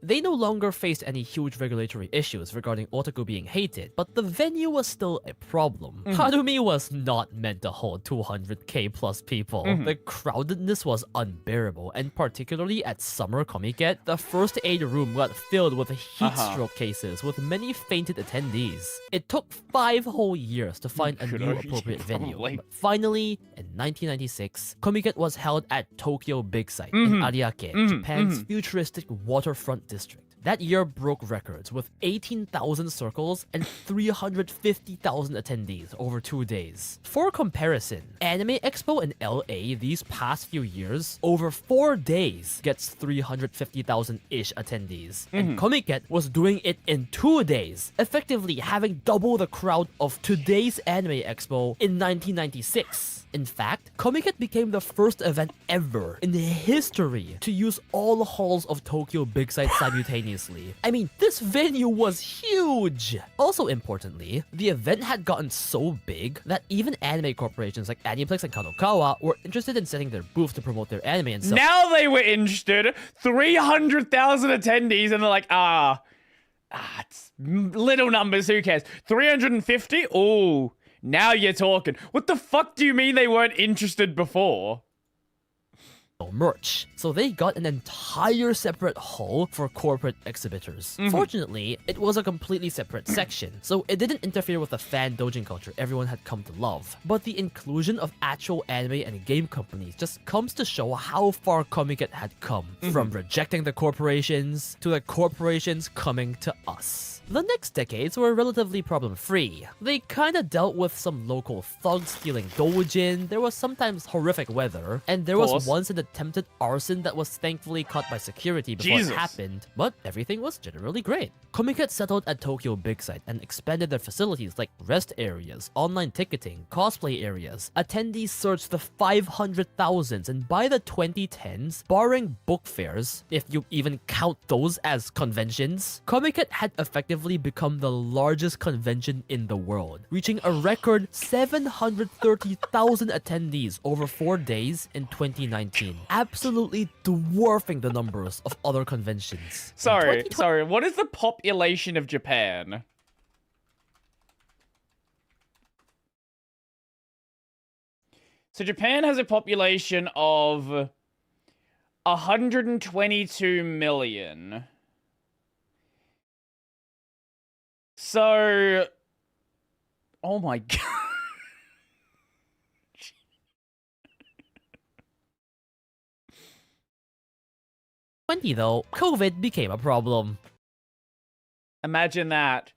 Speaker 19: They no longer faced any huge regulatory issues regarding otaku being hated, but the venue was still a problem. Harumi was not meant to hold 200k plus people. The crowdedness was unbearable, and particularly at Summer Comiket, the first aid room got filled with heat stroke cases with many fainted attendees. It took 5 whole years to find a new appropriate venue, but finally, in 1996, Comiket was held at Tokyo Big Sight in Ariake, Japan's futuristic waterfront district. That year broke records with 18,000 circles and 350,000 attendees over 2 days. For comparison, Anime Expo in LA these past few years, over 4 days, gets 350,000-ish attendees. And Comiket was doing it in 2 days, effectively having double the crowd of today's Anime Expo in 1996. In fact, Comiket became the first event ever in history to use all halls of Tokyo Big Sight simultaneously. I mean, this venue was huge! Also importantly, the event had gotten so big that even anime corporations like Aniplex and Kadokawa were interested in setting their booth to promote their anime and stuff.
Speaker 2: Now they were interested. 300,000 attendees, and they're like, it's little numbers, who cares? 350? Ooh. Now you're talking. What the fuck do you mean they weren't interested before?
Speaker 19: Merch, so they got an entire separate hall for corporate exhibitors. Fortunately, it was a completely separate section, so it didn't interfere with the fan doujin culture everyone had come to love. But the inclusion of actual anime and game companies just comes to show how far Comiket had come, from rejecting the corporations to the corporations coming to us. The next decades were relatively problem-free. They kinda dealt with some local thugs stealing doujin, there was sometimes horrific weather, and there was once an attempted arson that was thankfully caught by security before it happened, but everything was generally great. Comiket settled at Tokyo Big Sight and expanded their facilities like rest areas, online ticketing, cosplay areas. Attendees surged to 500,000s, and by the 2010s, barring book fairs, if you even count those as conventions, Comiket had effectively become the largest convention in the world, reaching a record 730,000 attendees over 4 days in 2019, absolutely dwarfing the numbers of other conventions.
Speaker 2: Sorry, what is the population of Japan? So Japan has a population of 122 million. So, oh my god.
Speaker 19: Though, COVID became a problem.
Speaker 2: Imagine that.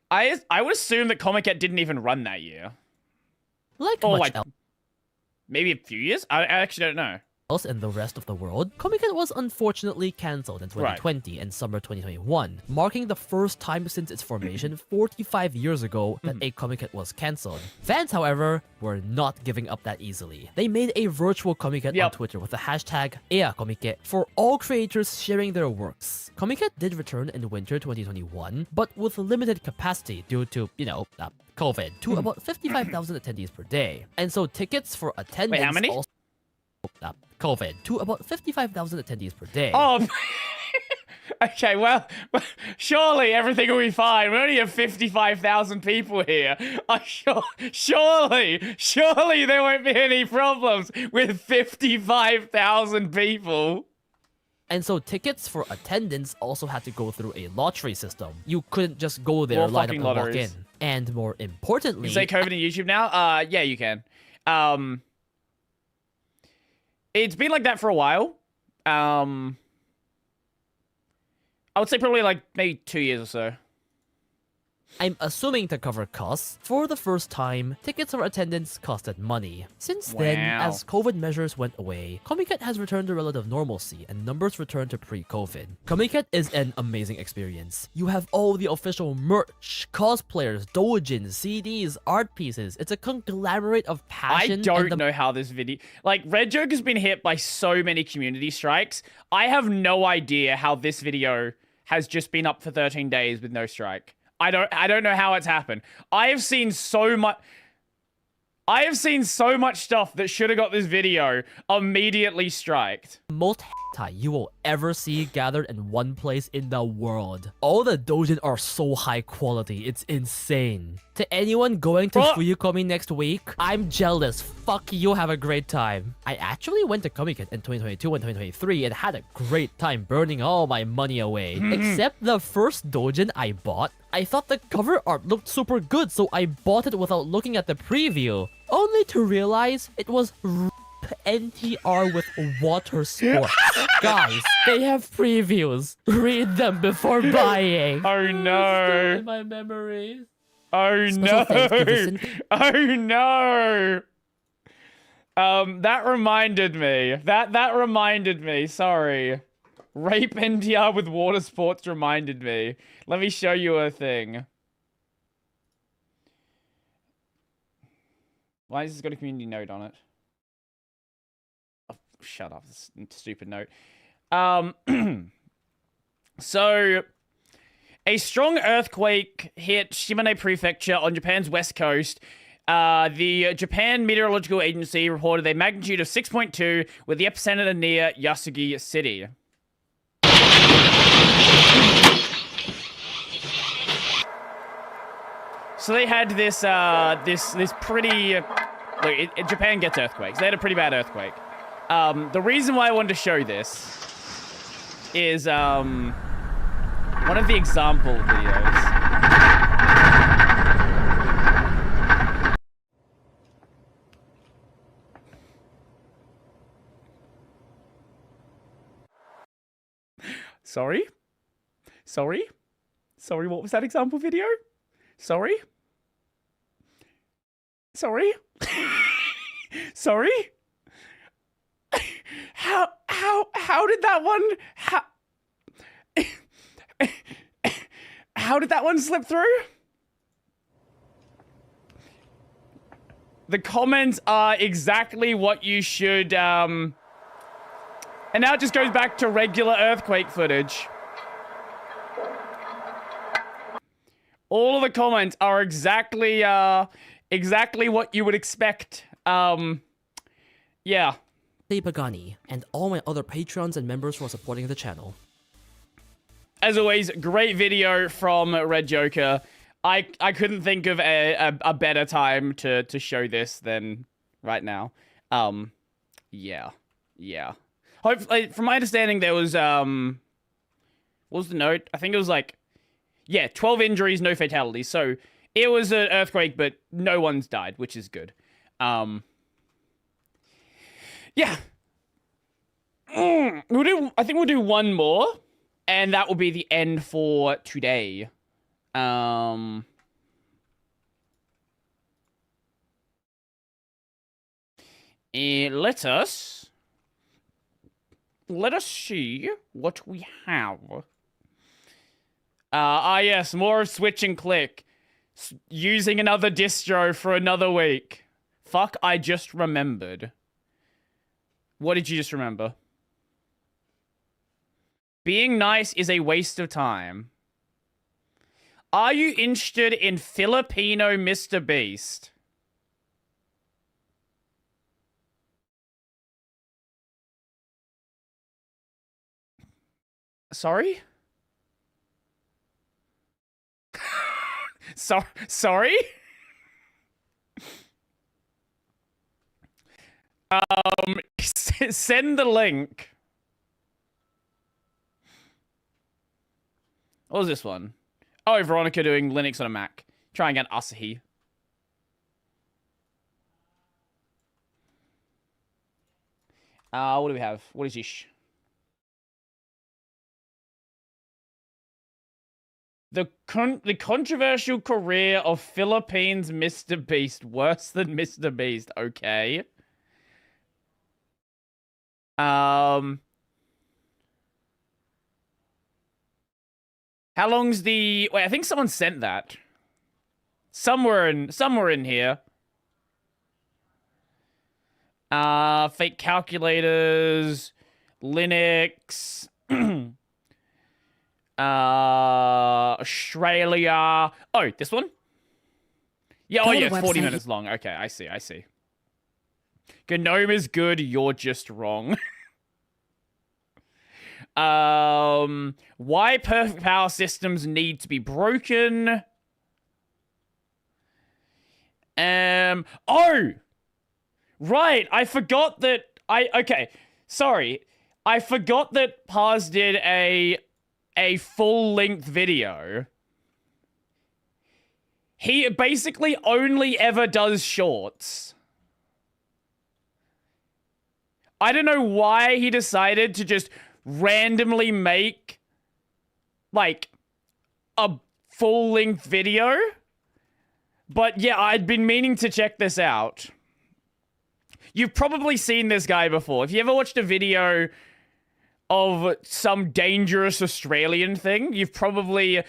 Speaker 2: I would assume that Comiket didn't even run that year.
Speaker 19: Like
Speaker 2: maybe a few years? I actually don't know.
Speaker 19: Else in the rest of the world, Comiket was unfortunately cancelled in 2020 and summer 2021, marking the first time since its formation 45 years ago that a Comiket was cancelled. Fans, however, were not giving up that easily. They made a virtual Comiket on Twitter with the hashtag #EaComiket for all creators sharing their works. Comiket did return in winter 2021, but with limited capacity due to, COVID, to about 55,000 attendees per day. And so tickets for attendance
Speaker 2: Wait, how many?
Speaker 19: also COVID to about 55,000 attendees per day.
Speaker 2: Oh, okay, well, surely everything will be fine. We only have 55,000 people here. Surely there won't be any problems with 55,000 people.
Speaker 19: And so tickets for attendance also had to go through a lottery system. You couldn't just go there, line up and walk in. And more importantly...
Speaker 2: You say COVID on YouTube now? Yeah, you can. It's been like that for a while. I would say probably like maybe 2 years or so.
Speaker 19: I'm assuming to cover costs, for the first time, tickets or attendance costed money. Since then, as COVID measures went away, Comiket has returned to relative normalcy and numbers returned to pre-COVID. Comiket is an amazing experience. You have all the official merch, cosplayers, doujins, CDs, art pieces. It's a conglomerate of passion.
Speaker 2: I don't know how this video... Like, Red Joke has been hit by so many community strikes. I have no idea how this video has just been up for 13 days with no strike. I don't know how it's happened. I have seen so much stuff that should have got this video immediately striked.
Speaker 19: Most reptile you will ever see gathered in one place in the world. All the dojin are so high quality, it's insane. To anyone going to Fuyukomi next week, I'm jealous. Fuck you, have a great time. I actually went to Comic-Con in 2022 and 2023 and had a great time burning all my money away. Except the first dojin I bought, I thought the cover art looked super good, so I bought it without looking at the preview, only to realize it was NTR with water sports. Guys, they have previews. Read them before buying.
Speaker 2: Oh no.
Speaker 19: In my memories.
Speaker 2: Oh no. Oh no. That reminded me. That reminded me. Sorry. Rape NTR with water sports reminded me. Let me show you a thing. Why has this got a community note on it? Oh, shut up, this stupid note. So, a strong earthquake hit Shimane Prefecture on Japan's west coast. The Japan Meteorological Agency reported a magnitude of 6.2 with the epicenter near Yasugi City. So they had this this pretty look. Japan gets earthquakes. They had a pretty bad earthquake. The reason why I wanted to show this is one of the example videos. Sorry? Sorry? Sorry, what was that example video? Sorry? Sorry? Sorry? How did that one... How did that one slip through? The comments are exactly what you should, And now it just goes back to regular earthquake footage. All of the comments are exactly, exactly what you would expect. Yeah.
Speaker 19: Pagani, and all my other patrons and members for supporting the channel.
Speaker 2: As always, great video from Red Joker. I couldn't think of a better time to show this than right now. Yeah. Hopefully, from my understanding, there was, what was the note? I think it was like, yeah, 12 injuries, no fatalities. So it was an earthquake, but no one's died, which is good. Yeah. I think we'll do one more, and that will be the end for today. Let us see what we have. Yes, more of Switch and Click. Using another distro for another week. Fuck, I just remembered. What did you just remember? Being nice is a waste of time. Are you interested in Filipino Mr. Beast? Sorry? Sorry? Send the link. What was this one? Oh, Veronica doing Linux on a Mac. Trying out Asahi. What do we have? What is this? The controversial career of Philippines Mr. Beast. Worse than Mr. Beast. Okay. How long's the... Wait, I think someone sent that. Somewhere in here. Fake calculators. Linux. Australia. Oh, this one? Yeah, oh yeah, 40 minutes long. Okay, I see. Gnome is good, you're just wrong. Why perfect power systems need to be broken. Oh! Right, I forgot that okay, sorry. I forgot that Paz did a full-length video. He basically only ever does shorts. I don't know why he decided to just randomly make, like, a full-length video. But yeah, I'd been meaning to check this out. You've probably seen this guy before. If you ever watched a video of some dangerous Australian thing, you've probably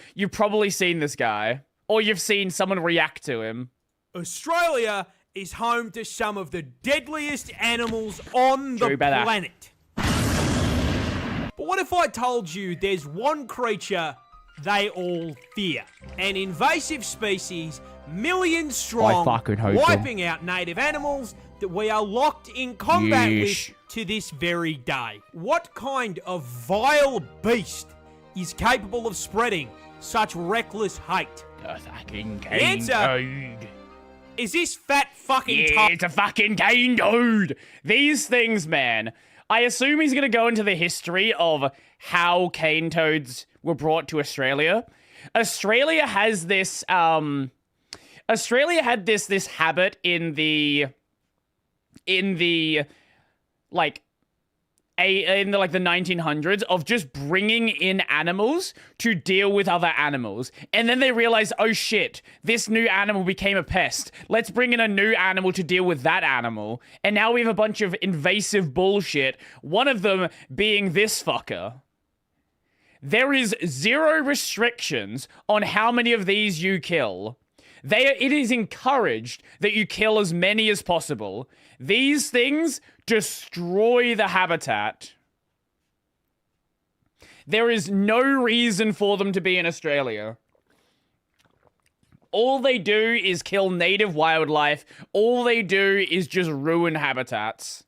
Speaker 2: seen this guy. Or you've seen someone react to him.
Speaker 8: Australia is home to some of the deadliest animals on the planet. But what if I told you there's one creature they all fear? An invasive species, millions strong, wiping out native animals that we are locked in combat with to this very day. What kind of vile beast is capable of spreading such reckless hate?
Speaker 2: A fucking
Speaker 8: The
Speaker 2: cane toad.
Speaker 8: Is this fat fucking
Speaker 2: Yeah, it's a fucking cane toad. These things, man. I assume he's gonna go into the history of how cane toads were brought to Australia. Australia has this, Australia had this habit in the like the 1900s of just bringing in animals to deal with other animals. And then they realized, oh shit, this new animal became a pest. Let's bring in a new animal to deal with that animal. And now we have a bunch of invasive bullshit, one of them being this fucker. There is 0 restrictions on how many of these you kill. It is encouraged that you kill as many as possible. These things destroy the habitat. There is no reason for them to be in Australia. All they do is kill native wildlife. All they do is just ruin habitats.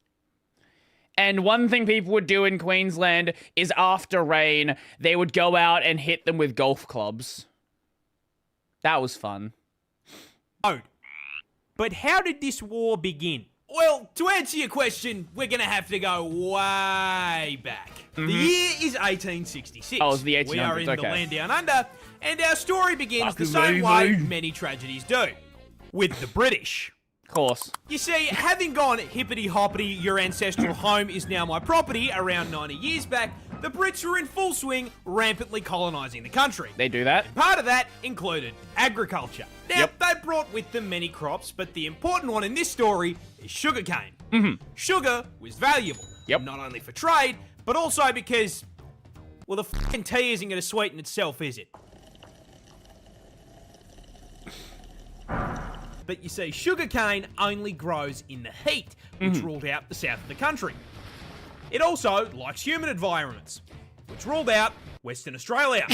Speaker 2: And one thing people would do in Queensland is after rain, they would go out and hit them with golf clubs. That was fun.
Speaker 8: But how did this war begin? Well, to answer your question, we're going to have to go way back. The year is 1866.
Speaker 2: Oh, it was the 1800s,
Speaker 8: We are in the
Speaker 2: okay.
Speaker 8: land down under, and our story begins the
Speaker 2: Fucking
Speaker 8: same way
Speaker 2: movie.
Speaker 8: many tragedies do. With the British.
Speaker 2: Of course.
Speaker 8: You see, having gone hippity-hoppity, your ancestral home is now my property around 90 years back, the Brits were in full swing, rampantly colonising the country.
Speaker 2: They do that.
Speaker 8: Part of that included agriculture. Now, they brought with them many crops, but the important one in this story is sugarcane. Sugar was valuable, not only for trade, but also because, well, the fucking tea isn't going to sweeten itself, is it? But you see, sugarcane only grows in the heat, which ruled out the south of the country. It also likes humid environments, which ruled out Western Australia.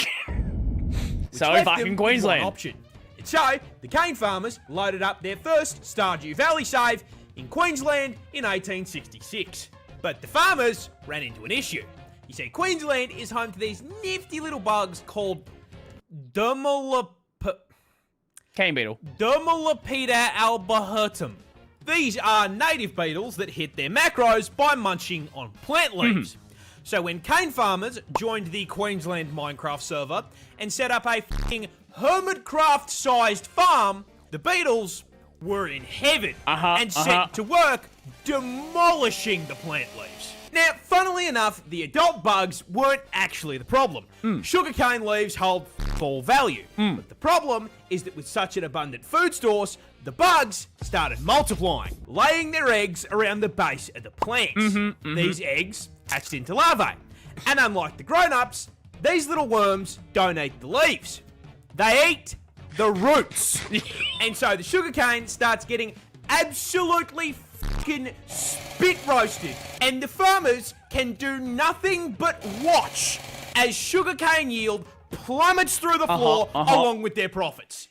Speaker 2: So
Speaker 8: left
Speaker 2: fucking
Speaker 8: them with
Speaker 2: Queensland.
Speaker 8: one option. And so, the cane farmers loaded up their first Stardew Valley save in Queensland in 1866. But the farmers ran into an issue. You see, Queensland is home to these nifty little bugs called
Speaker 2: cane beetle.
Speaker 8: Dermalopida albahertum. These are native beetles that hit their macros by munching on plant leaves. So when cane farmers joined the Queensland Minecraft server and set up a f***ing Hermitcraft-sized farm, the beetles were in heaven and set to work demolishing the plant leaves. Now, funnily enough, the adult bugs weren't actually the problem. Sugarcane leaves hold all value. But the problem is that with such an abundant food source, the bugs started multiplying, laying their eggs around the base of the plants. These eggs hatched into larvae. And unlike the grown-ups, these little worms don't eat the leaves. They eat the roots. And so the sugarcane starts getting absolutely fucking spit roasted. And the farmers can do nothing but watch as sugarcane yield plummets through the floor along with their profits.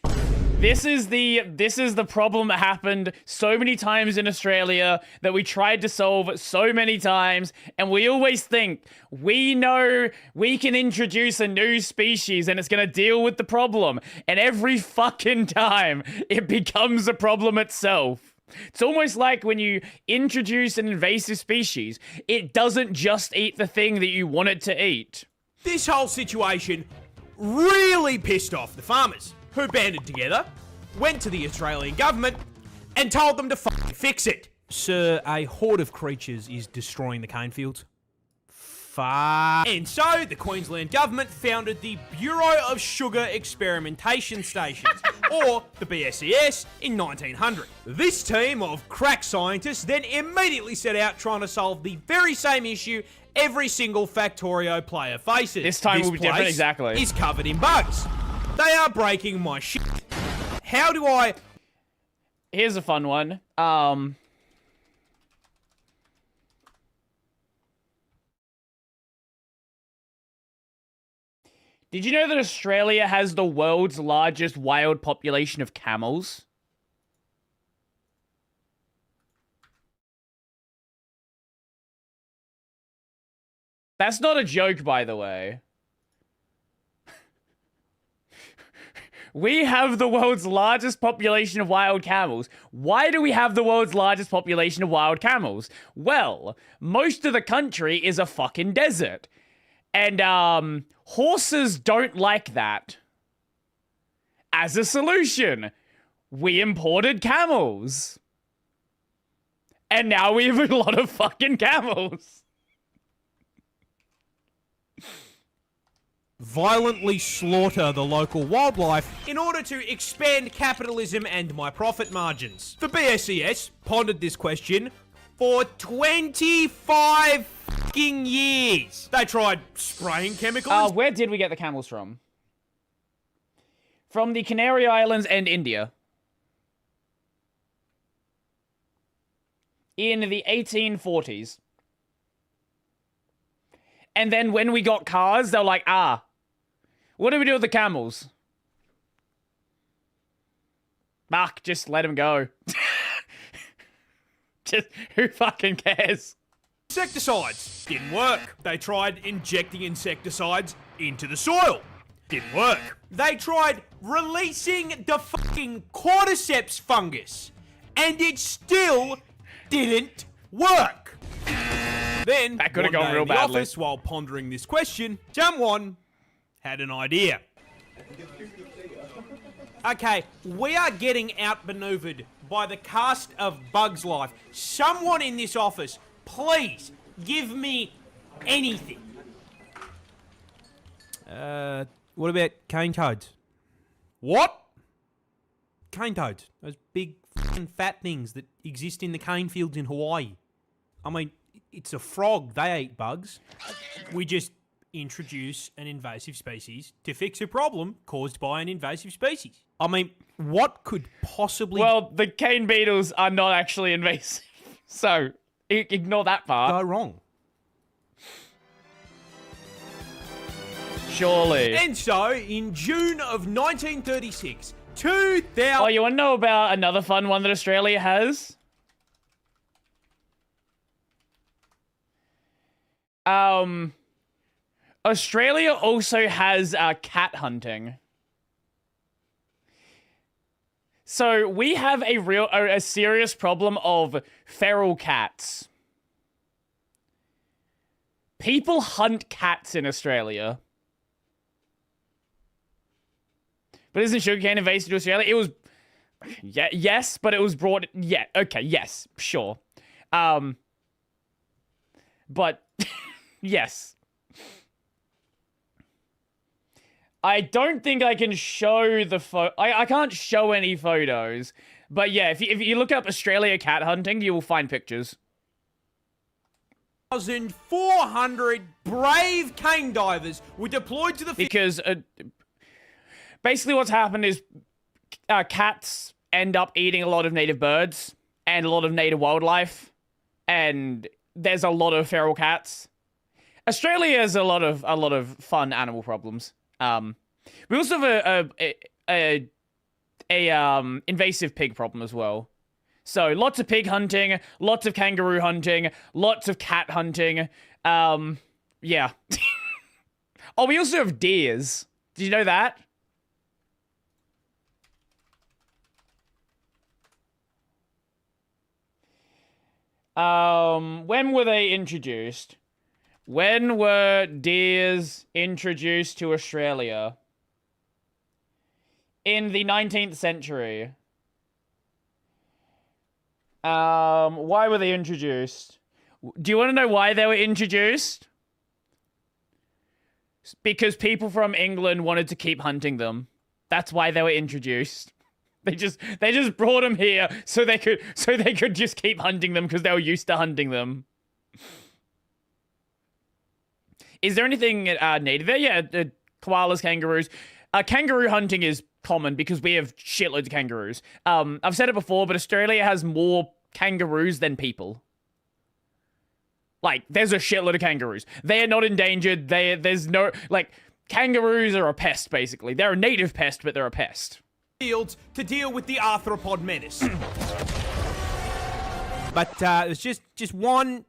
Speaker 2: This is the problem that happened so many times in Australia that we tried to solve so many times, and we always think we know we can introduce a new species and it's gonna deal with the problem, and every fucking time it becomes a problem itself. It's almost like when you introduce an invasive species, it doesn't just eat the thing that you want it to eat.
Speaker 8: This whole situation really pissed off the farmers, who banded together, went to the Australian government, and told them to fucking fix it. Sir, a horde of creatures is destroying the cane fields. And so, the Queensland government founded the Bureau of Sugar Experimentation Stations, or the BSES, in 1900. This team of crack scientists then immediately set out trying to solve the very same issue every single Factorio player faces.
Speaker 2: This time will be different,
Speaker 8: place
Speaker 2: exactly.
Speaker 8: is covered in bugs. They are breaking my shit. How do I...
Speaker 2: Here's a fun one. Did you know that Australia has the world's largest wild population of camels? That's not a joke, by the way. We have the world's largest population of wild camels. Why do we have the world's largest population of wild camels? Well, most of the country is a fucking desert. And, horses don't like that. As a solution, we imported camels. And now we have a lot of fucking camels.
Speaker 8: Violently slaughter the local wildlife in order to expand capitalism and my profit margins. The BSES pondered this question for 25 fucking years. They tried spraying chemicals.
Speaker 2: Where did we get the camels from? From the Canary Islands and India. In the 1840s. And then when we got cars, they're like, what do we do with the camels? Mark, just let them go. Just, who fucking cares?
Speaker 8: Insecticides. Didn't work. They tried injecting insecticides into the soil. Didn't work. They tried releasing the fucking cordyceps fungus. And it still didn't work. Then,
Speaker 2: that could have
Speaker 8: one
Speaker 2: gone
Speaker 8: day
Speaker 2: real
Speaker 8: in the
Speaker 2: badly.
Speaker 8: office, while pondering this question, someone had an idea. Okay, we are getting outmaneuvered by the cast of Bugs Life. Someone in this office, please give me anything. What about cane toads? What? Cane toads. Those big fucking fat things that exist in the cane fields in Hawaii. I mean, it's a frog. They eat bugs. We just introduce an invasive species to fix a problem caused by an invasive species. I mean, what could possibly...
Speaker 2: Well, the cane beetles are not actually invasive. So, ignore that part.
Speaker 8: go wrong?
Speaker 2: Surely.
Speaker 8: And so, in June of 1936, 2000...
Speaker 2: Oh, you want to know about another fun one that Australia has? Australia also has cat hunting. So we have a serious problem of feral cats. People hunt cats in Australia. But isn't sugarcane invasive to Australia? It was... Yeah, yes, but it was brought... Yeah, okay, yes, sure. But... yes. I don't think I can show the I can't show any photos. But yeah, if you look up Australia cat hunting, you will find pictures.
Speaker 8: 1,400 brave cane divers were deployed to the...
Speaker 2: Because basically what's happened is cats end up eating a lot of native birds and a lot of native wildlife. And there's a lot of feral cats. Australia has a lot of fun animal problems. We also have a invasive pig problem as well. So lots of pig hunting, lots of kangaroo hunting, lots of cat hunting. Yeah. Oh, we also have deers. Did you know that? When were they introduced? When were deers introduced to Australia? In the 19th century. Why were they introduced? Do you want to know why they were introduced? Because people from England wanted to keep hunting them. That's why they were introduced. They just brought them here so they could just keep hunting them because they were used to hunting them. Is there anything native there? Yeah, koalas, kangaroos. Kangaroo hunting is common because we have shitloads of kangaroos. I've said it before, but Australia has more kangaroos than people. Like, there's a shitload of kangaroos. They are not endangered. There's no, like, kangaroos are a pest, basically. They're a native pest, but they're a pest.
Speaker 8: Fields to deal with the arthropod menace. But there's just one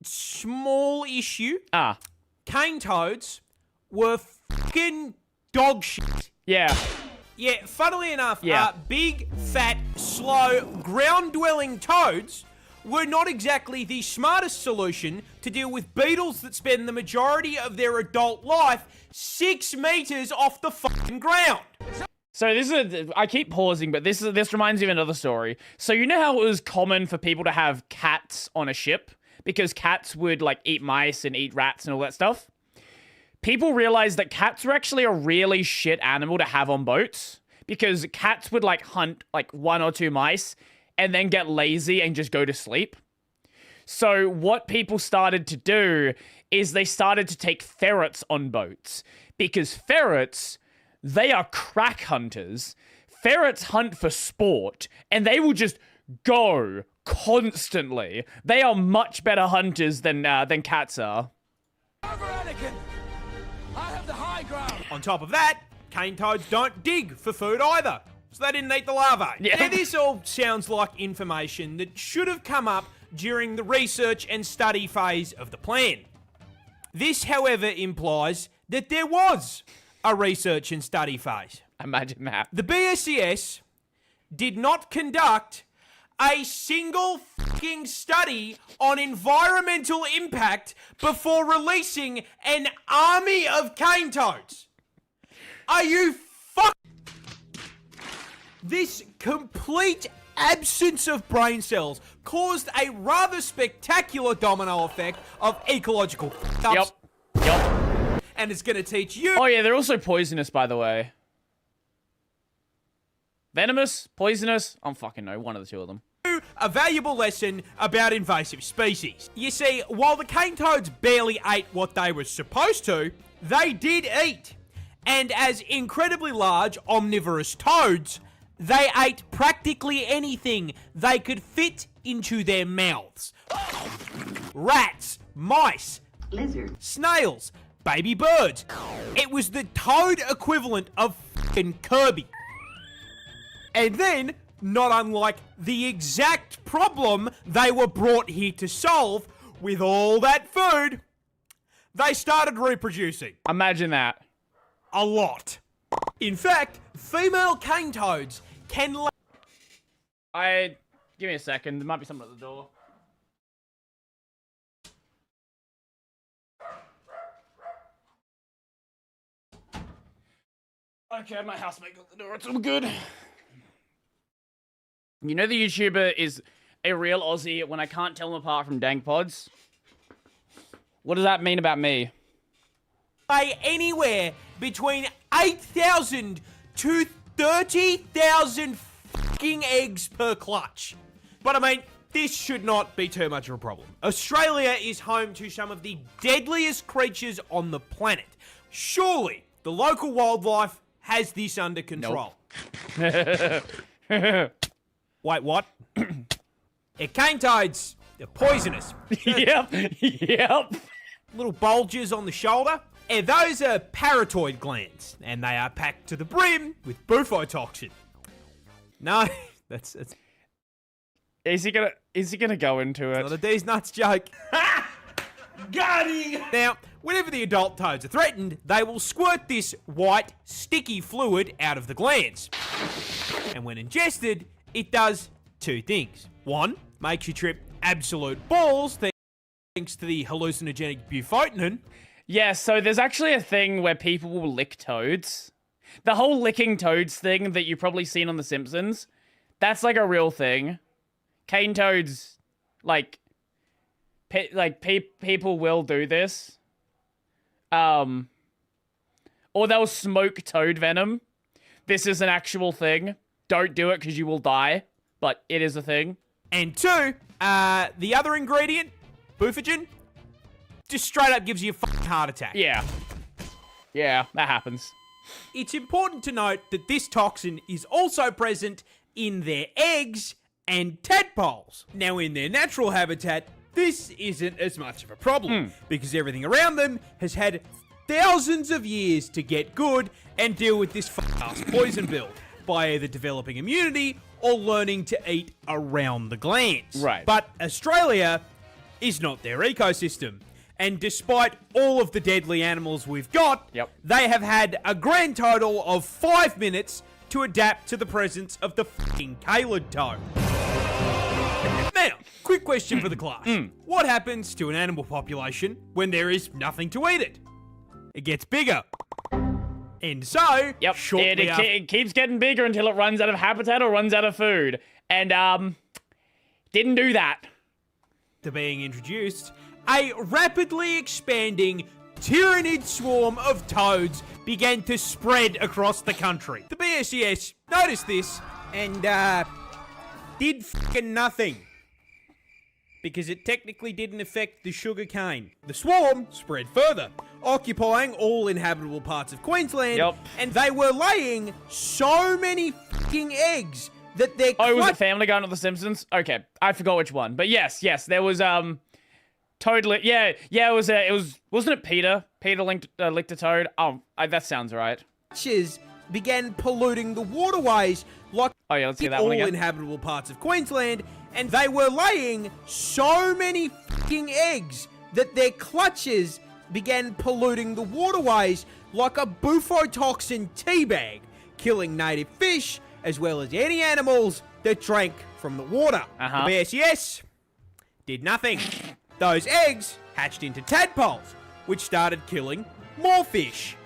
Speaker 8: small issue. Cane toads were fucking dog shit.
Speaker 2: Yeah.
Speaker 8: Yeah, funnily enough, big, fat, slow, ground-dwelling toads were not exactly the smartest solution to deal with beetles that spend the majority of their adult life 6 meters off the fucking ground.
Speaker 2: So this is I keep pausing, but this reminds me of another story. So you know how it was common for people to have cats on a ship? Because cats would, like, eat mice and eat rats and all that stuff? People realized that cats were actually a really shit animal to have on boats. Because cats would, like, hunt, like, 1 or 2 mice and then get lazy and just go to sleep. So what people started to do is they started to take ferrets on boats. Because ferrets, they are crack hunters. Ferrets hunt for sport, and they will just go constantly. They are much better hunters than cats are.
Speaker 8: On top of that, cane toads don't dig for food either, so they didn't eat the larvae.
Speaker 2: Yeah.
Speaker 8: Now, this all sounds like information that should have come up during the research and study phase of the plan. This, however, implies that there was a research and study phase.
Speaker 2: Imagine that.
Speaker 8: The BSCS did not conduct a single fucking study on environmental impact before releasing an army of cane toads. Are you This complete absence of brain cells caused a rather spectacular domino effect of ecological fuck-ups.
Speaker 2: Yep.
Speaker 8: And it's going to teach you...
Speaker 2: Oh yeah, they're also poisonous, by the way. Venomous? Poisonous? I don't fucking know. One of the two of them.
Speaker 8: A valuable lesson about invasive species. You see, while the cane toads barely ate what they were supposed to, they did eat. And as incredibly large omnivorous toads, they ate practically anything they could fit into their mouths. Rats, mice, lizards, snails, baby birds. It was the toad equivalent of f***ing Kirby. And then, not unlike the exact problem they were brought here to solve, with all that food, they started reproducing.
Speaker 2: Imagine that.
Speaker 8: A lot. In fact, female cane toads can
Speaker 2: give me a second. There might be someone at the door. Okay, my housemate got the door. It's all good. You know the YouTuber is a real Aussie when I can't tell them apart from dank pods? What does that mean about me?
Speaker 8: lay anywhere between 8,000 to 30,000 fucking eggs per clutch. But I mean, this should not be too much of a problem. Australia is home to some of the deadliest creatures on the planet. Surely, the local wildlife has this under control.
Speaker 2: Nope.
Speaker 8: Wait, what? Cane toads, they're poisonous.
Speaker 2: Yep.
Speaker 8: Little bulges on the shoulder. And those are parotoid glands, and they are packed to the brim with bufotoxin. No, that's
Speaker 2: Is he gonna go into it?
Speaker 8: not a D's nuts joke. Got him! Now, whenever the adult toads are threatened, they will squirt this white, sticky fluid out of the glands. And when ingested, it does two things. One, makes you trip absolute balls thanks to the hallucinogenic bufotenin.
Speaker 2: Yeah, so there's actually a thing where people will lick toads. The whole licking toads thing that you've probably seen on The Simpsons, that's like a real thing. Cane toads, people will do this. Or they'll smoke toad venom. This is an actual thing. Don't do it because you will die, but it is a thing.
Speaker 8: And two, the other ingredient, bufogen, just straight up gives you a fucking heart attack.
Speaker 2: Yeah. Yeah, that happens.
Speaker 8: It's important to note that this toxin is also present in their eggs and tadpoles. Now, in their natural habitat, this isn't as much of a problem because everything around them has had thousands of years to get good and deal with this ass poison build by either developing immunity or learning to eat around the glands.
Speaker 2: Right.
Speaker 8: But Australia is not their ecosystem. And despite all of the deadly animals we've got, they have had a grand total of 5 minutes to adapt to the presence of the fucking Caled toad. Now, quick question for the class. What happens to an animal population when there is nothing to eat it? It gets bigger. And so, shortly after...
Speaker 2: It keeps getting bigger until it runs out of habitat or runs out of food. And, didn't do that.
Speaker 8: To being introduced, a rapidly expanding tyrannid swarm of toads began to spread across the country. The BSES noticed this and, did fucking nothing. Because it technically didn't affect the sugar cane. The swarm spread further, occupying all inhabitable parts of Queensland, and they were laying so many fucking eggs that their
Speaker 2: was it Family Guy, not The Simpsons? Okay, I forgot which one. But yes, there was, totally, it was, wasn't it Peter? Peter licked a toad? Oh, that sounds right.
Speaker 8: Began polluting the waterways like
Speaker 2: let's get that
Speaker 8: all
Speaker 2: one again.
Speaker 8: inhabitable parts of Queensland, and they were laying so many fucking eggs that their clutches began polluting the waterways like a bufotoxin teabag, killing native fish as well as any animals that drank from the water. The BSES did nothing. Those eggs hatched into tadpoles, which started killing more fish.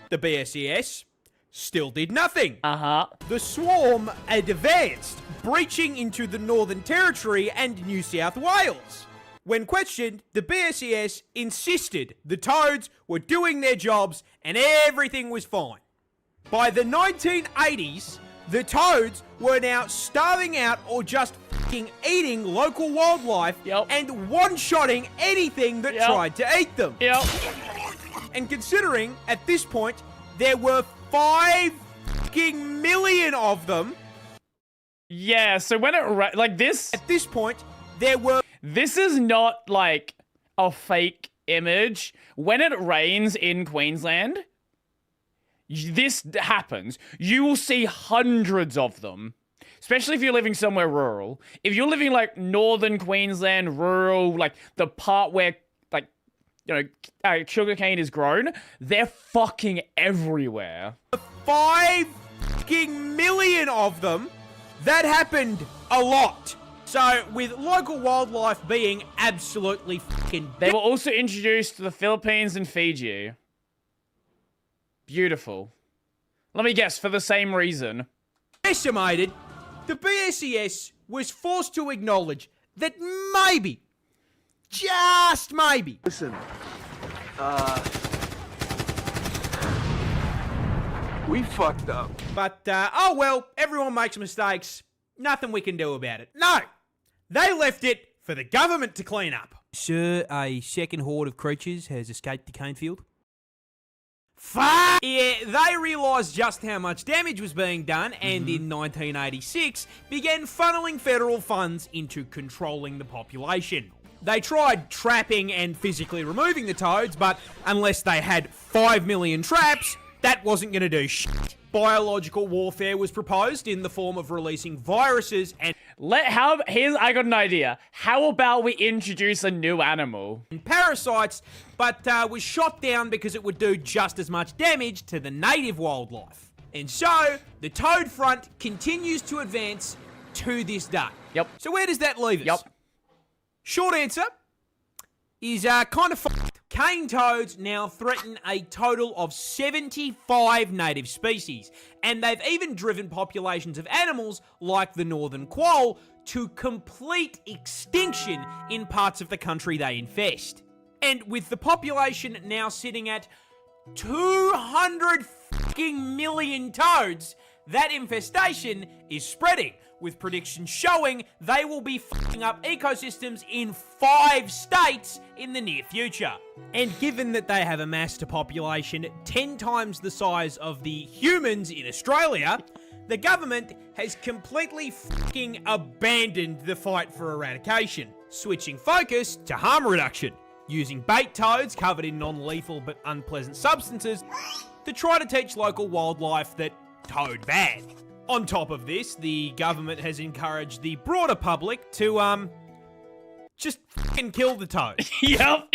Speaker 8: The BSES still did nothing. The swarm advanced, breaching into the Northern Territory and New South Wales. When questioned, the BSES insisted the toads were doing their jobs and everything was fine. By the 1980s, the toads were now starving out or just fucking eating local wildlife and one-shotting anything that tried to eat them. And considering, at this point, there were 5 fucking million of them.
Speaker 2: Yeah, so when it, like this...
Speaker 8: At this point, there were...
Speaker 2: This is not, like, a fake image. When it rains in Queensland, this happens. You will see hundreds of them. Especially if you're living somewhere rural. If you're living, like, northern Queensland, rural, like, the part where, like, you know, sugarcane is grown, they're fucking everywhere.
Speaker 8: 5 fucking million of them. That happened a lot. So, with local wildlife being absolutely fucking...
Speaker 2: They were also introduced to the Philippines and Fiji. Beautiful. Let me guess, for the same reason.
Speaker 8: Estimated, the BSES was forced to acknowledge that maybe, just maybe...
Speaker 14: Listen, we fucked up.
Speaker 8: But, oh well, everyone makes mistakes. Nothing we can do about it. No! They left it for the government to clean up. Sir, a second horde of creatures has escaped the cane field. Fuck! Yeah, they realised just how much damage was being done and in 1986 began funneling federal funds into controlling the population. They tried trapping and physically removing the toads, but unless they had 5 million traps, That wasn't going to do shit. Biological warfare was proposed in the form of releasing viruses and
Speaker 2: I got an idea. How about we introduce a new animal?
Speaker 8: parasites, but was shot down because it would do just as much damage to the native wildlife. And so, the toad front continues to advance to this day.
Speaker 2: Yep.
Speaker 8: So where does that leave us?
Speaker 2: Yep.
Speaker 8: Short answer is kind of fucked. Cane toads now threaten a total of 75 native species, and they've even driven populations of animals like the northern quoll to complete extinction in parts of the country they infest. And with the population now sitting at 200 fucking million toads, that infestation is spreading, with predictions showing they will be fucking up ecosystems in 5 states in the near future. And given that they have amassed a population 10 times the size of the humans in Australia, the government has completely fucking abandoned the fight for eradication, switching focus to harm reduction, using bait toads covered in non-lethal but unpleasant substances to try to teach local wildlife that toad bad. On top of this, the government has encouraged the broader public to, just fucking kill the toad.
Speaker 2: Yep.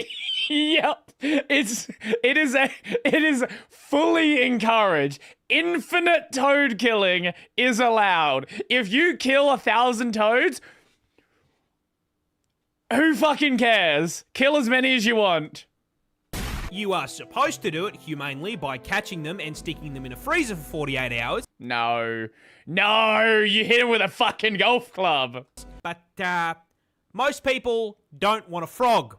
Speaker 2: Yep. It is fully encouraged. Infinite toad killing is allowed. If you kill 1,000 toads, who fucking cares? Kill as many as you want.
Speaker 8: You are supposed to do it humanely by catching them and sticking them in a freezer for 48 hours.
Speaker 2: No. No, you hit him with a fucking golf club.
Speaker 8: But, most people don't want a frog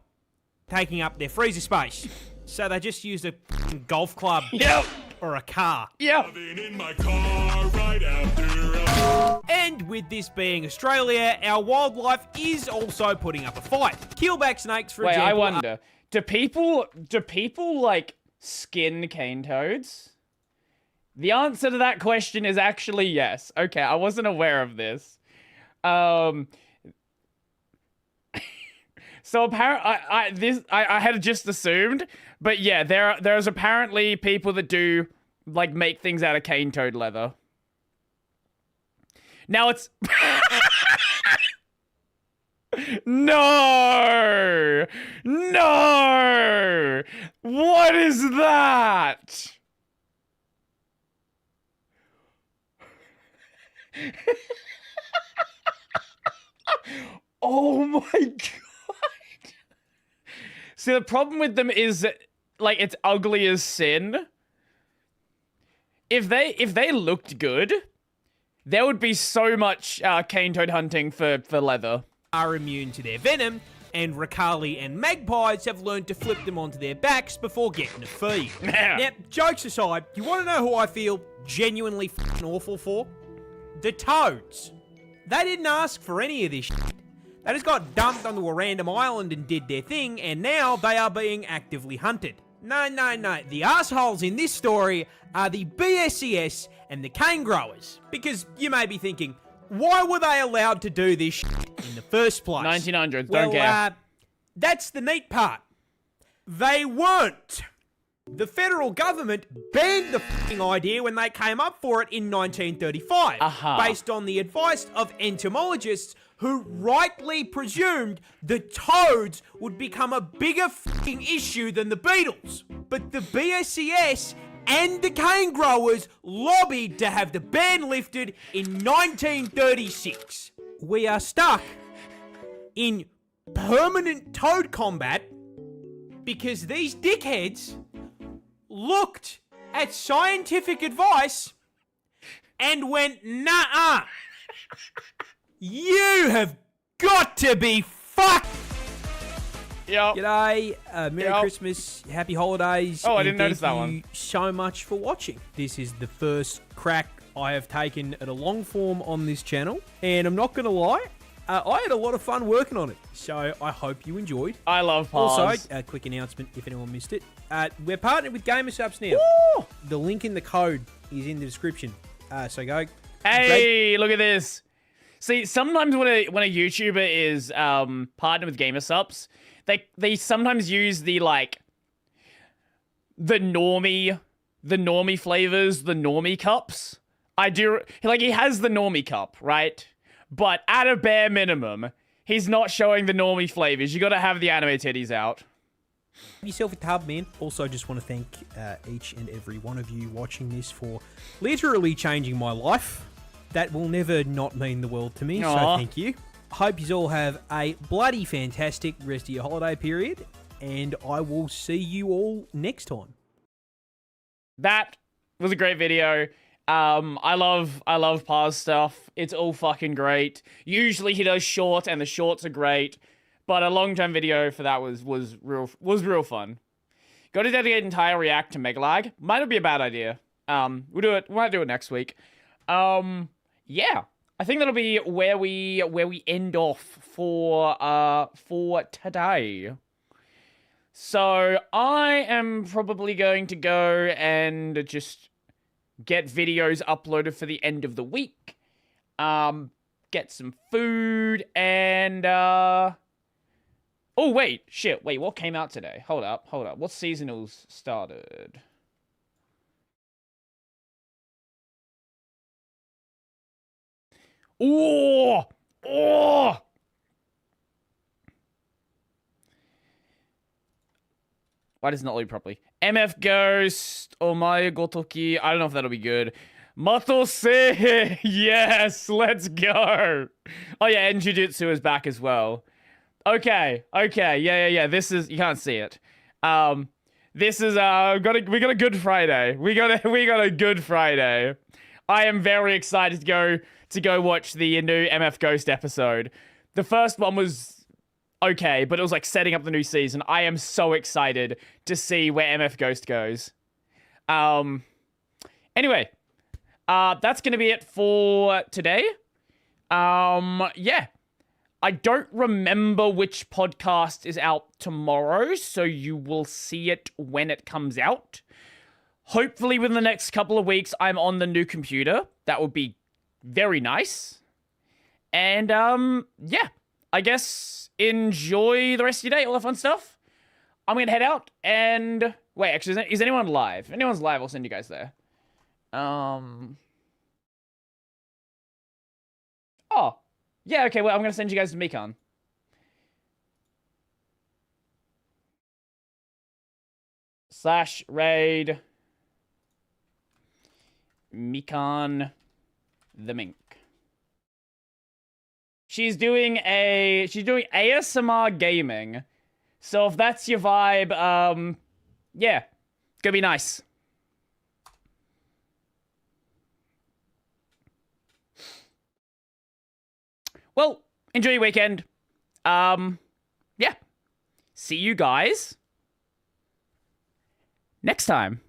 Speaker 8: taking up their freezer space. So they just use a fucking golf club.
Speaker 2: Yep.
Speaker 8: Or a car.
Speaker 2: Yep.
Speaker 1: In my car right after
Speaker 8: And with this being Australia, our wildlife is also putting up a fight. Keelback snakes, for example.
Speaker 2: Wait, I wonder. Do people like skin cane toads? The answer to that question is actually yes. Okay, I wasn't aware of this. So apparently, I had just assumed, but yeah, there's apparently people that do like make things out of cane toad leather. Now it's No! No! What is that? Oh my god. See, the problem with them is that, like, it's ugly as sin. If they looked good, there would be so much cane toad hunting for leather.
Speaker 8: Are immune to their venom, and Ricali and magpies have learned to flip them onto their backs before getting a feed. Now, jokes aside, you want to know who I feel genuinely fucking awful for? The toads. They didn't ask for any of this shit. They just got dumped onto a random island and did their thing, and now they are being actively hunted. No. The assholes in this story are the BSES and the cane growers. Because you may be thinking, why were they allowed to do this shit in the first place?
Speaker 2: 1900s, don't care.
Speaker 8: That's the neat part. They weren't. The federal government banned the fucking idea when they came up for it in 1935, based on the advice of entomologists who rightly presumed the toads would become a bigger fucking issue than the beetles. But the BSES and the cane growers lobbied to have the ban lifted in 1936. We are stuck in permanent toad combat because these dickheads looked at scientific advice and went, nah. You have got to be fucked.
Speaker 2: Yep.
Speaker 8: G'day, Merry Christmas, Happy Holidays.
Speaker 2: Oh, I didn't notice that one.
Speaker 8: Thank you so much for watching. This is the first crack I have taken at a long form on this channel, and I'm not going to lie, I had a lot of fun working on it, so I hope you enjoyed.
Speaker 2: I love Pause.
Speaker 8: Also, a quick announcement if anyone missed it. We're partnered with Gamersubs now.
Speaker 2: Woo!
Speaker 8: The link in the code is in the description. So go.
Speaker 2: Hey, look at this. See, sometimes when a YouTuber is partnered with Gamersubs, they sometimes use the normie the normie flavors, the normie cups. I do, like, he has the normie cup, right? But at a bare minimum, he's not showing the normie flavors. You gotta have the anime titties out.
Speaker 8: Yourself a tub, man. Also, just want to thank each and every one of you watching this for literally changing my life. That will never not mean the world to me, so thank you. Hope you all have a bloody fantastic rest of your holiday period, and I will see you all next time.
Speaker 2: That was a great video. I love Paz stuff. It's all fucking great. Usually he does short, and the shorts are great. But a long-term video for that was real fun. Got to dedicate an entire react to Megalag. Might not be a bad idea. We'll do it. We might do it next week. Yeah. I think that'll be where we end off for today. So I am probably going to go and just get videos uploaded for the end of the week. Get some food and oh, wait. Shit. Wait, what came out today? Hold up. What seasonals started? Oh! Why does it not load properly? MF Ghost, Omae Gotoki. I don't know if that'll be good. Matose! Yes, let's go! Oh yeah, and Jujutsu is back as well. Okay, yeah. This is, you can't see it. This is, we got a Good Friday. We got a Good Friday. I am very excited to go watch the new MF Ghost episode. The first one was okay, but it was like setting up the new season. I am so excited to see where MF Ghost goes. Anyway, that's gonna be it for today. Yeah. I don't remember which podcast is out tomorrow, so you will see it when it comes out. Hopefully within the next couple of weeks, I'm on the new computer. That would be very nice. And, yeah. I guess enjoy the rest of your day, all that fun stuff. I'm gonna head out and... Wait, actually, is anyone live? If anyone's live, I'll send you guys there. Oh. Yeah, okay, well, I'm gonna send you guys to Mikan. /raid Mikan the Mink. She's doing ASMR gaming. So if that's your vibe, yeah, gonna be nice. Well, enjoy your weekend. Yeah. See you guys next time.